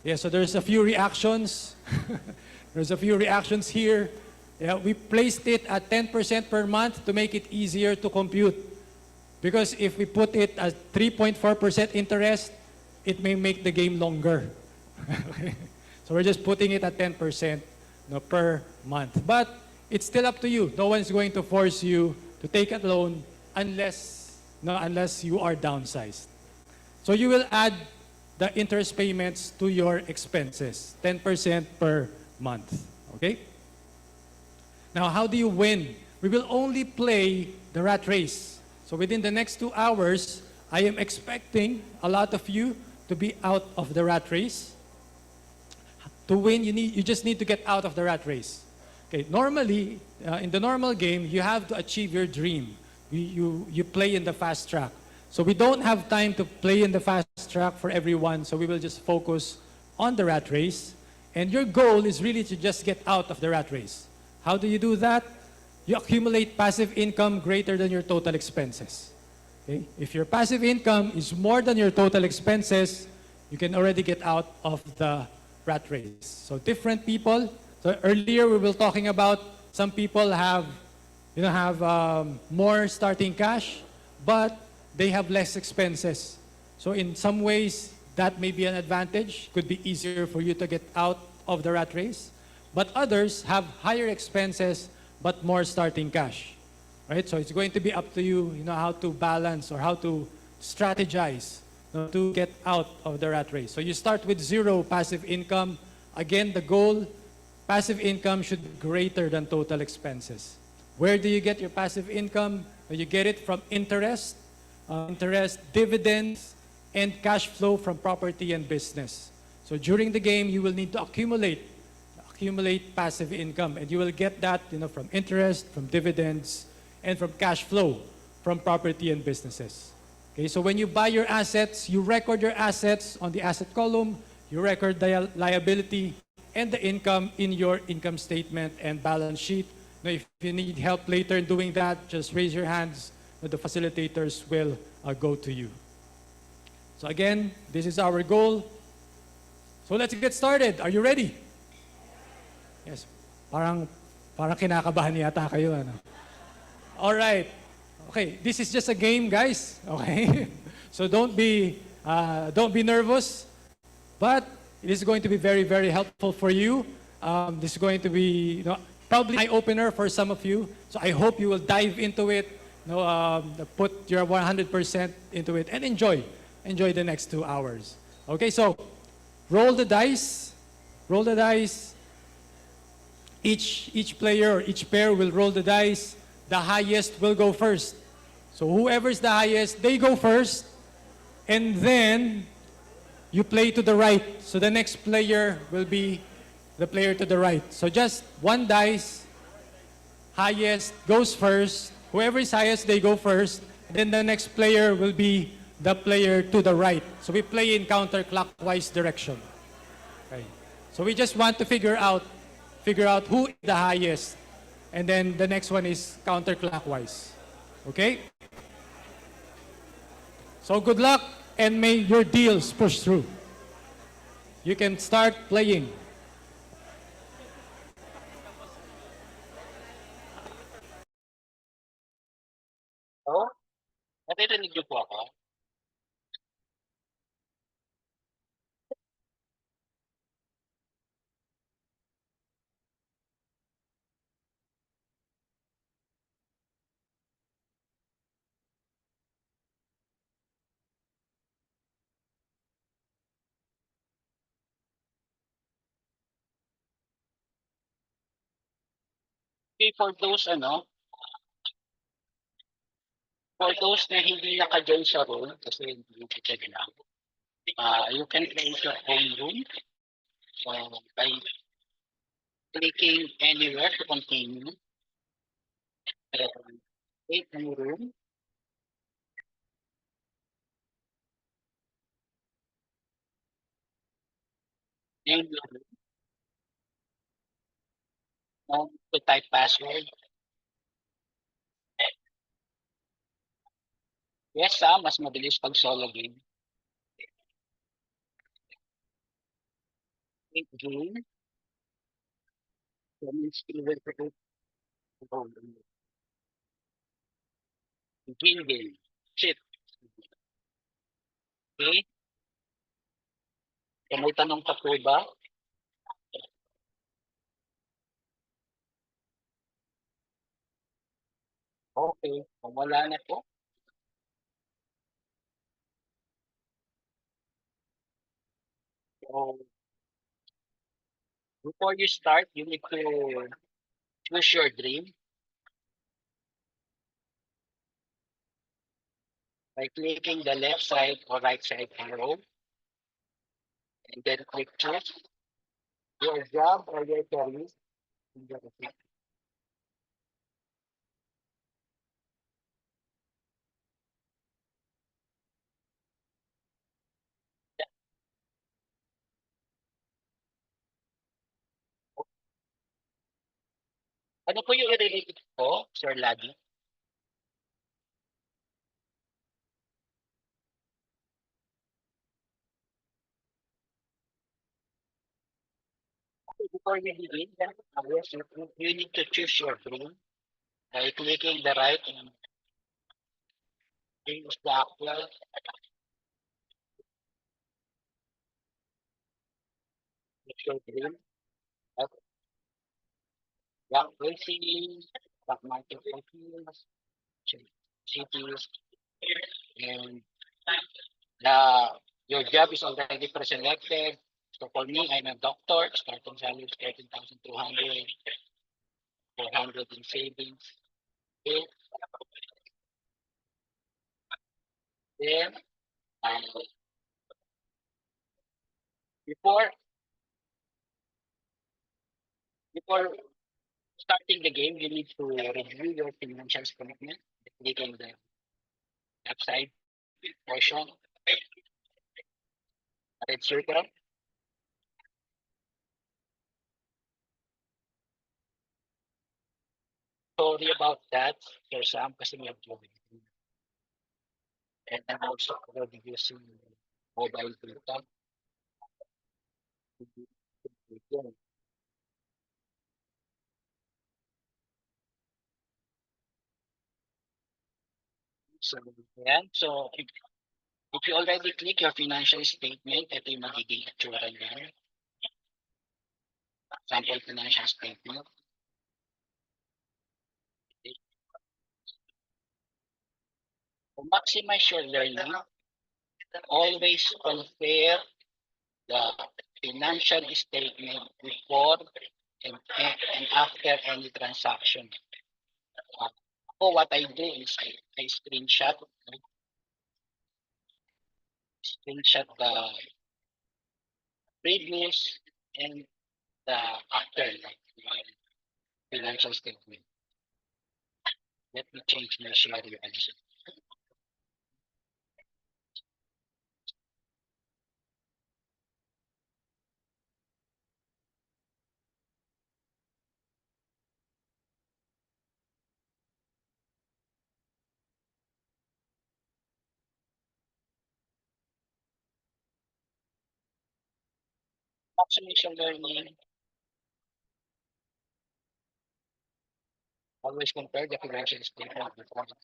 Yeah, so there's a few reactions. There's a few reactions here. Yeah, we placed it at 10% per month to make it easier to compute. Because if we put it at 3.4% interest, it may make the game longer. Okay. So we're just putting it at 10% per month. But it's still up to you. No one's going to force you to take a loan unless you are downsized. So you will add the interest payments to your expenses, 10% per month. Okay? Now, how do you win? We will only play the rat race. So within the next 2 hours, I am expecting a lot of you to be out of the rat race. To win, you just need to get out of the rat race. Okay, normally, in the normal game, you have to achieve your dream. You play in the fast track. So we don't have time to play in the fast track for everyone, so we will just focus on the rat race. And your goal is really to just get out of the rat race. How do you do that? You accumulate passive income greater than your total expenses. Okay? If your passive income is more than your total expenses, you can already get out of the rat race. So different people. So earlier we were talking about some people have more starting cash, but they have less expenses. So in some ways, that may be an advantage. Could be easier for you to get out of the rat race. But others have higher expenses, but more starting cash. Right? So it's going to be up to you, how to balance or how to strategize to get out of the rat race. So you start with 0 passive income. Again, the goal, passive income should be greater than total expenses. Where do you get your passive income? You get it from interest, dividends, and cash flow from property and business. So during the game, you will need to accumulate passive income, and you will get that from interest, from dividends, and from cash flow from property and businesses. Okay, so when you buy your assets, you record your assets on the asset column, you record the liability and the income in your income statement and balance sheet. Now, if you need help later in doing that, just raise your hands. The facilitators will go to you. So again, this is our goal. So let's get started. Are you ready? Yes. Parang kinakabahan yata kayo, ano? All right. Okay, this is just a game, guys. Okay? So don't be nervous, but it is going to be very, very helpful for you. This is going to be, probably an eye-opener for some of you. So I hope you will dive into it, put your 100% into it, and enjoy the next 2 hours. Okay, so roll the dice. Roll the dice. Each player or each pair will roll the dice. The highest will go first. So whoever's the highest, they go first. And then you play to the right. So the next player will be the player to the right. So just one dice, highest goes first. Whoever is highest, they go first. Then the next player will be the player to the right. So we play in counterclockwise direction. Okay. So we just want to figure out who is the highest. And then the next one is counterclockwise. Okay? So good luck and may your deals push through. You can start playing. Oh, naririnig niyo po ako? Okay, for those na hindi naka-join sa room, kasi hindi kita lang, you can create your own room by clicking anywhere to continue. And create new room. Name your room. To type password. Yes, mas mabilis pag solo game. Click game. Comments even to begin game. Shit. Okay? Kung may tanong pa po ba? Okay. Kung wala na po, so before you start, you need to choose your dream by clicking the left side or right side arrow and then click choose your job or your career. Ano po yung i-relate po, Sir Lagi? Before you begin, yes, you need to choose your dream by clicking the right and choose the actual your dream. Black racing, black market companies, cities, and the your job is already pre-selected. So for me, I'm a doctor, starting salary is 13,200, 400 in savings. Okay. Then, before before starting the game, you need to review your financial commitment, clicking the left side portion, red circle. Sorry about that, Sir Sam, kasi may join. And I'm also already using mobile data. Yun. So, yan. So, if you already click your financial statement, ito yung magiging itsura niyan. Sample financial statement. To maximize your learning, always compare the financial statement before and after any transaction. So what I do is I screenshot the previous and the after my financial statement. Let me change my share answer. Maximization learning, always compare the financial statement before the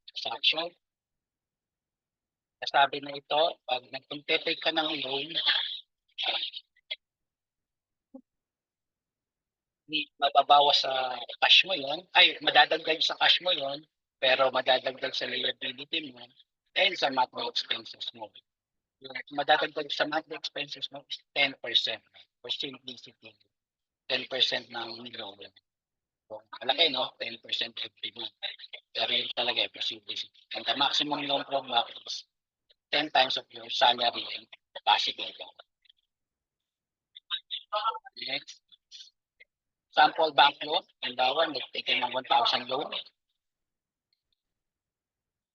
transaction. Nasabi na ito, pag nag-take ka ng loan, mababawas sa cash mo yon, ay madadagdag sa cash mo yon, pero madadagdag sa liability mo and sa monthly expenses mo. Yung madadagdag sa monthly expenses mo is 10% for simplicity. 10% ng loan. So, malaki, no? 10% every month. Pero yun talaga, for simplicity. And the maximum loan program is 10 times of your salary and possible loan. Next. Sample bank loan. And that one, nag-take ng 1,000 loan.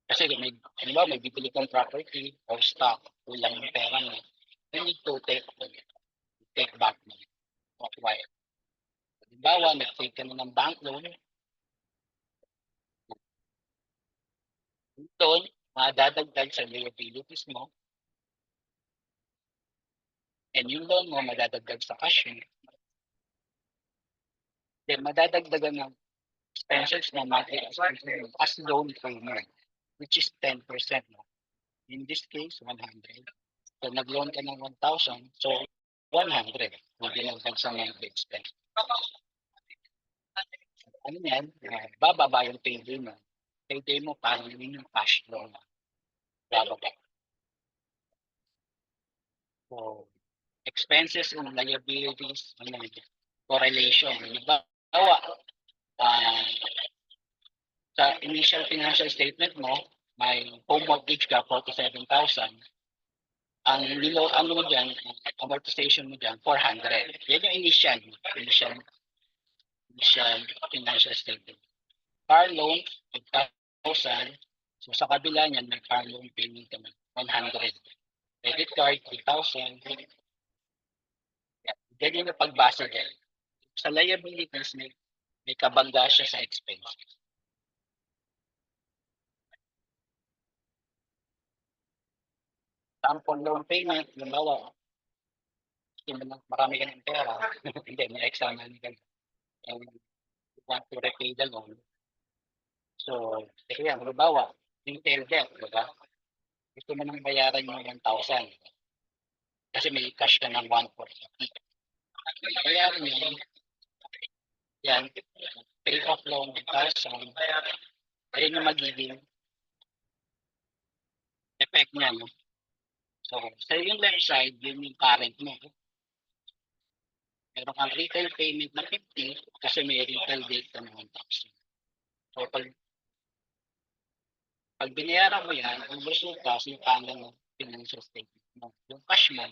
Kasi may bibili kang property or stock, kulang yung pera mo. You need to take back money. Acquire. Halimbawa, nag-take ka na ng bank loan. Doon, madadagdag sa liabilities mo. And yung loan mo, madadagdag sa cash mo. Then, madadagdagan ng expenses mo, monthly expenses mo, as loan payment, which is 10%. No? In this case, 100. So, nag-loan ka ng 1,000, so 100 will dinagdag sa monthly expense. Ano yan? Bababa yung payday mo. Payday mo, parang yun yung cash flow mo. Bababa. So, expenses and liabilities, correlation. Halimbawa, sa initial financial statement mo, may home mortgage ka, 47,000. Ang mo dyan, amortization mo dyan, 400. Yan yung initial financial statement. Car loan, 5,000. So sa kabila niyan, may car loan payment naman, 100. Credit card, 3,000. Ganyan yung pagbasa dyan. Sa liabilities, may kabangga siya sa expenses. Sample loan payment, halimbawa, marami ka ng pera, hindi, may extra money ka, and you want to repay the loan. So, kaya halimbawa, retail debt, diba? Gusto mo nang bayaran yung 1,000. Kasi may cash ka ng 140. Bayaran mo yan, pay off loan 1,000. Ayun yung magiging effect niya, no? So, sa yung left side, yun yung current mo. Meron kang retail payment na 50 kasi may retail debt ka ng 1,000. So, pag binayaran mo yan, ang resulta yung kanyang financial statement mo. Yung cash mo,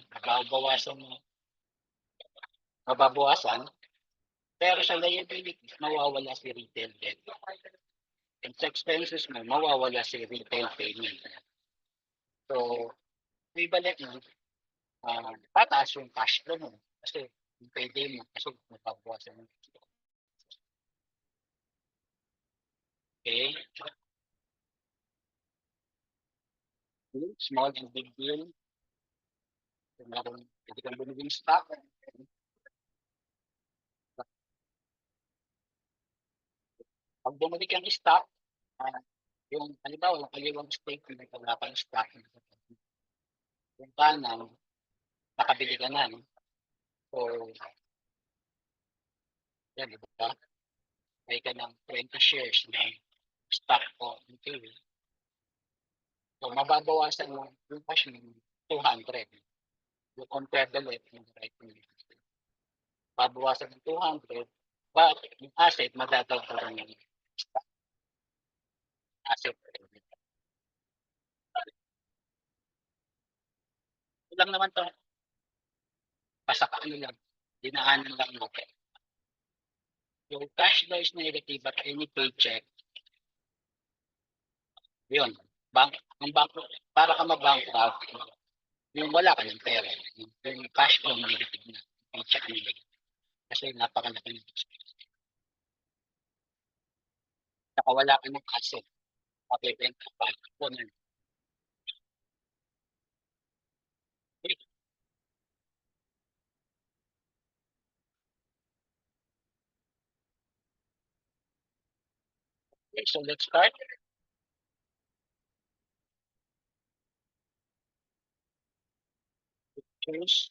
mababawasan, pero sa liabilities, mawawala si retail debt. And sa expenses mo, mawawala si retail payment. So, equivalent mo, tataas yung cash flow mo. Kasi yung payday mo, kasi mababawasan mo. Okay? Small and big deal. Kung meron, pwede kang bumili ng stock. Pag bumili kang stock, ah, yung halimbawa, yung kaliwang steak na wala pang stock. Yung kanan, nakabili ka na. No? So, yan, di ba? May ka ng 20 shares na stock ko. Okay. So, mababawasan mo yung cash ng 200. You compare the left and the right. Babawasan ng 200, but yung asset, madadagdagan ng asset. Ito lang naman to, basta ano lang, dinaanan lang natin. Yung cash flow is negative at any paycheck, yun, bank, ang bank, para ka mag-bankrupt, yung wala ka ng pera, yung cash flow negative na, paycheck negative. Kasi napakalaki ng saka wala ka ng asset, mabibenta pa, kunin. Okay, so let's start. Choose.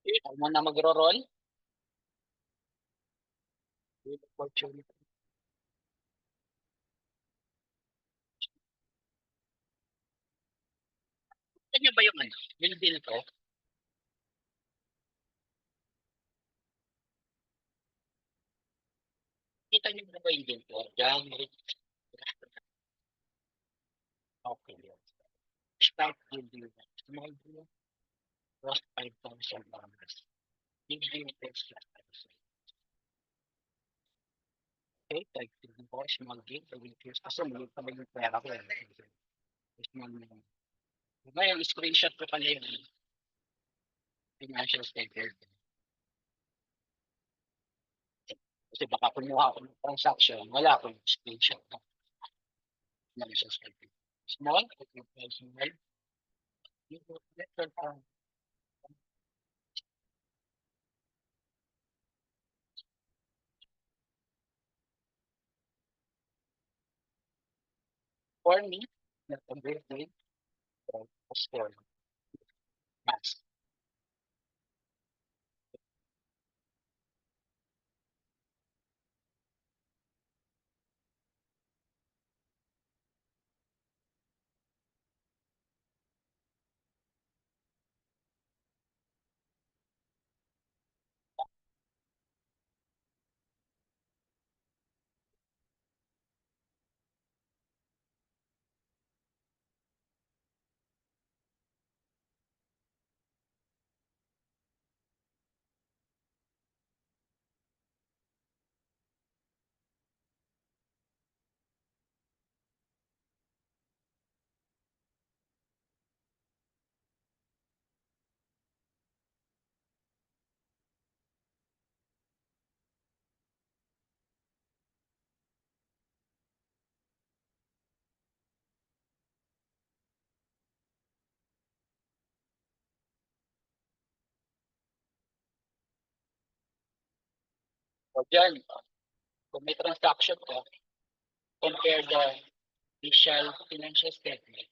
Okay, ako muna magro-roll. Opportunity. Kita niyo ba yung ano, yung deal ko? Kita niyo ba yung deal ko? Diyan, okay. Start deal deal. Small deal, cost $5,000. Big deal cost $6,000. Okay, type deal ko, small deal, gawin ko. Kasi maliit pa yung pera ko. Small deal. Ngayon, screenshot ko pala yung financial statement. Kasi baka kumuha ako ng transaction, wala akong screenshot ng financial statement. Small, small. For me, not a great deal, for mass. So dyan, kung may transaction ka, compare the initial financial statement.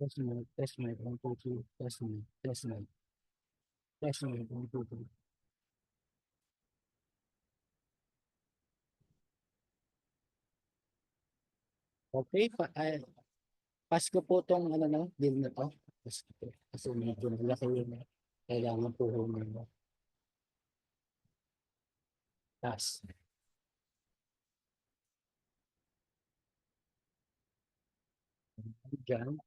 Test mic, 1, 2, 3, test mic, 1, 2, 3. Okay, pass ko po tong ano no, deal na to. Pass ko po. Kasi medyo malaki yun. Kailangan po huminga. Pass. Diyan.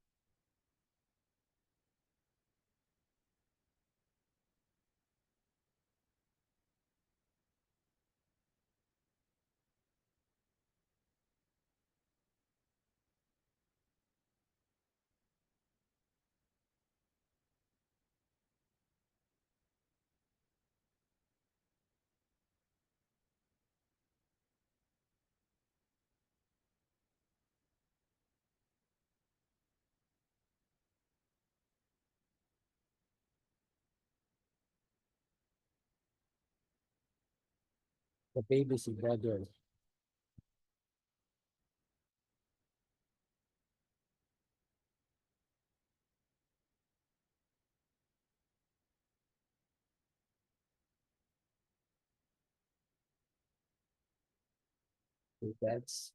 The baby si brother. Two beds.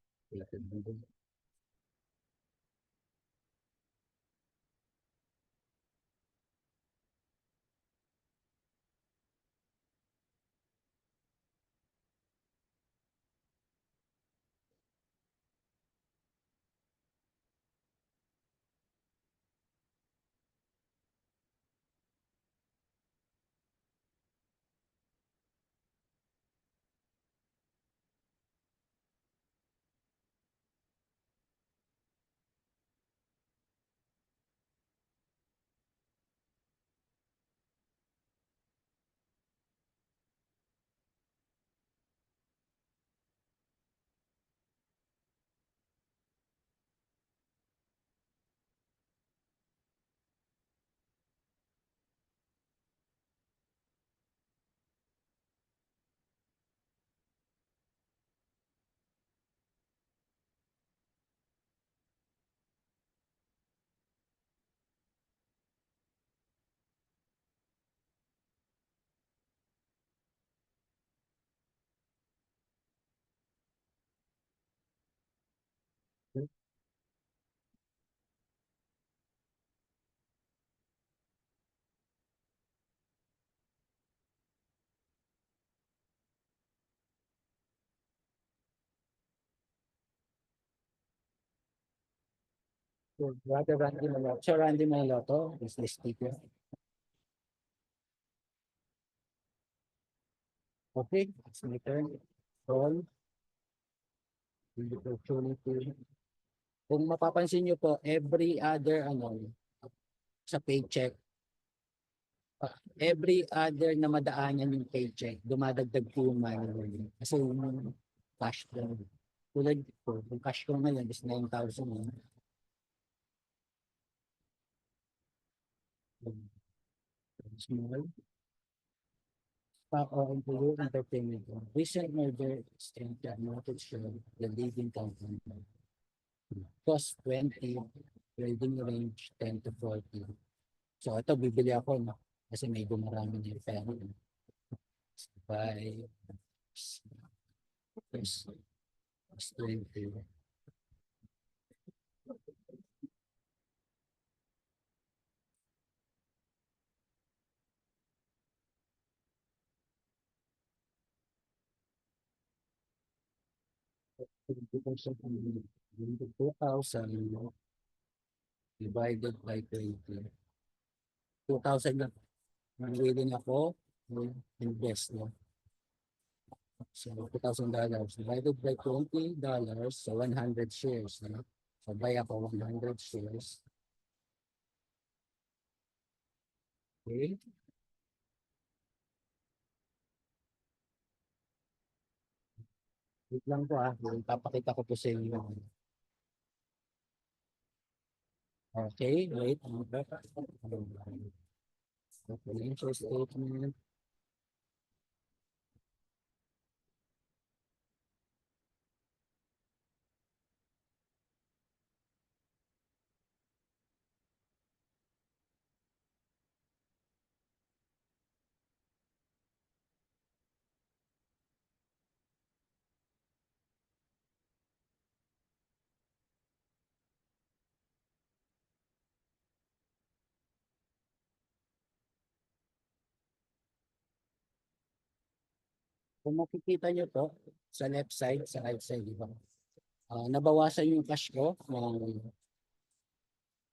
So, Brother Randy Maloto. Sir Randy Maloto is the speaker. Okay, it's my turn. Roll. The opportunity. Kung mapapansin nyo po, every other ano, sa paycheck, every other na madaanan yung paycheck, dumadagdag po yung money. Kasi yung cash flow. Tulad ko, yung cash ko ngayon is 9,000 yun. Small. Employee entertainment. Recent merger extend the market share the leading company. Cost 20, trading range 10 to 40. So ito bibili ako no kasi medyo marami na yung pera. Buy plus 20. Two thousand divided by 20. 2,000 na willing ako invest no. So $2,000 divided by $20, so 100 shares. No? So buy ako 100 shares. Okay. Wait lang po papakita ko po sa inyo. Okay, wait. Financial statement. Kung makikita nyo to, sa left side, sa right side, di ba? Nabawasan yung cash ko ng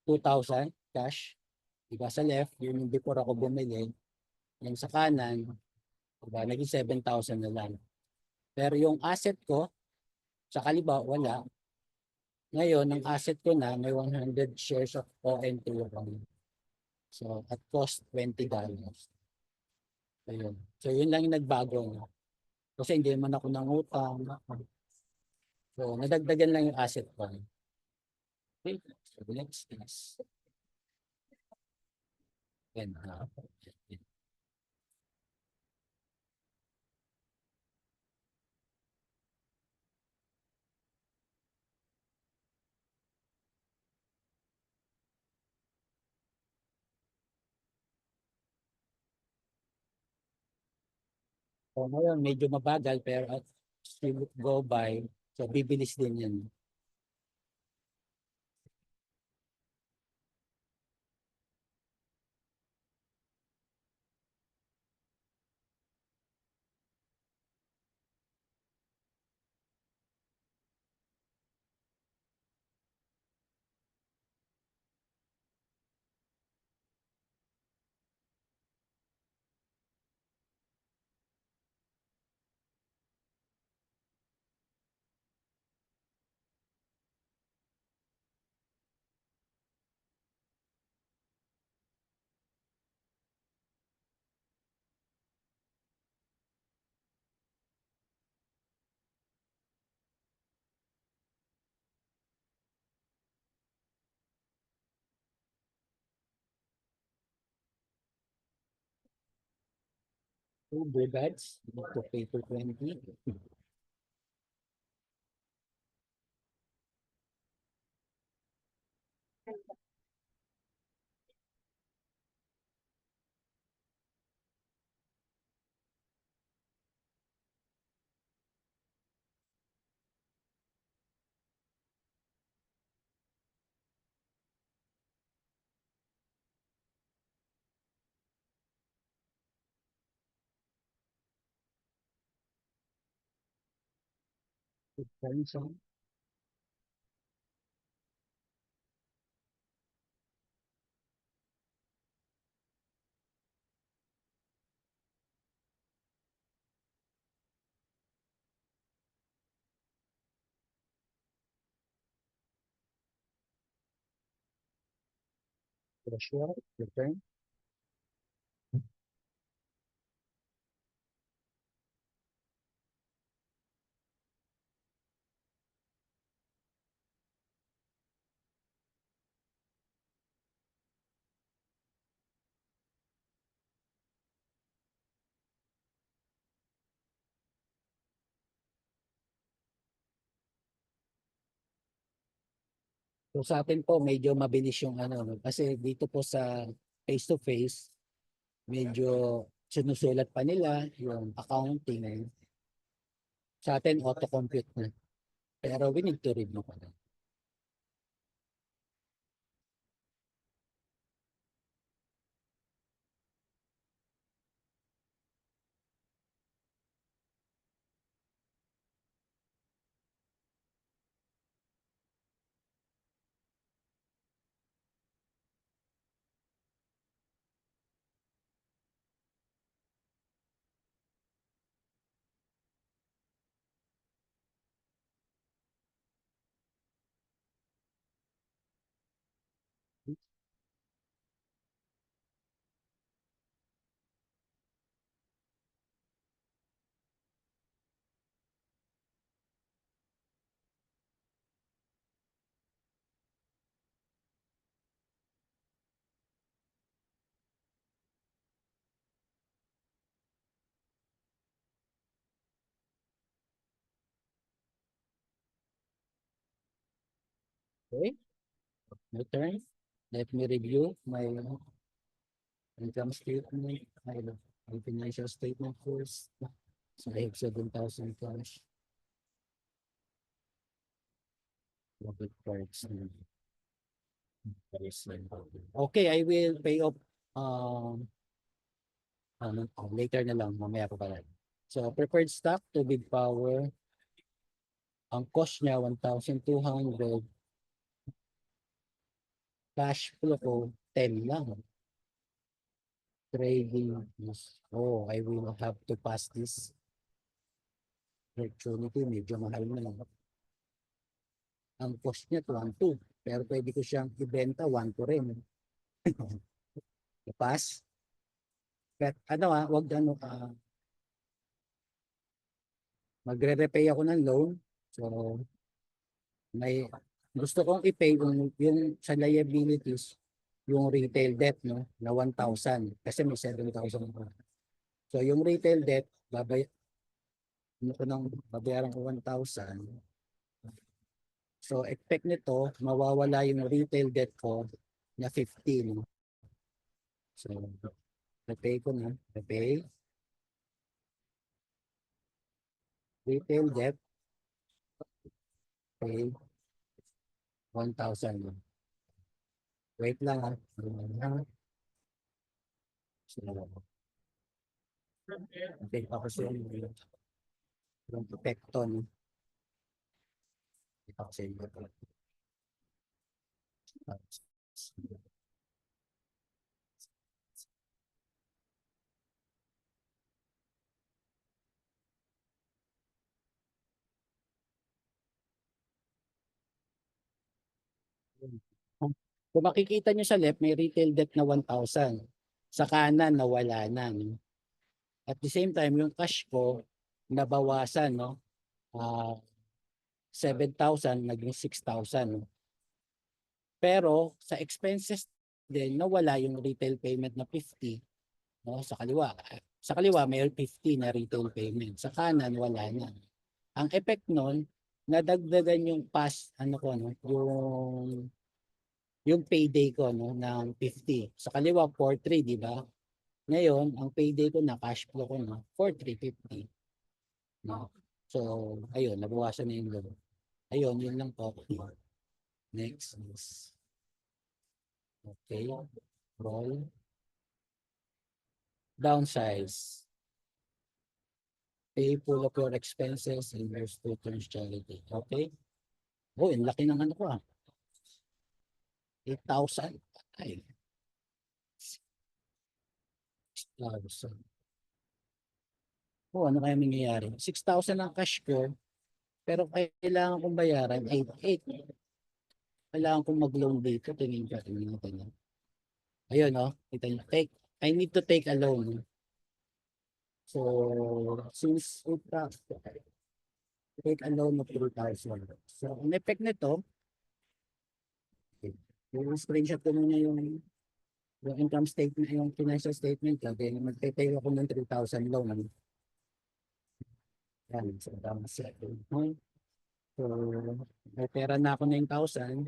2,000 cash. Di ba? Sa left, yun yung before ako bumili. Yung sa kanan, di ba? Naging 7,000 na lang. Pero yung asset ko, sa kaliba, wala. Ngayon, ang asset ko na, may 100 shares of ONT. So, at cost $20. Ayun. So, yun lang yung nagbago. No? Kasi hindi naman ako nangutang. So, nadagdagan lang yung asset ko. Okay. So, the next is and so, ngayon, medyo mabagal pero as you go by, so bibilis din yan. Two brigades, to pay for 20. Pension. Joshua, your turn. So sa atin po, medyo mabilis yung ano, no? Kasi dito po sa face-to-face, medyo sinusulat pa nila yung accounting. Sa atin, auto-compute na. Pero we need to read mo pa na. Okay, my turn. Let me review my income statement, my financial statement first. So I have 7,000 cash. Debit cards. Okay, I will pay off later na lang, mamaya pa pala. So preferred stock to big power. Ang cost niya 1,200. Cash flow ko 10 lang. Trading is, oh, I will have to pass this opportunity, medyo mahal na lang. Ang cost niya 1,200, pero pwede ko siyang ibenta 1,200 rin. I-pass. But wag magre-repay ako ng loan. So, may gusto kong i-pay yung sa liabilities, yung retail debt, no, na 1,000 kasi may 7,000 ako. So, yung retail debt, babayaran ko 1,000. So, expect nito, mawawala yung retail debt ko na 15. So, repay ko na. Repay. Retail debt. Pay. 1,000. Wait lang ha. So, okay, ako siya yung epekto. No? Ako siya yung kung makikita nyo sa left, may retail debt na 1,000. Sa kanan, nawala na. No? At the same time, yung cash ko, nabawasan. No? 7,000, naging 6,000. No? Pero sa expenses din, nawala yung retail payment na 50. No? Sa kaliwa. Sa kaliwa, may 50 na retail payment. Sa kanan, wala na. Ang effect nun, nadagdagan yung yung payday ko no ng 50. Sa kaliwa 43, di ba? Ngayon, ang payday ko na cash flow ko no 4350. No. So, ayun, nabawasan na yung loan. Ayun, yun lang po. Next is okay. Roll. Downsize. Pay full of your expenses and your students charity. Okay? Oh, ang laki ng ano ko 8,000. Ay. 6,000. Oh, ano kaya mangyayari? 6,000 ang cash ko, pero kailangan kong bayaran 8,800. Kailangan kong mag-loan dito. Tingin natin. Ayun, no? Kita niyo. I need to take a loan. So, since take a loan of 3,000. So, ang effect nito, yung screenshot ko muna yung income statement, yung financial statement ko, then magpipay ako ng 3,000 loan. Yan, so tama siya. So, may pera na ako 9,000,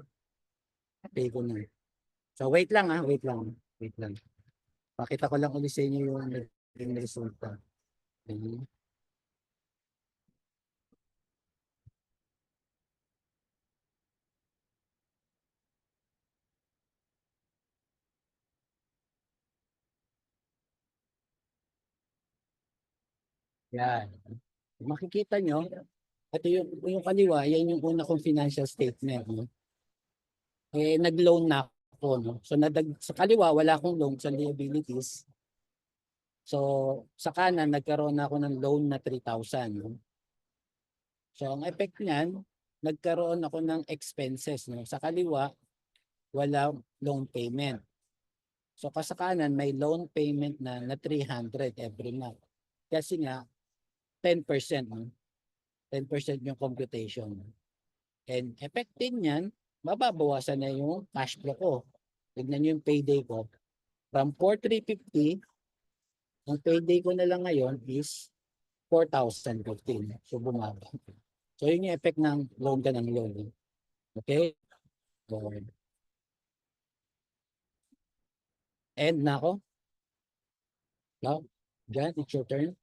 pay ko na. So, wait lang wait lang. Wait lang. Pakita ko lang ulit sa inyo yung naging resulta. Okay. Yan. Makikita nyo, ito yung kaliwa, yan yung una kong financial statement. No? Eh, nag-loan na ako. No? So, sa kaliwa, wala akong loan sa liabilities. So, sa kanan, nagkaroon na ako ng loan na 3,000. No? So, ang effect niyan, nagkaroon ako ng expenses. No? Sa kaliwa, wala loan payment. So, sa kanan, may loan payment na 300 every month. Kasi nga, 10%. No? 10% yung computation. And effect din yan, mababawasan na yung cash flow ko. Tignan nyo yung payday ko. From 4,350, ang payday ko na lang ngayon is 4,015. So bumaba. So yun yung effect ng loan ka ng loan. Okay? So, end na ako. Now, John, it's your turn.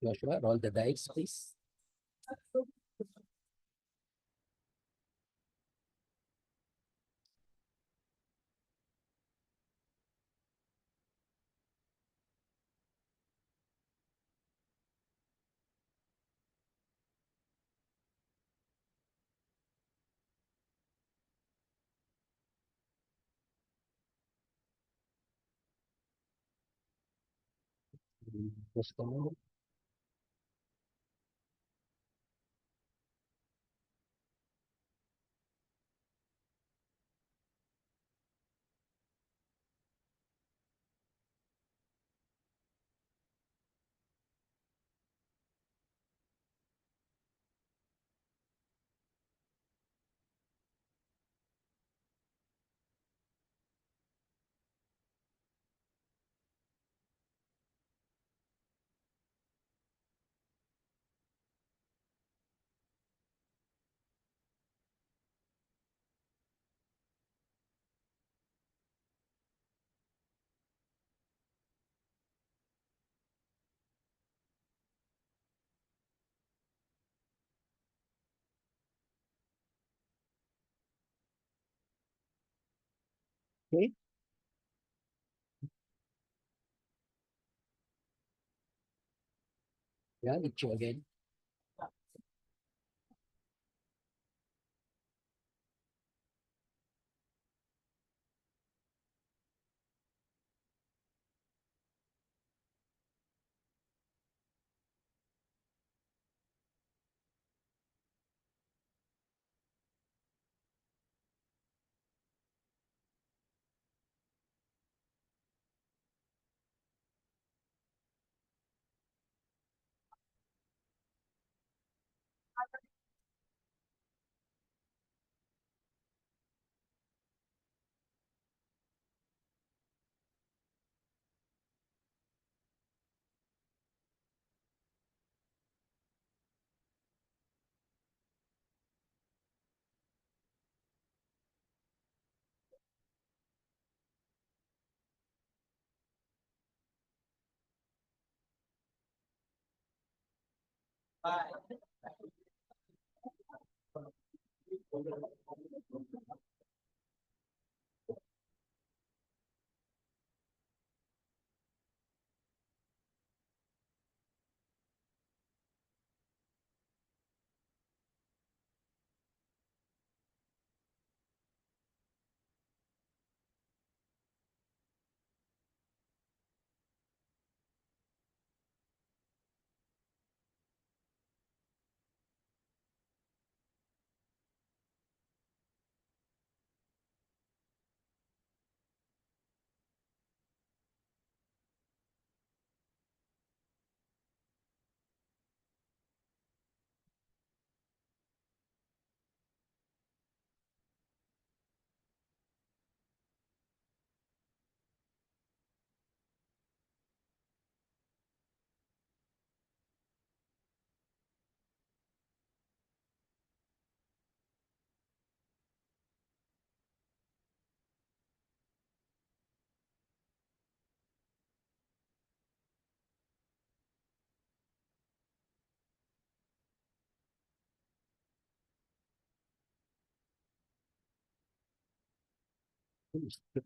Joshua, roll the dice, please. Gusto mo? Okay. Yeah, it's you again.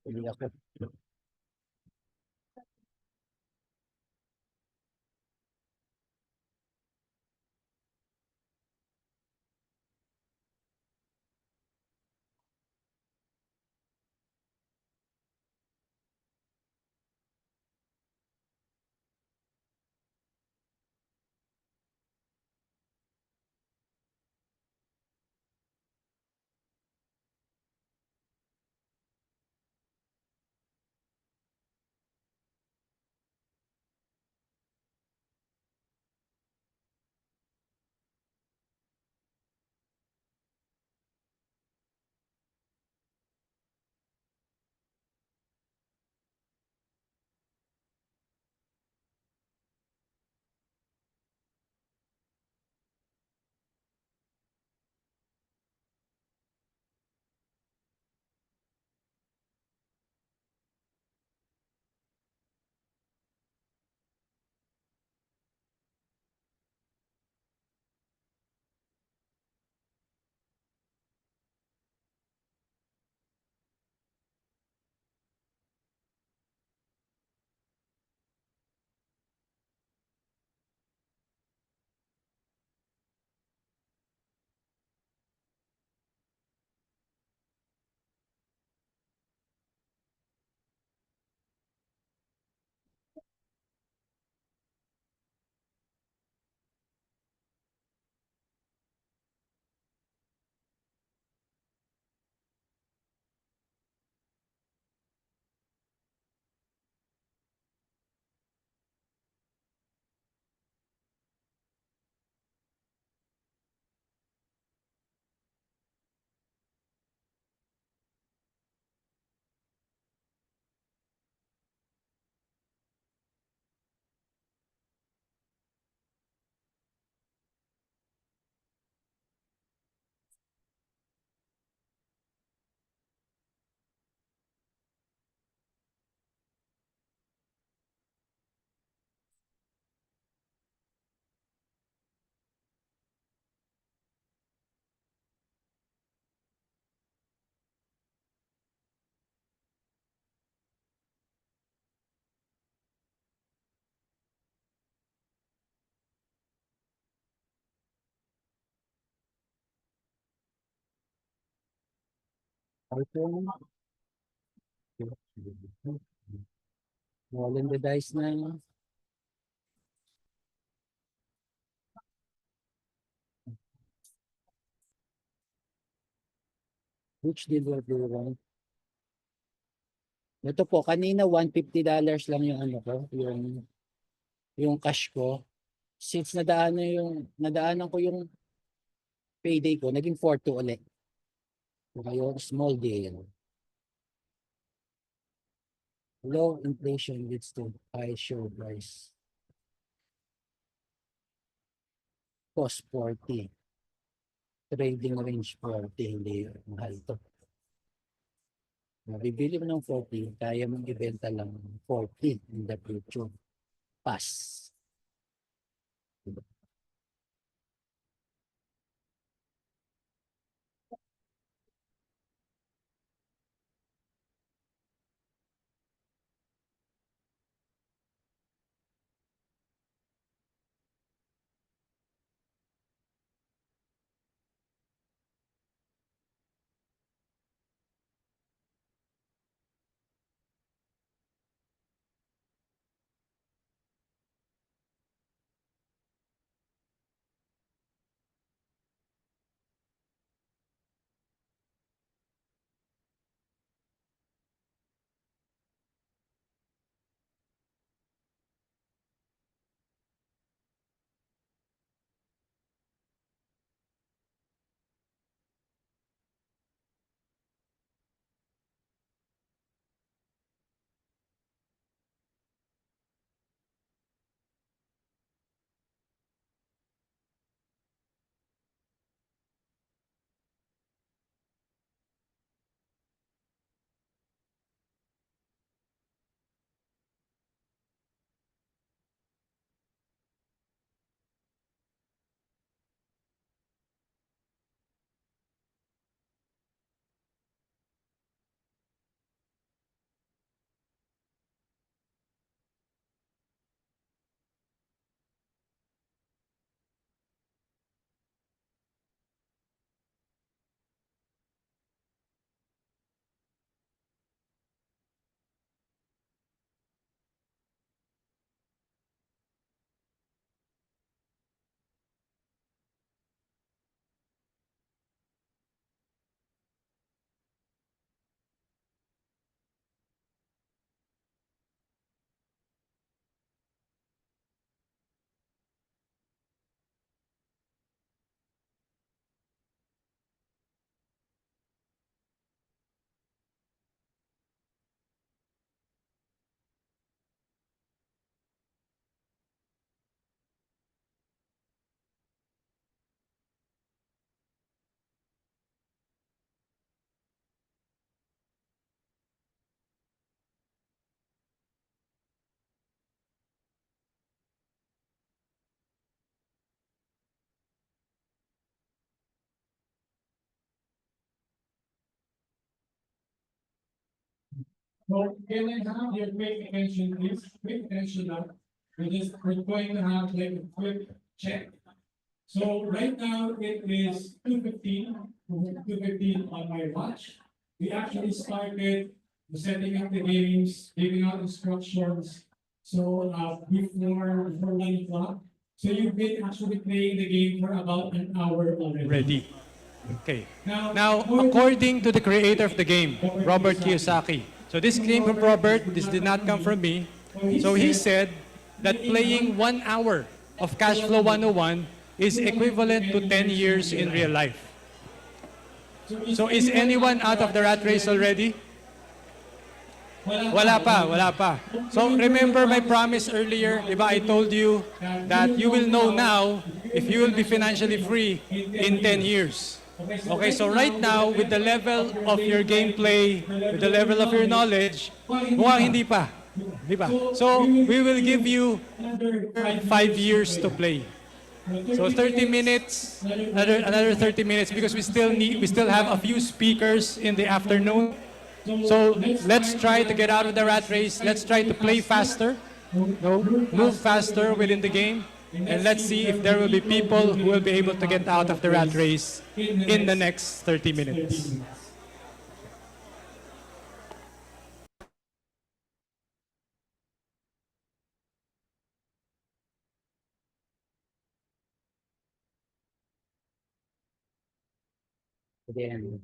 Tuloy ako. iPhone. Rolling the dice na. Which deal will be wrong? Ito po, kanina $150 lang yung ano ko, yung cash ko. Since nadaanan ko yung payday ko, naging 4-2 ulit. So ngayon, small deal. Low inflation leads to high share price. Cost 40. Trading range 40. Hindi mahal to. Bibili mo ng 40, kaya mong ibenta lang 40 in the future. Pass. So can I have your quick attention, please? Quick attention now. We're going to have like a quick check. So right now it is 2:15 on my watch. We actually started setting up the games, giving out instructions. So before 9 o'clock. So you've been actually playing the game for about an hour already. Ready. Okay. Now, according to the creator of the game, Robert Kiyosaki, so this came from Robert, this did not come from me. So he said that playing 1 hour of Cash Flow 101 is equivalent to 10 years in real life. So is anyone out of the rat race already? Wala pa. So remember my promise earlier, diba? I told you that you will know now if you will be financially free in 10 years. Okay, so right now, with the level of your gameplay, with the level of your knowledge, mukhang hindi pa. Diba? So we will give you 5 years to play. So 30 minutes, another 30 minutes because we still have a few speakers in the afternoon. So let's try to get out of the rat race. Let's try to play faster, move faster within the game, and let's see if there will be people who will be able to get out of the rat race in the next 30 minutes. to the end.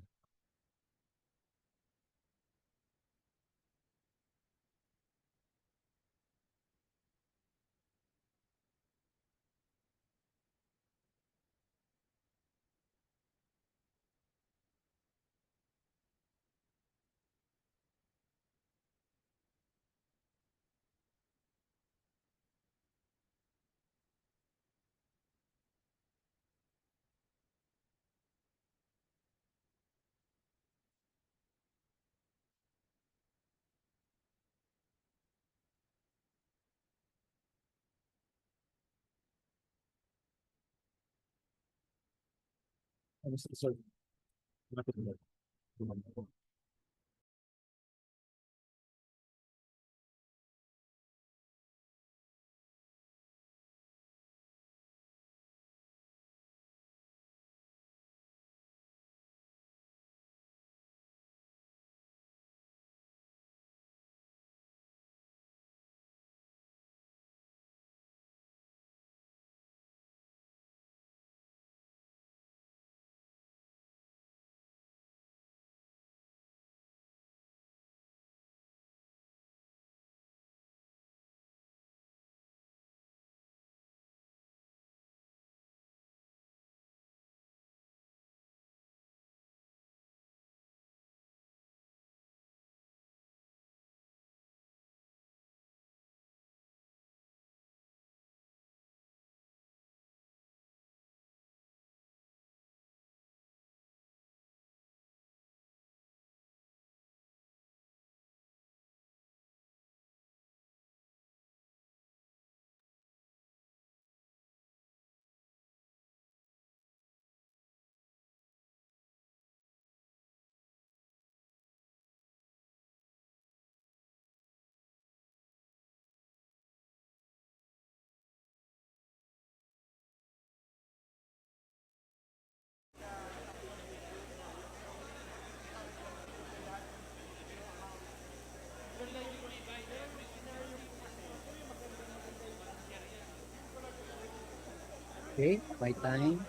Okay, by time,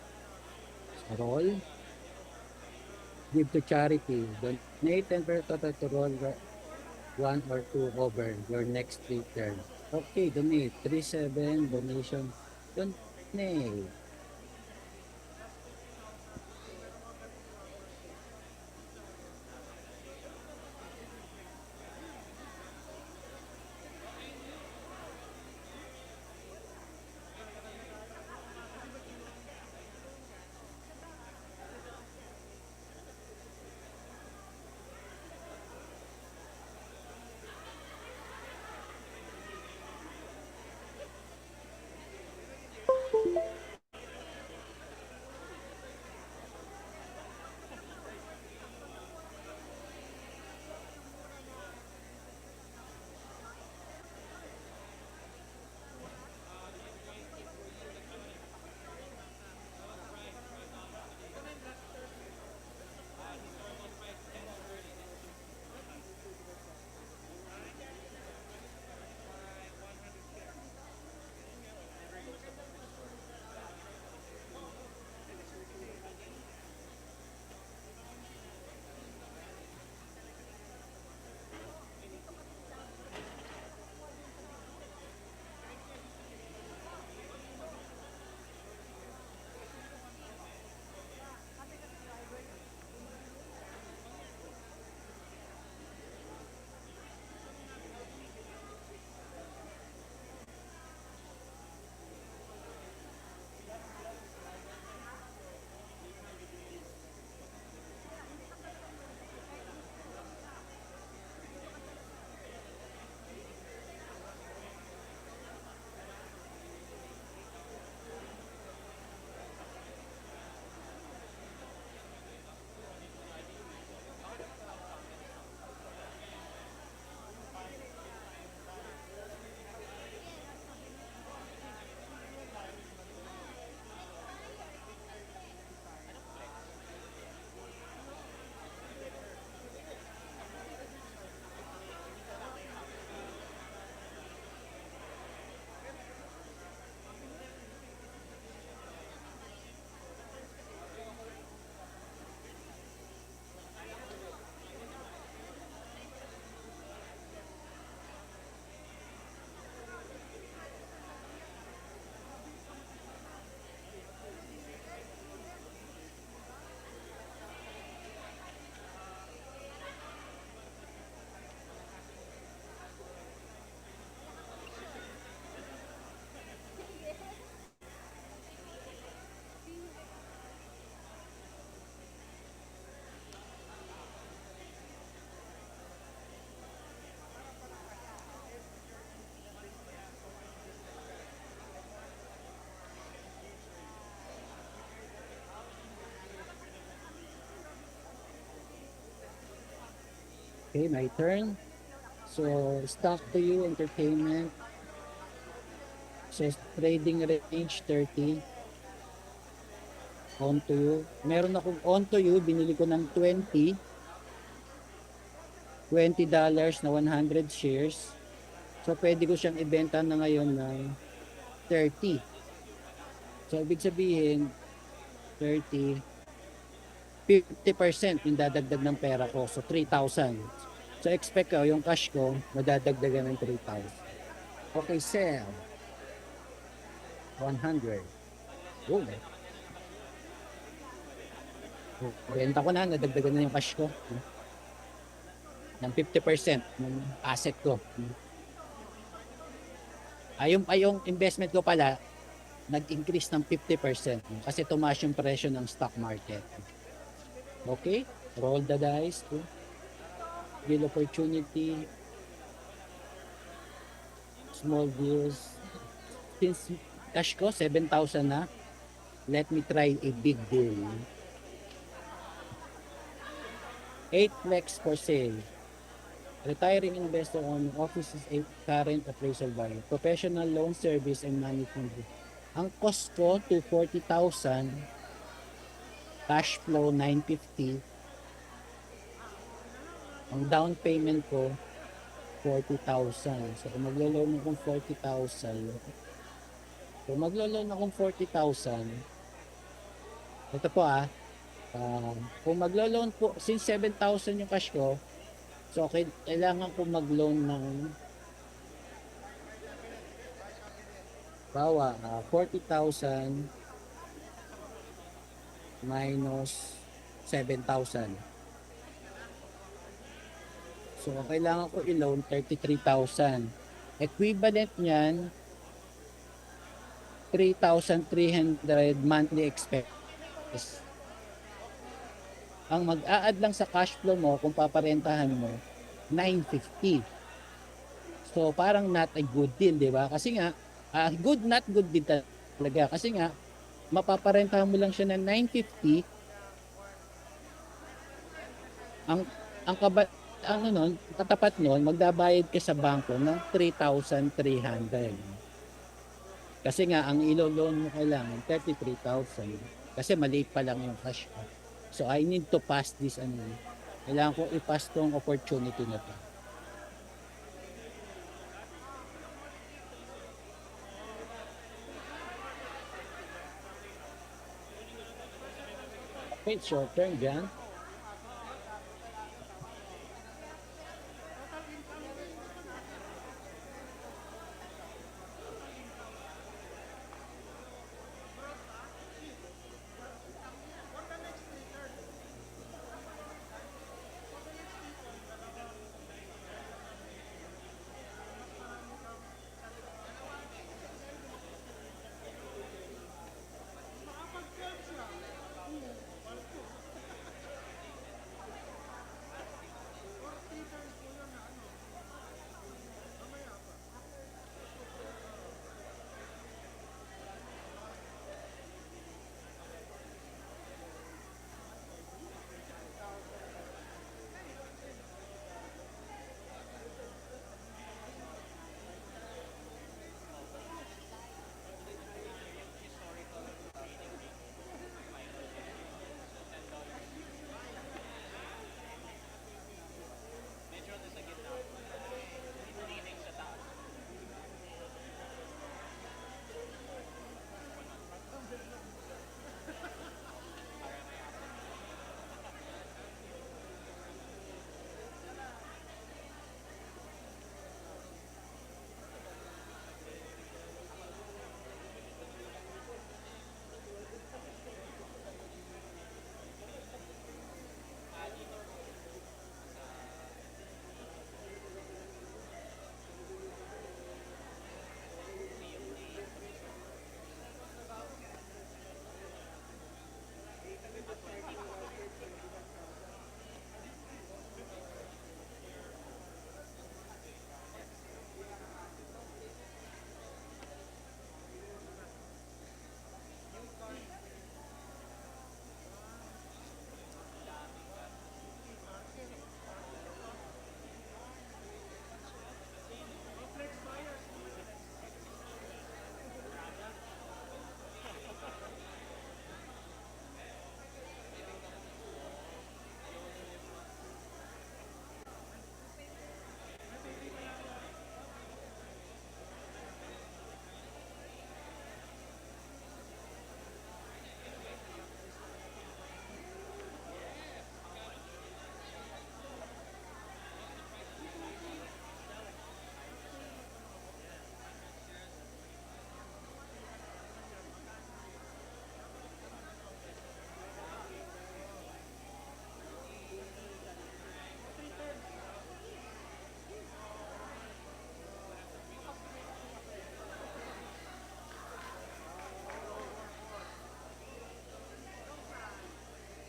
roll, give to charity, donate 10% to roll one or two over your next return. Okay, donate. 37 donation. Donate. Okay, my turn. So, stock to you, entertainment. So, trading range 30. On to you. Meron akong on to you, binili ko ng $20 na 100 shares. So, pwede ko siyang ibenta na ngayon ng 30. So, ibig sabihin, 30, 50% yung dadagdag ng pera ko. So, 3,000. So, expect ko, yung cash ko, madadagdagan ng 3,000. Okay, sell. 100. Oh, benta ko na, nadagdagan na yung cash ko. Ng 50% ng asset ko. Yung investment ko pala, nag-increase ng 50% kasi tumaas yung presyo ng stock market. Okay? Roll the dice. Deal opportunity. Small deals. Since cash ko, 7,000 na, let me try a big deal. 8 flex for sale. Retiring investor on office's 8 current appraisal value. Professional loan service and management. Ang cost ko, 240,000. Cash flow, 950. Ang down payment ko, 40,000. So, kung maglo-loan akong 40,000, ito po kung maglo-loan po, since 7,000 yung cash ko, so okay, kailangan ko mag-loan ng 40,000 minus 7,000. So, kailangan ko i-loan 33,000. Equivalent niyan, 3,300 monthly expenses. Ang mag-a-add lang sa cash flow mo kung paparentahan mo, 950. So, parang not a good deal, di ba? Kasi nga, good, not good din talaga. Kasi nga, mapaparentahan mo lang siya ng 950. Katapat nun, magdabayad ka sa bangko ng 3,300. Kasi nga, ang ilo-loan mo kailangan, 33,000. Kasi maliit pa lang yung cash ko. So, I need to pass this, kailangan ko i-pass tong opportunity na to. Okay, short term dyan.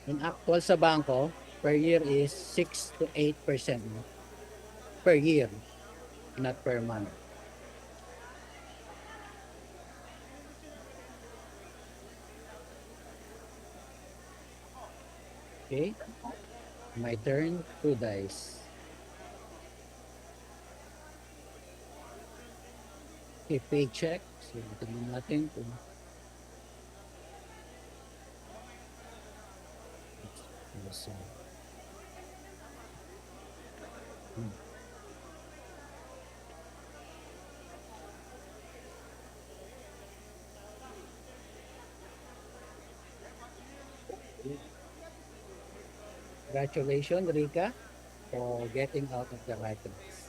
In actual sa bangko, per year is 6 to 8% per year, not per month. Okay, my turn, 2 dice. Okay, paycheck. So, tingnan natin kung yes, congratulations, Rika, for getting out of the rat race.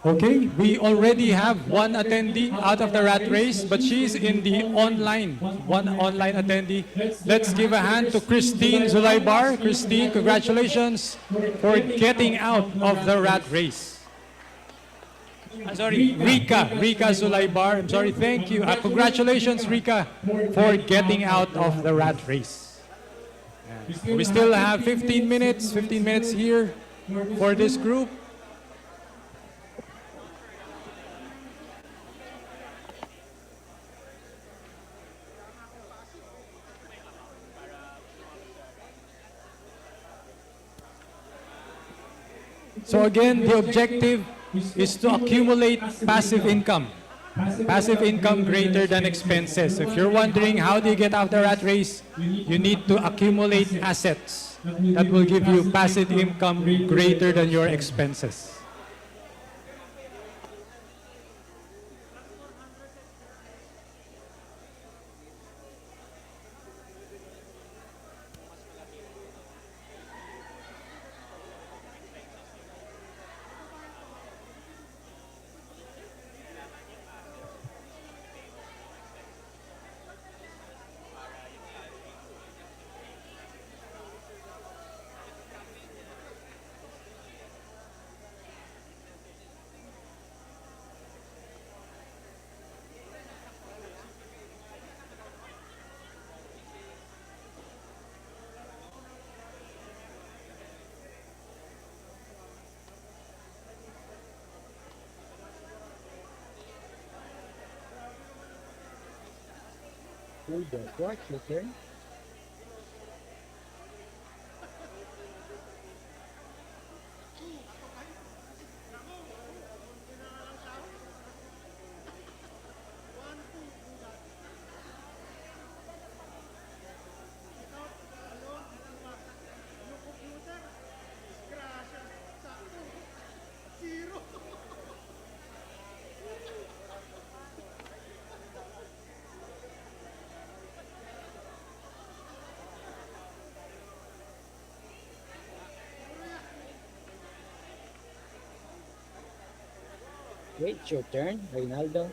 Okay, we already have one attendee out of the rat race, but she's in the one online attendee. Let's give a hand to Christine Zulaybar. Christine, congratulations for getting out of the rat race. I'm sorry, Rika Zulaybar. I'm sorry, thank you. Congratulations, Rika, for getting out of the rat race. We still have 15 minutes here for this group. So again, the objective is to accumulate passive income. Passive income greater than expenses. If you're wondering how do you get out the rat race, you need to accumulate assets that will give you passive income greater than your expenses. Hold the watch, your turn. Wait, your turn, Reynaldo.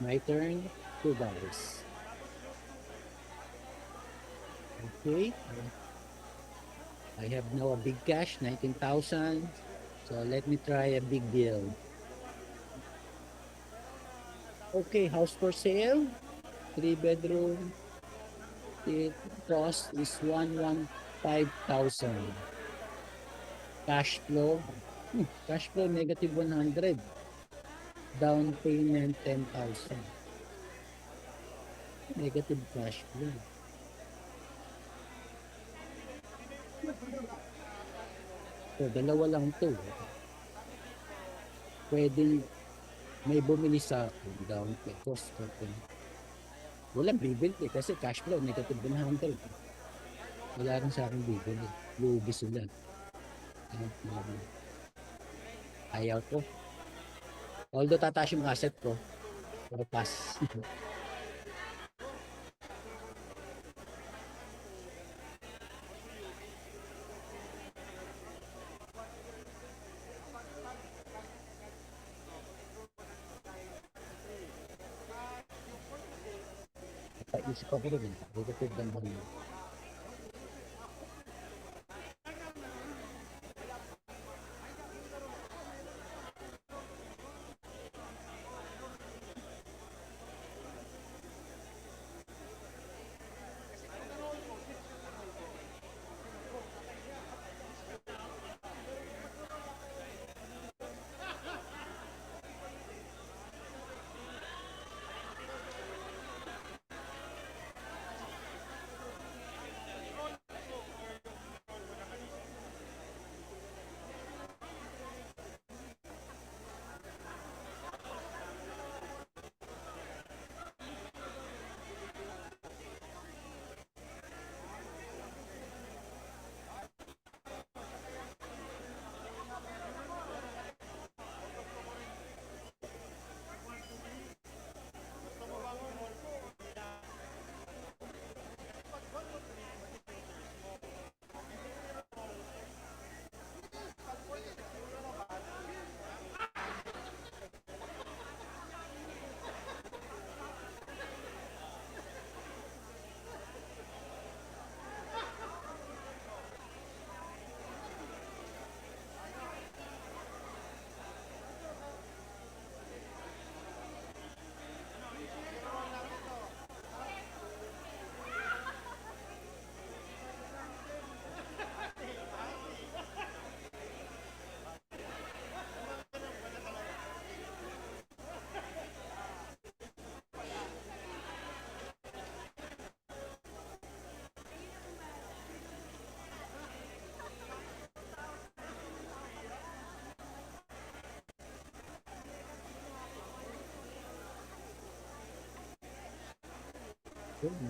My turn, $2. Okay. I have now a big cash, 19,000. So let me try a big deal. Okay, house for sale, 3 bedroom. The cost is 115,000. Cash flow Cash flow negative 100. Down payment 10,000. Negative cash flow. So, dalawa lang to. Pwedeng may bumili sa akin down pay cost. Walang bibili kasi cash flow negative 100. Wala rin sa akin bibili. Lugi sila. Ayaw ko. Although tataas yung asset ko, pero pass. Paisip ako rin. Negative naman.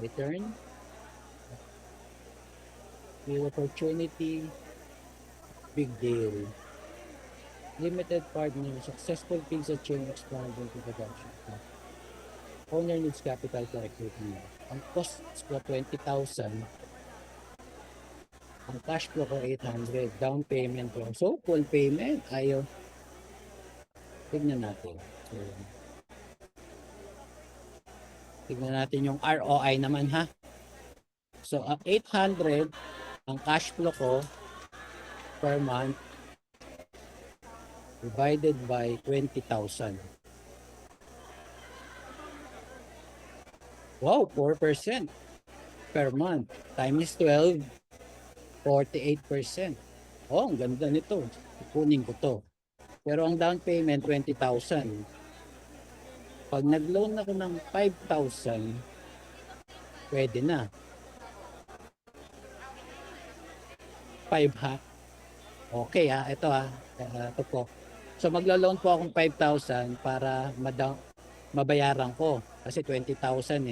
Return. New opportunity. Big deal. Limited partner. Successful pizza chain expanding to production. Owner needs capital for equipment. Ang cost ko 20,000. Ang cash flow ko 800. Down payment ko. So, full payment. Ayaw. Tignan natin. So, tignan natin yung ROI naman ha. So, 800 ang cash flow ko per month divided by 20,000. Wow, 4% per month times 12, 48%. Oh, ang ganda nito. Kunin ko to. Pero ang down payment 20,000. Pag nag-loan ako ng 5,000, pwede na. 5 ha? Okay ha, ito ha. Ito po. So maglo-loan po akong 5,000 para mabayaran ko. Kasi 20,000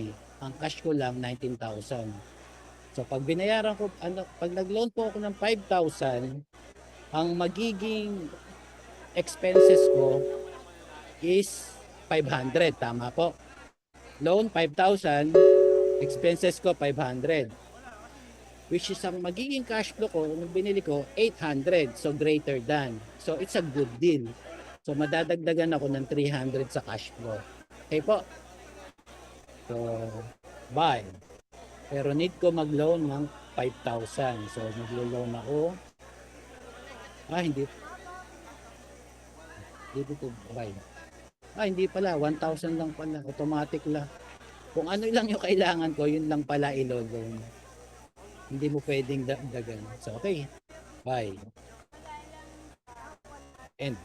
eh. Ang cash ko lang 19,000. So pag binayaran ko, pag nag-loan po ako ng 5,000, ang magiging expenses ko is 500. Tama po. Loan 5,000, expenses ko 500. Which is ang magiging cash flow ko, nung binili ko, 800. So, greater than. So, it's a good deal. So, madadagdagan ako ng 300 sa cash flow. Okay po? So, buy. Pero need ko mag-loan ng 5,000. So, mag-loan ako. Hindi. Dito ko buy. Hindi pala. 1,000 lang pala. Automatic lang. Kung ano lang yung kailangan ko, yun lang pala ilo-loan. Hindi mo pwedeng dagdagan. So, okay. Bye. And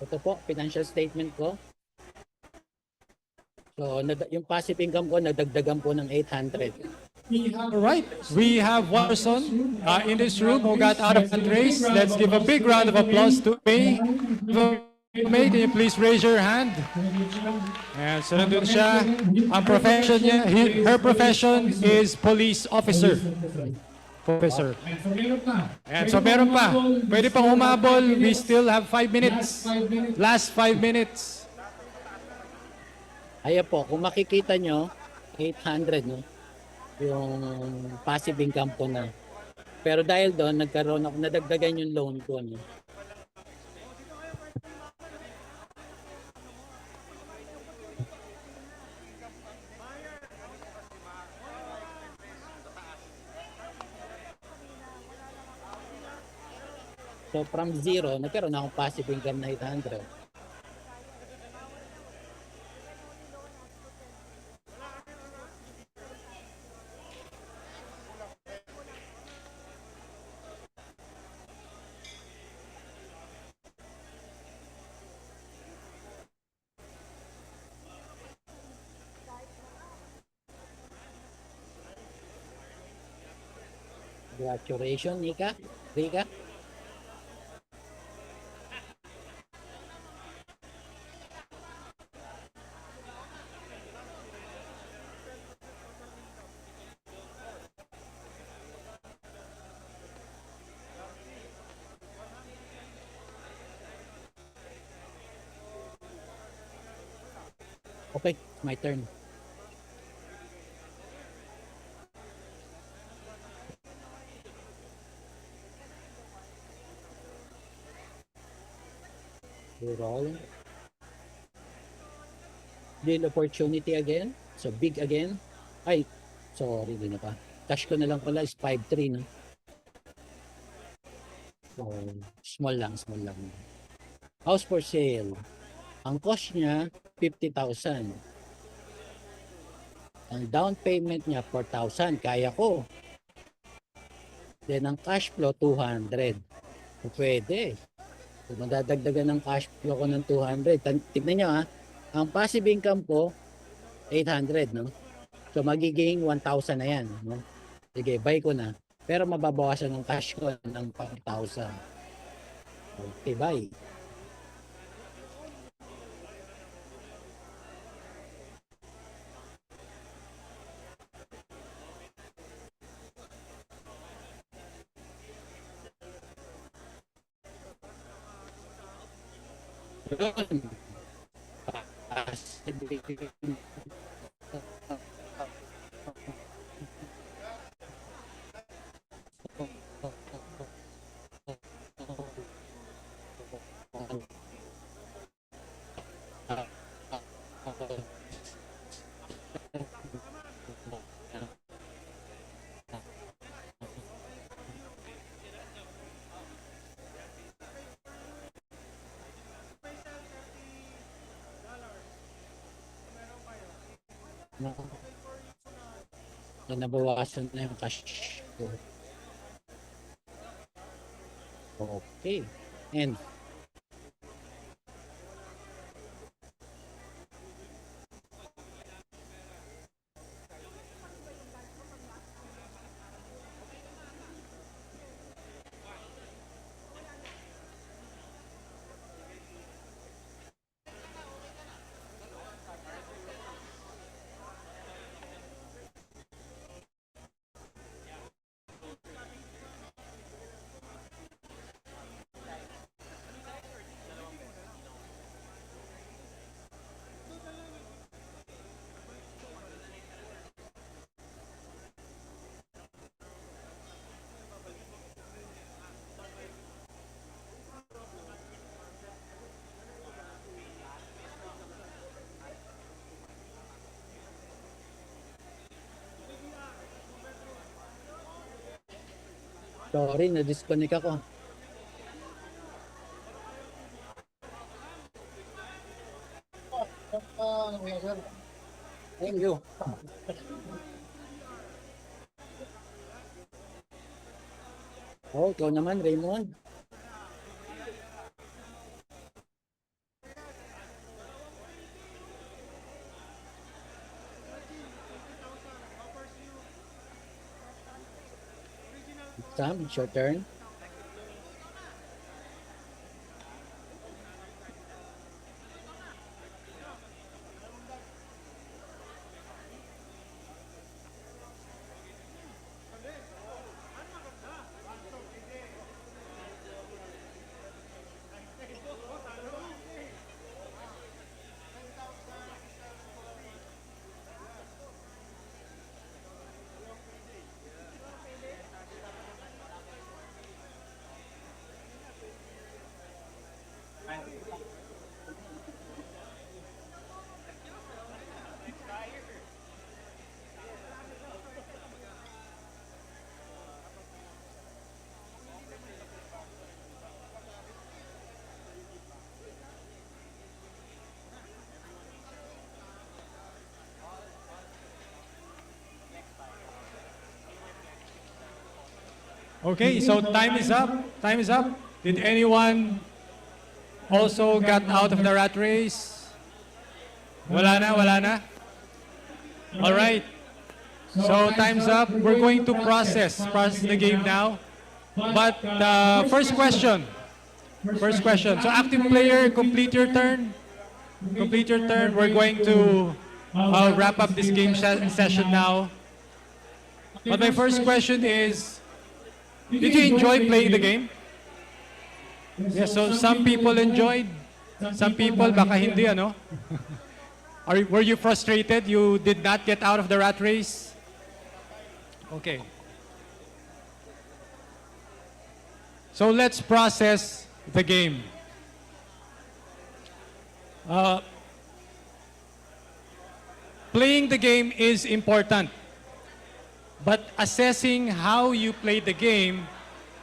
ito po, financial statement ko. So, yung passive income ko, nadagdagan po ng 800. All right, we have one person in this room who got out of that race. Let's give a big round of applause to May. May, can you please raise your hand? And so nandun siya. Ang profession niya, her profession is police officer. Officer. And so meron pa. Pwede pang humabol. We still have 5 minutes. Last 5 minutes. Ayan po, kung makikita nyo, 800, no? Yung passive income ko na. Pero dahil doon, nagkaroon ako, nadagdagan yung loan ko. No? So from zero, nagkaroon akong passive income na 800. Congratulations, Nika. Rika. Okay, my turn. Roll. Deal opportunity again. So big again. Ay, sorry, di na pa. Cash ko na lang pala is 5.3, no? So, small lang, small lang. House for sale. Ang cost niya, 50,000. Ang down payment niya, 4,000. Kaya ko. Then, ang cash flow, 200. So, pwede. So, madadagdagan ng cash flow ko ng 200. Tignan nyo, ha. Ang passive income ko, 800, no? So, magiging 1,000 na yan, no? Sige, buy ko na. Pero mababawasan ng cash ko ng 4,000. Okay, buy. Yun. So, nabawasan na yung cash ko. Okay. And Sorry, na-disconnect ako. Thank you. Oh, ikaw naman, Raymond. Sam, it's your turn. Okay, so time is up. Time is up. Did anyone also got out of the rat race? Wala na, wala na? All right. So time's up. We're going to process the game now. But first question. First question. So active player, complete your turn. Complete your turn. We're going to wrap up this game session now. But my first question is, did you enjoy playing the game? Yes, so some people enjoyed. Some people baka hindi, ano? Were you frustrated? You did not get out of the rat race? Okay. So let's process the game. Playing the game is important, but assessing how you play the game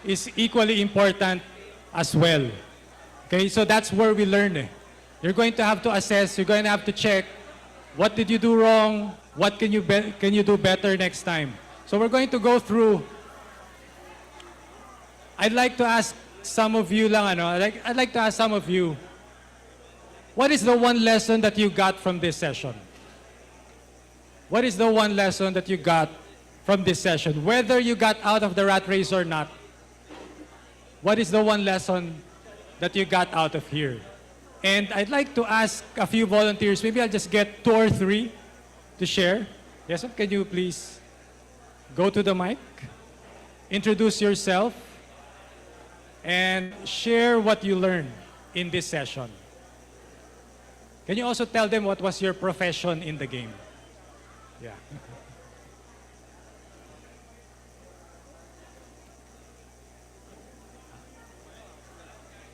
is equally important as well. Okay, so that's where we learn. You're going to have to assess, you're going to have to check, what did you do wrong, what can you do better next time. So we're going to go through. I'd like to ask some of you lang, ano, I'd like to ask some of you, what is the one lesson that you got from this session? What is the one lesson that you got from this session? Whether you got out of the rat race or not, what is the one lesson that you got out of here? And I'd like to ask a few volunteers, maybe I'll just get 2 or 3 to share. Yes, sir, can you please go to the mic, introduce yourself, and share what you learned in this session. Can you also tell them what was your profession in the game? Yeah.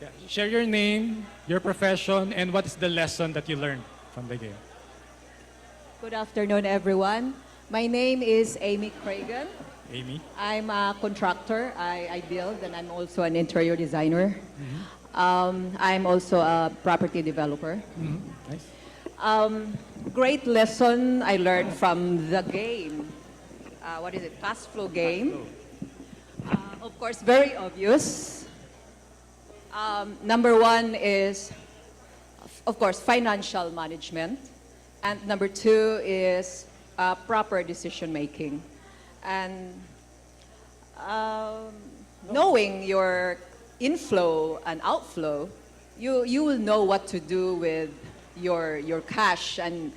Yeah. Share your name, your profession, and what is the lesson that you learned from the game. Good afternoon, everyone. My name is Amy Cragen. Amy? I'm a contractor. I build, and I'm also an interior designer. I'm also a property developer. Nice. Great lesson I learned from the game. What is it? Cash flow game. Of course, very obvious. Number 1 is, of course, financial management. And number 2 is proper decision making. And knowing your inflow and outflow, you will know what to do with your cash. And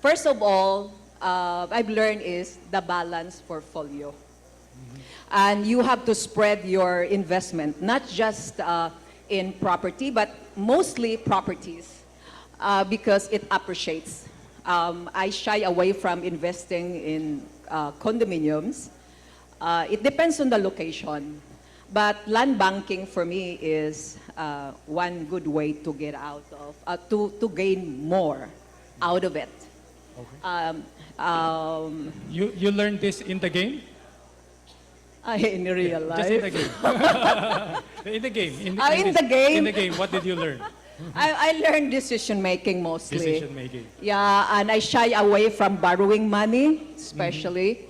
first of all, I've learned is the balanced portfolio. And you have to spread your investment, not just in property, but mostly properties, because it appreciates. I shy away from investing in condominiums. It depends on the location. But land banking for me is one good way to get out of, to gain more out of it. Okay. You learned this in the game? In real life. Just in the game. In the game. In the game? In the game, what did you learn? I learned decision making mostly. Decision making. Yeah, and I shy away from borrowing money, especially,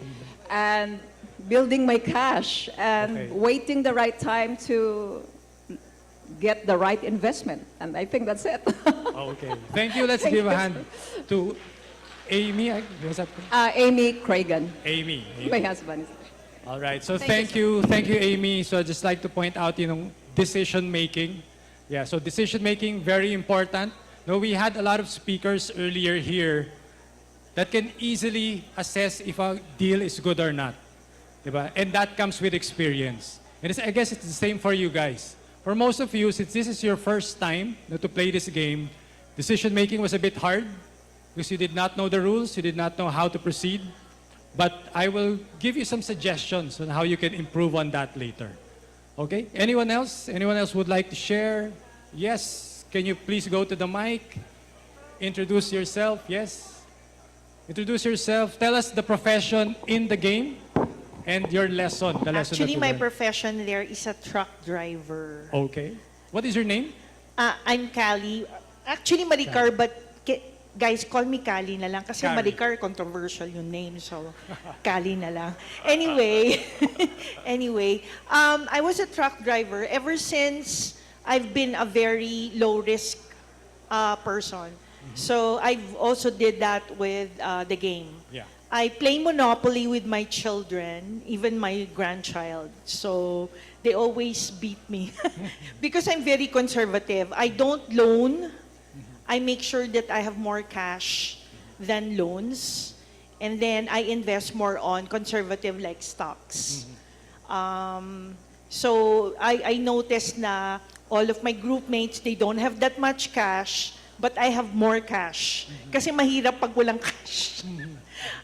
and building my cash and waiting the right time to get the right investment. And I think that's it. Okay. Thank you. Let's give a hand to Amy. What's up? Amy Cragen. Amy. My husband. All right. So thank you, Amy. So I'd just like to point out, decision making. Yeah. So decision making, very important. No, we had a lot of speakers earlier here that can easily assess if a deal is good or not. Diba? And that comes with experience. And I guess it's the same for you guys. For most of you, since this is your first time to play this game, decision making was a bit hard because you did not know the rules, you did not know how to proceed. But I will give you some suggestions on how you can improve on that later. Okay? Anyone else? Anyone else would like to share? Yes. Can you please go to the mic? Introduce yourself. Yes. Introduce yourself. Tell us the profession in the game and your lesson. The lesson Actually, that you my learned. profession there is a truck driver. Okay. What is your name? I'm Cali. Actually, Maricar, but guys, call me Cali na lang. Kasi Cali. Maricar, controversial yung name. So, Cali na lang. Anyway, I was a truck driver ever since I've been a very low-risk person. So, I've also did that with the game. Yeah. I play Monopoly with my children, even my grandchild. So they always beat me because I'm very conservative. I don't loan. I make sure that I have more cash than loans. And then I invest more on conservative like stocks. So I noticed na all of my group mates, they don't have that much cash, but I have more cash. Kasi mahirap pag walang cash.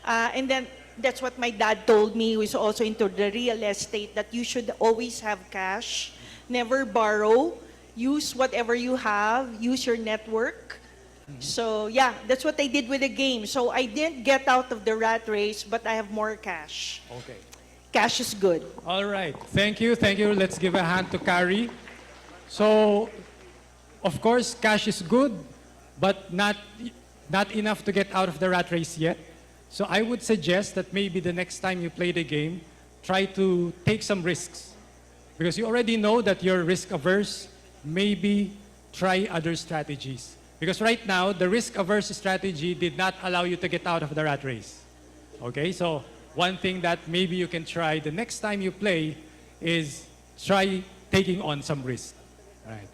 And then that's what my dad told me, who is also into the real estate, that you should always have cash, never borrow, use whatever you have, use your network. So yeah, that's what I did with the game. So I didn't get out of the rat race, but I have more cash. Okay. Cash is good. All right. Thank you. Thank you. Let's give a hand to Carrie. So, of course, cash is good, but not enough to get out of the rat race yet. So I would suggest that maybe the next time you play the game, try to take some risks. Because you already know that you're risk averse, maybe try other strategies. Because right now, the risk averse strategy did not allow you to get out of the rat race. Okay, so one thing that maybe you can try the next time you play is try taking on some risk. All right.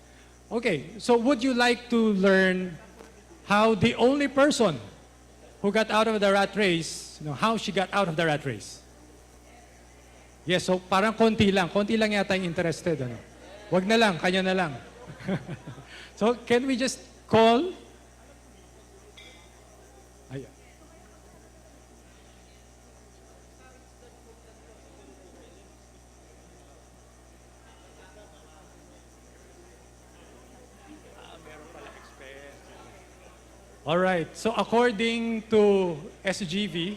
Okay, so would you like to learn how the only person who got out of the rat race, how she got out of the rat race? Yes, so parang konti lang yata yung interested. Wag na lang, kanya na lang. So can we just call? Ayan. All right. So according to SGV,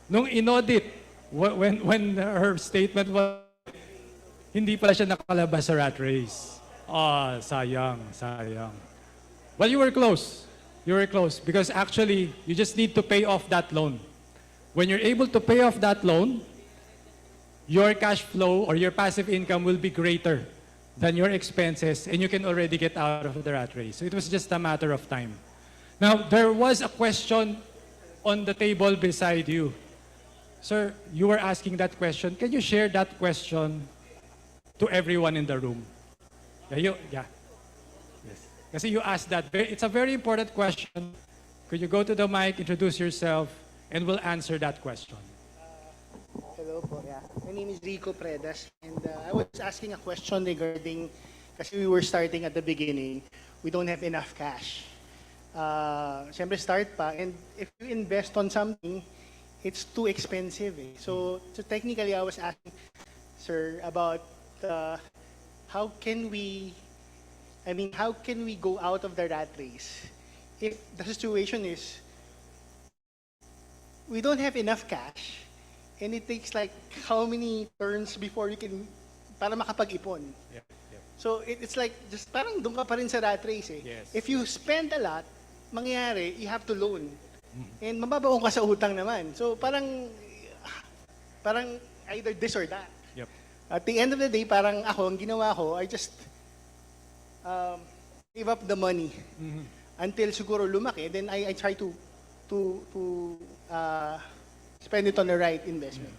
nung inaudit, when her statement was, hindi pala siya nakalabas sa rat race. Ah, sayang. Well, you were close. You were close because actually, you just need to pay off that loan. When you're able to pay off that loan, your cash flow or your passive income will be greater than your expenses, and you can already get out of the rat race. So it was just a matter of time. Now, there was a question on the table beside you. Sir, you were asking that question. Can you share that question to everyone in the room? Yeah. Yes. Kasi you asked that. It's a very important question. Could you go to the mic, introduce yourself, and we'll answer that question. Hello po, yeah. My name is Rico Predas, and I was asking a question regarding, kasi we were starting at the beginning, we don't have enough cash. Siyempre start pa, and if you invest on something, it's too expensive. So technically, I was asking, sir, about how can we go out of the rat race if the situation is we don't have enough cash And it takes like how many turns before you can, para makapag-ipon. Yeah, yeah. So it's like, just parang doon ka pa rin sa rat race eh. Yes. If you spend a lot, mangyayari, you have to loan. And mababaon ka sa utang naman. So parang either this or that. Yep. At the end of the day, parang ako, ang ginawa ko, I just save up the money until siguro lumaki. Then I try to spend it on the right investment.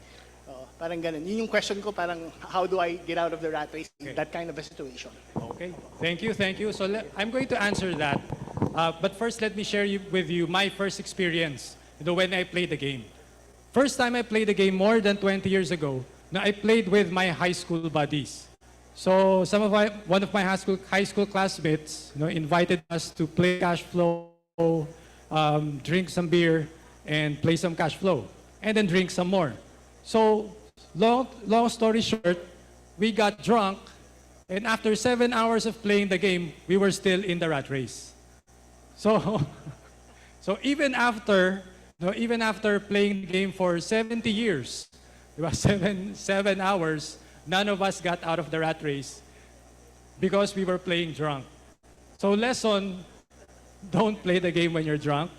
Parang ganun. Yun yung question ko, parang how do I get out of the rat race in that kind of a situation? Okay, thank you, thank you. So I'm going to answer that. But first, let me share with you my first experience, when I played the game. First time I played the game more than 20 years ago, I played with my high school buddies. So one of my high school classmates, invited us to play cash flow, drink some beer, and play some cash flow, and then drink some more. So long story short, we got drunk, and after 7 hours of playing the game, we were still in the rat race. So even after playing the game for 70 years, it was 7 hours, none of us got out of the rat race because we were playing drunk. So lesson, don't play the game when you're drunk.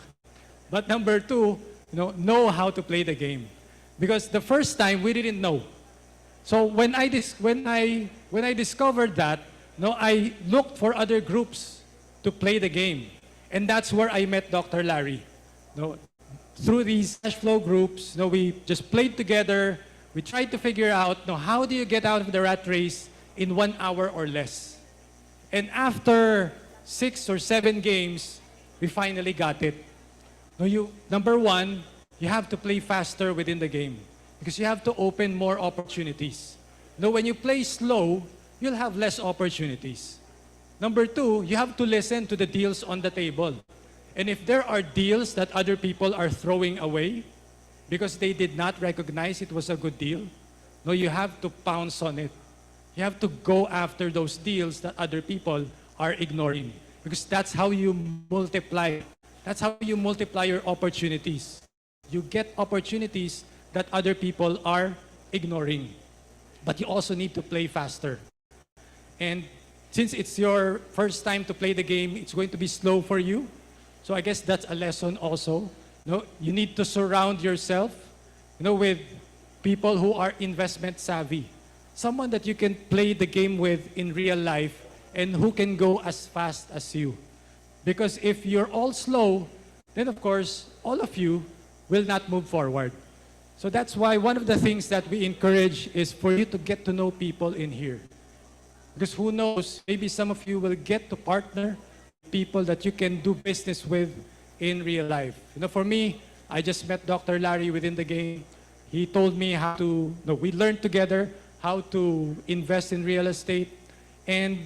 But number 2, know how to play the game. Because the first time we didn't know. So when I discovered that, I looked for other groups to play the game. And that's where I met Dr. Larry. Through these cash flow groups, we just played together. We tried to figure out, how do you get out of the rat race in 1 hour or less? And after 6 or 7 games, we finally got it. Number 1, you have to play faster within the game because you have to open more opportunities. When you play slow, you'll have less opportunities. Number 2, you have to listen to the deals on the table. And if there are deals that other people are throwing away because they did not recognize it was a good deal, you have to pounce on it. You have to go after those deals that other people are ignoring because that's how you multiply. That's how you multiply your opportunities. You get opportunities that other people are ignoring. But you also need to play faster. And since it's your first time to play the game, it's going to be slow for you. So I guess that's a lesson also. You need to surround yourself, with people who are investment savvy. Someone that you can play the game with in real life and who can go as fast as you. Because if you're all slow, then of course, all of you will not move forward. So that's why one of the things that we encourage is for you to get to know people in here. Because who knows, maybe some of you will get to partner with people that you can do business with in real life. For me, I just met Dr. Larry within the game. He told me how to, we learned together how to invest in real estate. And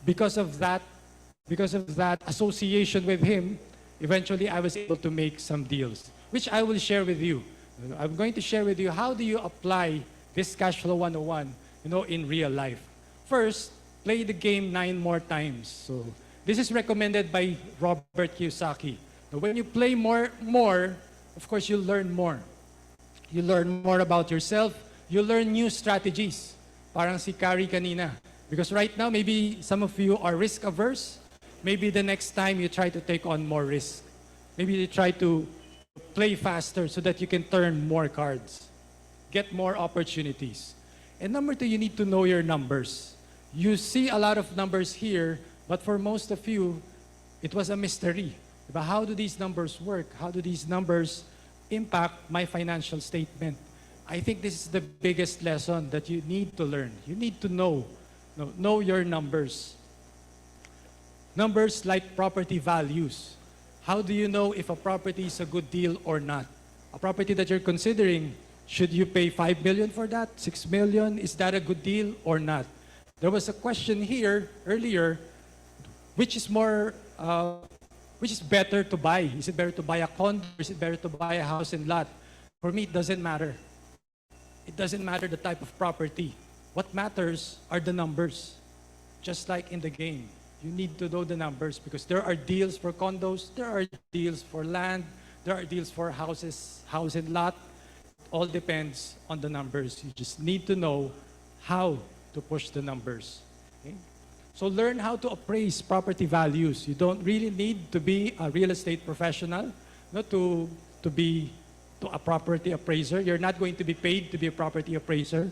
because of that association with him, eventually I was able to make some deals, which I will share with you. I'm going to share with you how do you apply this cash flow 101, in real life. First, play the game 9 more times. So this is recommended by Robert Kiyosaki. Now, when you play more, of course, you'll learn more. You learn more about yourself. You learn new strategies. Parang si Kari kanina. Because right now, maybe some of you are risk averse. Maybe the next time you try to take on more risk. Maybe you try to play faster so that you can turn more cards. Get more opportunities. And number 2, you need to know your numbers. You see a lot of numbers here, but for most of you, it was a mystery. But how do these numbers work? How do these numbers impact my financial statement? I think this is the biggest lesson that you need to learn. You need to know your numbers. Numbers like property values. How do you know if a property is a good deal or not? A property that you're considering, should you pay 5 million for that? 6 million? Is that a good deal or not? There was a question here earlier, which is better to buy? Is it better to buy a condo? Or is it better to buy a house and lot? For me, it doesn't matter. It doesn't matter the type of property. What matters are the numbers. Just like in the game, you need to know the numbers because there are deals for condos, there are deals for land, There are deals for houses, house and lot. All depends on the numbers. You just need to know how to push the numbers. Okay? So learn how to appraise property values. You don't really need to be a real estate professional, not to be a property appraiser. You're not going to be paid to be a property appraiser.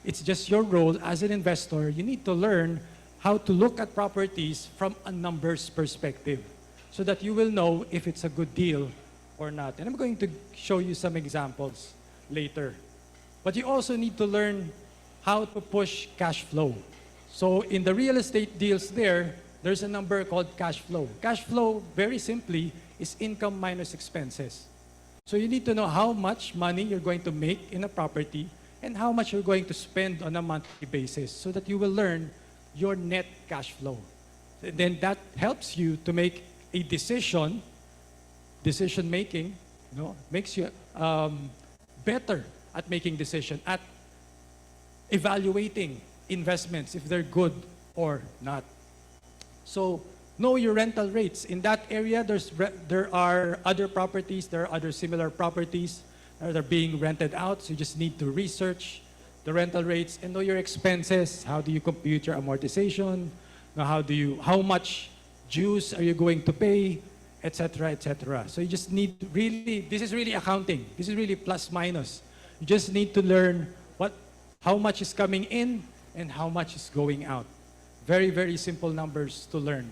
It's just your role as an investor. You need to learn how to look at properties from a numbers perspective so that you will know if it's a good deal or not. And I'm going to show you some examples later. But you also need to learn how to push cash flow. So in the real estate deals there's a number called cash flow. Cash flow, very simply, is income minus expenses. So you need to know how much money you're going to make in a property and how much you're going to spend on a monthly basis so that you will learn your net cash flow. Then that helps you to make a decision making, makes you better at making decision, at evaluating investments if they're good or not. So know your rental rates. In that area, there are other properties, there are other similar properties that are being rented out. So you just need to research the rental rates and know your expenses. How do you compute your amortization? How much dues are you going to pay, etc., etc. So you just need to this is really accounting. This is really plus minus. You just need to learn how much is coming in and how much is going out. Very, very simple numbers to learn.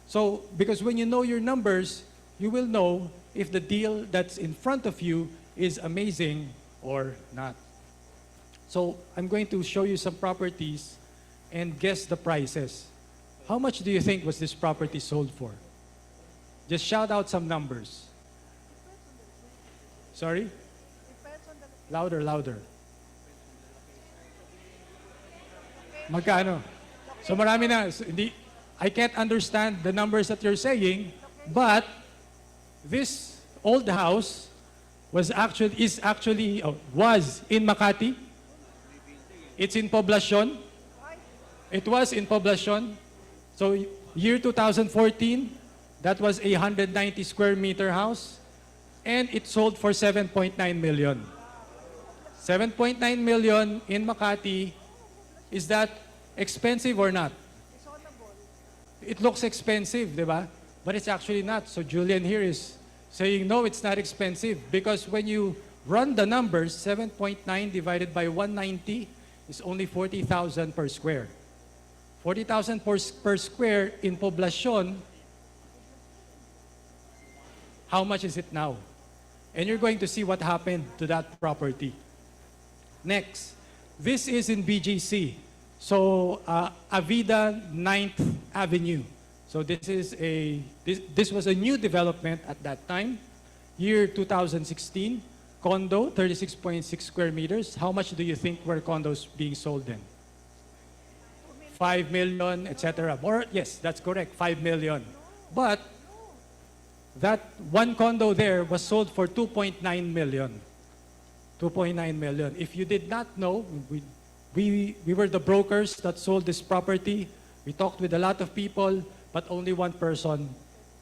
So, because when you know your numbers, you will know if the deal that's in front of you is amazing or not. So, I'm going to show you some properties and guess the prices. How much do you think was this property sold for? Just shout out some numbers. Sorry? Louder, louder. Magkano? So marami na. So, I can't understand the numbers that you're saying, but this old house was in Makati. It's in Poblacion. It was in Poblacion. So year 2014, that was a 190 square meter house, and it sold for 7.9 million. 7.9 million in Makati. Is that expensive or not? It looks expensive, di ba? But it's actually not. So Julian here is saying, no, it's not expensive. Because when you run the numbers, 7.9 divided by 190 is only 40,000 per square. 40,000 per square in Poblacion, how much is it now? And you're going to see what happened to that property. Next, this is in BGC. So, Avida 9th Avenue. So this was a new development at that time, year 2016. Condo, 36.6 square meters. How much do you think were condos being sold then? 5 million, etc. Yes, that's correct, 5 million. But that one condo there was sold for 2.9 million. 2.9 million. If you did not know, we were the brokers that sold this property. We talked with a lot of people, but only one person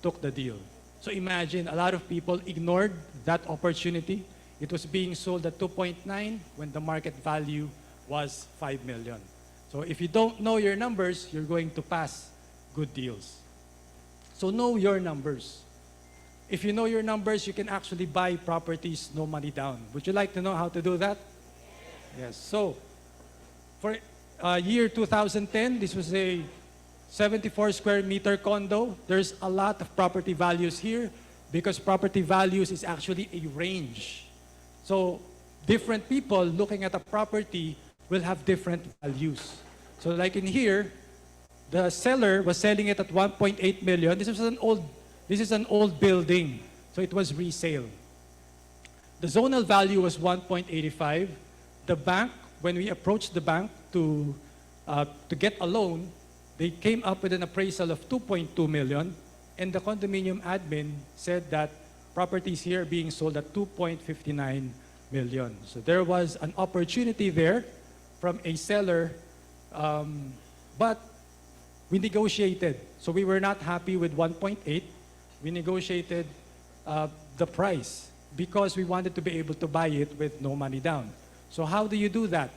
took the deal. So imagine, a lot of people ignored that opportunity. It was being sold at 2.9 when the market value was 5 million. So if you don't know your numbers, you're going to pass good deals. So know your numbers. If you know your numbers, you can actually buy properties, no money down. Would you like to know how to do that? Yes. So for year 2010, this was a 74 square meter condo. There's a lot of property values here because property values is actually a range. So different people looking at a property will have different values. So like in here, the seller was selling it at 1.8 million. This is an old building, so it was resale. The zonal value was 1.85. The bank, when we approached the bank to get a loan, they came up with an appraisal of 2.2 million, and the condominium admin said that properties here are being sold at 2.59 million. So there was an opportunity there from a seller, but we negotiated. So we were not happy with 1.8. We negotiated the price because we wanted to be able to buy it with no money down. So how do you do that?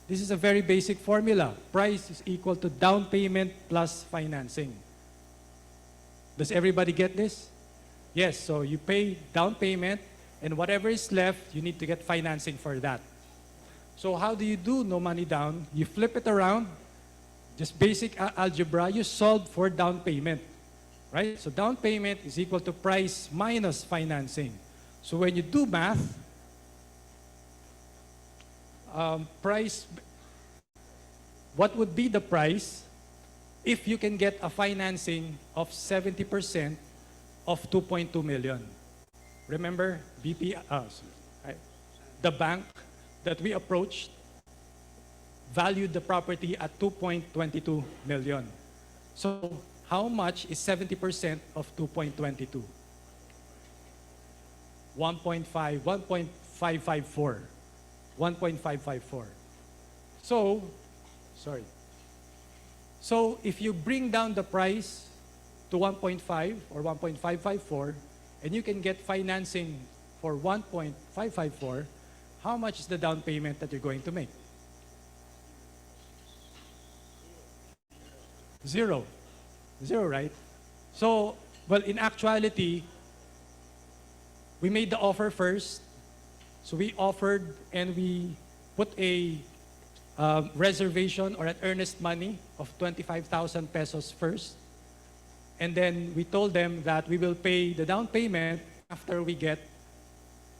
This is a very basic formula. Price is equal to down payment plus financing. Does everybody get this? Yes, so you pay down payment and whatever is left, you need to get financing for that. So how do you do no money down? You flip it around, just basic algebra, you solve for down payment, right? So down payment is equal to price minus financing. So when you do math, what would be the price if you can get a financing of 70% of 2.2 million? Remember, the bank that we approached valued the property at 2.22 million. So how much is 70% of 2.22? 1.554. 1.554. So, sorry. So if you bring down the price to 1.5 or 1.554, and you can get financing for 1.554, how much is the down payment that you're going to make? Zero. Zero, right? So, well, in actuality, we made the offer first. So we offered and we put a reservation or an earnest money of 25,000 pesos first. And then we told them that we will pay the down payment after we get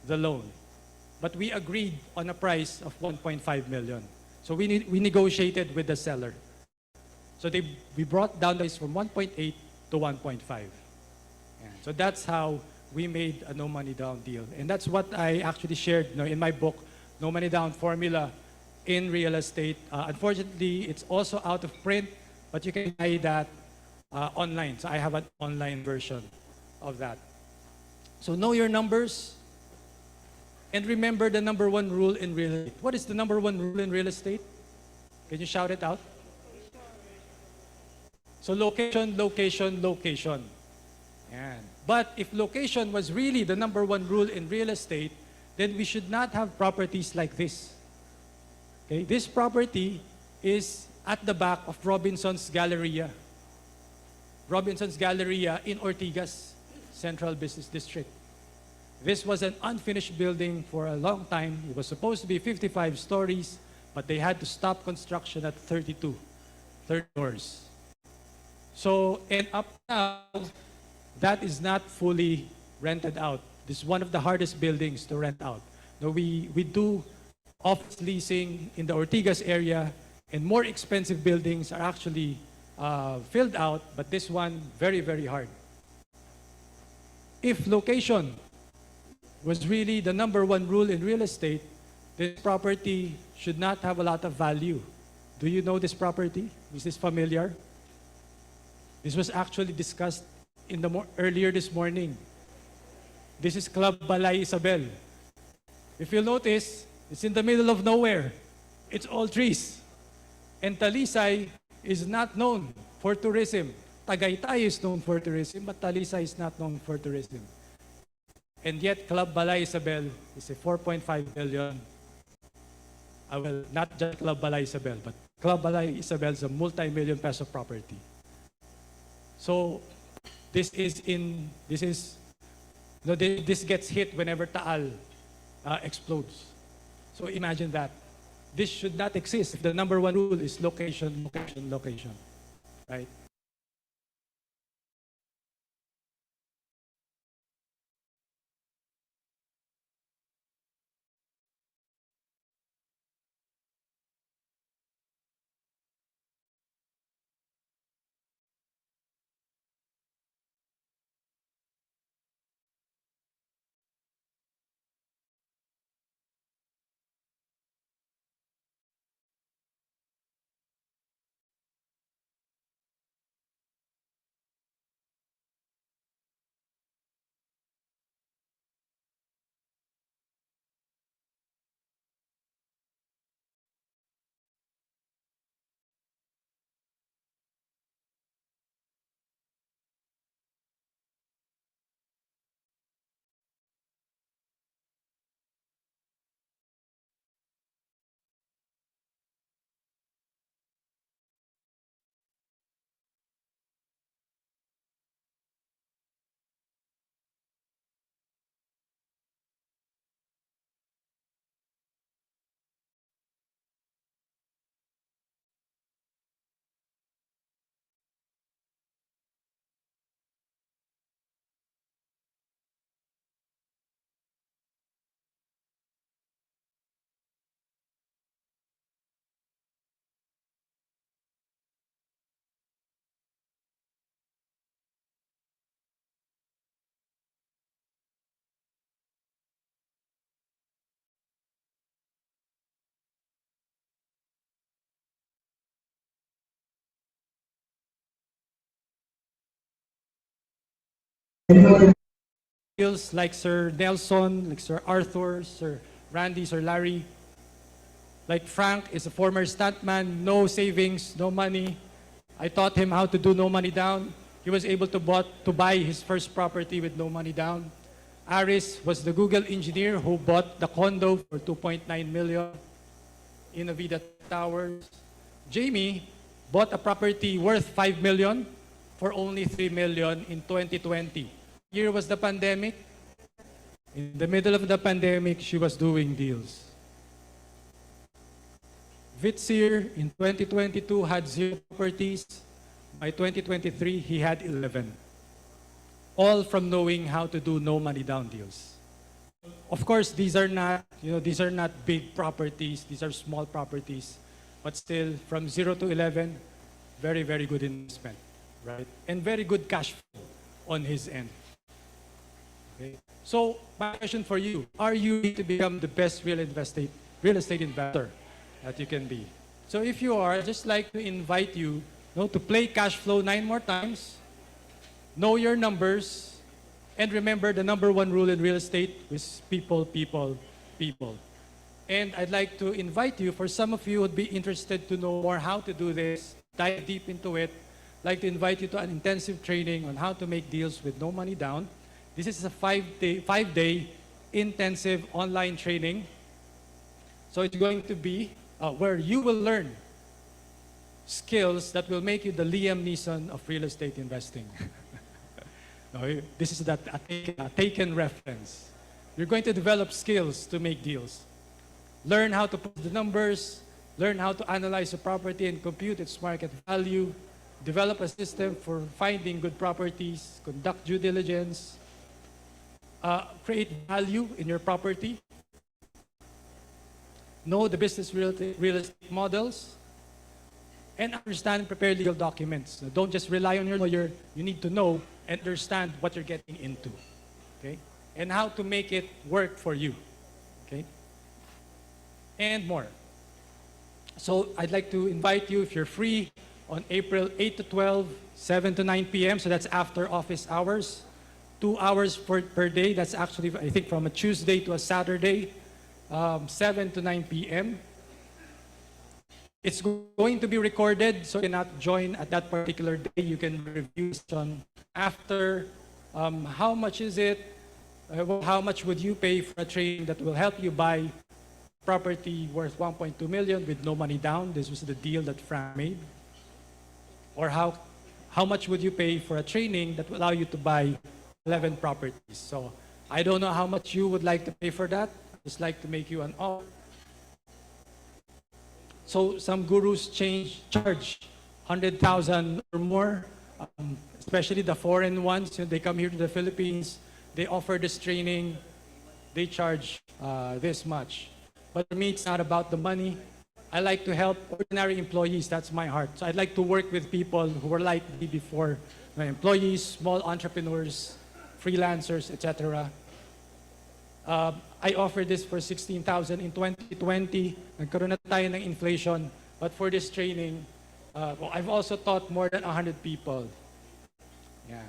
the loan. But we agreed on a price of 1.5 million. So we negotiated with the seller. So we brought down the price from 1.8 to 1.5. So that's how we made a no money down deal. And that's what I actually shared in my book, No Money Down Formula in Real Estate. Unfortunately, it's also out of print, but you can buy that online. So I have an online version of that. So know your numbers and remember the number one rule in real estate. What is the number one rule in real estate? Can you shout it out? So location, location, location. Yan. But if location was really the number one rule in real estate, then we should not have properties like this. Okay? This property is at the back of Robinson's Galleria. Robinson's Galleria in Ortigas, Central Business District. This was an unfinished building for a long time. It was supposed to be 55 stories, but they had to stop construction at 32 floors. So, and up now, that is not fully rented out. This is one of the hardest buildings to rent out. Now, we do office leasing in the Ortigas area, and more expensive buildings are actually filled out, but this one, very, very hard. If location was really the number one rule in real estate, this property should not have a lot of value. Do you know this property? Is this familiar? This was actually discussed in earlier this morning. This is Club Balay Isabel. If you'll notice, it's in the middle of nowhere. It's all trees. And Talisay is not known for tourism. Tagaytay is known for tourism, but Talisay is not known for tourism. And yet, Club Balay Isabel is a 4.5 billion. Well, not just Club Balay Isabel, but Club Balay Isabel is a multi-million peso property. So, this gets hit whenever Taal explodes. So imagine that. This should not exist if the number one rule is location, location, location, right? Deals like Sir Nelson, like Sir Arthur, Sir Randy, Sir Larry. Like Frank is a former stuntman, no savings, no money. I taught him how to do no money down. He was able to buy his first property with no money down. Aris was the Google engineer who bought the condo for 2.9 million in Avida Towers. Jamie bought a property worth 5 million for only 3 million in 2020. Year was the pandemic. In the middle of the pandemic, she was doing deals. Vitsier in 2022 had 0 properties. By 2023, he had 11. All from knowing how to do no money down deals. Of course, these are not, these are not big properties. These are small properties. But still, from 0 to 11, very, very good investment, right? And very good cash flow on his end. Okay. So, my question for you, are you ready to become the best real estate investor that you can be? So if you are, I'd just like to invite you, to play cash flow 9 more times, know your numbers, and remember the number 1 rule in real estate is people, people, people. And I'd like to invite you, for some of you who would be interested to know more how to do this, dive deep into it, I'd like to invite you to an intensive training on how to make deals with no money down. This is a 5-day intensive online training. So it's going to be where you will learn skills that will make you the Liam Neeson of real estate investing. No, this is a taken reference. You're going to develop skills to make deals. Learn how to put the numbers, learn how to analyze a property and compute its market value, develop a system for finding good properties, conduct due diligence, create value in your property, know the business real estate models, and understand and prepare legal documents. So don't just rely on your lawyer. You need to know and understand what you're getting into, okay? And how to make it work for you, okay? And more. So I'd like to invite you, if you're free, on April 8 to 12, 7 to 9 p.m., so that's after office hours. 2 hours per day, that's actually, I think, from a Tuesday to a Saturday, 7 to 9 p.m. It's going to be recorded, so you cannot join at that particular day. You can review it on after. How much is it? How much would you pay for a training that will help you buy property worth 1.2 million with no money down? This was the deal that Frank made. Or how much would you pay for a training that will allow you to buy 11 properties? So I don't know how much you would like to pay for that. I'd just like to make you an offer. So some gurus charge 100,000 or more, especially the foreign ones. They come here to the Philippines, they offer this training, they charge this much. But for me, it's not about the money. I like to help ordinary employees. That's my heart. So I'd like to work with people who were like me before, employees, small entrepreneurs, freelancers, etc. I offered this for 16,000 in 2020. Nagkaroon na tayo ng inflation. But for this training, I've also taught more than 100 people. Yeah.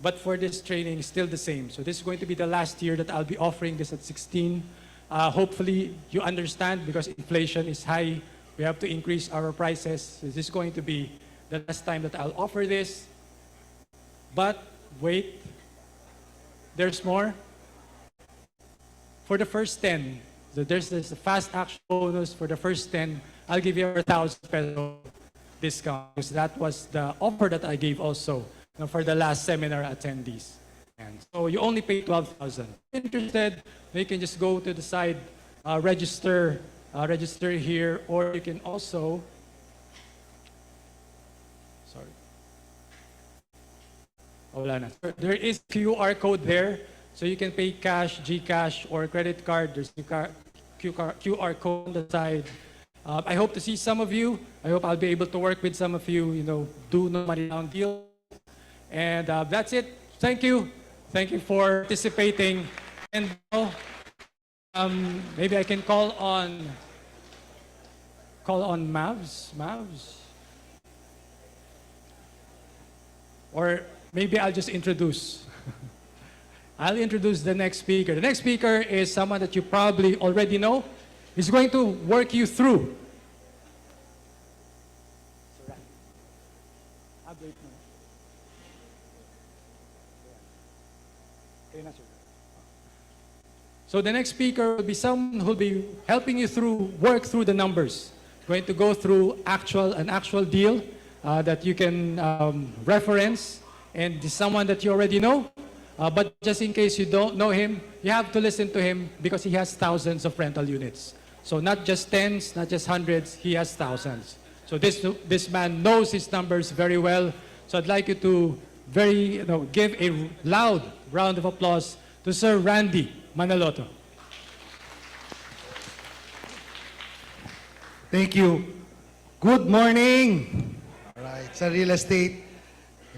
But for this training, still the same. So this is going to be the last year that I'll be offering this at 16. Hopefully, you understand, because inflation is high. We have to increase our prices. So this is going to be the last time that I'll offer this. But wait, there's more. For the first 10, so there's this fast action bonus. For the first 10, I'll give you a 1,000 peso discount, because that was the offer that I gave also for the last seminar attendees. And so you only pay 12,000. Interested, you can just go to the side, register here, or you can also, there is QR code there, so you can pay cash, GCash, or credit card. There's QR code on the side. I hope to see some of you. I hope I'll be able to work with some of you, do no money down deal. And that's it. Thank you. Thank you for participating. And now, maybe I can call on Mavs. Or maybe I'll just introduce. I'll introduce the next speaker. The next speaker is someone that you probably already know. He's going to work you through. So the next speaker will be someone who will be helping you work through the numbers. Going to go through an actual deal that you can reference, and this is someone that you already know. But just in case you don't know him, you have to listen to him because he has thousands of rental units. So not just tens, not just hundreds, he has thousands. So this man knows his numbers very well. So I'd like you to give a loud round of applause to Sir Randy Manaloto. Thank you. Good morning. All right, sa real estate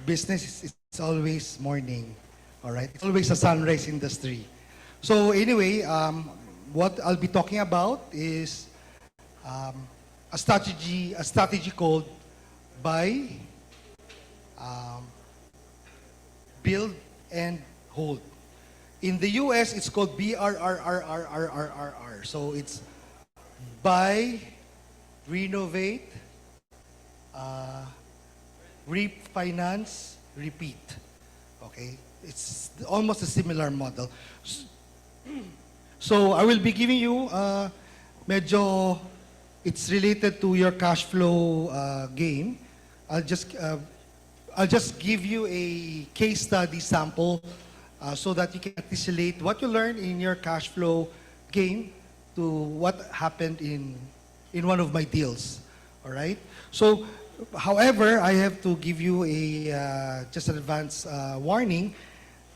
business, it's always morning. All right, it's always a sunrise industry. So anyway, what I'll be talking about is a strategy called buy, build, and hold. In the US, it's called BRRRRRRR. So it's buy, renovate, refinance, repeat. Okay? It's almost a similar model. So I will be giving you it's related to your cash flow game. I'll just give you a case study sample so that you can isolate what you learned in your cash flow game to what happened in one of my deals. All right. So, however, I have to give you just an advance warning.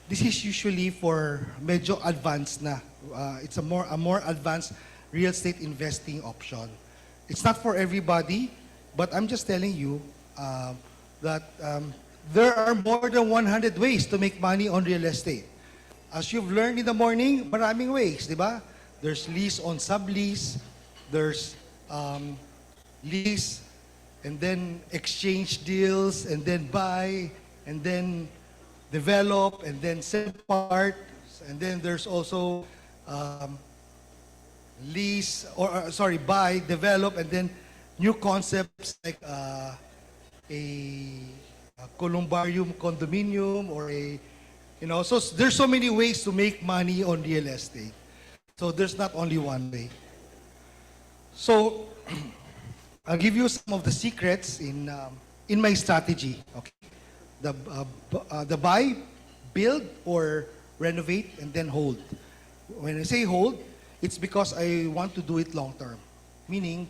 This is usually for medyo advanced na. It's a more advanced real estate investing option. It's not for everybody, but I'm just telling you that there are more than 100 ways to make money on real estate. As you've learned in the morning, maraming ways, di ba? There's lease on sublease, there's lease, and then exchange deals, and then buy, and then develop, and then sell part, and then there's also buy, develop, and then new concepts like a columbarium condominium or so there's so many ways to make money on real estate. So there's not only one way. So I'll give you some of the secrets in my strategy. Okay, the buy, build, or renovate, and then hold. When I say hold, it's because I want to do it long term, meaning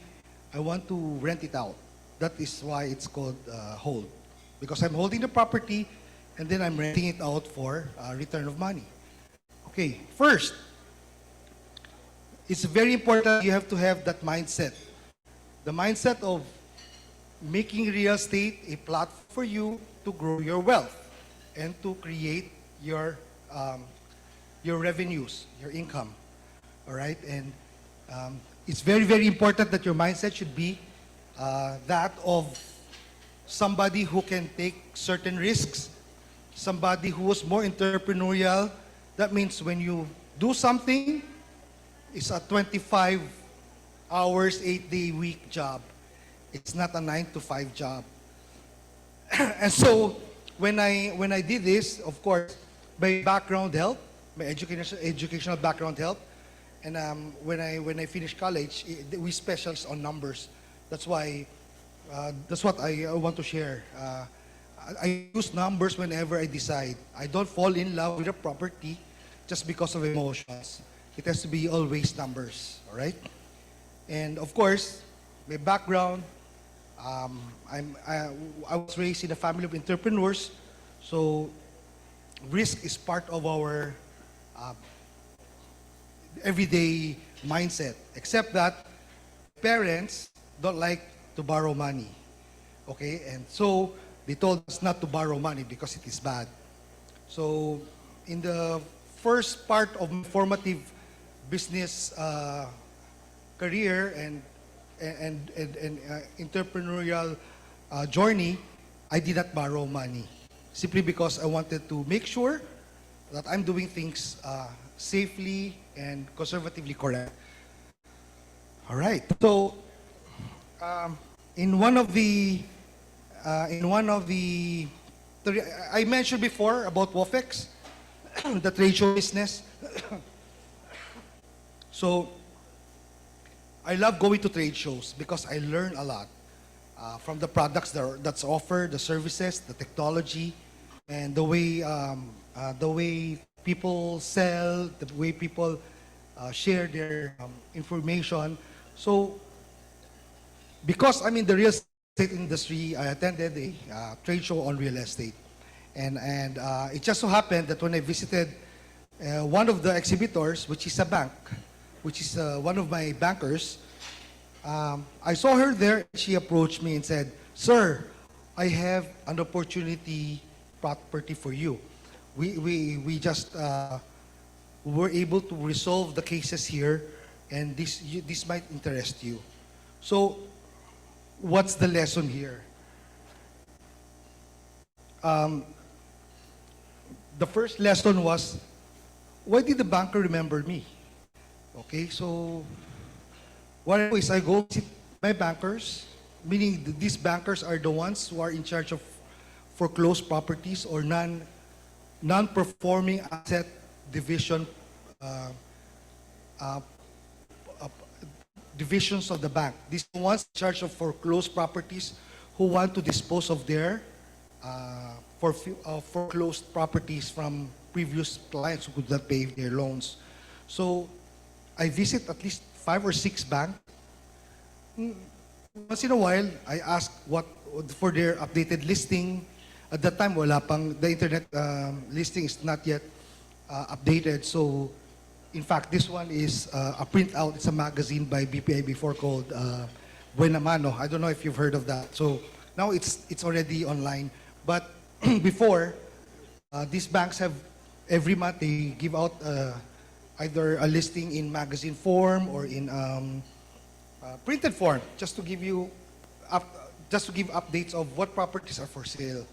I want to rent it out. That is why it's called hold, because I'm holding the property and then I'm renting it out for return of money. Okay, first, it's very important you have to have that mindset. The mindset of making real estate a platform for you to grow your wealth and to create your revenues, your income. All right, and it's very, very important that your mindset should be that of somebody who can take certain risks, somebody who is more entrepreneurial. That means when you do something, it's a 25 hours, 8-day week job. It's not a 9-to-5 job. And so when I did this, of course, my background helped, my educational background helped. And when I finished college, we specialize on numbers. That's why, that's what I want to share. I use numbers whenever I decide. I don't fall in love with a property just because of emotions. It has to be always numbers, all right? And of course, my background, I was raised in a family of entrepreneurs, so risk is part of our everyday mindset, except that parents don't like to borrow money, okay? And so they told us not to borrow money because it is bad. So in the first part of my formative business career and entrepreneurial journey, I did not borrow money simply because I wanted to make sure that I'm doing things safely and conservatively correct. All right. So, in one of the I mentioned before about WOFEX, the trade show business. So, I love going to trade shows because I learn a lot from the products that's offered, the services, the technology, and the way people sell, the way people share their information. So, because I'm in the real estate industry, I attended a trade show on real estate, and it just so happened that when I visited one of the exhibitors, which is a bank, which is one of my bankers, I saw her there. She approached me and said, "Sir, I have an opportunity property for you. We just were able to resolve the cases here, and this might interest you." So, what's the lesson here? The first lesson was, why did the banker remember me? Okay, so what I do is I go visit my bankers, meaning these bankers are the ones who are in charge of foreclosed properties or non-performing asset division divisions of the bank. These are the ones in charge of foreclosed properties who want to dispose of their foreclosed properties from previous clients who could not pay their loans. So I visit at least 5 or 6 banks. Once in a while, I ask what for their updated listing. At that time, wala pang, the internet listing is not yet updated. So, in fact, this one is a printout. It's a magazine by BPI before called Buena Mano. I don't know if you've heard of that. So now it's already online. But before, these banks have, every month they give out either a listing in magazine form or in printed form, just to give updates of what properties are for sale.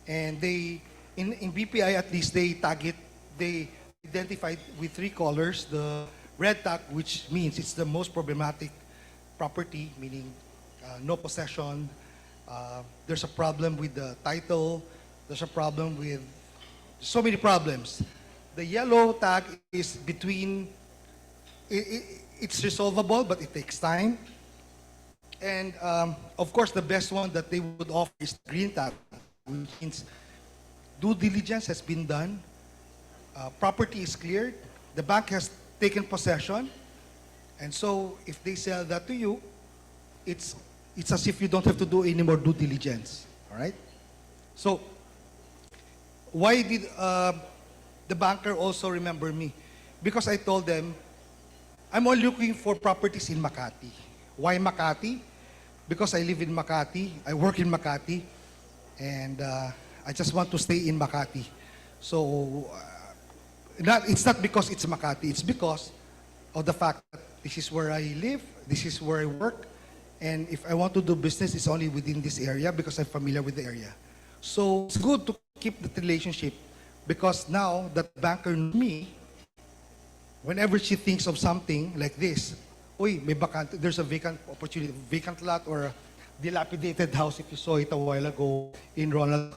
And they, in BPI at least, they tag it, they identified with 3 colors. The red tag, which means it's the most problematic property, meaning no possession. There's a problem with the title. There's a problem with so many problems. The yellow tag is between, it's resolvable, but it takes time. And of course, the best one that they would offer is the green tag, which means due diligence has been done, property is cleared, the bank has taken possession, and so if they sell that to you, it's as if you don't have to do any more due diligence. All right? So, why did the banker also remember me? Because I told them, I'm only looking for properties in Makati. Why Makati? Because I live in Makati, I work in Makati, and I just want to stay in Makati. So, it's not because it's Makati, it's because of the fact that this is where I live, this is where I work, and if I want to do business, it's only within this area because I'm familiar with the area. So, it's good to keep that relationship because now that the banker knows me, whenever she thinks of something like this, uy, may vacant, there's a vacant opportunity, vacant lot or a dilapidated house, if you saw it a while ago in Ronald,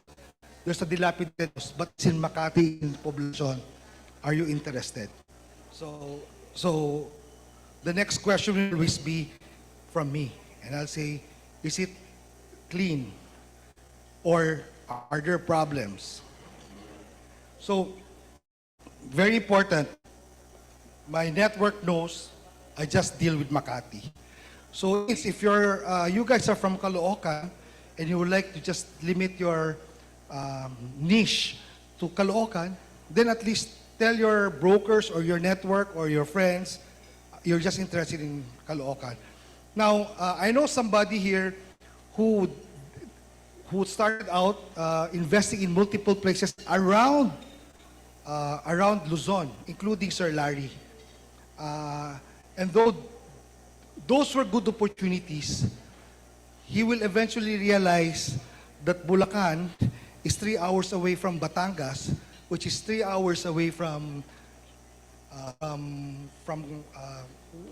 there's a dilapidated house, but it's in Makati, in Poblacion. Are you interested? So the next question will always be from me, and I'll say, is it clean? Or are there problems? So, very important, my network knows I just deal with Makati. So if you're, you guys are from Caloocan and you would like to just limit your niche to Caloocan, then at least tell your brokers or your network or your friends you're just interested in Caloocan. Now, I know somebody here who started out investing in multiple places around Luzon, including Sir Larry. And though those were good opportunities, he will eventually realize that Bulacan is 3 hours away from Batangas, which is 3 hours away from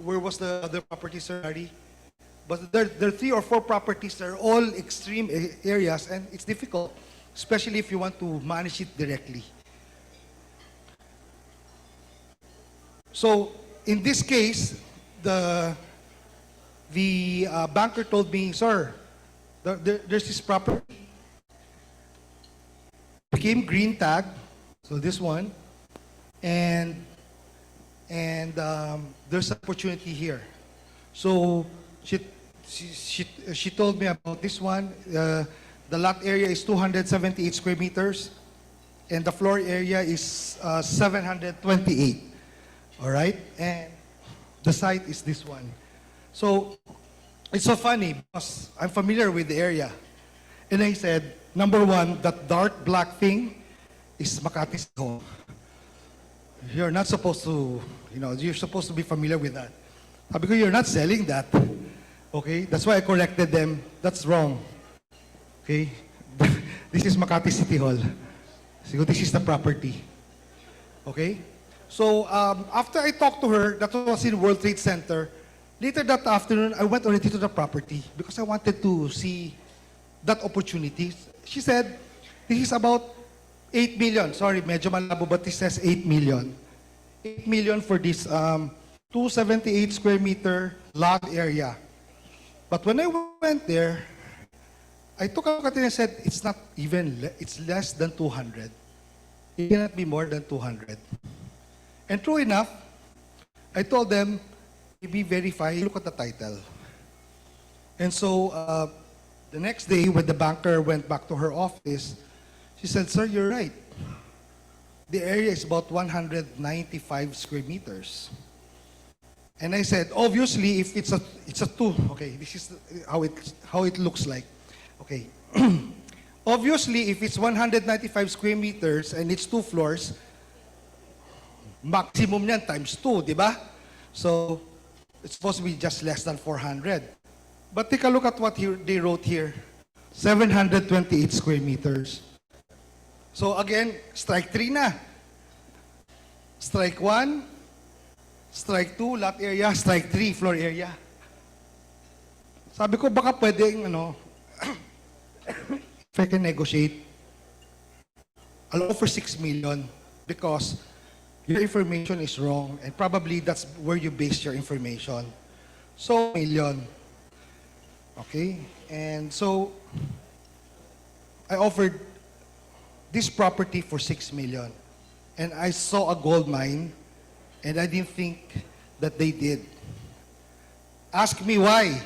where was the other property, sir, Harry? But there are 3 or 4 properties that are all extreme areas, and it's difficult, especially if you want to manage it directly. So in this case, the banker told me, sir, there's this property, became green tag, so this one, and there's opportunity here. So she told me about this one. The lot area is 278 square meters, and the floor area is 728. All right, and the site is this one. So it's so funny because I'm familiar with the area, and I said, number one, that dark black thing is Makati's home. You're not supposed to, you're supposed to be familiar with that. Because you're not selling that. Okay? That's why I corrected them. That's wrong. Okay? This is Makati City Hall. So this is the property. Okay? So after I talked to her, that was in World Trade Center, later that afternoon, I went already to the property because I wanted to see that opportunity. She said, this is about 8 million. Sorry, medyo malabo, but this says 8 million. 8 million for this 278 square meter lot area. But when I went there, I took a look at it and said, it's not even, it's less than 200. It cannot be more than 200. And true enough, I told them, maybe verify, look at the title. And so the next day, when the banker went back to her office, she said, sir, you're right. The area is about 195 square meters. And I said, obviously, if it's a two, okay, this is how it looks like. Okay. Obviously, if it's 195 square meters and it's 2 floors, maximum niyan times 2, di ba? So, it's supposed to be just less than 400. But take a look at what they wrote here. 728 square meters. So again, strike 3 na. Strike 1, strike 2, lot area, strike 3, floor area. Sabi ko, baka pwedeng, if I can negotiate, I'll offer 6 million because your information is wrong and probably that's where you base your information. So, million. Okay? And so, I offered this property for 6 million. And I saw a gold mine, and I didn't think that they did. Ask me why.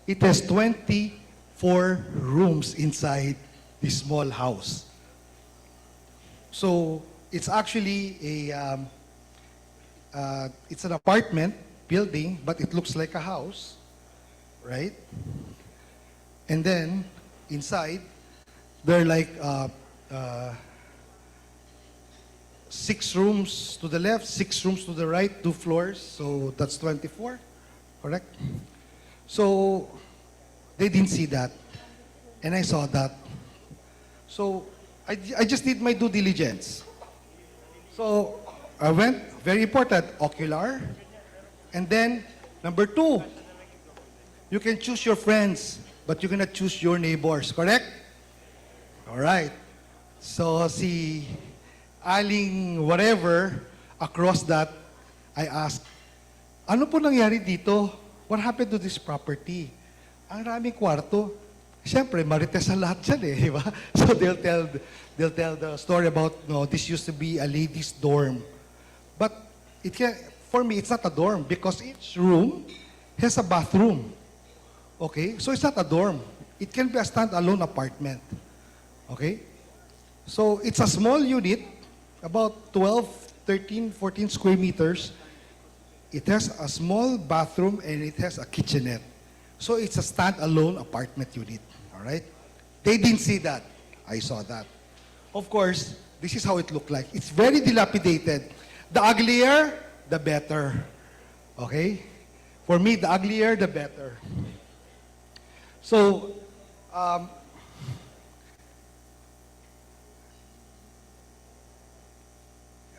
It has 24 rooms inside this small house. So it's actually it's an apartment building, but it looks like a house, right? And then inside, there are like 6 rooms to the left, 6 rooms to the right, 2 floors, so that's 24, correct? So they didn't see that, and I saw that. So I just did my due diligence. So I went, very important, ocular, and then number 2, you can choose your friends, but you cannot choose your neighbors, correct? All right. So si Aling whatever, across that, I asked, ano po nangyari dito? What happened to this property? Ang raming kwarto. Siyempre, marites ang lahat dyan eh, di ba? So they'll tell the story about, no, this used to be a ladies' dorm. But for me, it's not a dorm because each room has a bathroom. Okay? So it's not a dorm. It can be a stand-alone apartment. Okay? So it's a small unit, about 12, 13, 14 square meters. It has a small bathroom and it has a kitchenette. So it's a stand-alone apartment unit. All right? They didn't see that. I saw that. Of course, this is how it looked like. It's very dilapidated. The uglier, the better. Okay? For me, the uglier, the better.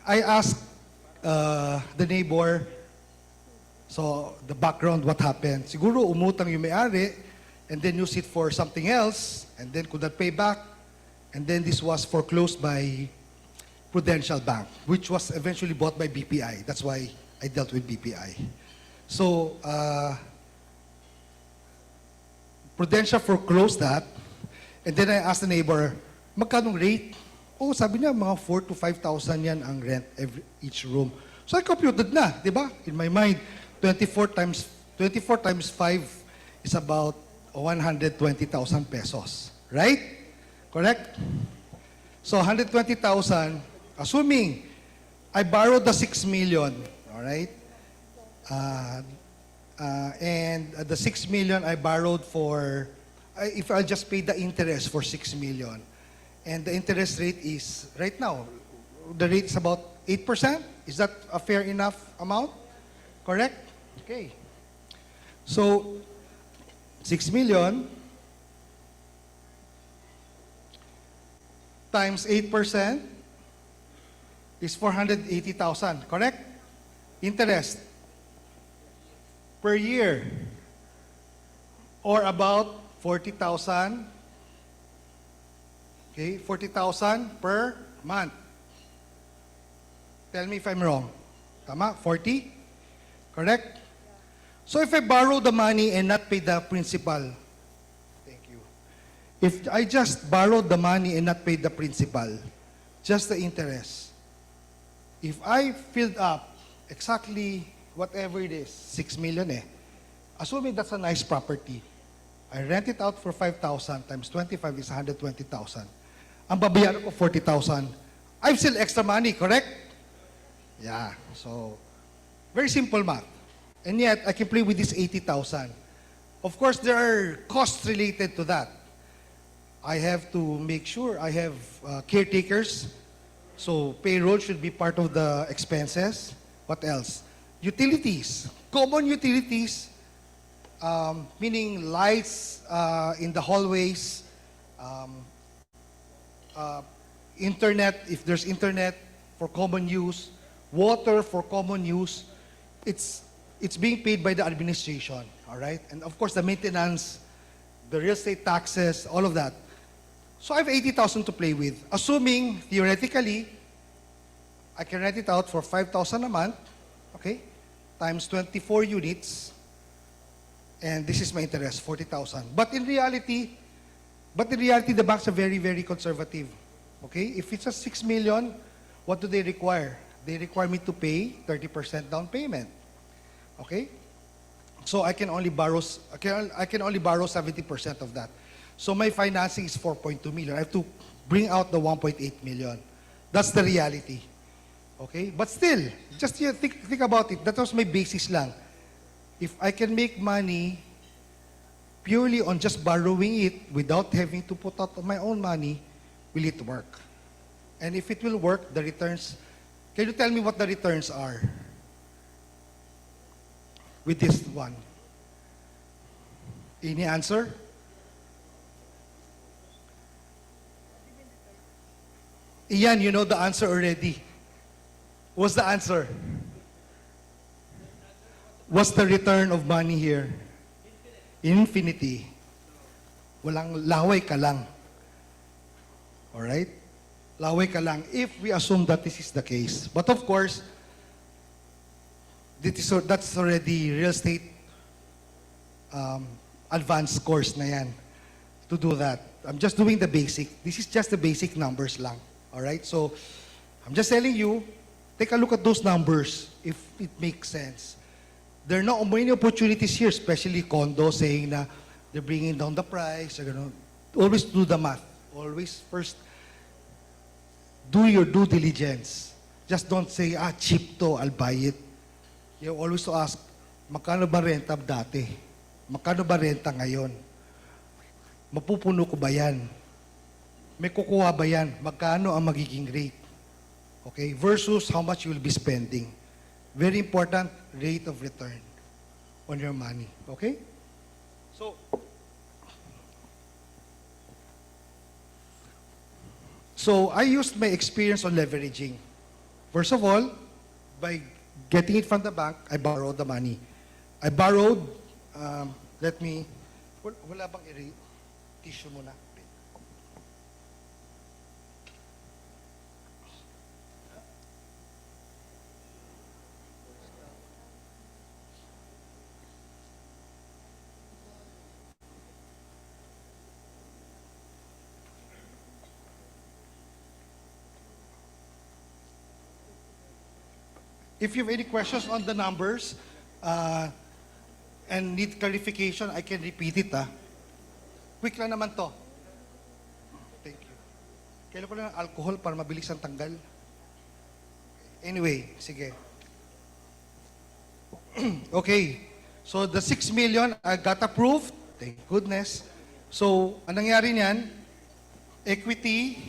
I asked the neighbor, so the background, what happened. Siguro umutang yung may-ari, and then use it for something else, and then could not pay back, and then this was foreclosed by Prudential Bank, which was eventually bought by BPI. That's why I dealt with BPI. So, Prudential foreclosed that, and then I asked the neighbor, magkano rate? Oh, sabi niya, mga 4,000 to 5,000 yan ang rent each room. So I computed na, di ba? In my mind, 24 times 5 is about 120,000 pesos. Right? Correct? So 120,000, assuming I borrowed the 6 million, all right? And the 6 million I borrowed for, if I'll just pay the interest for 6 million, and the interest rate is, right now, the rate is about 8%. Is that a fair enough amount? Correct? Okay. So, 6 million times 8% is 480,000. Correct? Interest per year, or about 40,000. Okay, 40,000 per month. Tell me if I'm wrong. Tama? 40? Correct? So if I borrow the money and not pay the principal, thank you. If I just borrowed the money and not paid the principal, just the interest, if I filled up exactly whatever it is, 6 million assuming that's a nice property, I rent it out for 5,000 times 25 is 120,000. Ang babayaran ko 40,000. I've still extra money, correct? Yeah. So, very simple math. And yet, I can play with this 80,000. Of course, there are costs related to that. I have to make sure I have caretakers. So, payroll should be part of the expenses. What else? Utilities. Common utilities, meaning lights in the hallways, internet, if there's internet for common use, water for common use, it's being paid by the administration, all right? And of course, the maintenance, the real estate taxes, all of that. So I have 80,000 to play with. Assuming, theoretically, I can rent it out for 5,000 a month, okay? Times 24 units, and this is my interest, 40,000. But in reality, the banks are very, very conservative. Okay? If it's a 6 million, what do they require? They require me to pay 30% down payment. Okay? So I can only borrow 70% of that. So my financing is 4.2 million. I have to bring out the 1.8 million. That's the reality. Okay? But still, just think about it. That was my basis lang. If I can make money purely on just borrowing it without having to put out my own money, will it work? And if it will work, the returns, can you tell me what the returns are with this one? Any answer? Ian, you know the answer already. What's the answer? What's the return of money here? Infinity. Walang laway ka lang. Alright? Laway ka lang if we assume that this is the case. But of course, that's already real estate advanced course na yan to do that. I'm just doing the basic. This is just the basic numbers lang. Alright? So, I'm just telling you, take a look at those numbers if it makes sense. There are no many opportunities here, especially condo, saying na they're bringing down the price. Always do the math. Always first do your due diligence. Just don't say, cheap to, I'll buy it. You always to ask, magkano ba renta dati? Magkano ba renta ngayon? Mapupuno ko ba yan? May kukuha ba yan? Magkano ang magiging rate? Okay? Versus how much you will be spending. Very important, rate of return on your money. Okay? So I used my experience on leveraging. First of all, by getting it from the bank, I borrowed the money. I borrowed, wala bang tissue muna? If you have any questions on the numbers and need clarification, I can repeat it. Quick lang naman to. Thank you. Kailan ko lang ng alcohol para mabilis ang tanggal. Anyway, sige. Okay. So the 6 million I got approved. Thank goodness. So, ang nangyari niyan, equity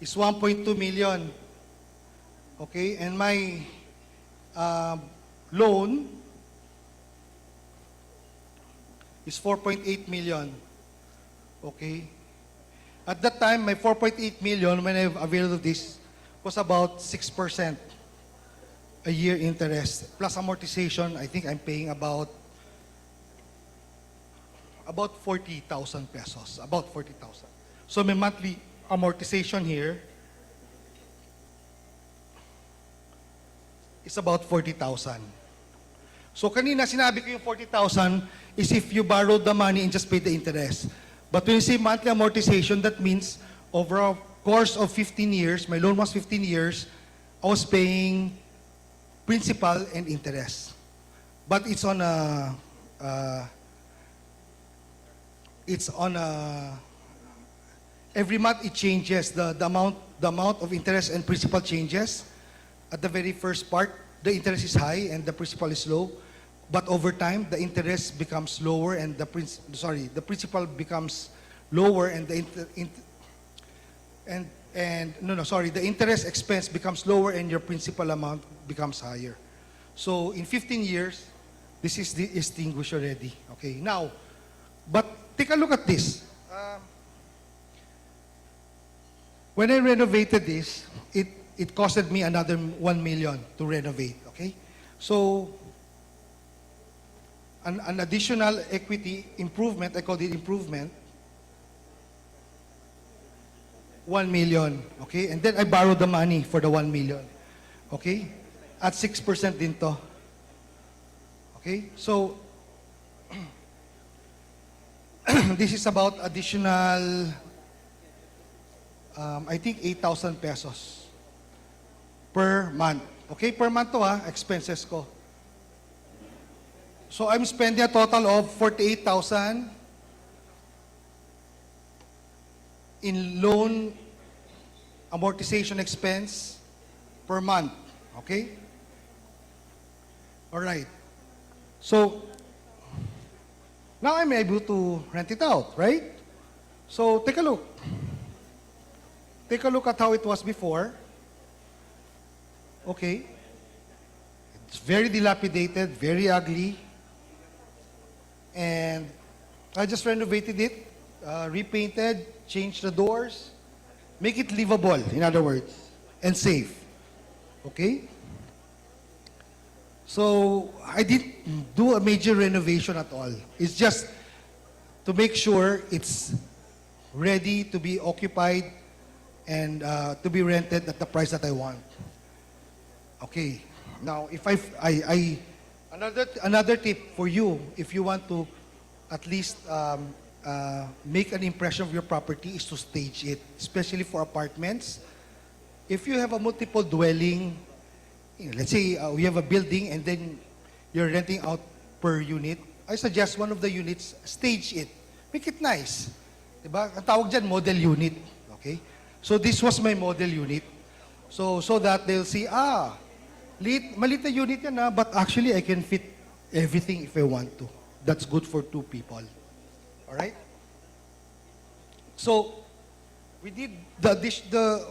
is 1.2 million. Okay, and my loan is 4.8 million. Okay. At that time, my 4.8 million, when I availed of this, was about 6% a year interest. Plus amortization, I think I'm paying about 40,000 pesos. About 40,000. So my monthly amortization here is about 40,000. So kanina sinabi ko yung 40,000 is if you borrowed the money and just paid the interest. But when you say monthly amortization, that means over a course of 15 years, my loan was 15 years, I was paying principal and interest. But it's on a, every month it changes, the amount of interest and principal changes. At the very first part, the interest is high and the principal is low. But over time, the interest becomes lower and the principal becomes lower and the interest expense becomes lower and your principal amount becomes higher. So in 15 years, this is extinguished already. Okay, now, but take a look at this. When I renovated this, it costed me another 1 million to renovate, okay? So, an additional equity improvement, I call it improvement, 1 million, okay? And then I borrowed the money for the 1 million, okay? At 6% din to. Okay? So, this is about additional, I think 8,000 pesos per month. Okay, per month to expenses ko. So I'm spending a total of 48,000 in loan amortization expense per month. Okay? All right. So now I'm able to rent it out, right? So take a look. Take a look at how it was before. Okay. It's very dilapidated, very ugly. And I just renovated it, repainted, changed the doors, make it livable, in other words, and safe. Okay? So I didn't do a major renovation at all. It's just to make sure it's ready to be occupied and to be rented at the price that I want. Okay. Now, if another tip for you, if you want to at least make an impression of your property, is to stage it, especially for apartments. If you have a multiple dwelling, let's say we have a building and then you're renting out per unit, I suggest one of the units, stage it. Make it nice. Diba? Ang tawag dyan, model unit. Okay? So this was my model unit. So that they'll see, maliit na unit yan but actually I can fit everything if I want to. That's good for 2 people. Alright? So, we did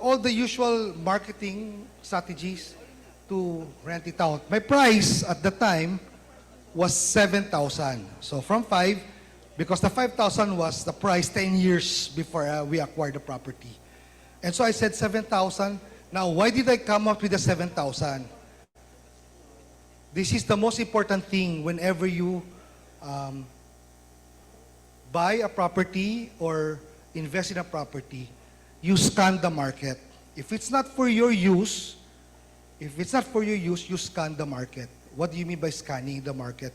all the usual marketing strategies to rent it out. My price at the time was 7,000. So from 5, because the 5,000 was the price 10 years before we acquired the property. And so I said 7,000, Now, why did I come up with the 7,000? This is the most important thing whenever you buy a property or invest in a property. You scan the market. If it's not for your use, you scan the market. What do you mean by scanning the market?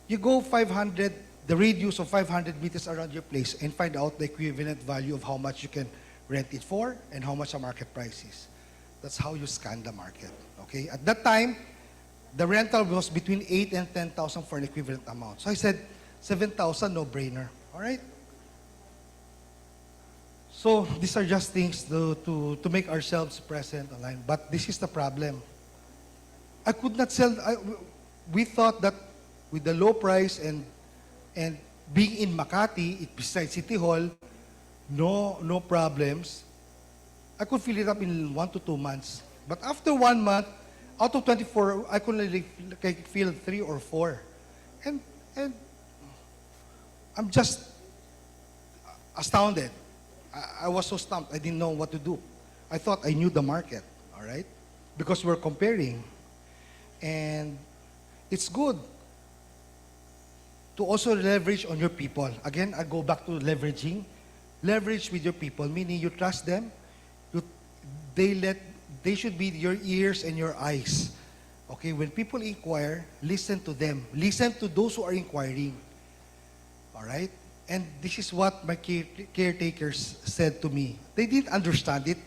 You go 500, the radius of 500 meters around your place and find out the equivalent value of how much you can rent it for and how much the market price is. That's how you scan the market. Okay? At that time, the rental was between 8 and 10,000 for an equivalent amount. So I said, 7,000, no-brainer. All right? So these are just things to make ourselves present online. But this is the problem. I could not sell. We thought that with the low price and being in Makati, besides City Hall, no problems. I could fill it up in 1 to 2 months. But after 1 month, out of 24, I could only fill 3 or 4. And I'm just astounded. I was so stumped. I didn't know what to do. I thought I knew the market, all right? Because we're comparing. And it's good to also leverage on your people. Again, I go back to leveraging. Leverage with your people, meaning you trust them. They should be your ears and your eyes. Okay, when people inquire, listen to them. Listen to those who are inquiring. All right? And this is what my caretakers said to me. They didn't understand it,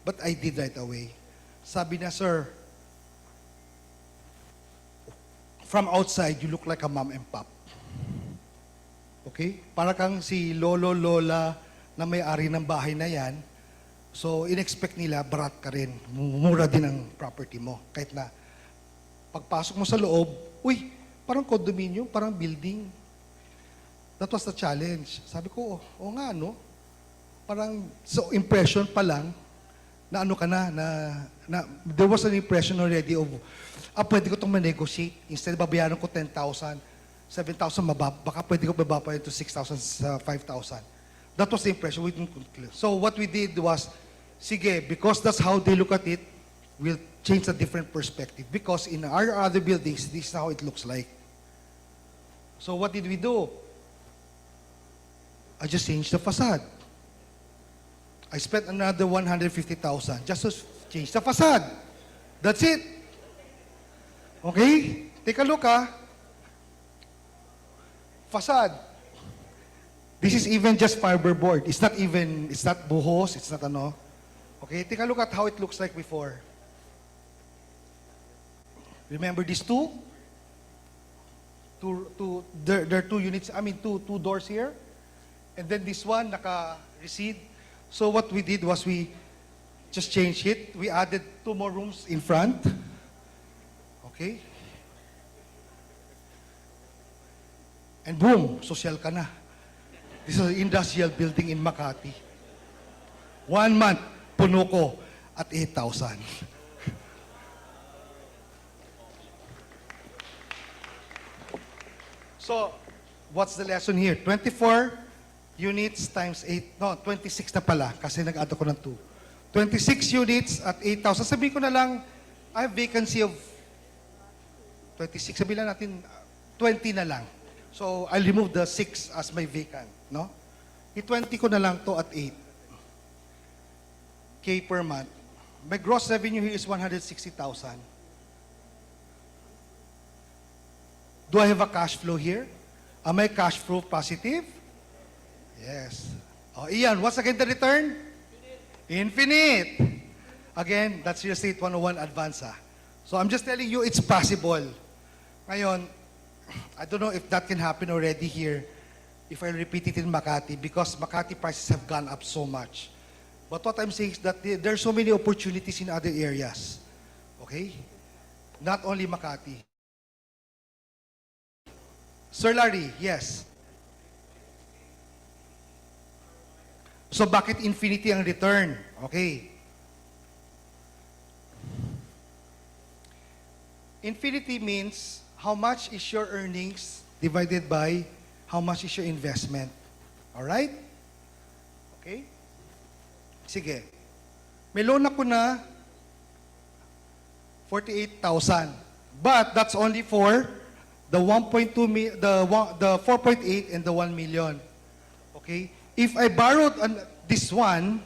but I did right away. Sabi na, sir, from outside, you look like a mom and pop. Okay? Para kang si lolo, lola na may-ari ng bahay na yan. So, in-expect nila, barat ka rin. Mura din ang property mo. Kahit na, pagpasok mo sa loob, uy, parang condominium, parang building. That was the challenge. Sabi ko, oo nga, no? Parang, so impression pa lang, na ano ka na, there was an impression already of, pwede ko itong ma-negotiate. Instead, babayaran ko 10,000, 7,000, baka pwede ko bababa ito 6,000 sa 5,000. That was the impression. We didn't conclude. So what we did was, sige, because that's how they look at it, we'll change a different perspective. Because in our other buildings, this is how it looks like. So what did we do? I just changed the facade. I spent another 150,000 just to change the facade. That's it. Okay? Take a look, Facade. This is even just fiberboard. It's not buhos, it's not ano. Okay? Take a look at how it looks like before. Remember these two? There are 2 units, two doors here. And then this one, naka-recede. So what we did was we just changed it. We added 2 more rooms in front. Okay? And boom, social ka na. This is an industrial building in Makati. 1 month, puno ko at 8,000. So, what's the lesson here? 24 units times 8, no, 26 na pala kasi nag-add ako ng 2. 26 units at 8,000. Sabihin ko na lang, I have vacancy of 26. Sabihin lang natin, 20 na lang. So, I'll remove the 6 as my vacant, no? I-20 ko na lang to at 8. K per month. My gross revenue here is 160,000. Do I have a cash flow here? Am I cash flow positive? Yes. Oh, Ian, what's again the return? Infinite. Again, that's real estate 101 advance. So I'm just telling you, it's possible. Ngayon, I don't know if that can happen already here if I repeat it in Makati because Makati prices have gone up so much. But what I'm saying is that there are so many opportunities in other areas. Okay? Not only Makati. Sir Larry, yes. So bakit infinity ang return? Okay. Infinity means how much is your earnings divided by how much is your investment. Alright? Okay? Sige. May loan ako na 48,000. But that's only for the the 4.8 and the 1 million. Okay? If I borrowed this one,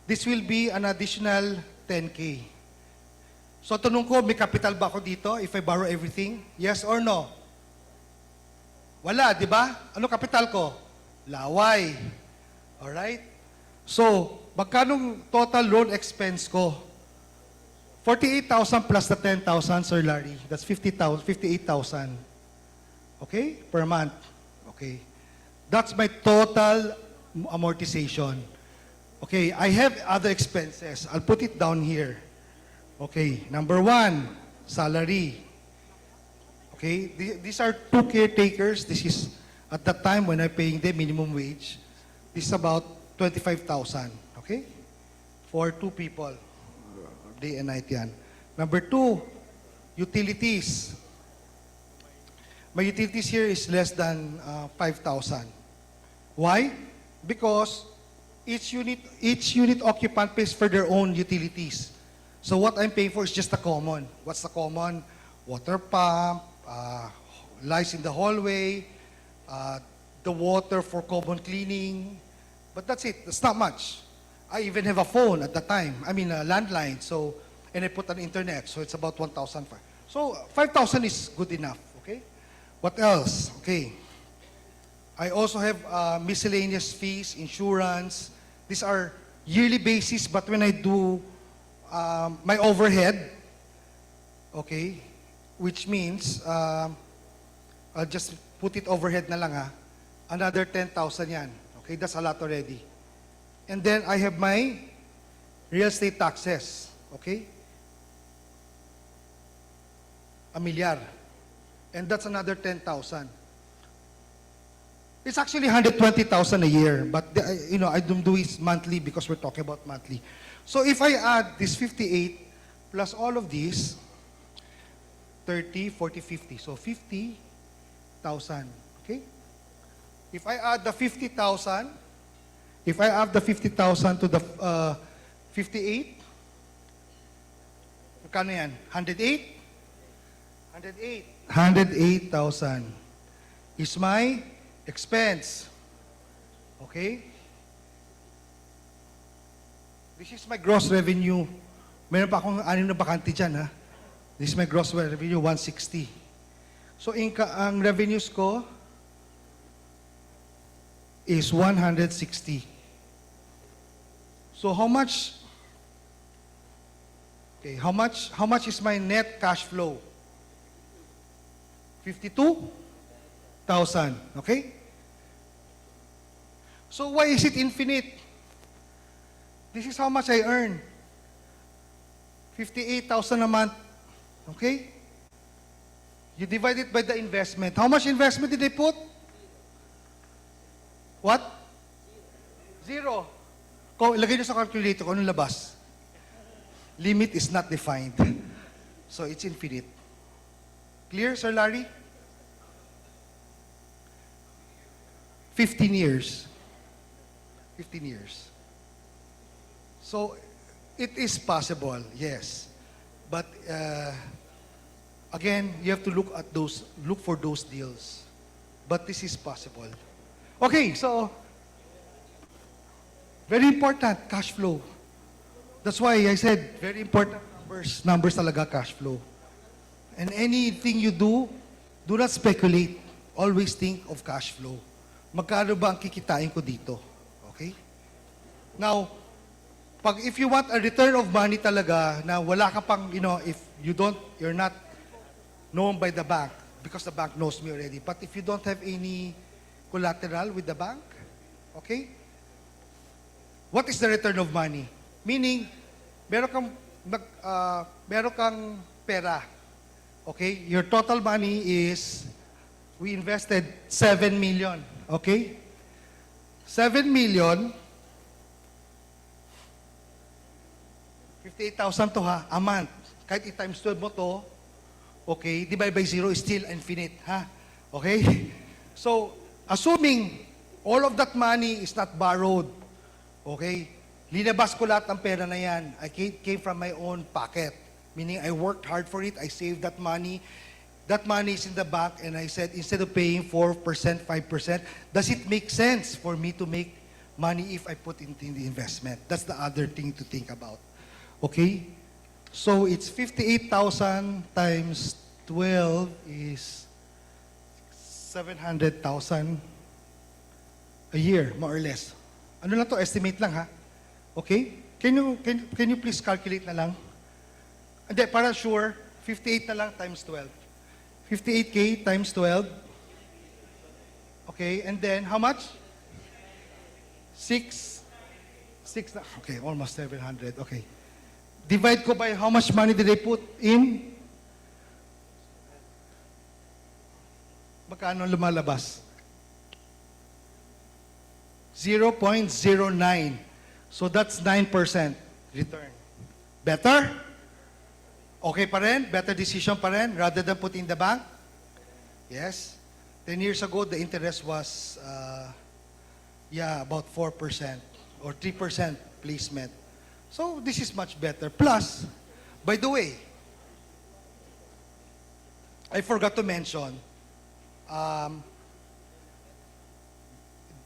this will be an additional 10K. So tanong ko, may capital ba ako dito if I borrow everything? Yes or no? Wala, di ba? Ano capital ko? Laway. Alright? So, magkanong total loan expense ko? 48,000 plus the 10,000, Sir Larry. That's 58,000. Okay? Per month. Okay. That's my total amortization. Okay, I have other expenses. I'll put it down here. Okay, number 1, salary. Okay, these are 2 caretakers. This is at the time when I'm paying them minimum wage. This is about 25,000. Okay, for 2 people, day and night yan. Number 2, utilities. My utilities here is less than 5,000. Why? Because each unit occupant pays for their own utilities. So what I'm paying for is just the common. What's the common? Water pump, lights in the hallway, the water for common cleaning. But that's it. That's not much. I even have a phone at the time. I mean, a landline. So, and I put an internet. So it's about 1,500. So 5,000 is good enough. Okay. What else? Okay. I also have miscellaneous fees, insurance. These are yearly basis, but when I do my overhead, okay, which means, I'll just put it overhead na lang ha, another 10,000 yan. Okay, that's a lot already. And then I have my real estate taxes, okay? $1 million. And that's another 10,000. It's actually 120,000 a year, but I don't do it monthly because we're talking about monthly. So if I add this 58 plus all of these, 30, 40, 50. So 50,000, okay? If I add the 50,000, if I add the 50,000 to the 58, magkano yan? 108? 108,000 is my expense. Okay? This is my gross revenue. Meron pa akong 6 na bakante dyan, ha? This is my gross revenue, 160. So, ang revenues ko is 160. So, how much is my net cash flow? 52,000. Okay? So why is it infinite? This is how much I earn. 58,000 a month. Okay? You divide it by the investment. How much investment did they put? What? 0. Ilagay nyo sa calculator kung anong labas. Limit is not defined. So it's infinite. Clear, Sir Larry? 15 years. 15 years. So, it is possible, yes. But, again, you have to look for those deals. But this is possible. Okay, so, very important, cash flow. That's why I said, very important numbers talaga, cash flow. And anything you do not speculate. Always think of cash flow. Magkano ba ang kikitain ko dito? Okay? Now, if you want a return of money talaga na wala ka pang, if you're not known by the bank, because the bank knows me already, but if you don't have any collateral with the bank, okay? What is the return of money? Meaning, meron kang pera. Okay? Your total money is, we invested 7 million. Okay? 7 million, 58,000 to ha, a month. Kahit i-times 12 mo to, okay, divide by 0 is still infinite, ha? Okay? So, assuming all of that money is not borrowed, okay, linabas ko lahat ng pera na yan. I came from my own pocket. Meaning I worked hard for it, I saved that money. That money is in the bank, and I said, instead of paying 4%, 5%, does it make sense for me to make money if I put it in the investment? That's the other thing to think about. Okay? So it's 58,000 times 12 is 700,000 a year, more or less. Ano lang to, estimate lang ha. Okay? Can you please calculate na lang? Hindi, para sure, 58 na lang times 12. 58K times 12. Okay, and then how much? 6 na, okay, almost 700. Okay. Divide ko by how much money did I put in? Magkano lumalabas? 0.09. So that's 9% return. Better? Okay pa rin? Better decision pa rin rather than put in the bank? Yes. 10 years ago, the interest was, about 4% or 3% placement. So this is much better. Plus, by the way, I forgot to mention,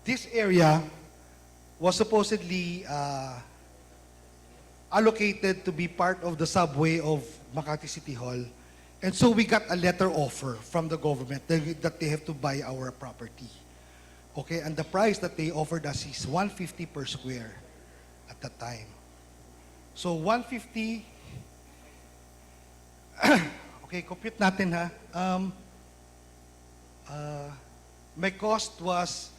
this area was supposedly allocated to be part of the subway of Makati City Hall. And so we got a letter offer from the government that they have to buy our property. Okay, and the price that they offered us is 150 per square at that time. So 150, okay, compute natin ha. My cost was,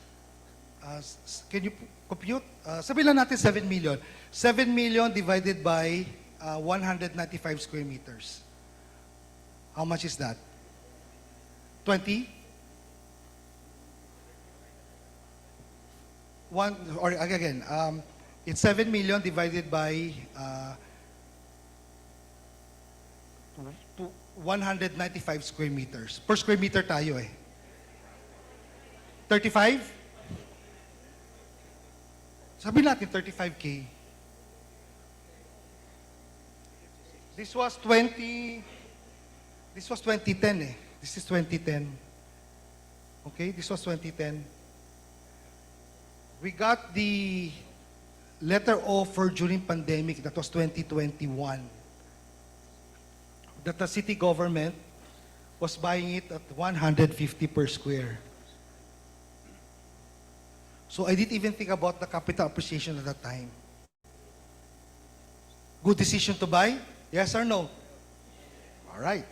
can you compute? Sabihin lang natin 7 million. 7 million divided by 195 square meters. How much is that? 20? It's 7 million divided by 195 square meters. Per square meter tayo eh. 35? Sabi natin 35K. This was 2010 eh. This is 2010. Okay, this was 2010. We got the letter offer during pandemic, that was 2021. That the city government was buying it at 150 per square. So I didn't even think about the capital appreciation at that time. Good decision to buy? Yes or no? All right.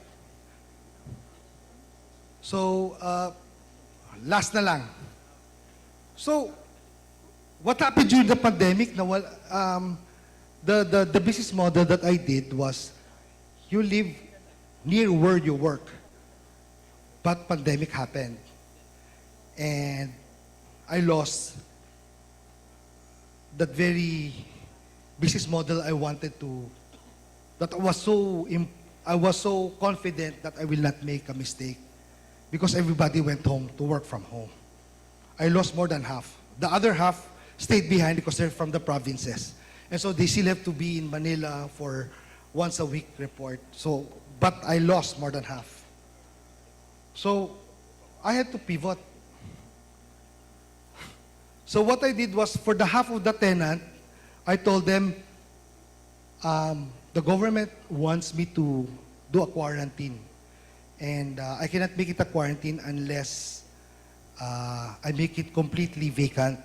So, last na lang. So, what happened during the pandemic? The business model that I did was, you live near where you work, but pandemic happened, and I lost that very business model I wanted to. That I was so confident that I will not make a mistake, because everybody went home to work from home. I lost more than half. The other half stayed behind because they're from the provinces. And so they still have to be in Manila for once a week report. So, but I lost more than half. So I had to pivot. So what I did was, for the half of the tenant, I told them, the government wants me to do a quarantine. And I cannot make it a quarantine unless I make it completely vacant.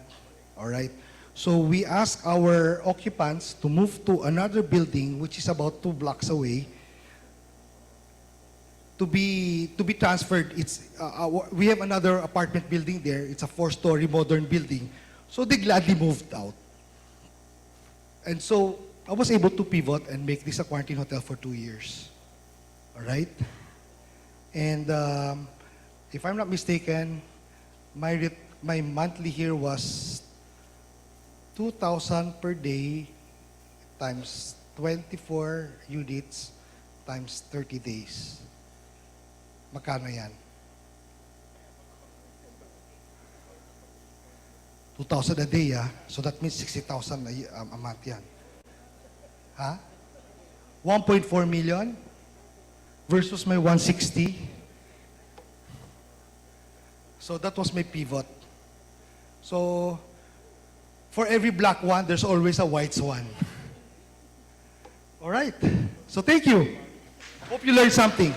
All right? So we asked our occupants to move to another building, which is about 2 blocks away, to be transferred. We have another apartment building there. It's a 4-story modern building. So they gladly moved out. And so I was able to pivot and make this a quarantine hotel for 2 years. All right? And if I'm not mistaken, my monthly here was 2,000 per day times 24 units times 30 days. Magkano yan? 2,000 a day, ah. So that means 60,000 a month yan. Ha? 1.4 million versus my 160. So that was my pivot. So for every black one, there's always a white swan. All right. So thank you. Hope you learned something.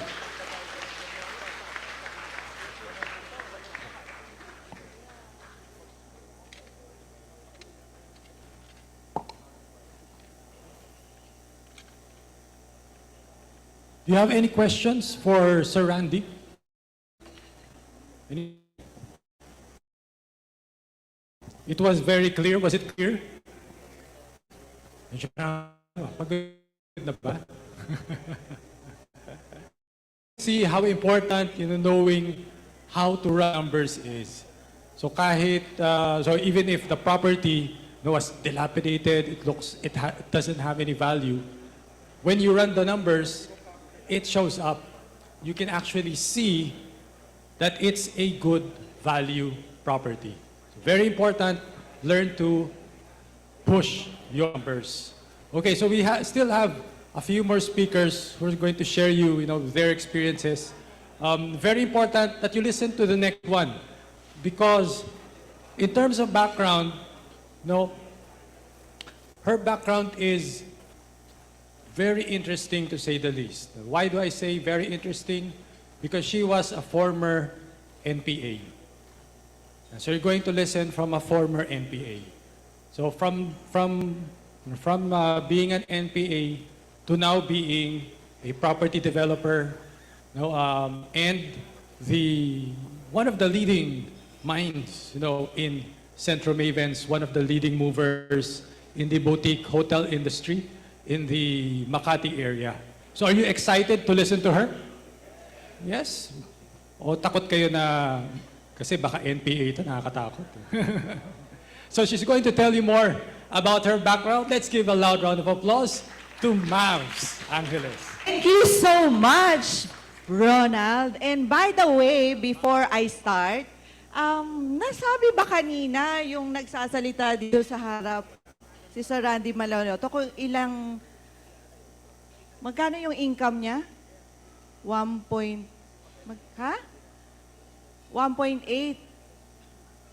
Do you have any questions for Sir Randy? It was very clear. Was it clear? Pagod na ba? See how important knowing how to run numbers is. So even if the property was dilapidated, it doesn't have any value. When you run the numbers, it shows up. You can actually see that it's a good value property. So very important, learn to push your numbers. Okay, so we still have a few more speakers who are going to share their experiences. Very important that you listen to the next one, because in terms of background, her background is very interesting, to say the least. Why do I say very interesting? Because she was a former NPA. So you're going to listen from a former NPA. So from being an NPA to now being a property developer, and one of the leading minds, in Centro Mavens, one of the leading movers in the boutique hotel industry in the Makati area. So are you excited to listen to her? Yes? O takot kayo na, kasi baka NPA ito, nakakatakot. So she's going to tell you more about her background. Let's give a loud round of applause to Mavs Angeles. Thank you so much, Ronald. And by the way, before I start, nasabi ba kanina yung nagsasalita dito sa harap, si Sir Randy Maloloto, kung magkano yung income niya? 1.8.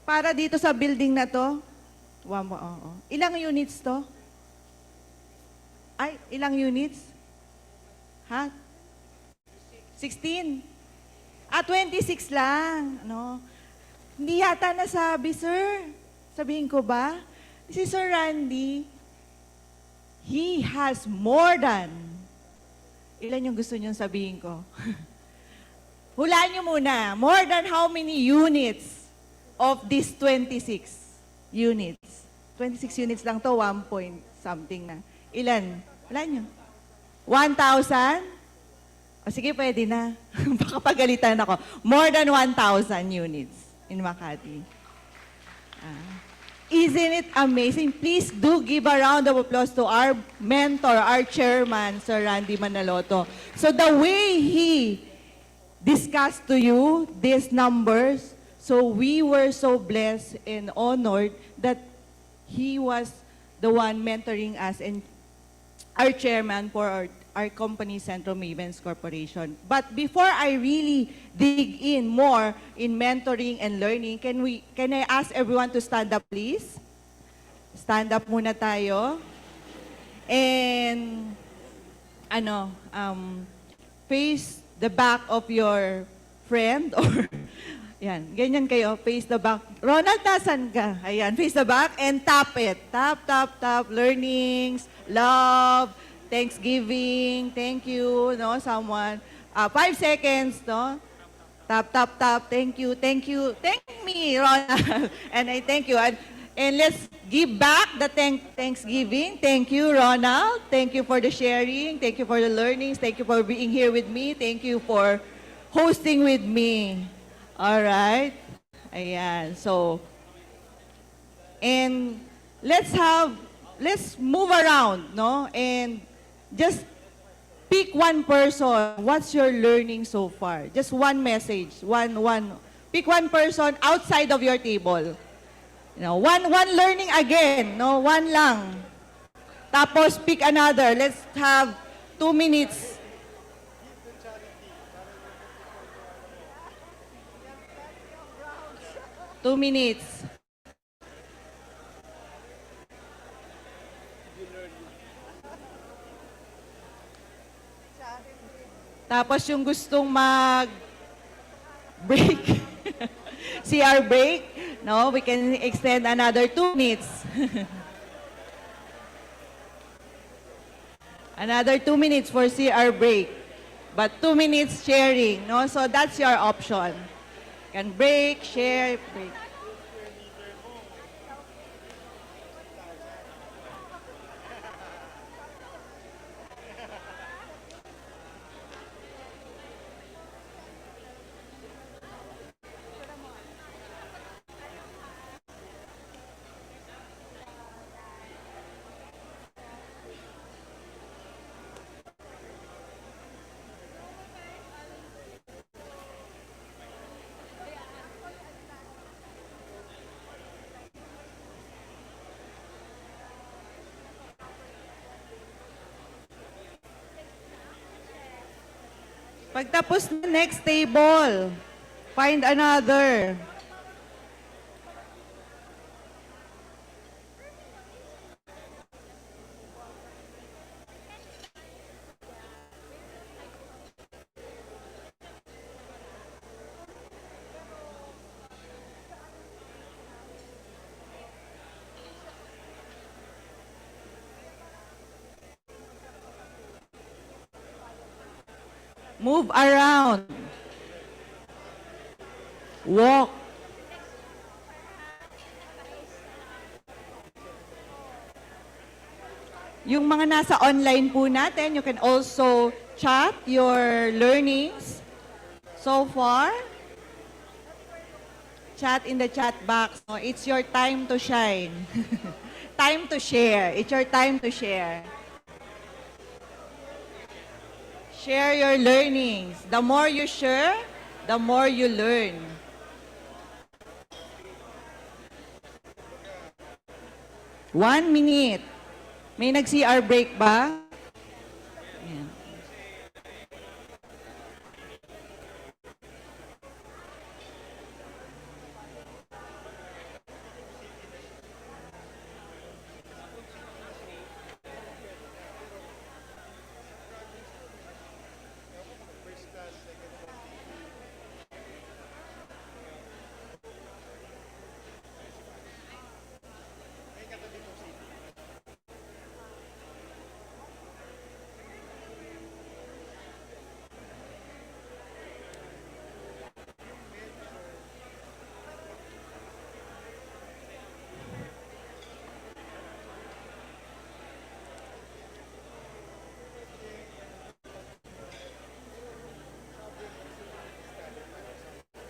Para dito sa building na to? Ilang units to? Ay, ilang units? 16? 26 lang. Hindi yata nasabi, sir. Sabihin ko ba? Si Sir Randy, he has more than, ilan yung gusto niyong sabihin ko? Hulaan niyo muna, more than how many units of these 26 units? 26 units lang to, 1 point something na. Ilan? Hulaan niyo. 1,000? O sige, pwede na. Baka pagalitan ako. More than 1,000 units in Makati. Isn't it amazing? Please do give a round of applause to our mentor, our chairman, Sir Randy Manaloto. So the way he discussed to you these numbers, so we were so blessed and honored that he was the one mentoring us and our chairman for our company, Centro Mavens Corporation. But before I really dig in more in mentoring and learning, can I ask everyone to stand up, please? Stand up muna tayo. And, face the back of your friend or, yan, ganyan kayo, face the back. Ronald, nasan ka? Ayan, face the back and tap it. Tap, tap, tap, learnings, love, Thanksgiving, thank you, someone. 5 seconds, Tap, tap, tap, thank you. Thank me, Ronald. And I thank you. And let's give back the Thanksgiving. Thank you, Ronald. Thank you for the sharing. Thank you for the learnings. Thank you for being here with me. Thank you for hosting with me. All right? Ayan. So, and let's move around, and just pick one person. What's your learning so far? Just one message. Pick one person outside of your table. One learning again. One lang. Tapos pick another. Let's have 2 minutes. 2 minutes. Tapos yung gustong break, CR break, no, we can extend another 2 minutes. Another 2 minutes for CR break. But 2 minutes sharing, no? So that's your option. Can break, share, break. Pagtapos na, next table. Find another. Move around. Walk. Yung mga nasa online po natin, you can also chat your learnings so far. Chat in the chat box. Oh, it's your time to shine. Time to share. It's your time to share. Share your learnings. The more you share, the more you learn. One minute. May nag-CR break ba? Ayan.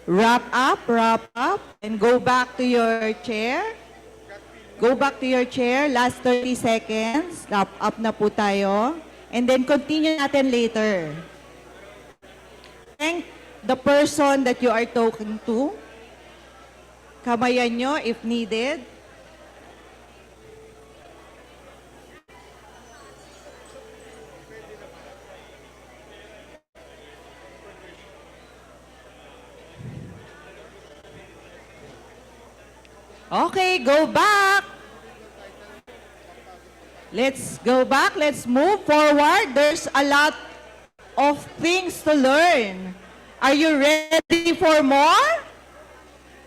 Wrap up, and go back to your chair. Go back to your chair, last 30 seconds. Wrap up na po tayo. And then continue natin later. Thank the person that you are talking to. Kamayan nyo if needed. Okay, go back. Let's go back. Let's move forward. There's a lot of things to learn. Are you ready for more?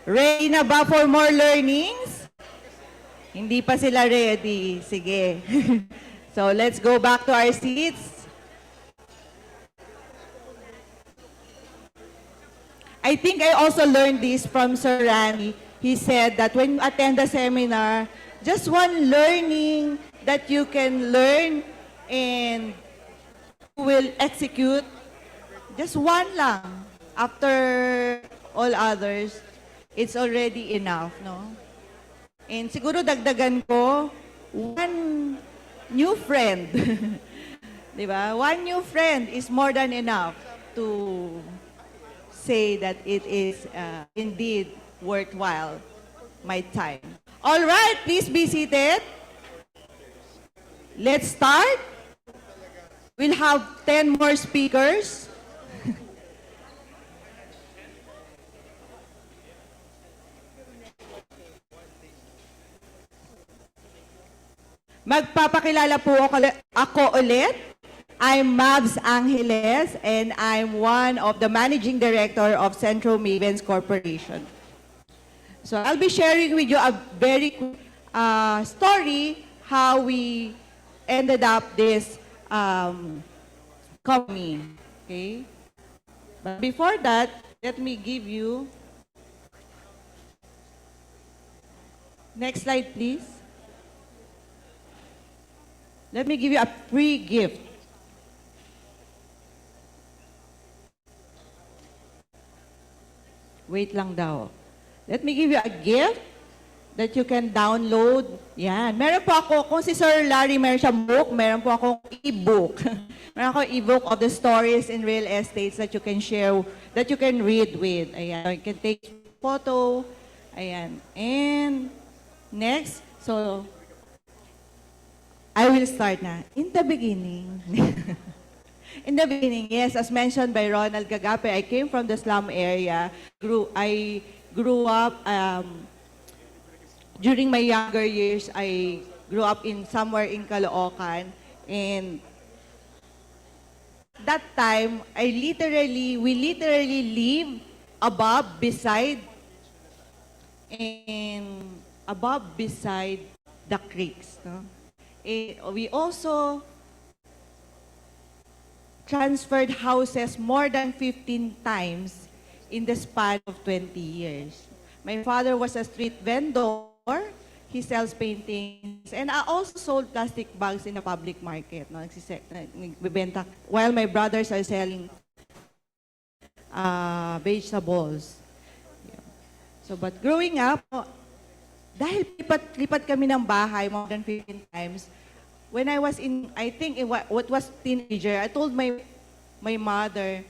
Ready na ba for more learnings? Hindi pa sila ready. Sige. So let's go back to our seats. I think I also learned this from Sir Randy. He said that when you attend the seminar, just one learning that you can learn and will execute, just one lang. After all others, it's already enough, no? And siguro dagdagan ko, one new friend. Diba? One new friend is more than enough to say that it is indeed worthwhile my time. All right, please be seated. Let's start. We'll have 10 more speakers. Magpapakilala po ako ulit. I'm Mavs Angeles and I'm one of the managing director of Central Mavens Corporation. So I'll be sharing with you a very quick story how we ended up this company. Okay? But before that, let me give you next slide, please. Let me give you a free gift. Wait lang daw. Let me give you a gift that you can download. Yan. Meron po ako, kung si Sir Larry meron siyang book, meron po akong e-book. Meron akong e-book of the stories in real estates that you can share, that you can read with. Ayan. You can take photo. Ayan. And next, so I will start na. In the beginning, in the beginning, yes, as mentioned by Ronald Gagape, I came from the slum area. I grew up, during my younger years, I grew up in somewhere in Caloocan. And that time, we literally live above, beside the creeks. No? We also transferred houses more than 15 times in the span of 20 years. My father was a street vendor. He sells paintings. And I also sold plastic bags in the public market. No? Nagbibenta. While my brothers are selling vegetables. So, but growing up, dahil lipat kami ng bahay more than 15 times, when I was in, I think, what was teenager, I told my mother,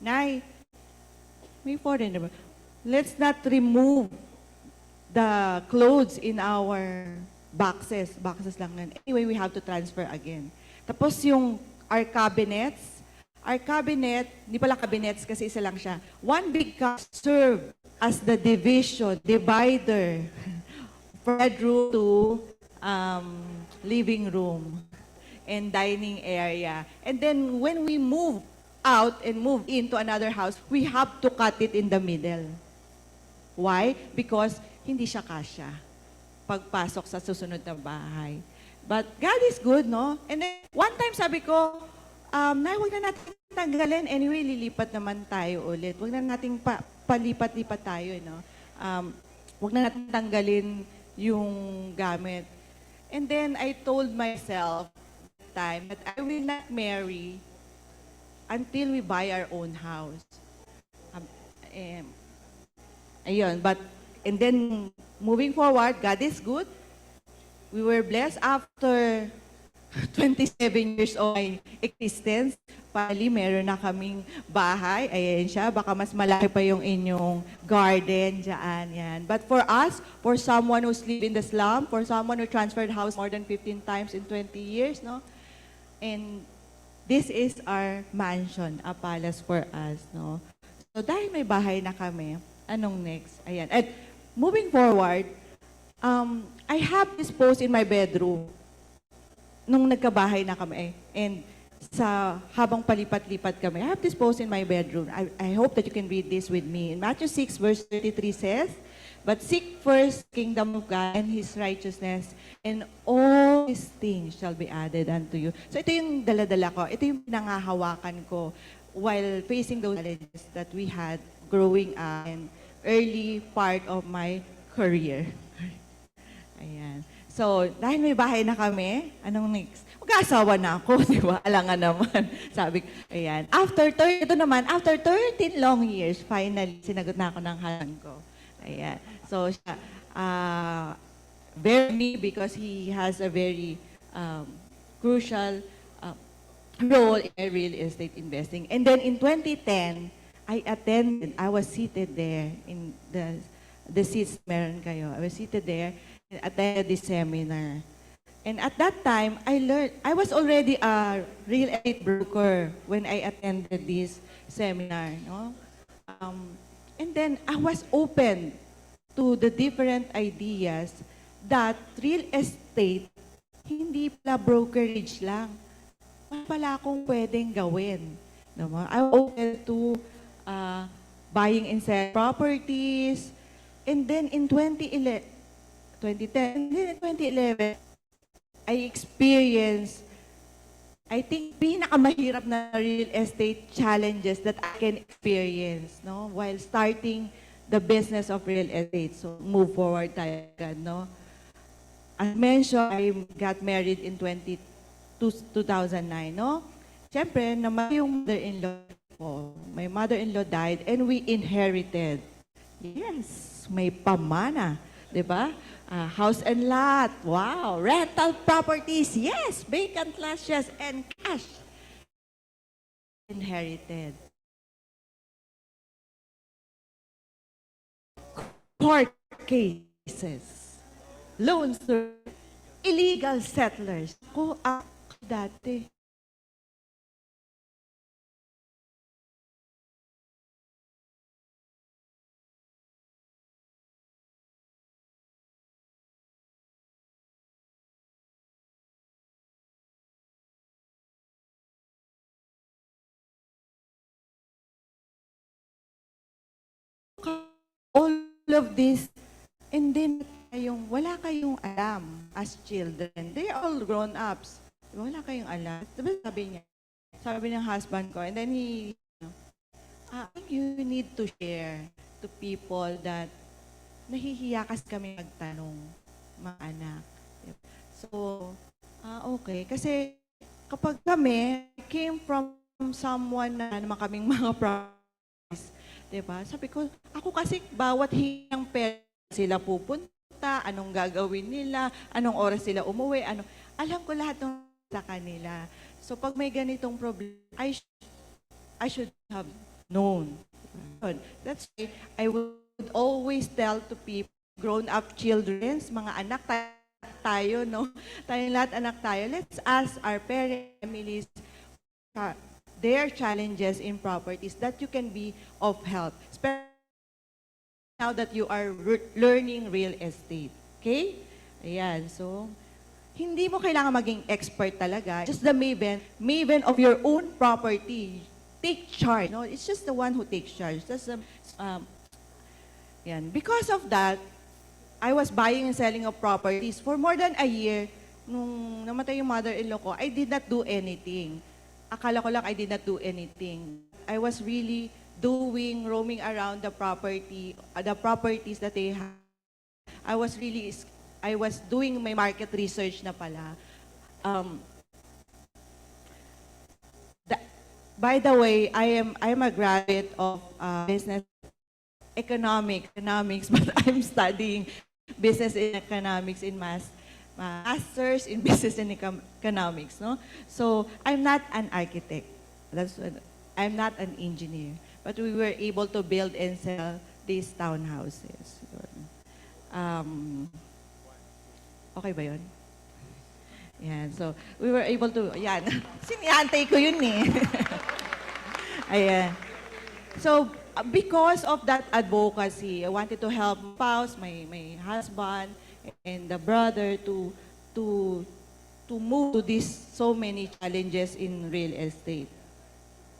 Nay, may foreigner, let's not remove the clothes in our boxes. Boxes lang yan. Anyway, we have to transfer again. Tapos our cabinet, hindi pala cabinets kasi isa lang siya. One big cup served as the divider, bedroom to living room and dining area. And then when we move out and move into another house, we have to cut it in the middle. Why? Because hindi siya kasya pagpasok sa susunod na bahay. But God is good, no? And then one time sabi ko, Nay, huwag na natin tanggalin. Anyway, lilipat naman tayo ulit. Huwag na natin palipat-lipat tayo, no? Huwag na natin tanggalin yung gamit. And then I told myself that time that I will not marry until we buy our own house. Ayun, and then moving forward, God is good. We were blessed after 27 years of my existence. Finally, meron na kaming bahay. Ayan siya. Baka mas malaki pa yung inyong garden dyan. Yan. But for us, for someone who live in the slum, for someone who transferred house more than 15 times in 20 years, no? And this is our mansion, a palace for us, no? So dahil may bahay na kami, anong next? Ayan. And moving forward, I have this post in my bedroom nung nagkabahay na kami. And habang palipat-lipat kami, I have this post in my bedroom. I hope that you can read this with me. In Matthew 6, verse 33 says, "But seek first the kingdom of God and His righteousness, and all these things shall be added unto you." So ito yung dala-dala ko. Ito yung pinangahawakan ko while facing those challenges that we had growing up and early part of my career. Ayan. So, dahil may bahay na kami, anong next? Mag-aasawa na ako, di ba? Alangan naman. Sabi ko, ayan. After 13 long years, finally, sinagot na ako ng husband ko. Ayan. So, siya, very me because he has a very crucial role in real estate investing. And then in 2010, I was seated there in the seats meron kayo. I was seated there, attended this seminar. And at that time, I was already a real estate broker when I attended this seminar. No? And then I was open to the different ideas that real estate, hindi pala brokerage lang. Ano pala akong pwedeng gawin? Diba? I'm open to buying and selling properties. And then in 2010, and then in 2011, I experienced, I think, pinakamahirap na real estate challenges that I can experience, no? While starting the business of real estate. So, move forward tayo agad, no? As mentioned, I got married in 2009, no? Siyempre, namatay yung mother-in-law ko. My mother-in-law died and we inherited. Yes, may pamana. Diba? House and lot. Wow. Rental properties. Yes. Vacant lots. Yes. And cash. Inherited. Court cases. Loans. Illegal settlers. Ko dati. All of this, and then wala kayong alam as children. They're all grown-ups. Wala kayong alam. Diba sabi ng husband ko, and then I think you need to share to people that nahihiya kasi kami magtanong, mga anak. So, okay. Kasi kapag kami came from someone na naman kaming mga promise, diba? Sabi ko, ako kasi bawat hiyang pera sila pupunta, anong gagawin nila, anong oras sila umuwi, alam ko lahat ng sa kanila. So pag may ganitong problem, I should have known. That's why I would always tell to people, grown-up children, mga anak tayo, no? Tayong lahat anak tayo. Let's ask our parents, families, their challenges in properties that you can be of help. Especially now that you are learning real estate. Okay? Ayan. So, hindi mo kailangan maging expert talaga. Just the maven of your own property. Take charge. No, it's just the one who takes charge. That's yan. Because of that, I was buying and selling of properties for more than a year. Nung namatay yung mother-in-law ko, I did not do anything. Akala ko lang I did not do anything. I was really roaming around the properties that they have. I was doing my market research na pala. By the way, I'm a graduate of business economics, but I'm studying business in economics in master's in business and economics, no? So I'm not an architect. I'm not an engineer. But we were able to build and sell these townhouses. Okay ba yun? Yan. So we were able to, yan. Sinihantay ko yun eh. Ayan. So because of that advocacy, I wanted to help my spouse, my husband, and the brother to move to these so many challenges in real estate.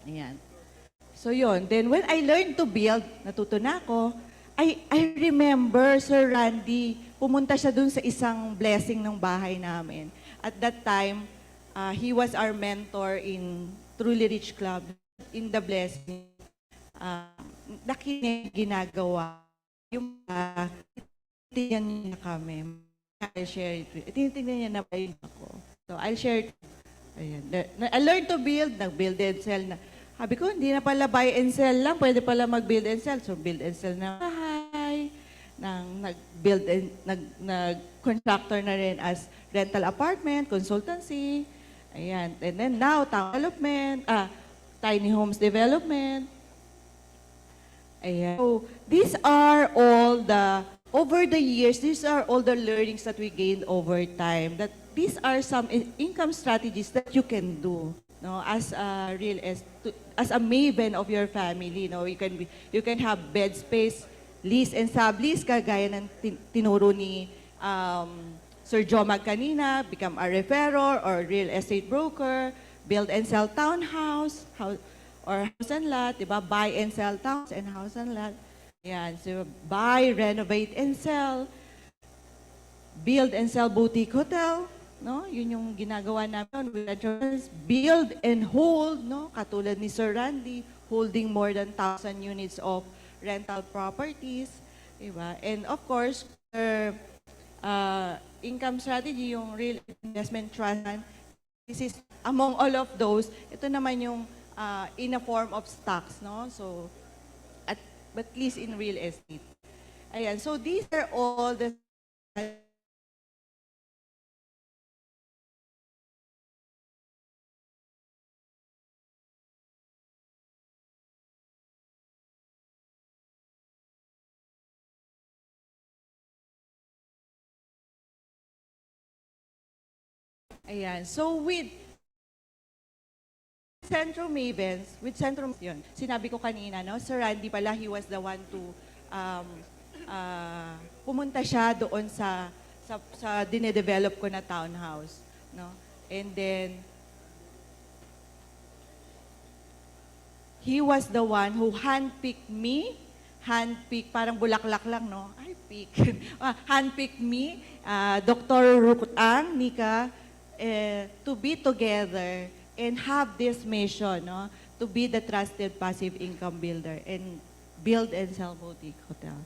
Ayan. So yun. Then when I learned to build, natuto na ako, I remember Sir Randy, pumunta siya dun sa isang blessing ng bahay namin. At that time, he was our mentor in Truly Rich Club. In the blessing, ginagawa. Yung tinitingnan niya kami. I'll share it. Tinitingnan niya na ako. So I'll share it. Ayan. I learned to build, nag-build and sell na. Sabi ko, hindi na pala buy and sell lang, pwede pala mag-build and sell. So build and sell na bahay, nag-build and nag-contractor na rin as rental apartment, consultancy. Ayan. And then now, town development, tiny homes development. Ayan. So these are all the over the years, these are all the learnings that we gained over time. That these are some income strategies that you can do. No, as a as a maven of your family, no, you can have bed space, lease and sublease, kagaya ng tinuro ni Sir Jomag kanina, become a referrer or real estate broker, build and sell townhouse, or house and lot, diba? Buy and sell towns and house and lot. Yan, so buy, renovate and sell, build and sell boutique hotel, no? Yun yung ginagawa namin with rentals. Build and hold, no? Katulad ni Sir Randy, holding more than 1,000 units of rental properties, diba? And of course, income strategy, yung real investment trust. This is among all of those. Ito naman yung in a form of stocks, no? So, but at least in real estate. Ayan. So these are all the Ayan. So with Centro yun. Sinabi ko kanina, no? Sir Randy pala, he was the one to pumunta siya doon sa dinedevelop ko na townhouse, no? And then he was the one who handpicked me, parang bulaklak lang, no? Ay, pick. Handpicked me, Dr. Rukutang, Nika, to be together and have this mission, no, to be the trusted passive income builder and build and sell boutique hotel.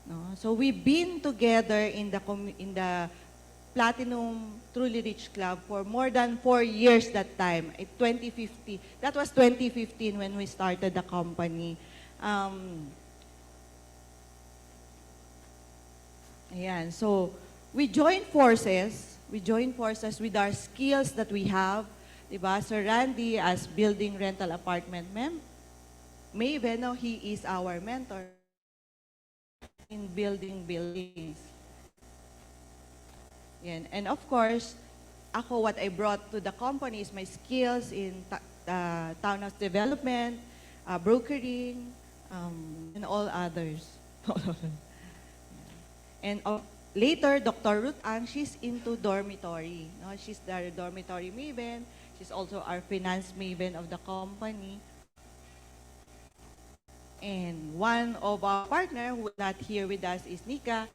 No? So we've been together in the Platinum Truly Rich Club for more than 4 years that time, 2015. That was 2015 when we started the company. Ayan, so we joined forces with our skills that we have. Diba? Sir Randy as building rental apartment maven, no, he is our mentor in building buildings. Yan. And of course, ako, what I brought to the company is my skills in townhouse development, brokering, and all others. And later, Dr. Ruth Ann, she's into dormitory. No? She's the dormitory maven. She's also our finance maven of the company. And one of our partner who is not here with us is Nika,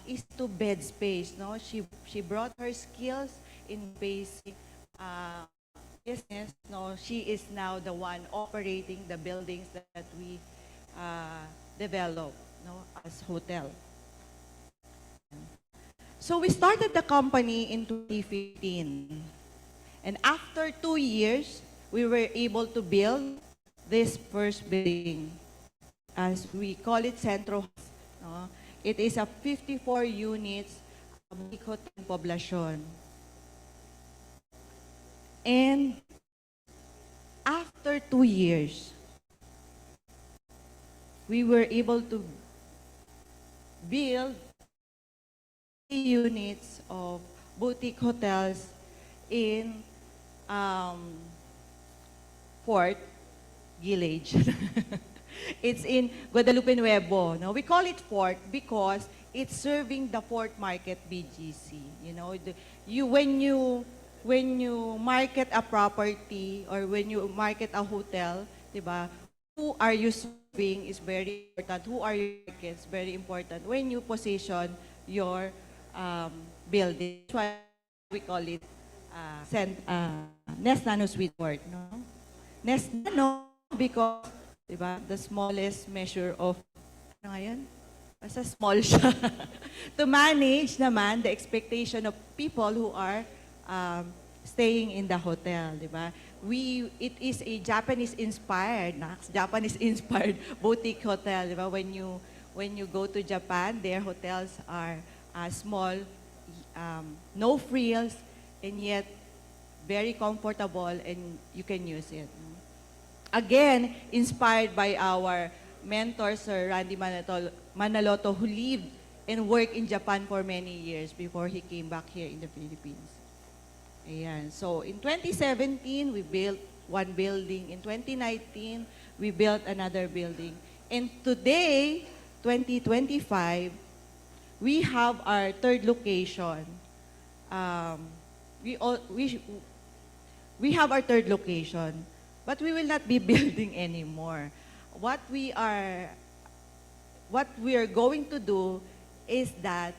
is to bed space. No, she brought her skills in basic business. No, she is now the one operating the buildings that we develop, no, as hotel. So we started the company in 2015. And after 2 years, we were able to build this first building, as we call it Centro. No? It is a 54 units hotel poblacion. And after 2 years, we were able to build units of boutique hotels in Fort Village. It's in Guadalupe Nuevo. No? We call it Fort because it's serving the Fort Market BGC. You know, when you market a property or when you market a hotel, diba, who are you serving is very important. Who are your markets? Very important. When you position your building, that's why we call it Nest Nano Suite Fort. No? Nest Nano because, diba, the smallest measure of, ano nga yan? Basta small siya. To manage naman the expectation of people who are staying in the hotel, diba? It is a Japanese-inspired boutique hotel, diba? When you go to Japan, their hotels are small, no frills, and yet very comfortable, and you can use it. Again, inspired by our mentor, Sir Randy Manaloto, who lived and worked in Japan for many years before he came back here in the Philippines. Ayan. So in 2017, we built one building. In 2019, we built another building. And today, 2025, we have our third location. We have our third location, but we will not be building anymore. What we are going to do is that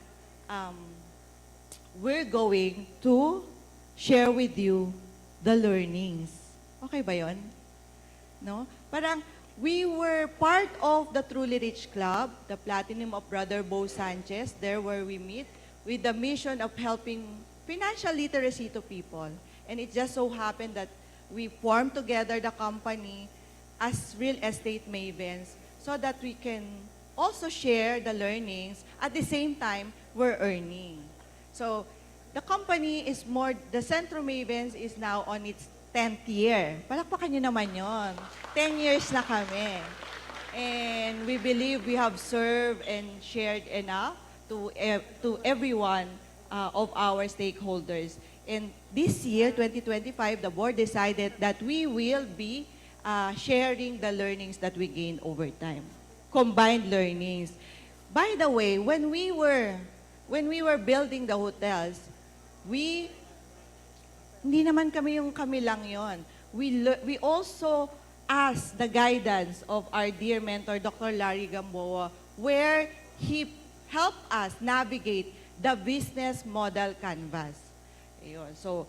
we're going to share with you the learnings. Okay ba yun? No? Parang we were part of the Truly Rich Club, the Platinum of Brother Bo Sanchez, there where we meet with the mission of helping financial literacy to people. And it just so happened that we formed together the company as real estate mavens so that we can also share the learnings. At the same time, we're earning. So the company is the Centro Mavens is now on its 10th year. Palakpakan nyo naman yon. 10 years na kami. And we believe we have served and shared enough to everyone of our stakeholders. And this year, 2025, the board decided that we will be sharing the learnings that we gained over time. Combined learnings. By the way, when we were building the hotels, hindi naman kami lang yon. We also asked the guidance of our dear mentor, Dr. Larry Gamboa, where he helped us navigate the business model canvas. Ayun. So,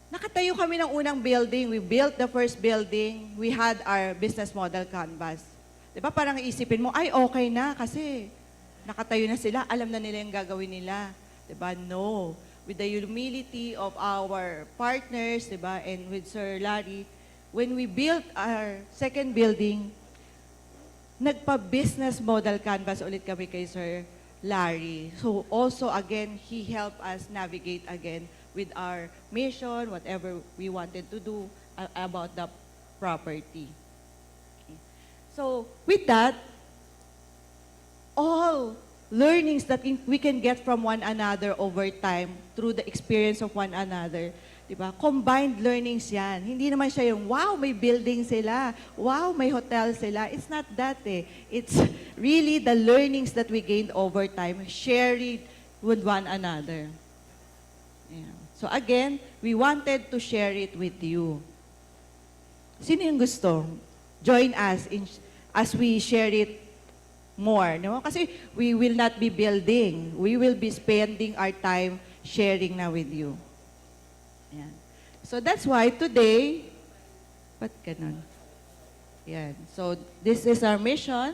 nakatayo kami ng unang building. We built the first building. We had our business model canvas. Diba parang isipin mo, ay okay na kasi nakatayo na sila, alam na nila yung gagawin nila. Diba? No. With the humility of our partners, diba? And with Sir Larry, when we built our second building, nagpa-business model canvas ulit kami kay Sir Larry. So also again, he helped us navigate again with our mission, whatever we wanted to do about the property. Okay. So with that, all learnings that we can get from one another over time through the experience of one another, diba? Combined learnings yan. Hindi naman siya yung, wow, may building sila. Wow, may hotel sila. It's not that eh. It's really the learnings that we gained over time, sharing with one another. Yeah. So again, we wanted to share it with you. Sino yung gusto? Join us as we share it more, no? Kasi we will not be building. We will be spending our time sharing na with you. Yan. So that's why today, ba't ganun? Yan. So this is our mission.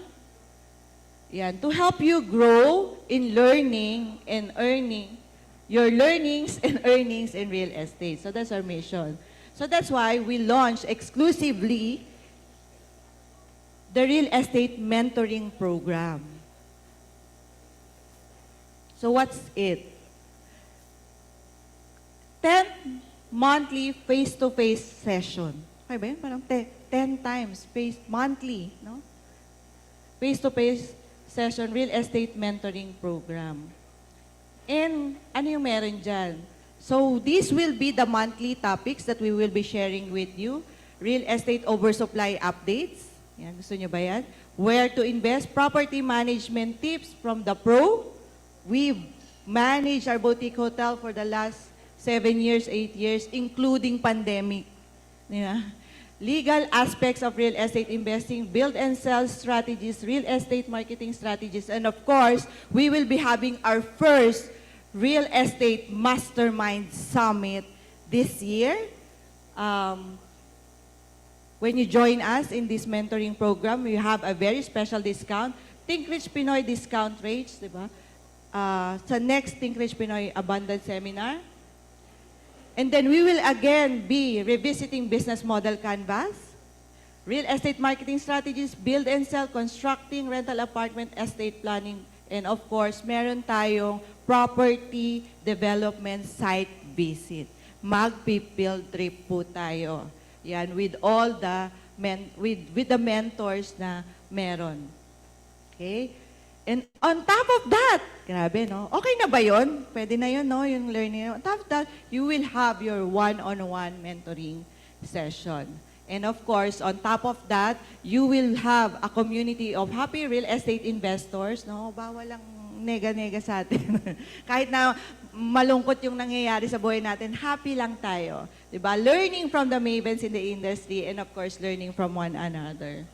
Yan. To help you grow in learning and earning, your learnings and earnings in real estate. So that's our mission. So that's why we launched exclusively the Real Estate Mentoring Program. So what's it? 10 monthly face-to-face session. Okay ba yun? Parang 10 times monthly, no? Face-to-face session, Real Estate Mentoring Program. And ano yung meron dyan? So these will be the monthly topics that we will be sharing with you. Real estate oversupply updates. Yan, gusto nyo ba yan? Where to invest, property management tips from the pro. We've managed our boutique hotel for the last 7 years, 8 years, including pandemic. Yeah. Legal aspects of real estate investing, build and sell strategies, real estate marketing strategies, and of course, we will be having our first Real Estate Mastermind Summit this year. When you join us in this mentoring program, we have a very special discount. Think Rich Pinoy discount rates, di ba? Sa next Think Rich Pinoy Abundance Seminar. And then we will again be revisiting business model canvas, real estate marketing strategies, build and sell, constructing, rental apartment, estate planning, and of course, meron tayong property development site visit. Mag-field trip po tayo. Yan, with all the with the mentors na meron. Okay? And on top of that, grabe, no? Okay na ba yun? Pwede na yun, no? Yung learning. On top of that, you will have your one-on-one mentoring session. And of course, on top of that, you will have a community of happy real estate investors, no? Bawal lang nega-nega sa atin. Kahit na malungkot yung nangyayari sa buhay natin, happy lang tayo. Diba? Learning from the mavens in the industry and of course, learning from one another.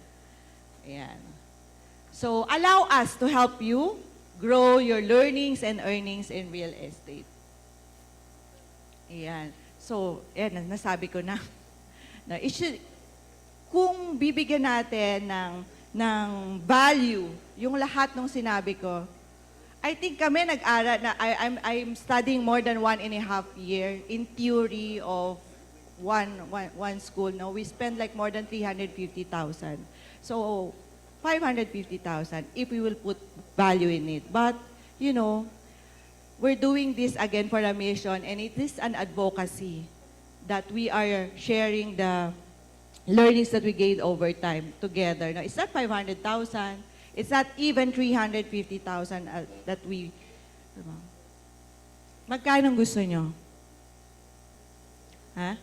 Ayan. So, allow us to help you grow your learnings and earnings in real estate. Ayan. So, ayan, nasabi ko na. Kung bibigyan natin ng value, yung lahat ng sinabi ko, I think kami nag-aral na, I'm studying more than 1.5 year in theory of one school. No? We spend like more than 350,000. So, 550,000 if we will put value in it. But, you know, we're doing this again for a mission, and it is an advocacy that we are sharing the learnings that we gained over time together. Now, it's not 500,000. It's not even 350,000 that we... Diba? Magkano gusto nyo? Ha?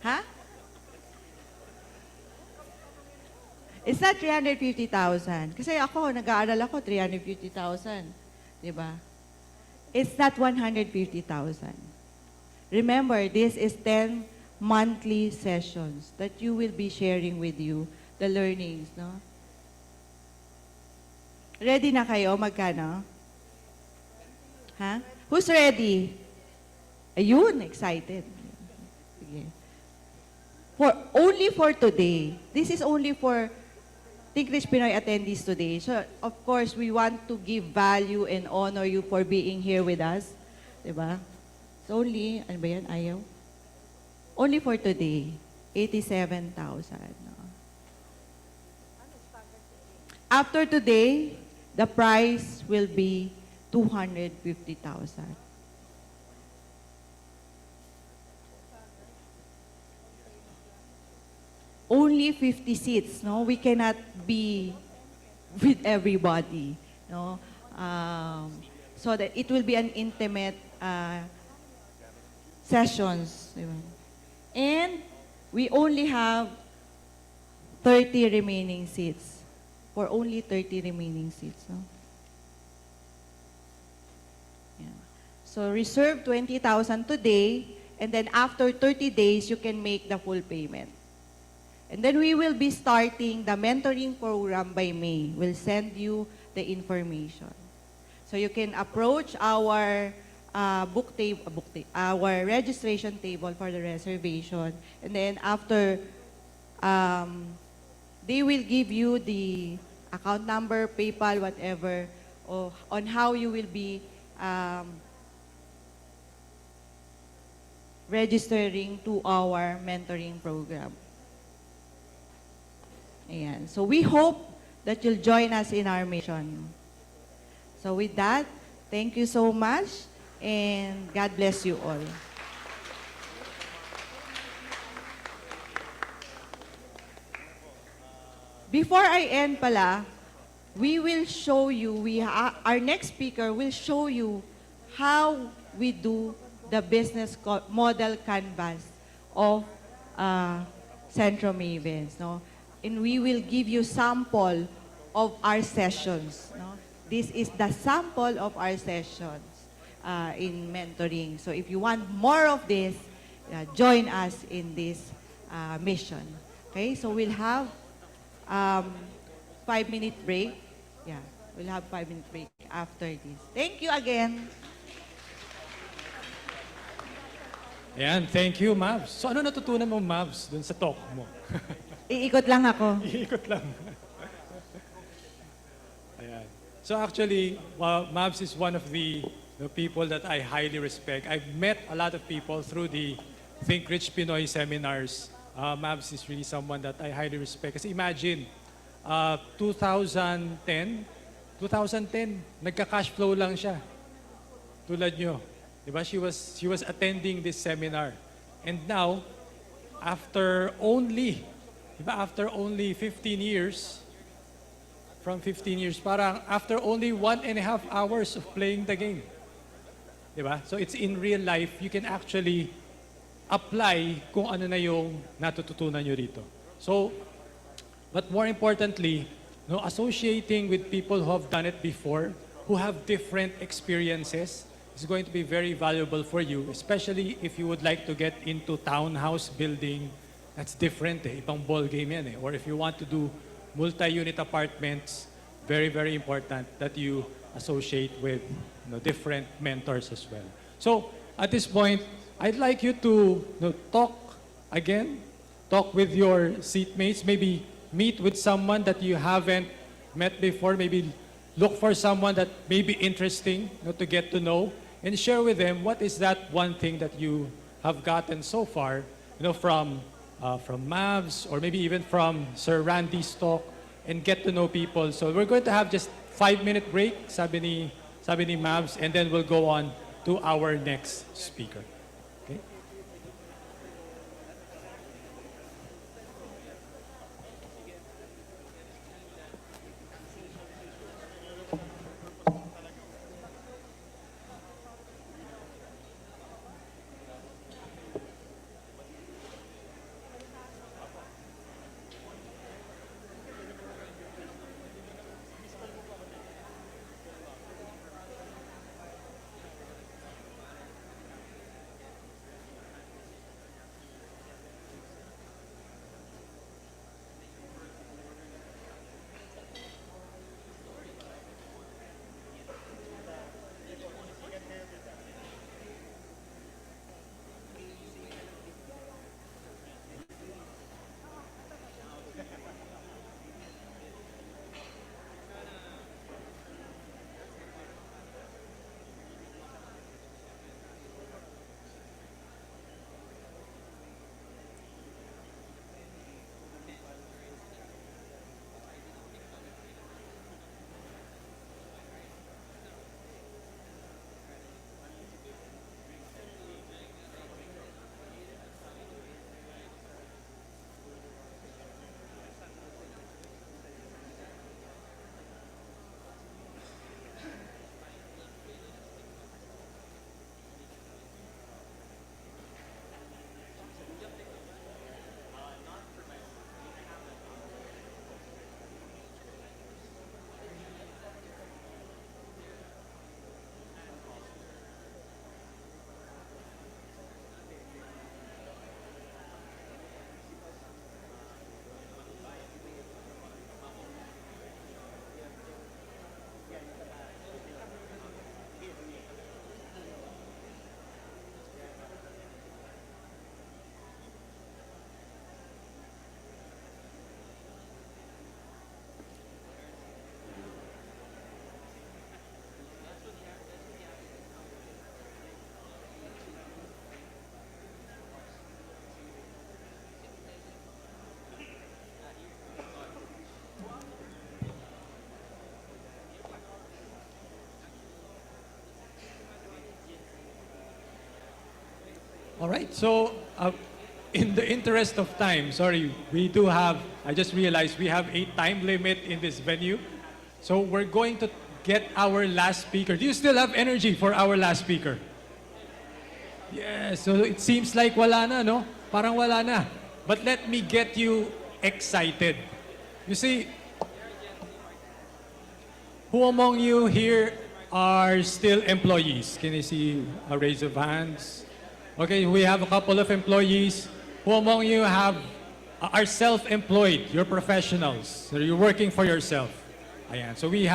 Ha? It's not 350,000. Kasi ako, nag-aaral ako, 350,000. Diba? It's not 150,000. Remember, this is 10 monthly sessions that you will be sharing with you the learnings, no? Ready na kayo? Magkano? Ha? Who's ready? Ayun, excited. Sige. Only for today. This is only for Think Rich Pinoy attendees today. So, of course, we want to give value and honor you for being here with us. Diba? So, only, ano ba yan? Ayaw? Only for today, 87,000. No? After today, the price will be 250,000. Only 50 seats, no? We cannot be with everybody, no? So that it will be an intimate sessions. Diba? And we only have 30 remaining seats. For only 30 remaining seats, no? Yeah. So reserve 20,000 today, and then after 30 days, you can make the full payment. And then we will be starting the mentoring program by May. We'll send you the information. So you can approach our our registration table for the reservation. And then after, they will give you the account number, PayPal, whatever, on how you will be registering to our mentoring program. Ayan. So we hope that you'll join us in our mission. So with that, thank you so much, and God bless you all. Before I end pala, we will show you, our next speaker will show you how we do the business model canvas of Centro Mavens. No? And we will give you sample of our sessions. No? This is the sample of our sessions in mentoring. So if you want more of this, join us in this mission. Okay, so we'll have 5-minute break. Yeah, we'll have 5-minute break after this. Thank you again. Ayan, thank you, Mavs. So ano natutunan mo, Mavs, dun sa talk mo? Iikot lang ako. Iikot lang. Ayan. So actually, Mavs is one of the people that I highly respect. I've met a lot of people through the Think Rich Pinoy seminars. Mavs is really someone that I highly respect. Kasi imagine, 2010, nagka-cash flow lang siya. Tulad nyo. Diba? She was attending this seminar. And now, after only 15 years, from 15 years, parang after only 1.5 hours of playing the game. Diba? So it's in real life, you can actually apply kung ano na yung natututunan nyo rito. So, but more importantly, no, associating with people who have done it before, who have different experiences, is going to be very valuable for you, especially if you would like to get into townhouse building. That's different, ibang ball game yan eh. Or if you want to do multi-unit apartments, very, very important that you associate with different mentors as well. So, at this point, I'd like you to talk again, talk with your seatmates, maybe meet with someone that you haven't met before, maybe look for someone that may be interesting to get to know, and share with them what is that one thing that you have gotten so far, from Mavs or maybe even from Sir Randy's talk, and get to know people. So we're going to have just 5-minute break, sabi ni Mavs, and then we'll go on to our next speaker. Okay? All right, so in the interest of time, sorry, I just realized we have a time limit in this venue. So we're going to get our last speaker. Do you still have energy for our last speaker? Yes, so it seems like wala na, no? Parang wala na. But let me get you excited. You see, who among you here are still employees? Can you see a raise of hands? Okay, we have a couple of employees. Who among you are self-employed? You're professionals. So you're working for yourself. Ayan. So we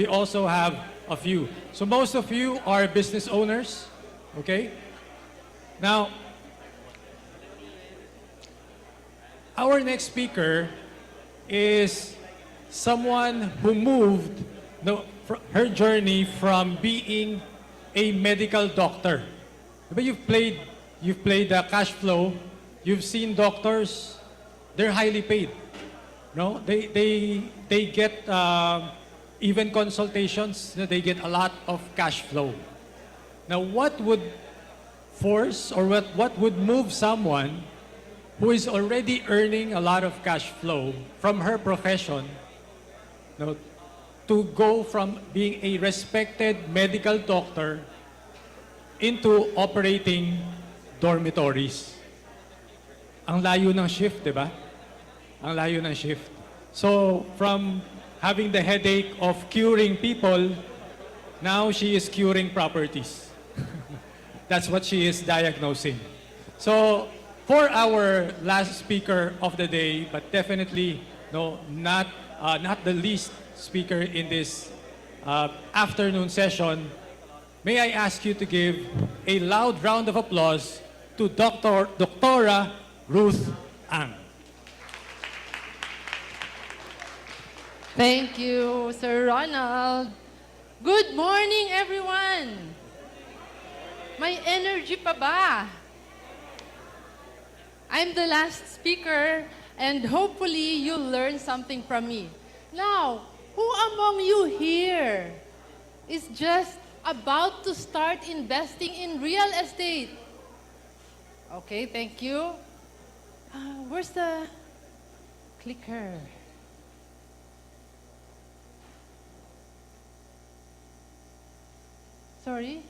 also have a few. So most of you are business owners. Okay? Now, our next speaker is someone who moved her journey from being a medical doctor. But you've played the cash flow. You've seen doctors. They're highly paid. No, they get even consultations. They get a lot of cash flow. Now, what would force or what would move someone who is already earning a lot of cash flow from her profession no, to go from being a respected medical doctor into operating dormitories. Ang layo ng shift, di ba? Ang layo ng shift. So, from having the headache of curing people, now she is curing properties. That's what she is diagnosing. So, for our last speaker of the day, but definitely not the least speaker in this afternoon session, may I ask you to give a loud round of applause to Doctora Ruth Ang. Thank you, Sir Ronald. Good morning, everyone. May energy pa ba? I'm the last speaker, and hopefully you'll learn something from me. Now, who among you here is just about to start investing in real estate? Okay, thank you. Where's the clicker? Sorry?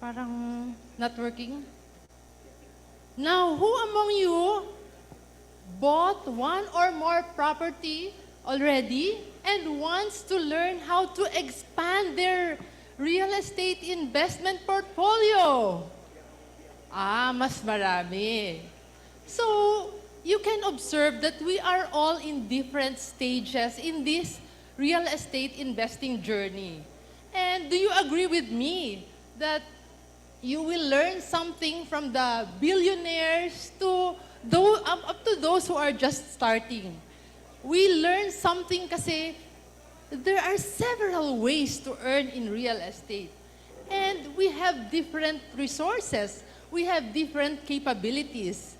Parang not working? Now, who among you bought one or more property already and wants to learn how to expand their real estate investment portfolio? Mas marami. So, you can observe that we are all in different stages in this real estate investing journey. And do you agree with me that you will learn something from the billionaires to up to those who are just starting? We learn something kasi there are several ways to earn in real estate. And we have different resources. We have different capabilities.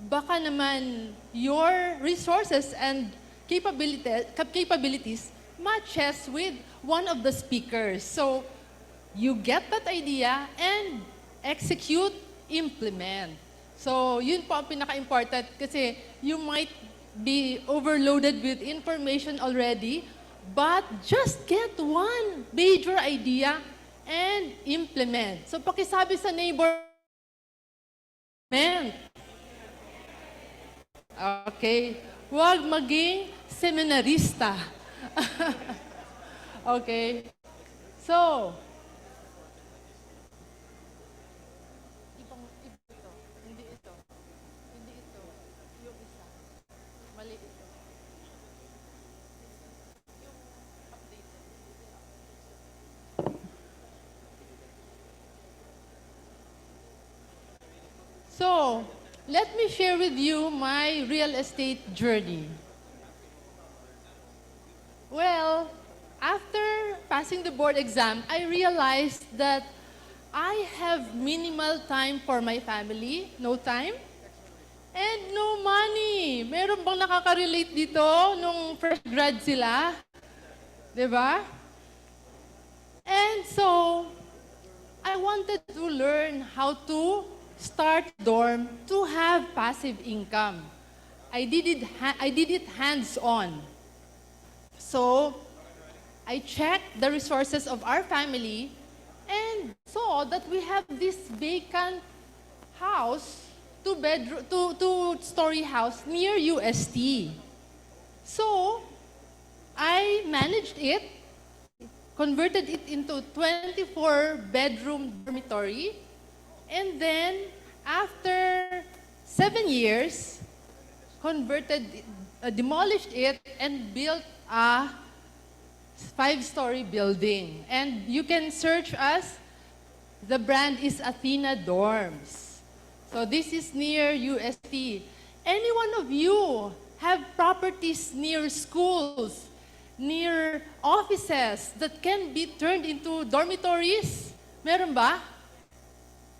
Baka naman your resources and capabilities matches with one of the speakers. So, you get that idea and execute, implement. So, yun po ang pinaka-important kasi you might be overloaded with information already, but just get one major idea and implement. So, pakisabi sa neighbor, okay, huwag maging seminarista. Okay. So, hindi ito. Yung isa. Mali ito. Yung updated. So, let me share with you my real estate journey. Well, after passing the board exam, I realized that I have minimal time for my family, no time, and no money. Meron bang nakaka-relate dito nung fresh grad sila? Diba? And so, I wanted to learn how to start dorm to have passive income. I did it hands-on. So, I checked the resources of our family and saw that we have this vacant house, two-story house near UST. So, I managed it, converted it into 24-bedroom dormitory, and then after 7 years, demolished it and built a 5-story building. And you can search us. The brand is Athena Dorms. So this is near UST. Any one of you have properties near schools, near offices that can be turned into dormitories? Meron ba?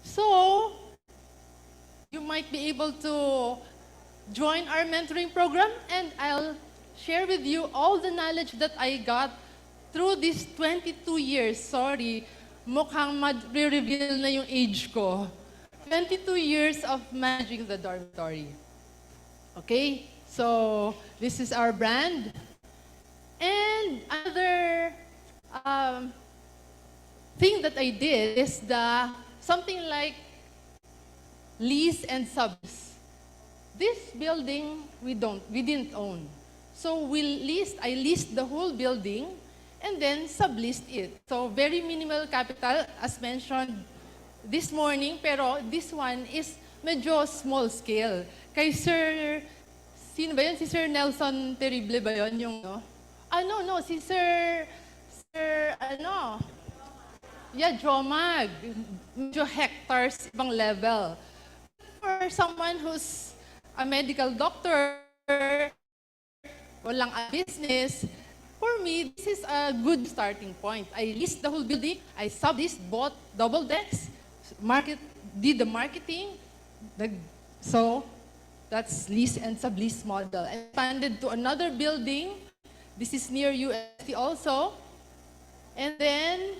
So, you might be able to join our mentoring program and I'll share with you all the knowledge that I got through these 22 years. Sorry, mukhang ma-reveal na yung age ko. 22 years of managing the dormitory. Okay, so this is our brand. And another thing that I did is something like lease and subs. This building we didn't own. So I leased the whole building and then subleased it. So very minimal capital as mentioned this morning, pero this one is medyo small scale. Kay sino ba yun? Si Sir Nelson Terrible ba yun? Yung, no? No, si Jomag. Medyo hectares, ibang level. For someone who's a medical doctor, walang a business, for me, this is a good starting point. I leased the whole building, I subleased, bought double decks, did the marketing, so that's lease and sublease model. I expanded to another building. This is near UST also. And then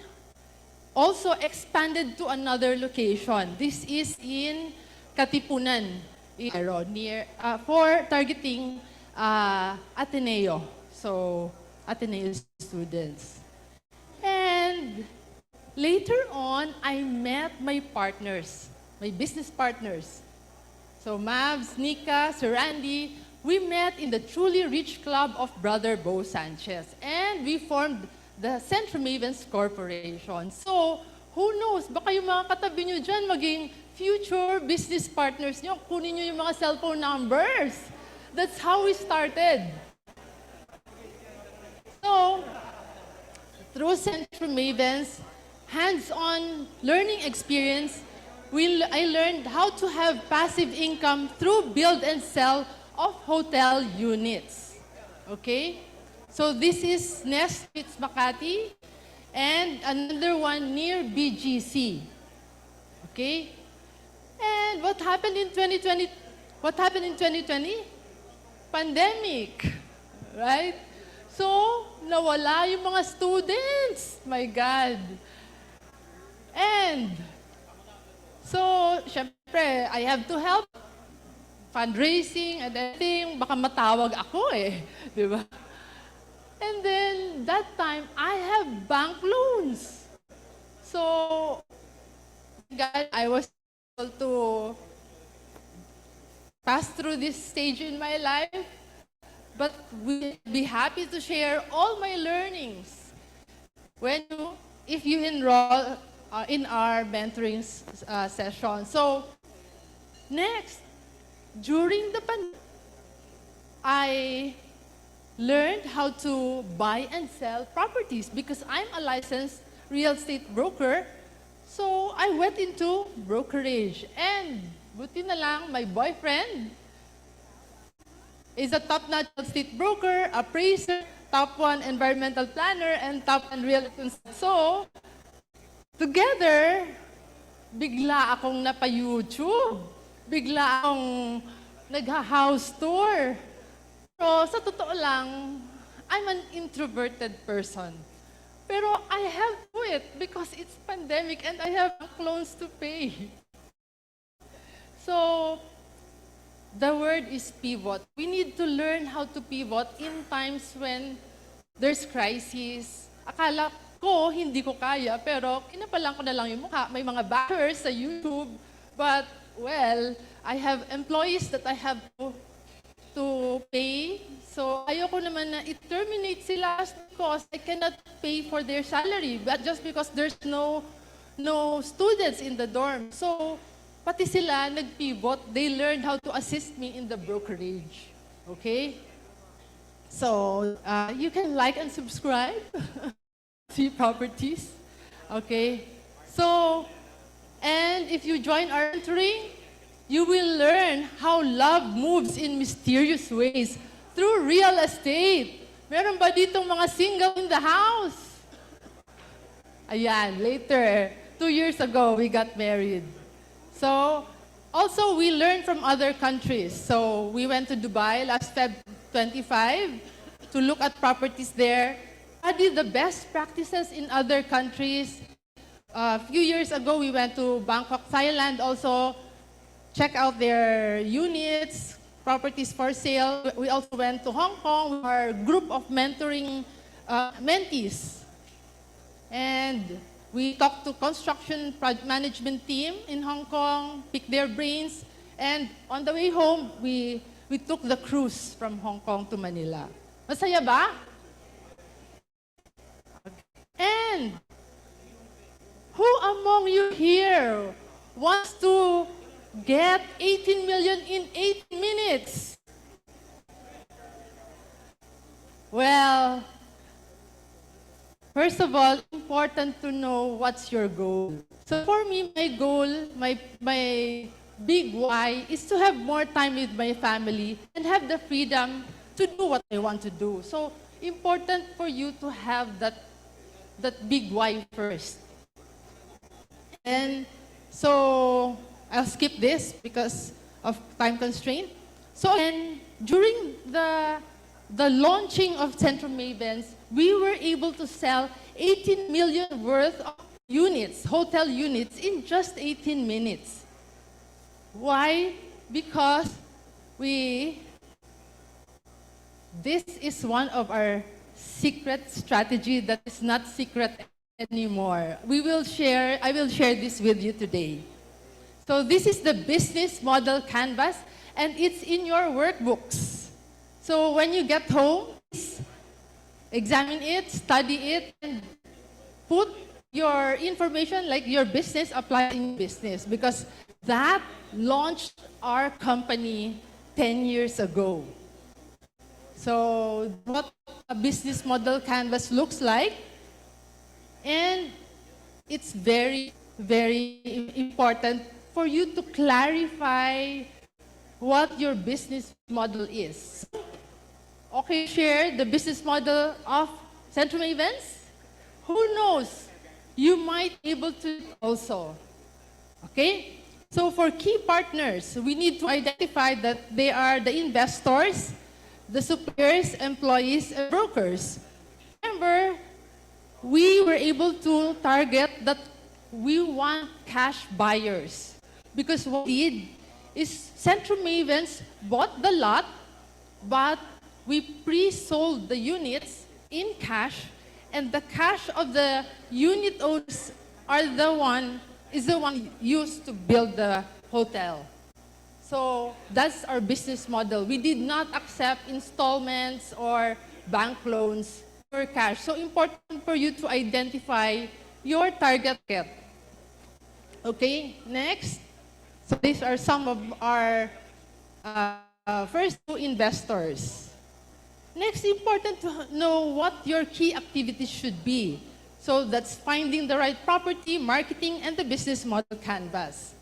also expanded to another location. This is in Katipunan, near for targeting Ateneo. So Ateneo students. And later on, I met my partners, my business partners. So Mavs, Nika, Sir Randy, we met in the truly rich club of Brother Bo Sanchez. And we formed the Centro Mavens Corporation. So, who knows, baka yung mga katabi nyo dyan maging future business partners nyo, kunin nyo yung mga cellphone numbers. That's how we started. So, through Centro Mavens, hands-on learning experience, I learned how to have passive income through build and sell of hotel units. Okay? So this is Nest Fits Makati and another one near BGC. Okay? And what happened in 2020? What happened in 2020? Pandemic. Right? So, nawala yung mga students. My God. And so, syempre, I have to help fundraising and everything. Baka matawag ako eh. Di ba? And then, that time, I have bank loans. So, God, I was able to pass through this stage in my life. But we'll be happy to share all my learnings if you enroll in our mentoring session. So, next, during the pandemic, I learned how to buy and sell properties because I'm a licensed real estate broker. So, I went into brokerage. And, buti na lang, my boyfriend is a top-notch real estate broker, appraiser, top 1 environmental planner, and top 1 real estate. So, together, bigla akong napa-YouTube. Bigla akong nag-house tour. Pero sa totoo lang, I'm an introverted person. Pero I have to do it because it's pandemic and I have loans to pay. So, the word is pivot. We need to learn how to pivot in times when there's crisis. Akala ko, hindi ko kaya, pero kinapalan ko na lang yung mukha. May mga backers sa YouTube. But, well, I have employees that I have to pay. So, ayoko naman na i-terminate sila because I cannot pay for their salary. But just because there's no students in the dorm. So, pati sila nag-pivot. They learned how to assist me in the brokerage. Okay? So, you can like and subscribe. See properties. Okay? So, and if you join our mentoring, you will learn how love moves in mysterious ways through real estate. Meron ba ditong mga single in the house? Ayan, later. 2 years ago, we got married. So, also, we learn from other countries. So, we went to Dubai last Feb 25 to look at properties there. Study the best practices in other countries. A few years ago, we went to Bangkok, Thailand also. Check out their units, properties for sale. We also went to Hong Kong with our group of mentoring mentees. And we talked to construction project management team in Hong Kong, picked their brains, and on the way home, we took the cruise from Hong Kong to Manila. Masaya ba? And who among you here wants to get 18 million in 18 minutes? Well, first of all, important to know what's your goal. So for me, my goal, my big why is to have more time with my family and have the freedom to do what I want to do. So important for you to have that big why first. And so I'll skip this because of time constraint. So again, during the launching of Centrum Mavens, we were able to sell 18 million worth of units, hotel units, in just 18 minutes. Why? Because this is one of our secret strategy that is not secret anymore. I will share this with you today. So this is the business model canvas, and it's in your workbooks. So when you get home, examine it, study it, and put your information, like your business, apply in business, because that launched our company 10 years ago. So what a business model canvas looks like, and it's very, very important for you to clarify what your business model is. Okay, share the business model of Centrum Events. Who knows? You might be able to also. Okay? So for key partners, we need to identify that they are the investors, the suppliers, employees, and brokers. Remember, we were able to target that we want cash buyers. Because what we did is Centrum Mavens bought the lot, but we pre-sold the units in cash, and the cash of the unit owners is the one used to build the hotel. So that's our business model. We did not accept installments or bank loans for cash. So important for you to identify your target market. Okay, next. So these are some of our first two investors. Next, important to know what your key activities should be. So that's finding the right property, marketing, and the business model canvas.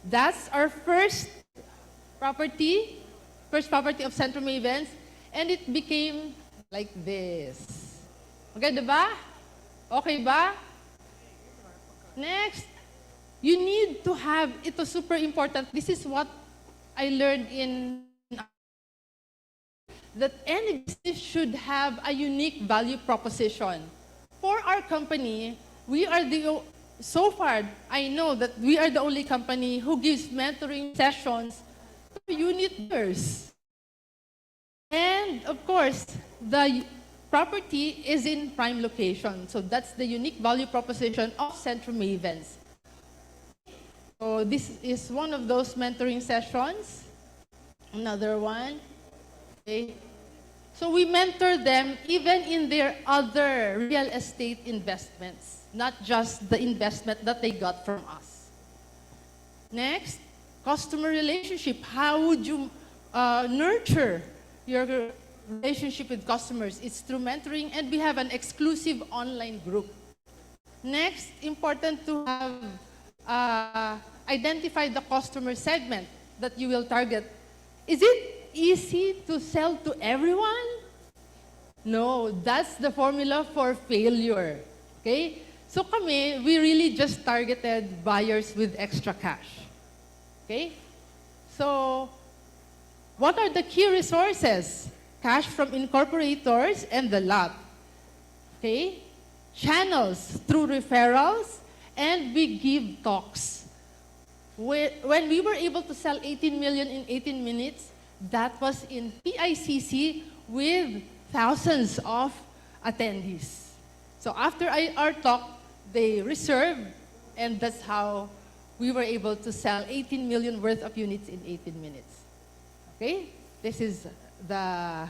That's our first property of Centrum Events, and it became like this. Okay, diba? Okay ba? Next, you need to have, ito super important, this is what I learned in that any business should have a unique value proposition. For our company, so far, I know that we are the only company who gives mentoring sessions to unit owners. And of course, the property is in prime location. So that's the unique value proposition of Centrum Events. So this is one of those mentoring sessions. Another one. Okay. So we mentor them even in their other real estate investments, not just the investment that they got from us. Next, customer relationship. How would you nurture your relationship with customers? It's through mentoring, and we have an exclusive online group. Next, important to have identify the customer segment that you will target. Is it easy to sell to everyone? No, that's the formula for failure. Okay? So kami, we really just targeted buyers with extra cash. Okay? So, what are the key resources? Cash from incorporators and the lot. Okay? Channels through referrals, and we give talks. When we were able to sell 18 million in 18 minutes, that was in PICC with thousands of attendees. So after our talk, they reserved, and that's how we were able to sell 18 million worth of units in 18 minutes. Okay? This is the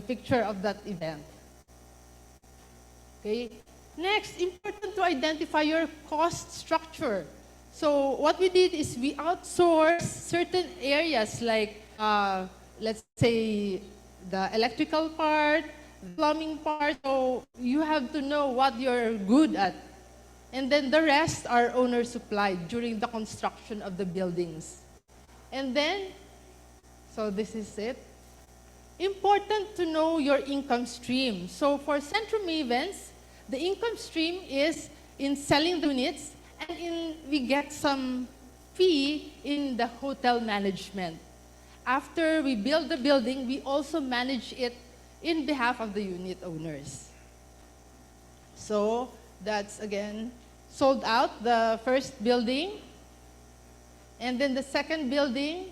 picture of that event. Okay? Next, important to identify your cost structure. So what we did is we outsourced certain areas like, let's say, the electrical part, plumbing part. So you have to know what you're good at. And then the rest are owner supplied during the construction of the buildings. And then, so this is it. Important to know your income stream. So for Centro Mavens, the income stream is in selling the units, and we get some fee in the hotel management. After we build the building, we also manage it in behalf of the unit owners. So that's, again, sold out the first building, and then the second building,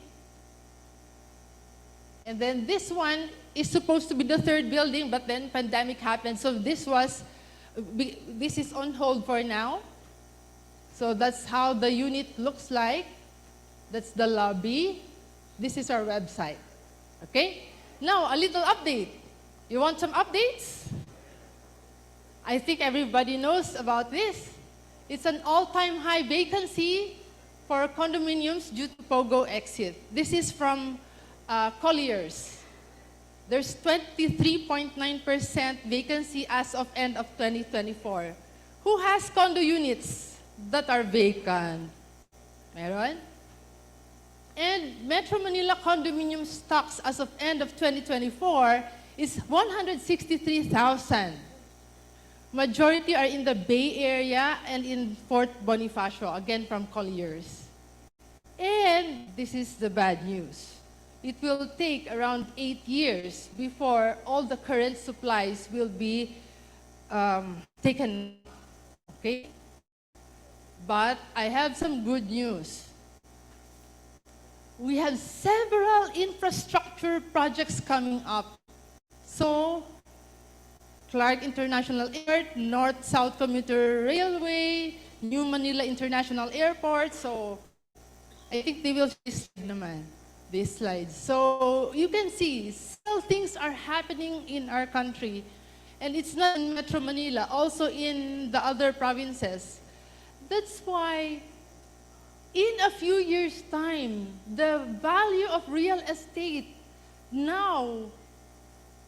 and then this one is supposed to be the third building, but then pandemic happened, so this is on hold for now. So that's how the unit looks like. That's the lobby. This is our website. Okay? Now, a little update. You want some updates? I think everybody knows about this. It's an all-time high vacancy for condominiums due to POGO exit. This is from Colliers. There's 23.9% vacancy as of end of 2024. Who has condo units that are vacant? Meron? And Metro Manila condominium stocks as of end of 2024 is 163,000. Majority are in the Bay Area and in Fort Bonifacio, again from Colliers. And this is the bad news. It will take around 8 years before all the current supplies will be taken. Okay? But I have some good news. We have several infrastructure projects coming up. So, Clark International Airport, North-South Commuter Railway, New Manila International Airport. So, I think they will see naman these slides. So, you can see, still things are happening in our country. And it's not in Metro Manila, also in the other provinces. That's why, in a few years' time, the value of real estate now,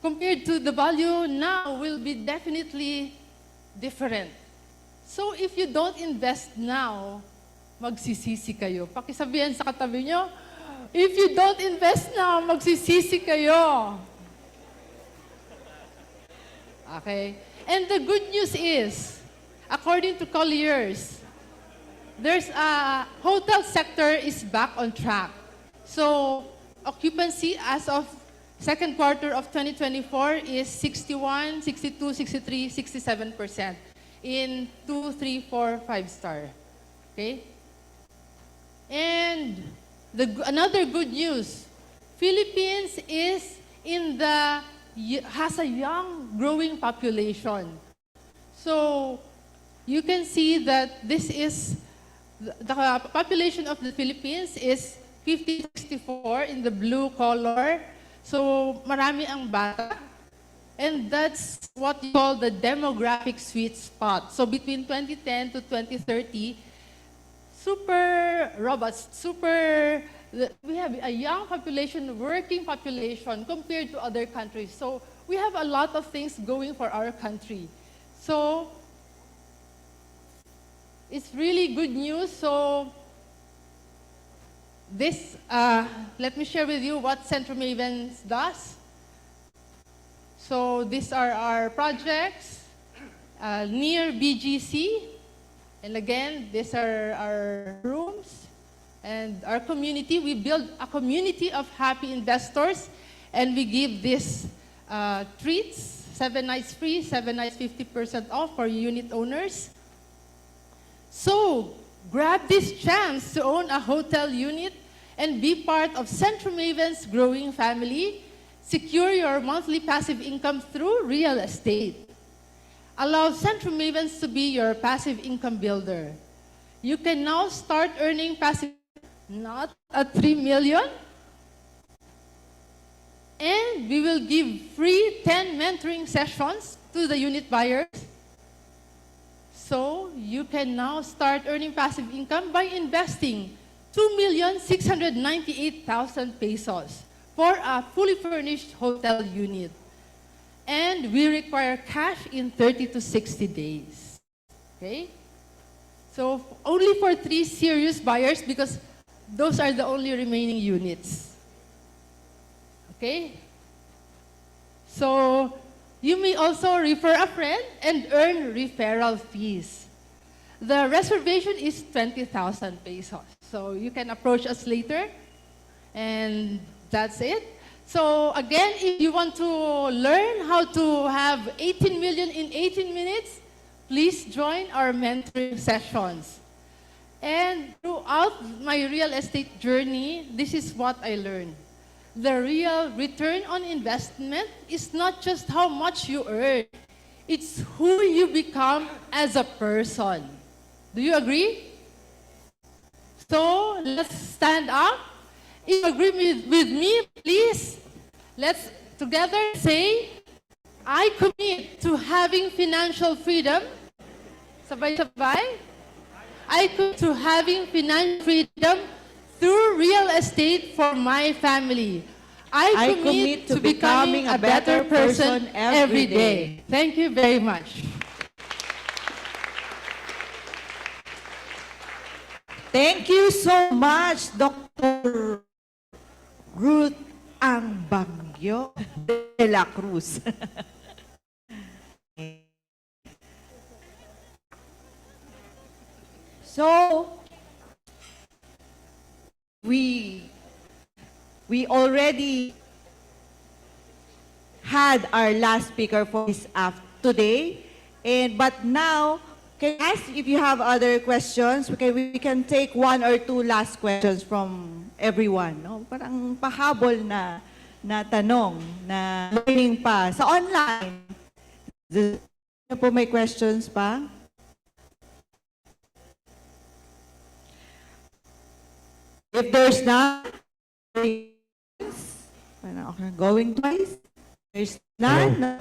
compared to the value now, will be definitely different. So if you don't invest now, magsisisi kayo. Pakisabihan sa katabi nyo, if you don't invest now, magsisisi kayo. Okay? And the good news is, according to Colliers, there's a hotel sector is back on track. So occupancy as of second quarter of 2024 is 61, 62, 63, 67% in 2, 3, 4, 5 star. Okay? And another good news, Philippines is has a young growing population. So you can see that this is the population of the Philippines is 50-64 in the blue color. So marami ang bata. And that's what you call the demographic sweet spot. So between 2010 to 2030, super robust, we have a young population, working population compared to other countries. So we have a lot of things going for our country. So it's really good news. So this, let me share with you what Centro Mavens does. So these are our projects near BGC. And again, these are our rooms and our community. We build a community of happy investors, and we give these treats, 7 nights free, 7 nights 50% off for unit owners. So grab this chance to own a hotel unit and be part of Centro Mavens' growing family. Secure your monthly passive income through real estate. Allow Central Mavens to be your passive income builder. You can now start earning passive, not at 3 million. And we will give free 10 mentoring sessions to the unit buyers. So you can now start earning passive income by investing 2,698,000 pesos for a fully furnished hotel unit. And we require cash in 30 to 60 days. Okay? So only for 3 serious buyers because those are the only remaining units. Okay? So you may also refer a friend and earn referral fees. The reservation is 20,000 pesos. So you can approach us later. And that's it. So again, if you want to learn how to have 18 million in 18 minutes, please join our mentoring sessions. And throughout my real estate journey, this is what I learned. The real return on investment is not just how much you earn. It's who you become as a person. Do you agree? So let's stand up. If you agree with me, please, let's together say, I commit to having financial freedom. Sabay-sabay. I commit to having financial freedom through real estate for my family. I commit to becoming a better person every day. Thank you very much. Thank you so much, Dr. Ruth Ang Bagyo de la Cruz. So, we already had our last speaker for this today, but now, can I ask if you have other questions? We can take 1 or 2 last questions from everyone. No? Parang pahabol na tanong, na learning pa. Sa online, po may questions pa? If there's not, going twice. There's none. No.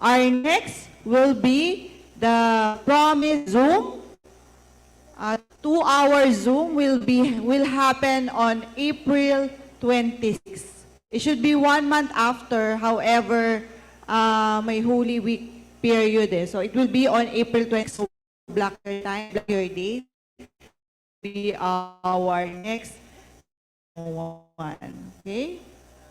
Our next will be the promised Zoom. 2-hour Zoom will happen on April 26. It should be 1 month after. However, may Holy Week period. So it will be on April 26. So block your time, block your date. Be our next one. Okay?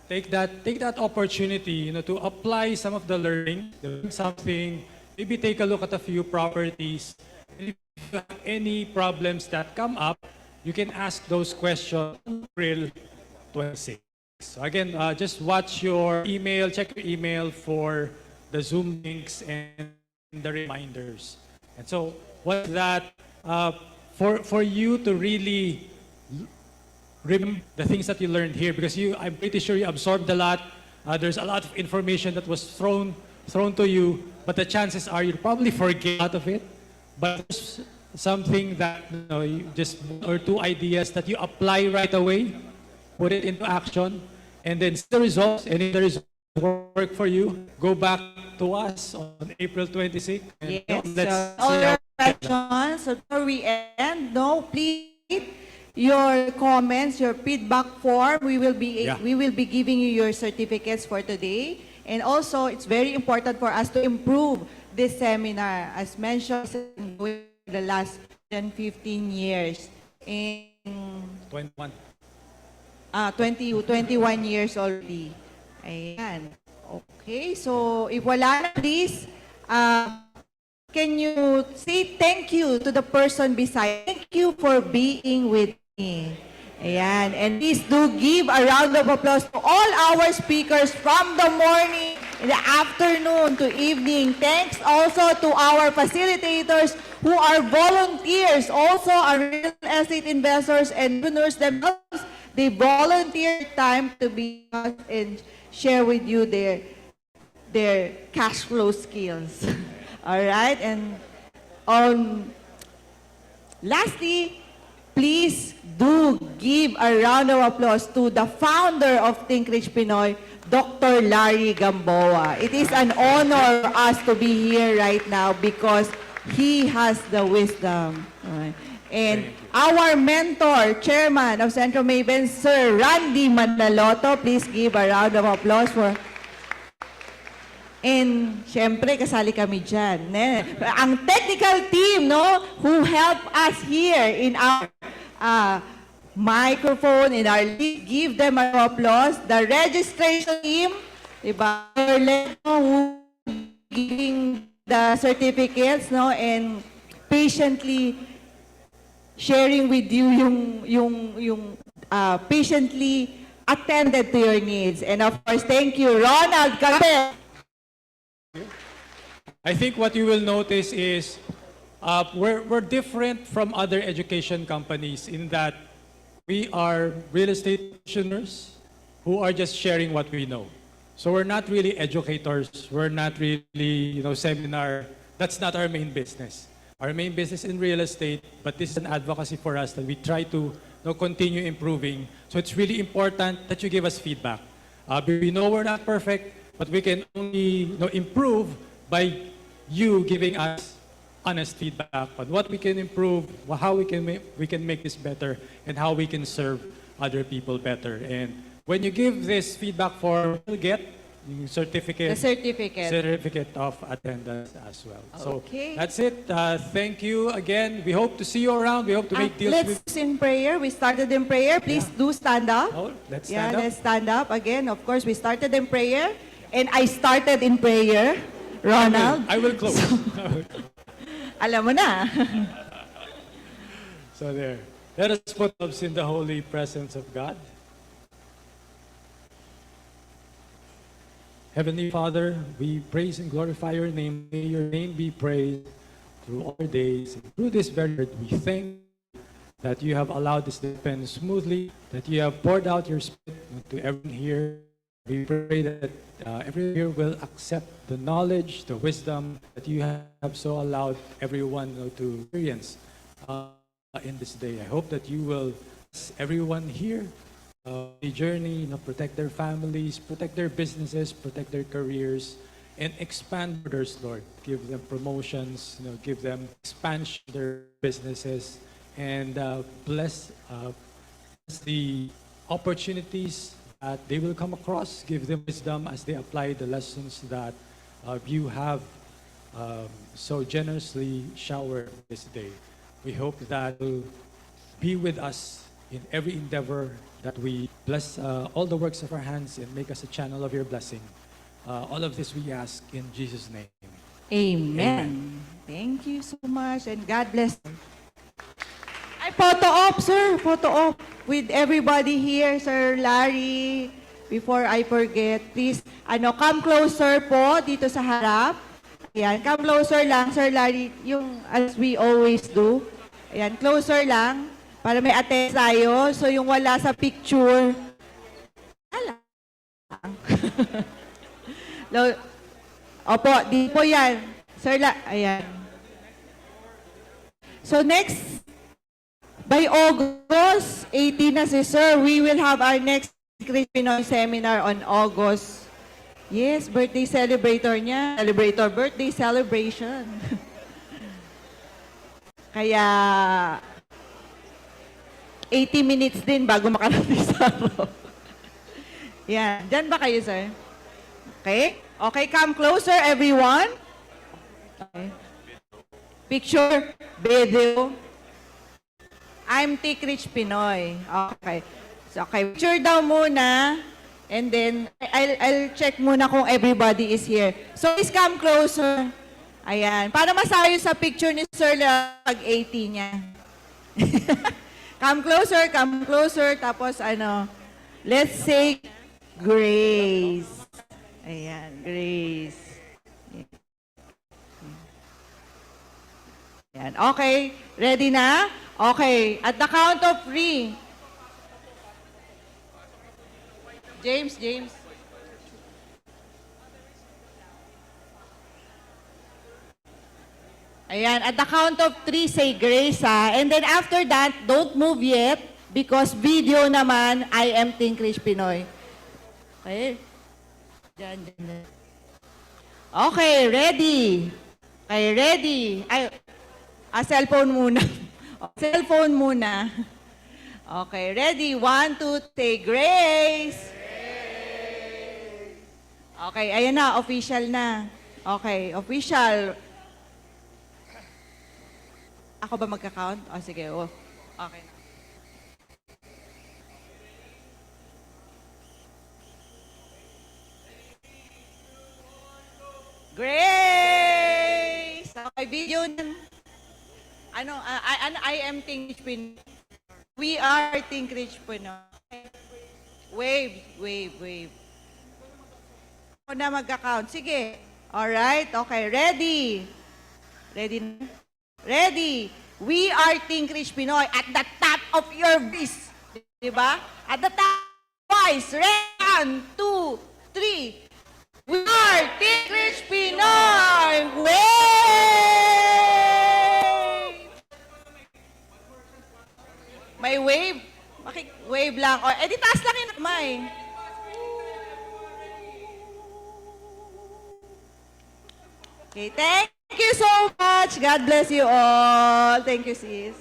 Take that opportunity, to apply some of the learning, something, maybe take a look at a few properties. If you have any problems that come up, you can ask those questions on April 26. So again, just watch your email, check your email for the Zoom links and the reminders. And so, what's that? For you to really remember the things that you learned here, because I'm pretty sure you absorbed a lot. There's a lot of information that was thrown to you, but the chances are you'll probably forget a lot of it. But there's something that just 1 or 2 ideas that you apply right away, put it into action, and then see the results. And if there is work for you, go back to us on April 26th. And Yes. let's All see your questions. So before we end, please your comments, your feedback form. We will be giving you your certificates for today. And also, it's very important for us to improve this seminar, as mentioned in the last 10, 15 years. In 21. 21 years already. Ayan. Okay, so if wala na, please, can you say thank you to the person beside? Thank you for being with me. Ayan. And please do give a round of applause to all our speakers from the morning, in the afternoon to evening. Thanks also to our facilitators who are volunteers, also our real estate investors and entrepreneurs themselves. They volunteer time to be us and share with you their cash flow skills. All right, and lastly, please do give a round of applause to the founder of Think Rich Pinoy, Dr. Larry Gamboa. It is an honor for us to be here right now because he has the wisdom. Alright. And our mentor, chairman of Central Maven, Sir Randy Manaloto, please give a round of applause for. And syempre, kasali kami dyan. Ang technical team, no, who help us here in our microphone, in our league, give them an applause. The registration team, diba, who giving the certificates, no, and patiently sharing with you yung patiently attended to your needs. And of course, thank you, Ronald Capel. I think what you will notice is we're different from other education companies in that we are real estate practitioners who are just sharing what we know. So we're not really educators. We're not really, seminar. That's not our main business. Our main business in real estate, but this is an advocacy for us that we try to continue improving. So it's really important that you give us feedback. We know we're not perfect, but we can only improve by you giving us honest feedback on what we can improve, how we can make this better, and how we can serve other people better. And when you give this feedback form, you'll get the certificate of attendance as well. Okay. So that's it. Thank you again. We hope to see you around. We hope to make deals with. Let's in prayer. We started in prayer. Please do stand up. Oh, let's stand up. Let's stand up again. Of course, we started in prayer, and I started in prayer. Ronald. I will close. Alam mo na. So there. Let us put ourselves in the holy presence of God. Heavenly Father, we praise and glorify your name. May your name be praised through all our days. And through this very word, we thank that you have allowed this to happen smoothly, that you have poured out your Spirit to everyone here. We pray that everyone here will accept the knowledge, the wisdom that you have so allowed everyone to experience in this day. I hope that you will bless everyone here a journey, protect their families, protect their businesses, protect their careers, and expand borders, Lord. Give them promotions, give them expansion of their businesses, and bless the opportunities that they will come across. Give them wisdom as they apply the lessons that you have so generously showered this day. We hope that will be with us in every endeavor, that we bless all the works of our hands and make us a channel of your blessing. All of this we ask in Jesus' name. Amen. Thank you so much, and God bless. Ay, photo op, sir. Photo op with everybody here, Sir Larry. Before I forget, please, come closer po dito sa harap. Ayan, come closer lang, Sir Larry, yung as we always do. Ayan, closer lang para may attend tayo. So yung wala sa picture, alam. Opo, di po yan. Sir ayan. So next, by August 18 na si Sir, we will have our next Pinoy seminar on August. Yes, birthday celebrator niya. Birthday celebration. Kaya 80 minutes din bago makarating sa araw. Yan. Diyan ba kayo, sir? Okay? Okay, come closer, everyone. Okay. Picture, video. I'm Think Rich Pinoy. Okay. So, okay. Picture daw muna. And then, I'll check muna kung everybody is here. So, please come closer. Ayan. Para masayo sa picture ni Sir pag 80 niya. Come closer. Tapos, let's say grace. Ayan, grace. Ayan. Okay. Ready na? Okay. At the count of 3. James. Ayan, at the count of 3, say grace, ha? And then after that, don't move yet because video naman, I am Tinklish Pinoy. Okay? Diyan, diyan, diyan. Okay, ready. Okay, ready. Ay, cellphone muna. Cellphone muna. Okay, ready. 1, 2, say grace. Okay, ayan na, official na. Okay, official. Ako ba magka-count? O, sige. Oh. Okay. Grace! Okay, video na. I am Tinglish Pinoy. We are Tinglish Pinoy. Wave, wave, wave. Ako na magka-count. Sige. Alright, okay. Ready? Ready na? Ready? We are Tinglish Pinoy at the top of your voice. Diba? At the top voice. 1, 2, 3. We are Tinglish Pinoy! Wave! May wave? Wave lang. O, edi taas lang yun. May. Okay, thank you so much. God bless you all. Thank you, sis.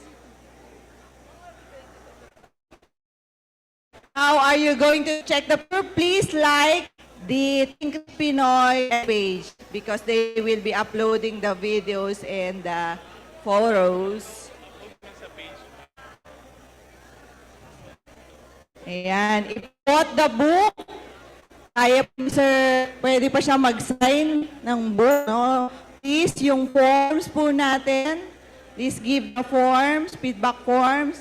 How are you going to check the proof? Please like the Think Pinoy page because they will be uploading the videos and the photos. Ayan. If you bought the book, kaya po, sir, pwede pa siya mag-sign ng book. No? Please, yung forms po natin, please give the forms, feedback forms.